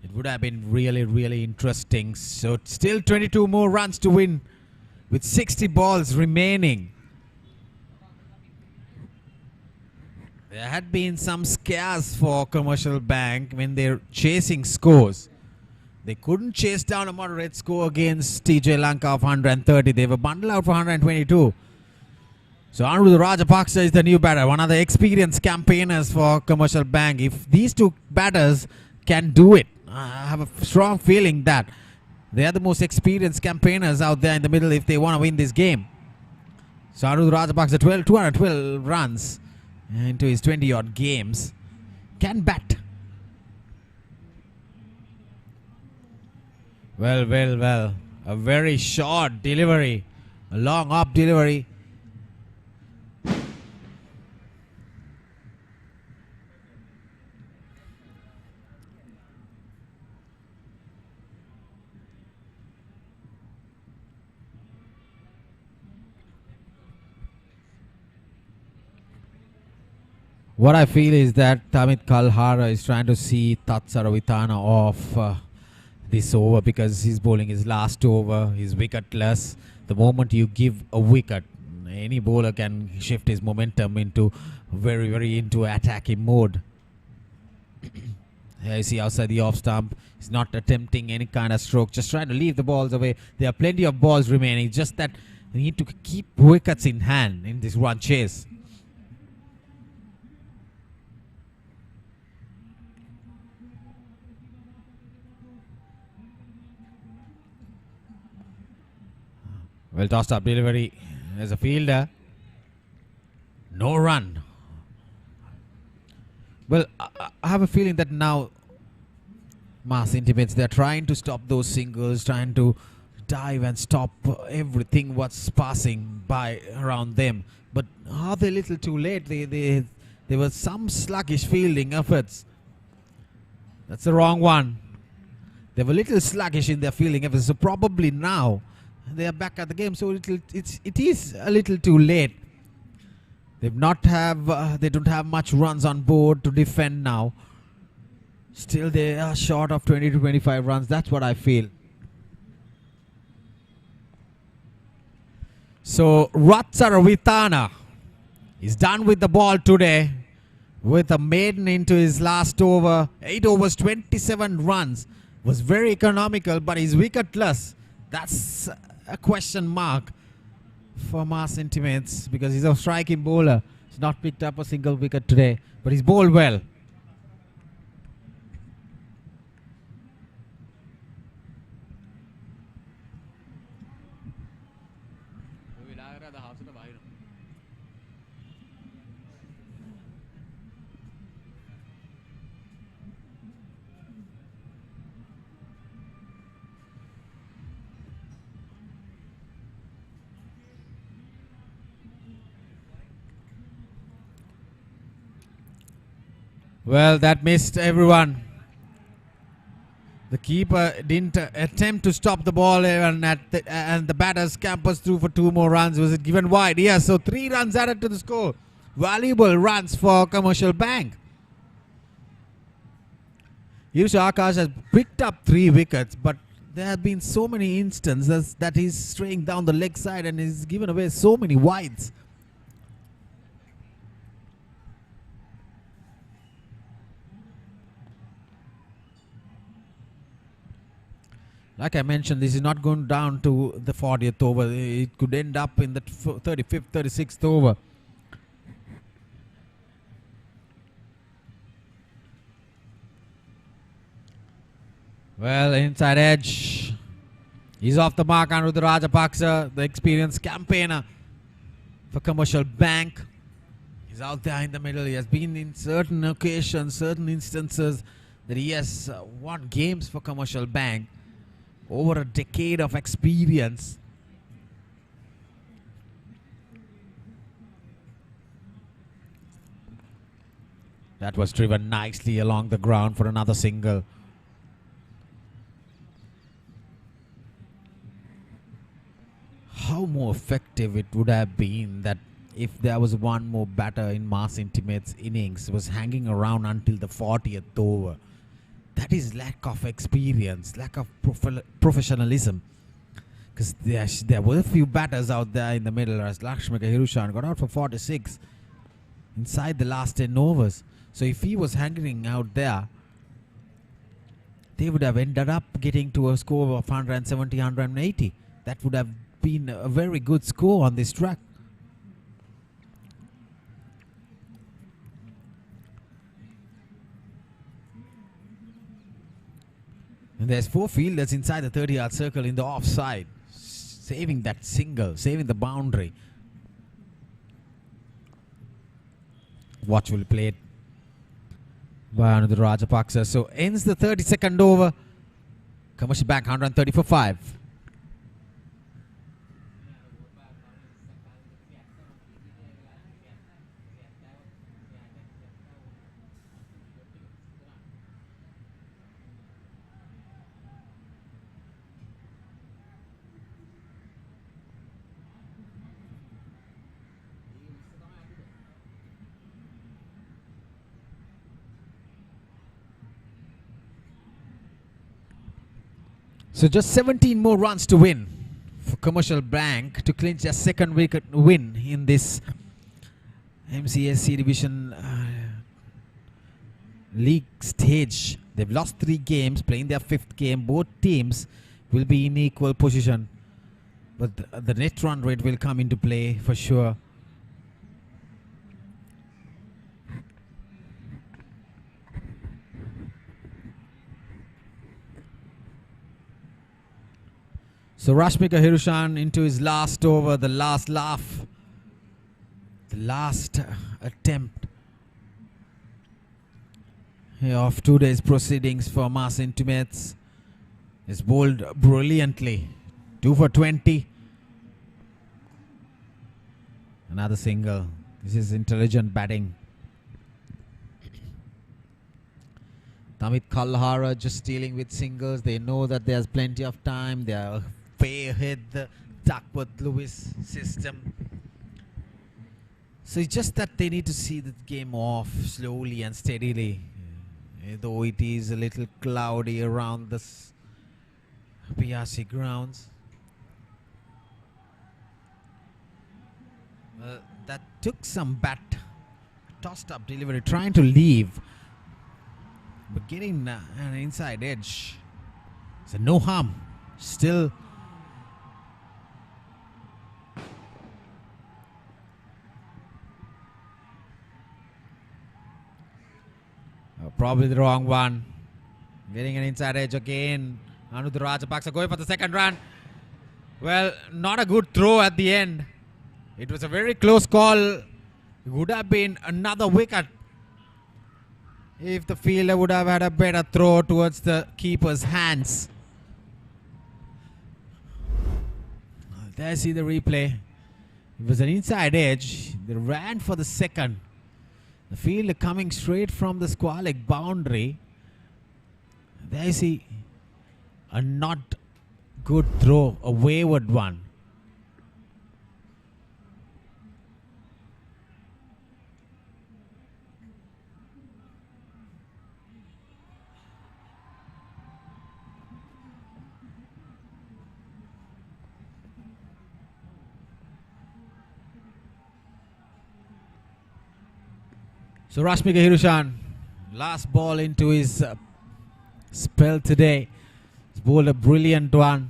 It would have been really, really interesting. So still 22 more runs to win with 60 balls remaining. There had been some scares for Commercial Bank when they're chasing scores. They couldn't chase down a moderate score against TJ Lanka of 130. They were bundled out for 122. So Anuruddha Rajapaksa is the new batter, one of the experienced campaigners for Commercial Bank. If these two batters can do it. I have a strong feeling that they are the most experienced campaigners out there in the middle if they want to win this game. So Arud Rajapaksa, 212 runs into his 20-odd games. Can bat. Well. A very short delivery. A long up delivery. What I feel is that Tamit Kalhara is trying to see Tatsaravitana off this over because he's bowling his last over. He's wicketless. The moment you give a wicket, any bowler can shift his momentum into very into attacking mode. Here you see outside the off stump. He's not attempting any kind of stroke, just trying to leave the balls away. There are plenty of balls remaining, just that you need to keep wickets in hand in this run chase. Well tossed up delivery as a fielder. No run. Well, I have a feeling that now Mass intimates they're trying to stop those singles, trying to dive and stop everything what's passing by around them. But are they a little too late? There was some sluggish fielding efforts. That's the wrong one. They were a little sluggish in their fielding efforts. So probably now they are back at the game, so it is a little too late. They don't have much runs on board to defend now. Still, they are short of 20 to 25 runs. That's what I feel. So Ratsaravitana is done with the ball today with a maiden into his last over. 8 overs, 27 runs. Was very economical, but he's wicketless. That's a question mark for Mass Intimates because he's a striking bowler. He's not picked up a single wicket today, but he's bowled well. Well, that missed everyone. The keeper didn't attempt to stop the ball and the batter scampers through for 2 more runs. Was it given wide? Yes, so 3 runs added to the score. Valuable runs for Commercial Bank. Yusha Akash has picked up 3 wickets, but there have been so many instances that he's straying down the leg side and he's given away so many wides. Like I mentioned, this is not going down to the 40th over. It could end up in the 35th, 36th over. Well, inside edge. He's off the mark, Anuruddha Rajapaksa, the experienced campaigner for Commercial Bank. He's out there in the middle. He has been in certain occasions, certain instances that he has won games for Commercial Bank. Over a decade of experience. That was driven nicely along the ground for another single. How more effective it would have been that if there was one more batter in Mass Intimates innings was hanging around until the 40th over. That is lack of experience, lack of professionalism. Because there were a few batters out there in the middle as Lakshmika Hirushan got out for 46 inside the last 10 overs. So if he was hanging out there, they would have ended up getting to a score of 170, 180. That would have been a very good score on this track. And there's 4 fielders inside the 30-yard circle in the offside, saving that single, saving the boundary. Watch will play it by Anudra Rajapaksa. So ends the 32nd over. Commercial Bank 130 for 5. So just 17 more runs to win for Commercial Bank to clinch their second wicket win in this MCA C Division league stage. They've lost 3 games, playing their 5th game. Both teams will be in equal position, but the net run rate will come into play for sure. So Rashmika Hirushan into his last over, the last laugh, the last attempt of today's proceedings for Mass Intimates. Is bowled brilliantly. 2 for 20. Another single. This is intelligent batting. Tamit Kalhara just dealing with singles. They know that there's plenty of time. They are way ahead the Duckworth-Lewis system. So it's just that they need to see the game off slowly and steadily. Though it is a little cloudy around the BRC grounds. That took some bat. Tossed up delivery, trying to leave, but getting an inside edge. So no harm. Still probably the wrong one. Getting an inside edge again. Anudra Rajapaksa going for the second run. Well, not a good throw at the end. It was a very close call. It would have been another wicket if the fielder would have had a better throw towards the keeper's hands. There you see the replay. It was an inside edge. They ran for the second. The fielder coming straight from the Sportylk boundary. There you see a not good throw, a wayward one. So Rashmika Hirushan, last ball into his spell today. He's bowled a brilliant one.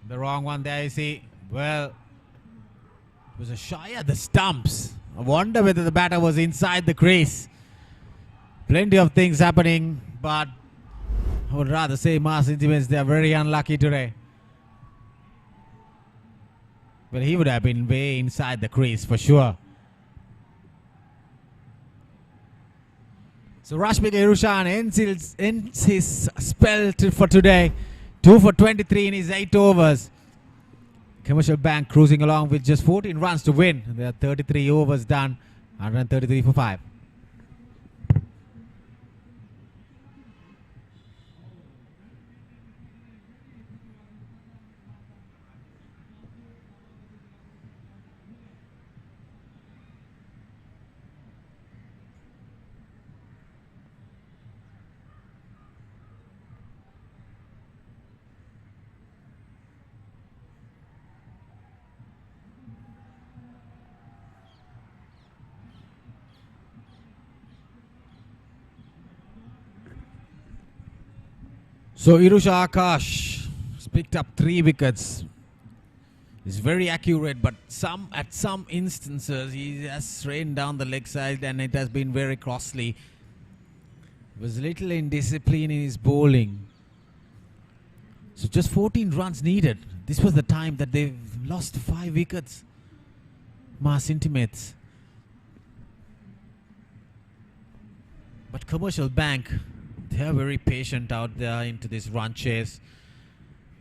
The wrong one there, you see. Well, it was a shy at the stumps. I wonder whether the batter was inside the crease. Plenty of things happening, but I would rather say Mass Intimates, they are very unlucky today. Well, he would have been way inside the crease for sure. So Rashmika Hirushan ends his spell for today. 2 for 23 in his 8 overs. Commercial Bank cruising along with just 14 runs to win. There are 33 overs done. 133 for 5. So Irusha Akash has picked up 3 wickets. He's very accurate, but at some instances he has rained down the leg side and it has been very costly. Was a little indiscipline in his bowling. So just 14 runs needed. This was the time that they've lost 5 wickets. Mass Intimates. But Commercial Bank, they are very patient out there into this run chase.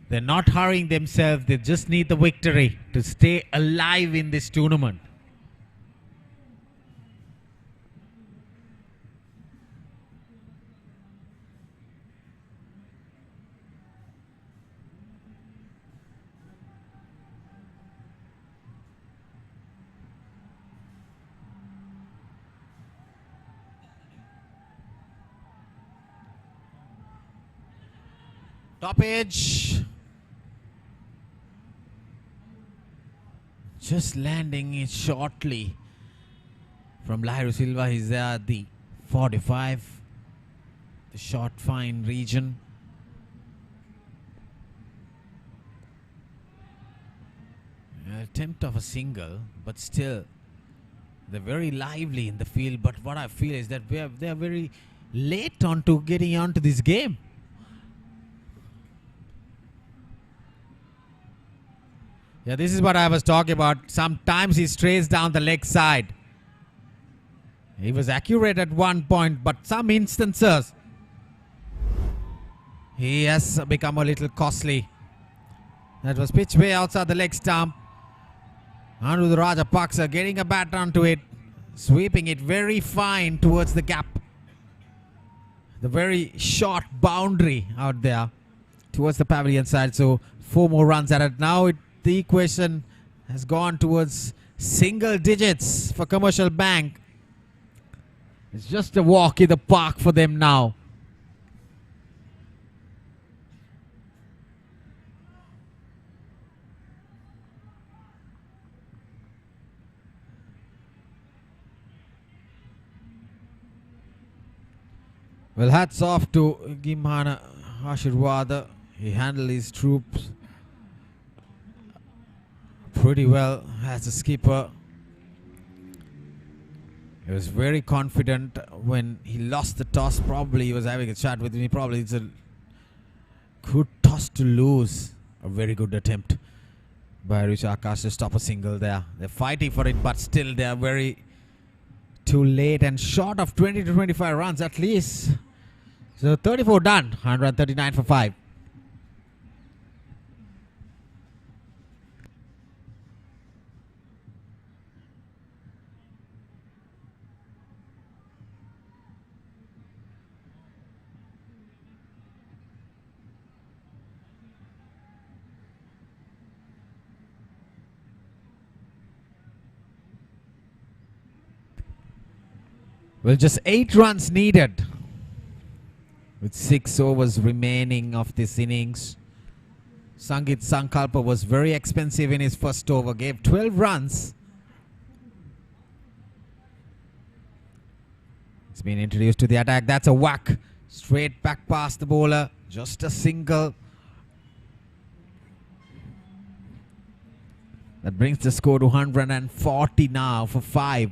They're not hurrying themselves. They just need the victory to stay alive in this tournament. Top edge. Just landing it shortly from Lahiru Silva. He's there at the 45. The short fine region. Attempt of a single, but still they're very lively in the field. But what I feel is that they are very late on to getting onto this game. Yeah, this is what I was talking about. Sometimes he strays down the leg side. He was accurate at one point, but some instances he has become a little costly. That was pitched way outside the leg stump. Anuruddha Rajapaksa getting a bat onto it, sweeping it very fine towards the gap. The very short boundary out there towards the pavilion side. So 4 more runs at it. Now the equation has gone towards single digits for Commercial Bank. It's just a walk in the park for them now. Well, hats off to Gimhana Ashirwada. He handled his troops pretty well as a skipper. He was very confident when he lost the toss. Probably he was having a chat with me. Probably it's a good toss to lose. A very good attempt by Rishi Akash to stop a single there. They're fighting for it, but still they are very too late and short of 20 to 25 runs at least. So 34 done, 139 for 5. Well, just 8 runs needed with 6 overs remaining of this innings. Sangit Sankalpa was very expensive in his first over, gave 12 runs. He's been introduced to the attack. That's a whack. Straight back past the bowler. Just a single. That brings the score to 140 now for 5.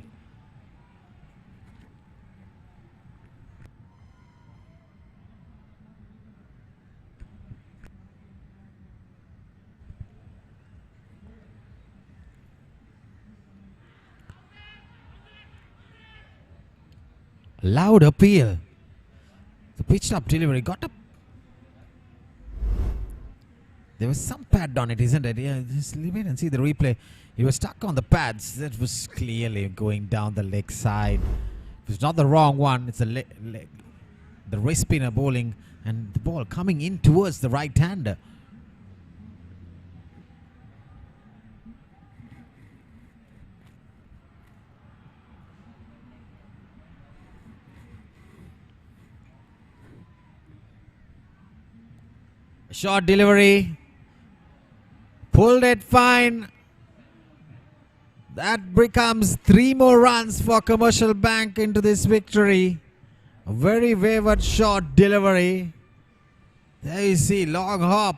Loud appeal. The pitched up delivery got up. There was some pad on it, isn't it? Yeah, just leave it and see the replay. He was stuck on the pads. That was clearly going down the leg side. It was not the wrong one. It's the wrist spinner bowling and the ball coming in towards the right hander. Short delivery. Pulled it fine. That becomes 3 more runs for Commercial Bank into this victory. A very wayward short delivery. There you see, long hop.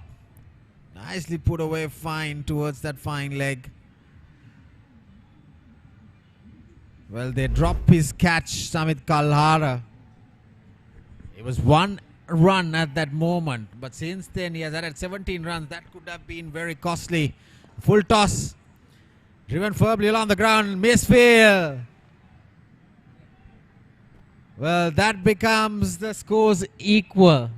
Nicely put away fine towards that fine leg. Well, they drop his catch, Samit Kalhara. There was one run at that moment, but since then he has added 17 runs. That could have been very costly. Full toss, driven firmly along the ground, misfield. Well, that becomes the scores equal.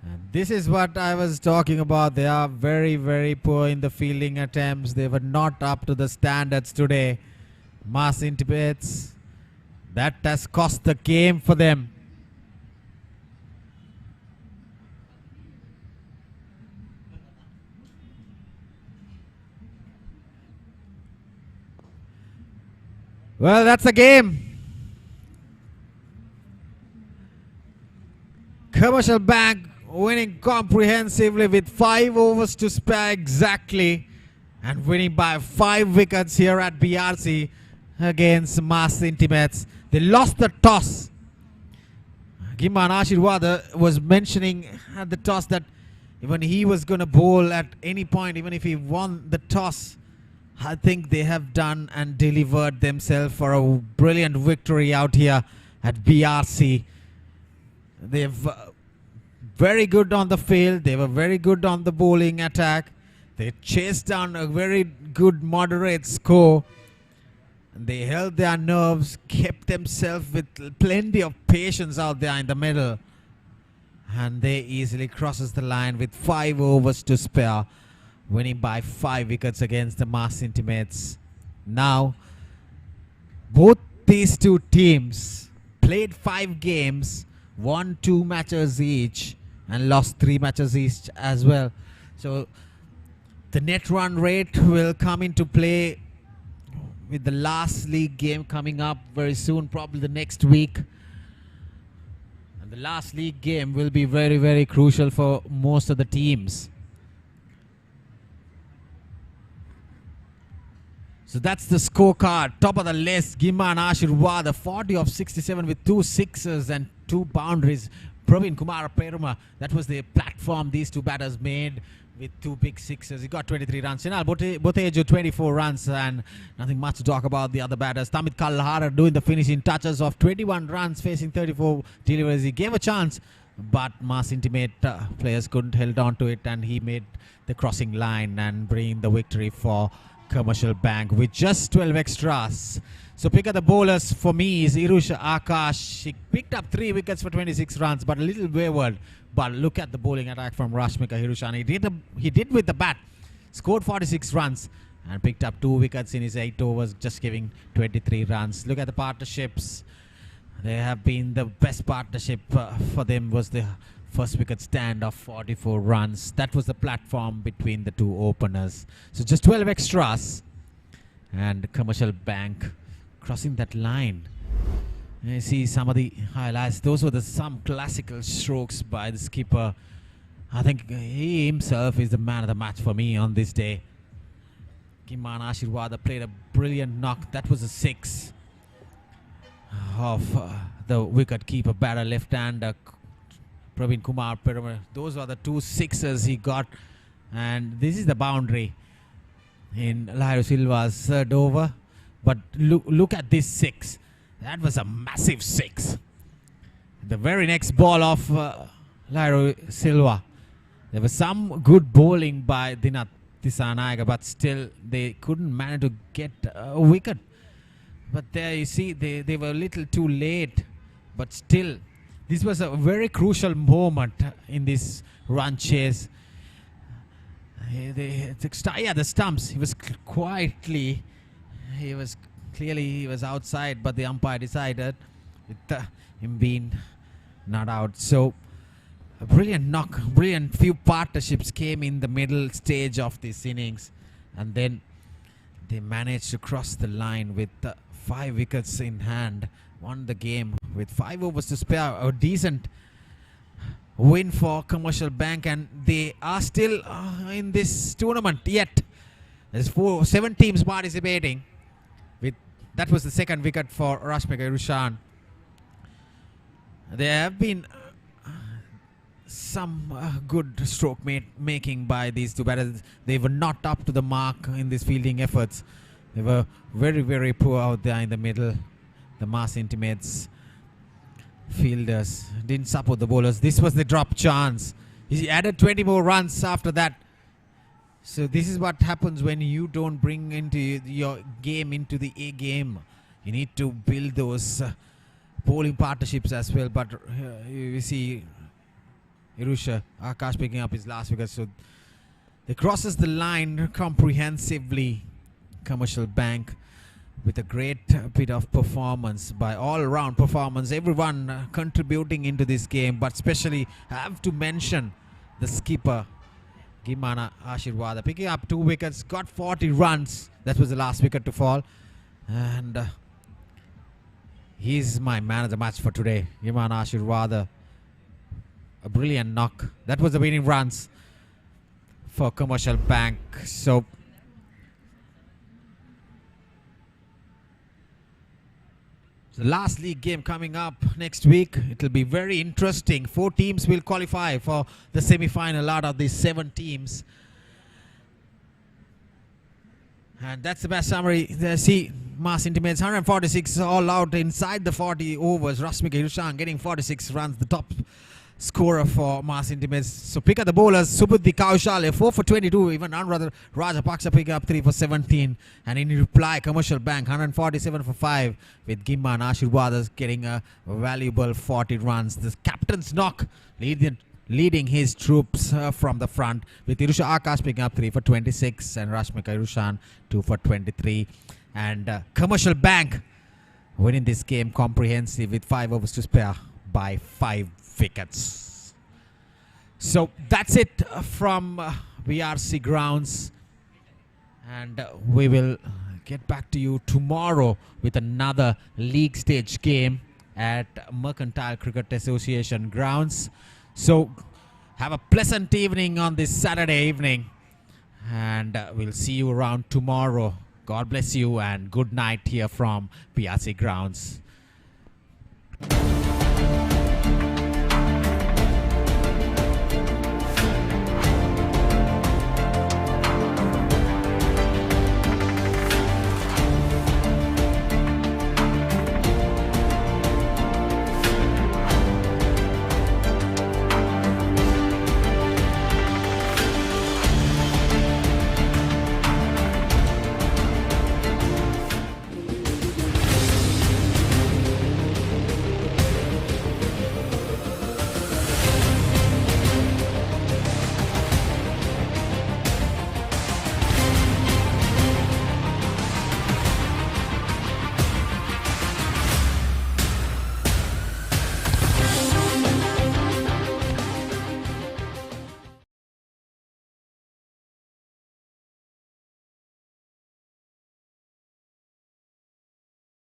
And this is what I was talking about. They are very, very poor in the fielding attempts. They were not up to the standards today. Mass intimates. That has cost the game for them. Well, that's the game. Commercial Bank winning comprehensively with 5 overs to spare exactly, and winning by 5 wickets here at BRC against Mass Intimates. They lost the toss. Giman Ashirwada was mentioning at the toss that when he was going to bowl at any point, even if he won the toss, I think they have done and delivered themselves for a brilliant victory out here at BRC. They've very good on the field. They were very good on the bowling attack. They chased down a very good moderate score. They held their nerves, kept themselves with plenty of patience out there in the middle. And they easily crosses the line with 5 overs to spare, winning by 5 wickets against the Mass Intimates. Now, both these two teams played 5 games, won 2 matches each, and lost 3 matches each as well. So, the net run rate will come into play with the last league game coming up very soon, probably the next week. And the last league game will be very, very crucial for most of the teams. So that's the scorecard. Top of the list, Giman Ashirwada, 40 of 67 with 2 sixes and 2 boundaries. Praveen Kumar Peruma, that was the platform these 2 batters made with 2 big sixes. He got 23 runs. Sinal Botejo 24 runs, and nothing much to talk about the other batters. Tamit Kalhara doing the finishing touches of 21 runs, facing 34 deliveries. He gave a chance, but Mass Intimate players couldn't hold on to it, and he made the crossing line and bring the victory for Commercial Bank with just 12 extras. So pick up the bowlers for me is Irusha Akash. He picked up 3 wickets for 26 runs, but a little wayward. But look at the bowling attack from Rashmika Hirushan. He did with the bat. Scored 46 runs and picked up 2 wickets in his 8 overs, just giving 23 runs. Look at the partnerships. They have been the best partnership for them was the first wicket stand of 44 runs. That was the platform between the 2 openers. So just 12 extras. And Commercial Bank crossing that line. You see some of the highlights. Those were some classical strokes by the skipper. I think he himself is the man of the match for me on this day. Giman Ashirwada played a brilliant knock. That was a 6 of the wicket-keeper batter, left-hander Praveen Kumar Perumal. Those are the 2 sixes he got. And this is the boundary in Lairo Silva's 3rd over. But look at this 6. That was a massive 6. The very next ball of Lairo Silva. There was some good bowling by Dinath Dissanayake, but still they couldn't manage to get a wicket. But there you see they were a little too late. But still, this was a very crucial moment in this run chase. The stumps, he was quietly, he was outside, but the umpire decided with him being not out. So a brilliant knock, brilliant few partnerships came in the middle stage of this innings, and then they managed to cross the line with 5 wickets in hand, won the game with 5 overs to spare. A decent win for Commercial Bank, and they are still in this tournament yet. There's 7 teams participating. That was the 2nd wicket for Rashmika Irushan. There have been some good stroke making by these 2 batters. They were not up to the mark in these fielding efforts. They were very, very poor out there in the middle. the Mars Intimates fielders didn't support the bowlers. This was the drop chance. He added 20 more runs after that. So this is what happens when you don't bring into your game into the A game. You need to build those bowling partnerships as well. But you see Irusha Akash picking up his last wicket. So they crosses the line comprehensively. Commercial Bank with a great bit of performance, by all-round performance. Everyone contributing into this game, but especially I have to mention the skipper Gimana Ashirwada picking up 2 wickets, got 40 runs. That was the last wicket to fall, and he's my man of the match for today. Gimana Ashirwada, a brilliant knock. That was the winning runs for Commercial Bank. So the last league game coming up next week. It will be very interesting. 4 teams will qualify for the semi-final out of these 7 teams. And that's the best summary. See, Mars Intimates 146 all out inside the 40 overs. Rasmika Irushan getting 46 runs, the top scorer for Mars Intimates. So pick up the bowlers. Subudhi Kaushal 4 for 22. Even Anuradha Rajapaksa picking up 3 for 17. And in reply, Commercial Bank 147 for 5 with Gimman Ashirwada getting a valuable 40 runs. The captain's knock leading his troops from the front, with Irusha Akash picking up 3 for 26 and Rashmika Irushan 2 for 23. And Commercial Bank winning this game comprehensive with 5 overs to spare by 5 wickets. So that's it from VRC grounds, and we will get back to you tomorrow with another league stage game at Mercantile Cricket Association grounds. So have a pleasant evening on this Saturday evening, and we'll see you around tomorrow. God bless you and good night here from PRC grounds.